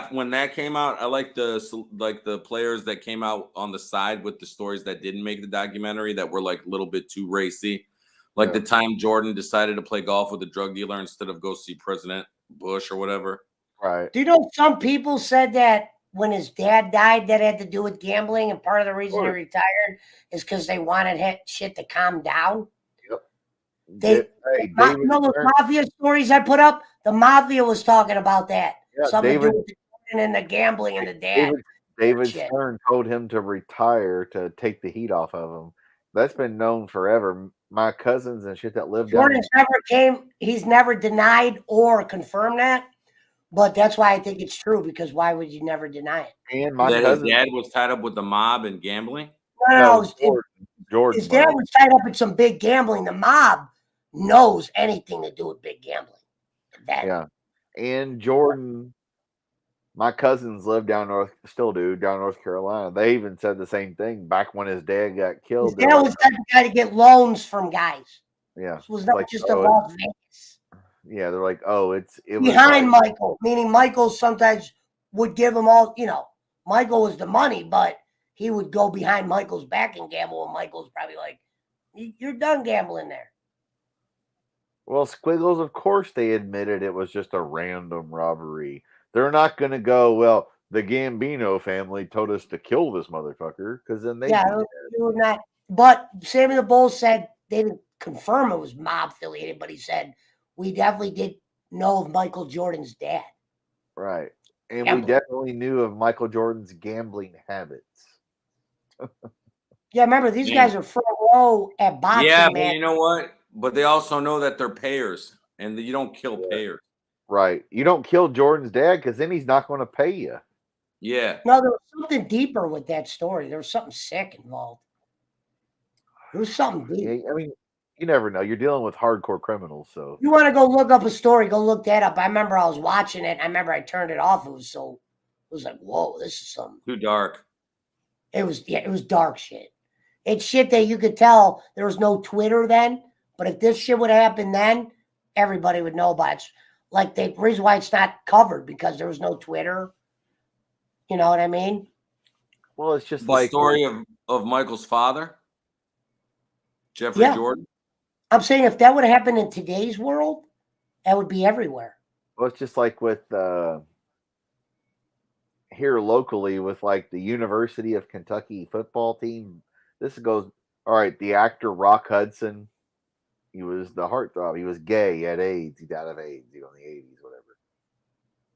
when that came out. I like the players that came out on the side with the stories that didn't make the documentary that were like a little bit too racy. Like the time Jordan decided to play golf with a drug dealer instead of go see President Bush or whatever. Right. Do you know some people said that when his dad died, that had to do with gambling, and part of the reason he retired is because they wanted shit to calm down? Yep. You know those mafia stories I put up? The mafia was talking about that. Yeah, Something to do with the Jordan and the gambling and the dad. David Stern told him to retire to take the heat off of him. That's been known forever. My cousins and shit that lived Jordan's he's never denied or confirmed that, but that's why I think it's true, because why would you never deny it? And my his dad was tied up with the mob and gambling? No, Jordan. His dad was tied up in some big gambling. The mob knows anything to do with big gambling. Yeah. And Jordan, my cousins live still do down North Carolina. They even said the same thing back when his dad got killed. His dad was the type of guy to get loans from guys. Yeah. This was not just a Las Vegas. Yeah, they're like, oh, it behind Michael, meaning Michael sometimes would give him all, Michael was the money, but he would go behind Michael's back and gamble, and Michael's probably like, you're done gambling there. Well, Squiggles, of course, they admitted it was just a random robbery. They're not going to go, well, the Gambino family told us to kill this motherfucker, because then they were not. But Sammy the Bull said they didn't confirm it was mob affiliated, but he said we definitely did know of Michael Jordan's dad. Right. And we definitely knew of Michael Jordan's gambling habits. Yeah, remember, these guys are front row at boxing. Yeah, but you know what? But they also know that they're payers, and you don't kill payers. Right. You don't kill Jordan's dad, because then he's not going to pay you. Yeah. No, there was something deeper with that story. There was something sick involved. There was something deep. Yeah, I mean, you never know. You're dealing with hardcore criminals, so. You want to go look up a story, go look that up. I remember I was watching it. I remember I turned it off. It was like, whoa, this is something. Too dark. It was dark shit. It's shit that you could tell there was no Twitter then, but if this shit would happen then, everybody would know about it. Like the reason why it's not covered, because there was no Twitter. You know what I mean? Well, it's just the story of Michael's father, Jeffrey Jordan. I'm saying if that would have happened in today's world, that would be everywhere. Well, it's just like with here locally with like the University of Kentucky football team. This goes, all right, the actor Rock Hudson, he was the heartthrob. He was gay, he had AIDS, he died of AIDS, in the 80s, whatever.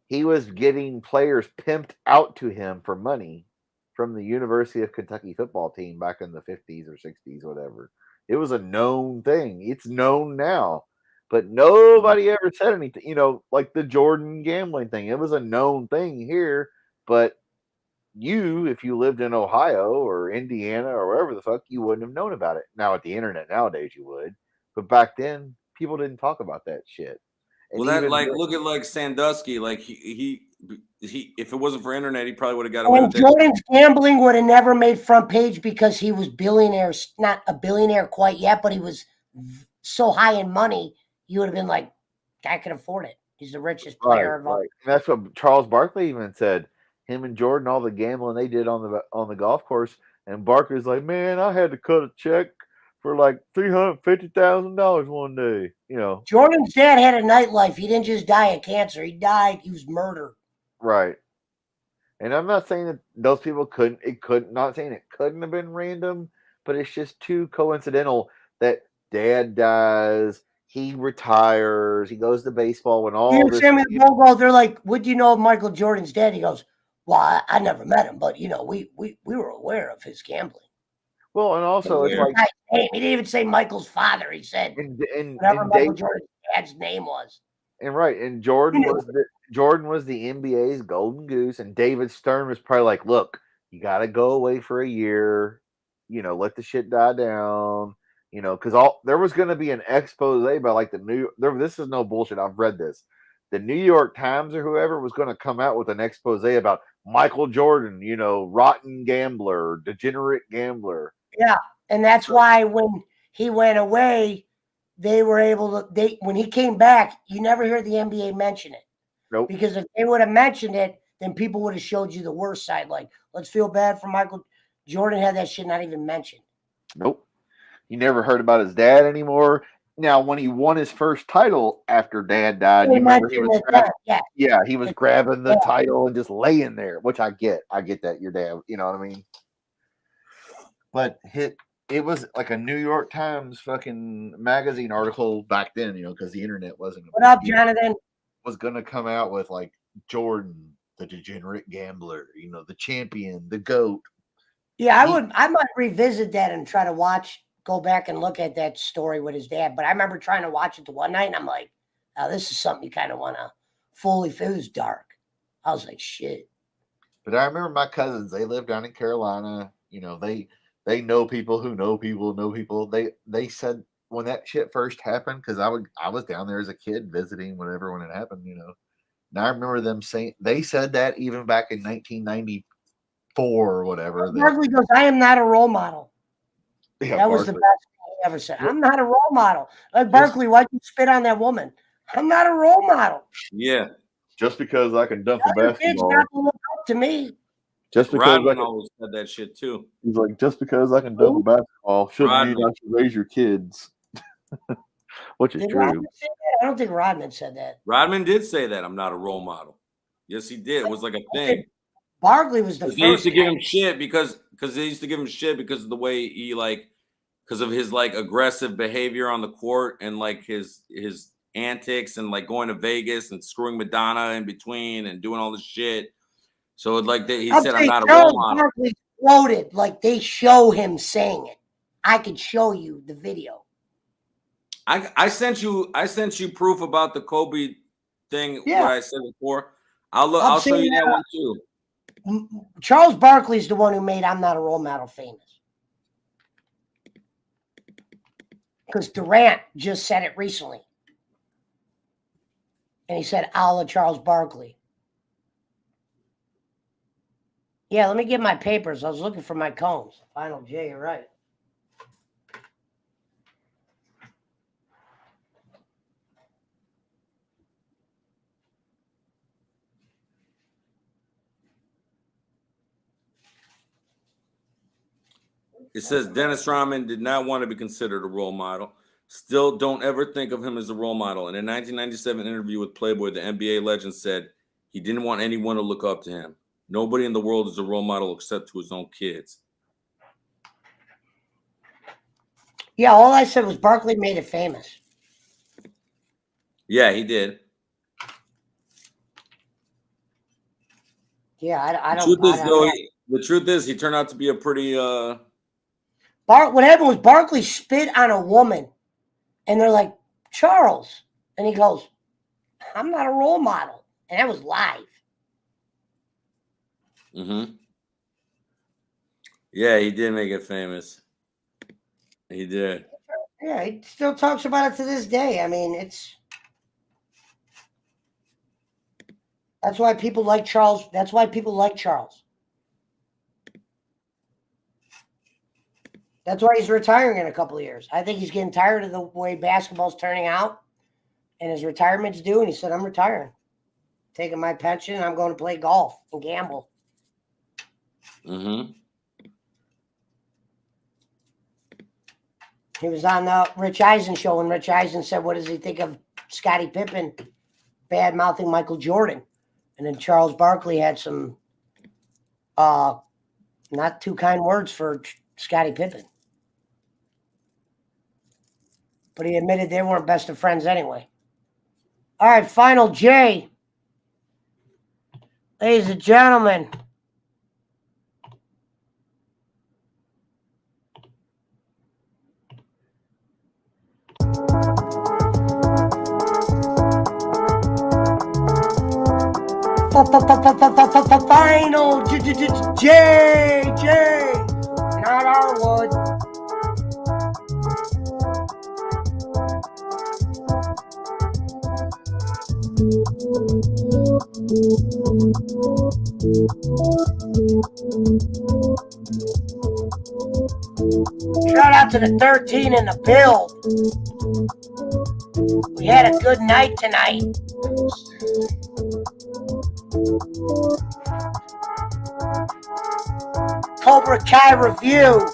He was getting players pimped out to him for money from the University of Kentucky football team back in the 50s or 60s, whatever. It was a known thing. It's known now. But nobody ever said anything, like the Jordan gambling thing. It was a known thing here, but if you lived in Ohio or Indiana or wherever the fuck, you wouldn't have known about it. Now at the internet nowadays you would, but back then people didn't talk about that shit. And well, look at Sandusky. Like he if it wasn't for internet, he probably would have got away with it. Jordan's gambling would have never made front page because he was not a billionaire quite yet, but he was so high in money, you would have been like, guy can afford it. He's the richest player of all. Right. And that's what Charles Barkley even said. Him and Jordan, all the gambling they did on the golf course, and Barkley's like, man, I had to cut a check for like $350,000 one day. Jordan's dad had a nightlife. He didn't just die of cancer. He was murdered. Right. And I'm not saying that those people not saying it couldn't have been random, but it's just too coincidental that dad dies, he retires, he goes to baseball when all this. They're like, would you know of Michael Jordan's dad? He goes, well, I never met him, but we were aware of his gambling. Well, and also it's like he didn't even say Michael's father. He said whatever Michael Jordan's dad's name was. And and Jordan was the NBA's golden goose, and David Stern was probably like, look, You got to go away for a year, let the shit die down, because there was going to be an expose by like this is no bullshit. I've read this. The New York Times or whoever was going to come out with an expose about Michael Jordan, rotten gambler, degenerate gambler. Yeah, and that's why when he went away, they were able to. When he came back, you never hear the NBA mention it. Nope. Because if they would have mentioned it, then people would have showed you the worst side. Like, let's feel bad for Michael Jordan. Had that shit not even mentioned. Nope. You never heard about his dad anymore. Now, when he won his first title after Dad died, you remember he was he was grabbing the title and just laying there, which I get. I get that your dad, you know what I mean? But it was like a New York Times fucking magazine article back then, because the internet wasn't. What up, Jonathan? Was gonna come out with like Jordan, the degenerate gambler, the champion, the GOAT. Yeah, I might revisit that and try to go back and look at that story with his dad. But I remember trying to watch it the one night, and I'm like, oh, this is something you kind of want to fully. It was dark. I was like, shit. But I remember my cousins. They live down in Carolina. They know people who know people. They said when that shit first happened, because I was down there as a kid visiting whenever when it happened. And I remember them saying they said that even back in 1994 or whatever. Barkley goes, I am not a role model. Yeah, that was the best thing he ever said. I'm not a role model. Like, Barkley, why'd you spit on that woman? I'm not a role model. Yeah. Just because I can dunk a basketball. Not to look up to me. Just because Rodman always said that shit too. He's like, just because I can dunk a basketball shouldn't mean I should raise your kids. Which is true. I don't think Rodman said that. Rodman did say that I'm not a role model. Yes, he did. It was like a thing. Barkley was the first. They used to give him shit because they used to give him shit because of the way he because of his aggressive behavior on the court and his antics and going to Vegas and screwing Madonna in between and doing all this shit. So he said I'm not a role model. Barkley quoted they show him saying it. I could show you the video. I sent you proof about the Kobe thing. Yeah. What I said before. I'll show you that one too. Charles Barkley's the one who made I'm Not a Role Model famous. Because Durant just said it recently. And he said, a la Charles Barkley. Yeah, let me get my papers. I was looking for my cones. Final J, you're right. It says Dennis Rodman did not want to be considered a role model. Still, don't ever think of him as a role model. In a 1997 interview with Playboy, the NBA legend said he didn't want anyone to look up to him. Nobody in the world is a role model except to his own kids. Yeah, all I said was Barkley made it famous. Yeah, he did. Yeah, I don't. The truth is, he turned out to be a pretty. What happened was Barkley spit on a woman, and they're like, Charles, and he goes, I'm not a role model, and that was live. Mm-hmm. Yeah, he did make it famous. He did. Yeah, he still talks about it to this day. I mean, that's why people like Charles. That's why people like Charles. That's why he's retiring in a couple of years. I think he's getting tired of the way basketball's turning out, and his retirement's due, and he said, I'm retiring. Taking my pension, I'm going to play golf and gamble. Mm-hmm. He was on the Rich Eisen show, and Rich Eisen said, what does he think of Scottie Pippen bad-mouthing Michael Jordan? And then Charles Barkley had some not too kind words for Scottie Pippen. But he admitted they weren't best of friends anyway. All right, final J. Ladies and gentlemen. Final J, not Arwood. Shout out to the 13 in the build. We had a good night tonight. Cobra Kai review.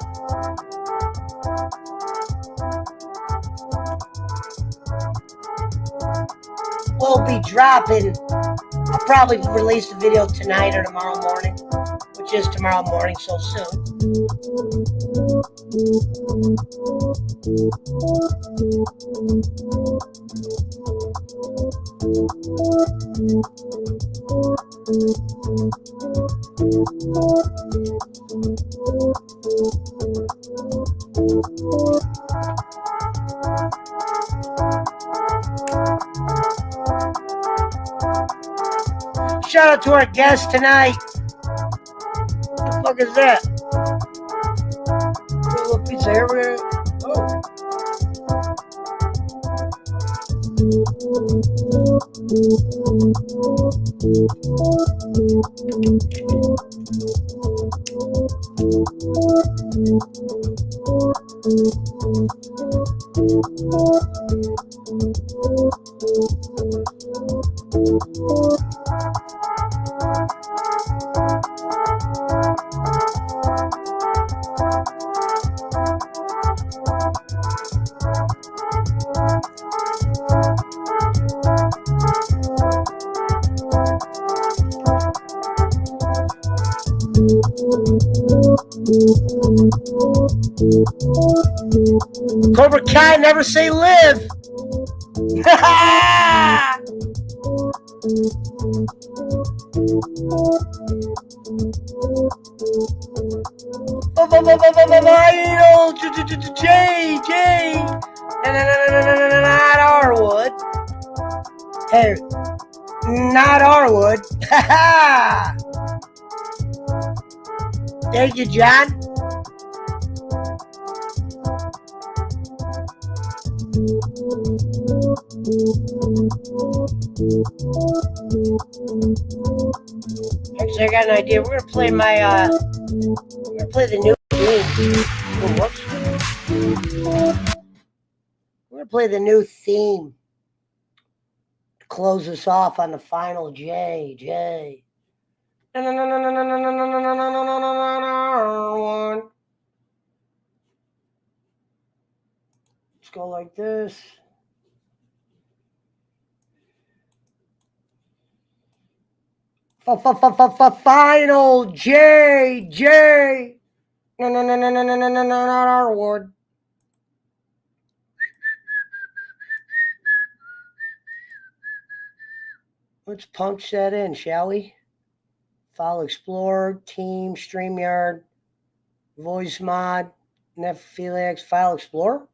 We'll be dropping. I'll probably release the video tonight or tomorrow morning, which is tomorrow morning, so soon. Shout out to our guest tonight. What the fuck is that? A little piece of hair. Oh. Cobra Kai, never say live. J, not Arwood. Hey, not Arwood. Thank you, John. Actually, I got an idea. We're gonna play the new theme. Oh, whoops. We're gonna play the new theme to close us off on the final J. Let's go like this. Final J. Not our word. Let's punch that in, shall we? File Explorer, Team, StreamYard, Voice Mod, Netflix, File Explorer.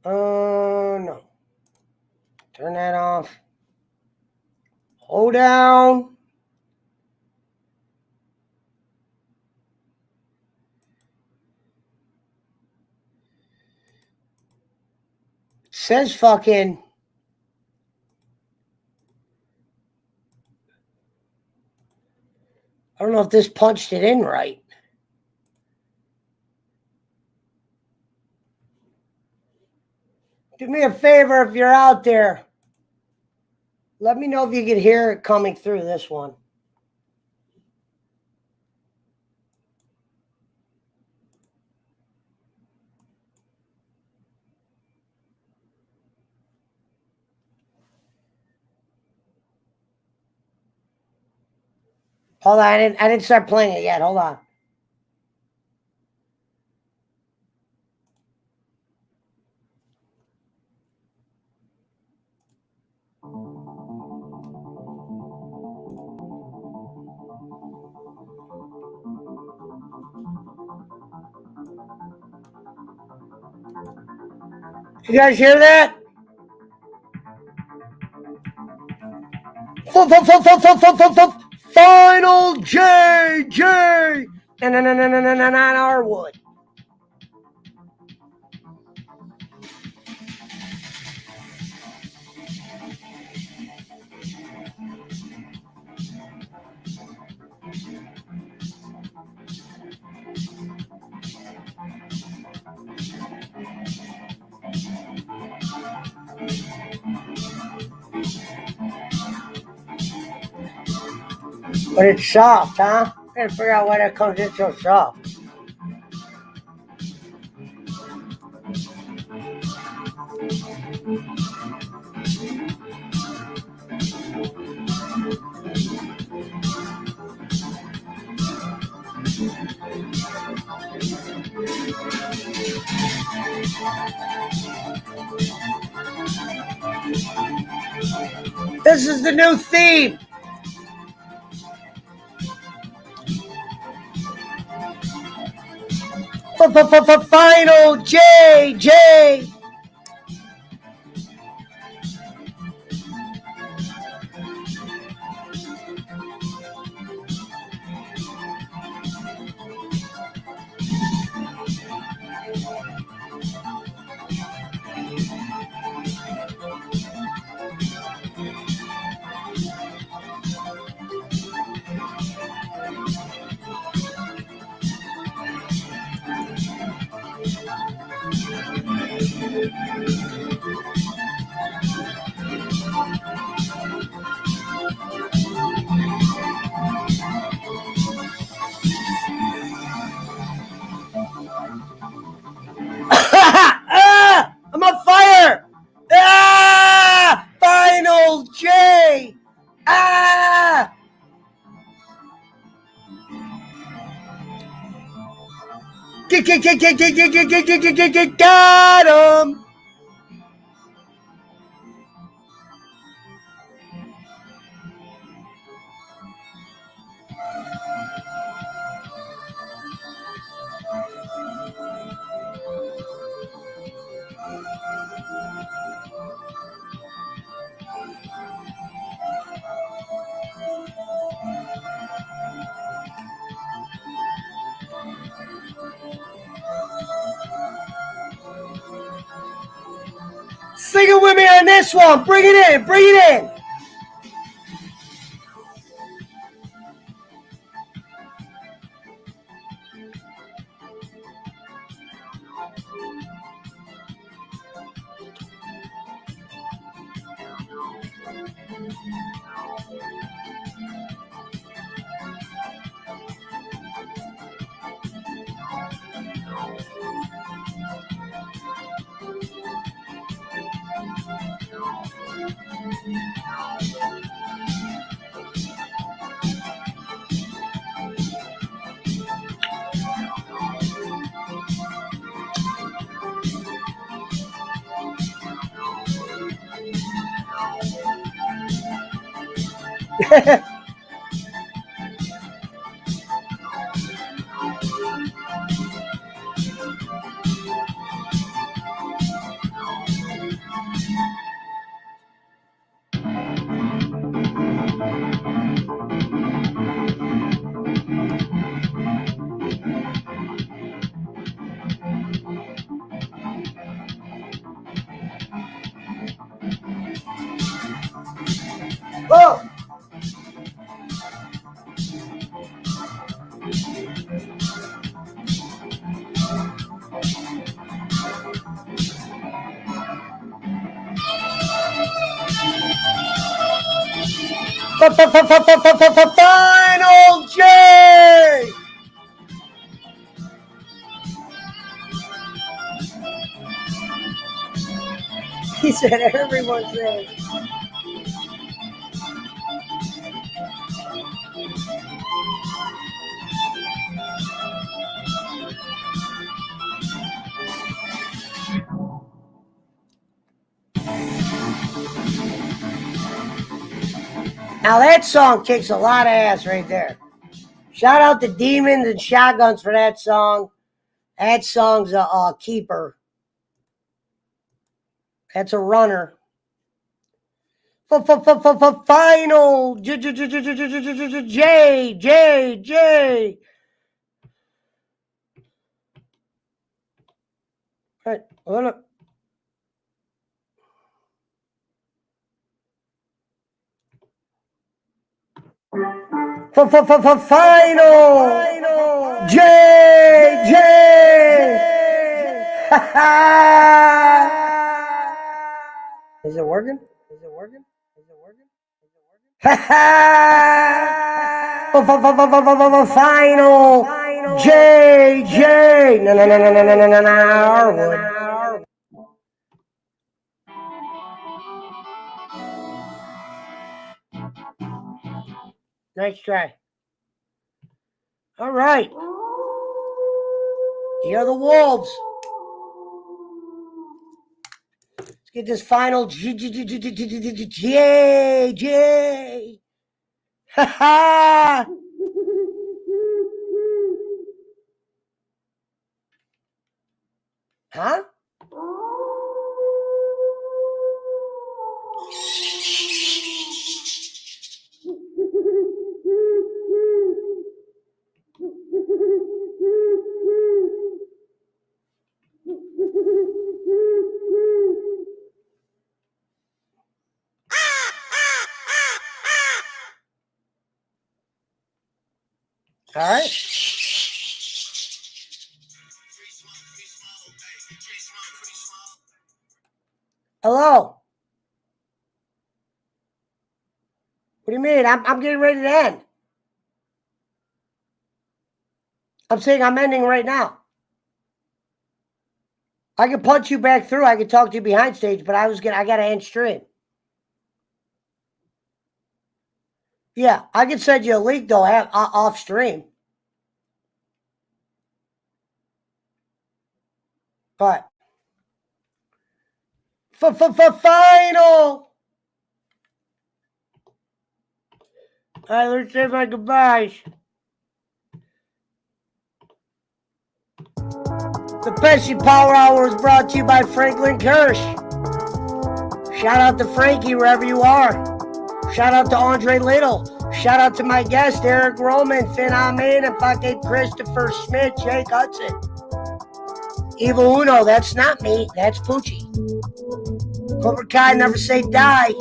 No. Turn that off. Hold down. Says fucking. I don't know if this punched it in right. Do me a favor if you're out there. Let me know if you can hear it coming through this one. Hold on, I didn't start playing it yet. Hold on. You guys hear that? Final JJ. Arwood. But it's soft, huh? I gotta figure out why that comes in so soft. This is the new theme. Final JJ. I'm on fire! Final J! Got him! Sing it with me on this one. Bring it in. Bring it in. Whoa! Final J! He said everyone's ready. Now that song kicks a lot of ass right there. Shout out to Demons and Shotguns for that song. That song's a keeper. That's a runner. Final. J. All right, hold up. Final. J. Is it working? Final. J. No. Arwood. Nice try. All right. Here are the Wolves. Let's get this final J. Ha ha. Huh? All right. Hello. What do you mean? I'm getting ready to end. I'm saying I'm ending right now. I can punch you back through. I can talk to you behind stage, but I gotta end stream. Yeah, I can send you a link though off stream. But final. All right, let's say my goodbyes. The Pesci Power Hour is brought to you by Franklin Kirsch. Shout out to Frankie wherever you are. Shout out to Andre Little. Shout out to my guest, Eric Roman, Finn Amin, and fucking Christopher Smith, Jake Hudson. Evil Uno, that's not me. That's Poochie. Cobra Kai, never say die.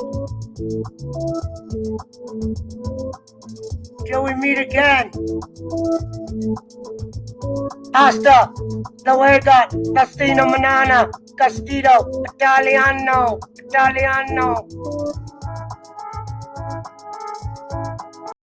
Till we meet again. Hasta luego, Destino Manana, Castido, Italiano.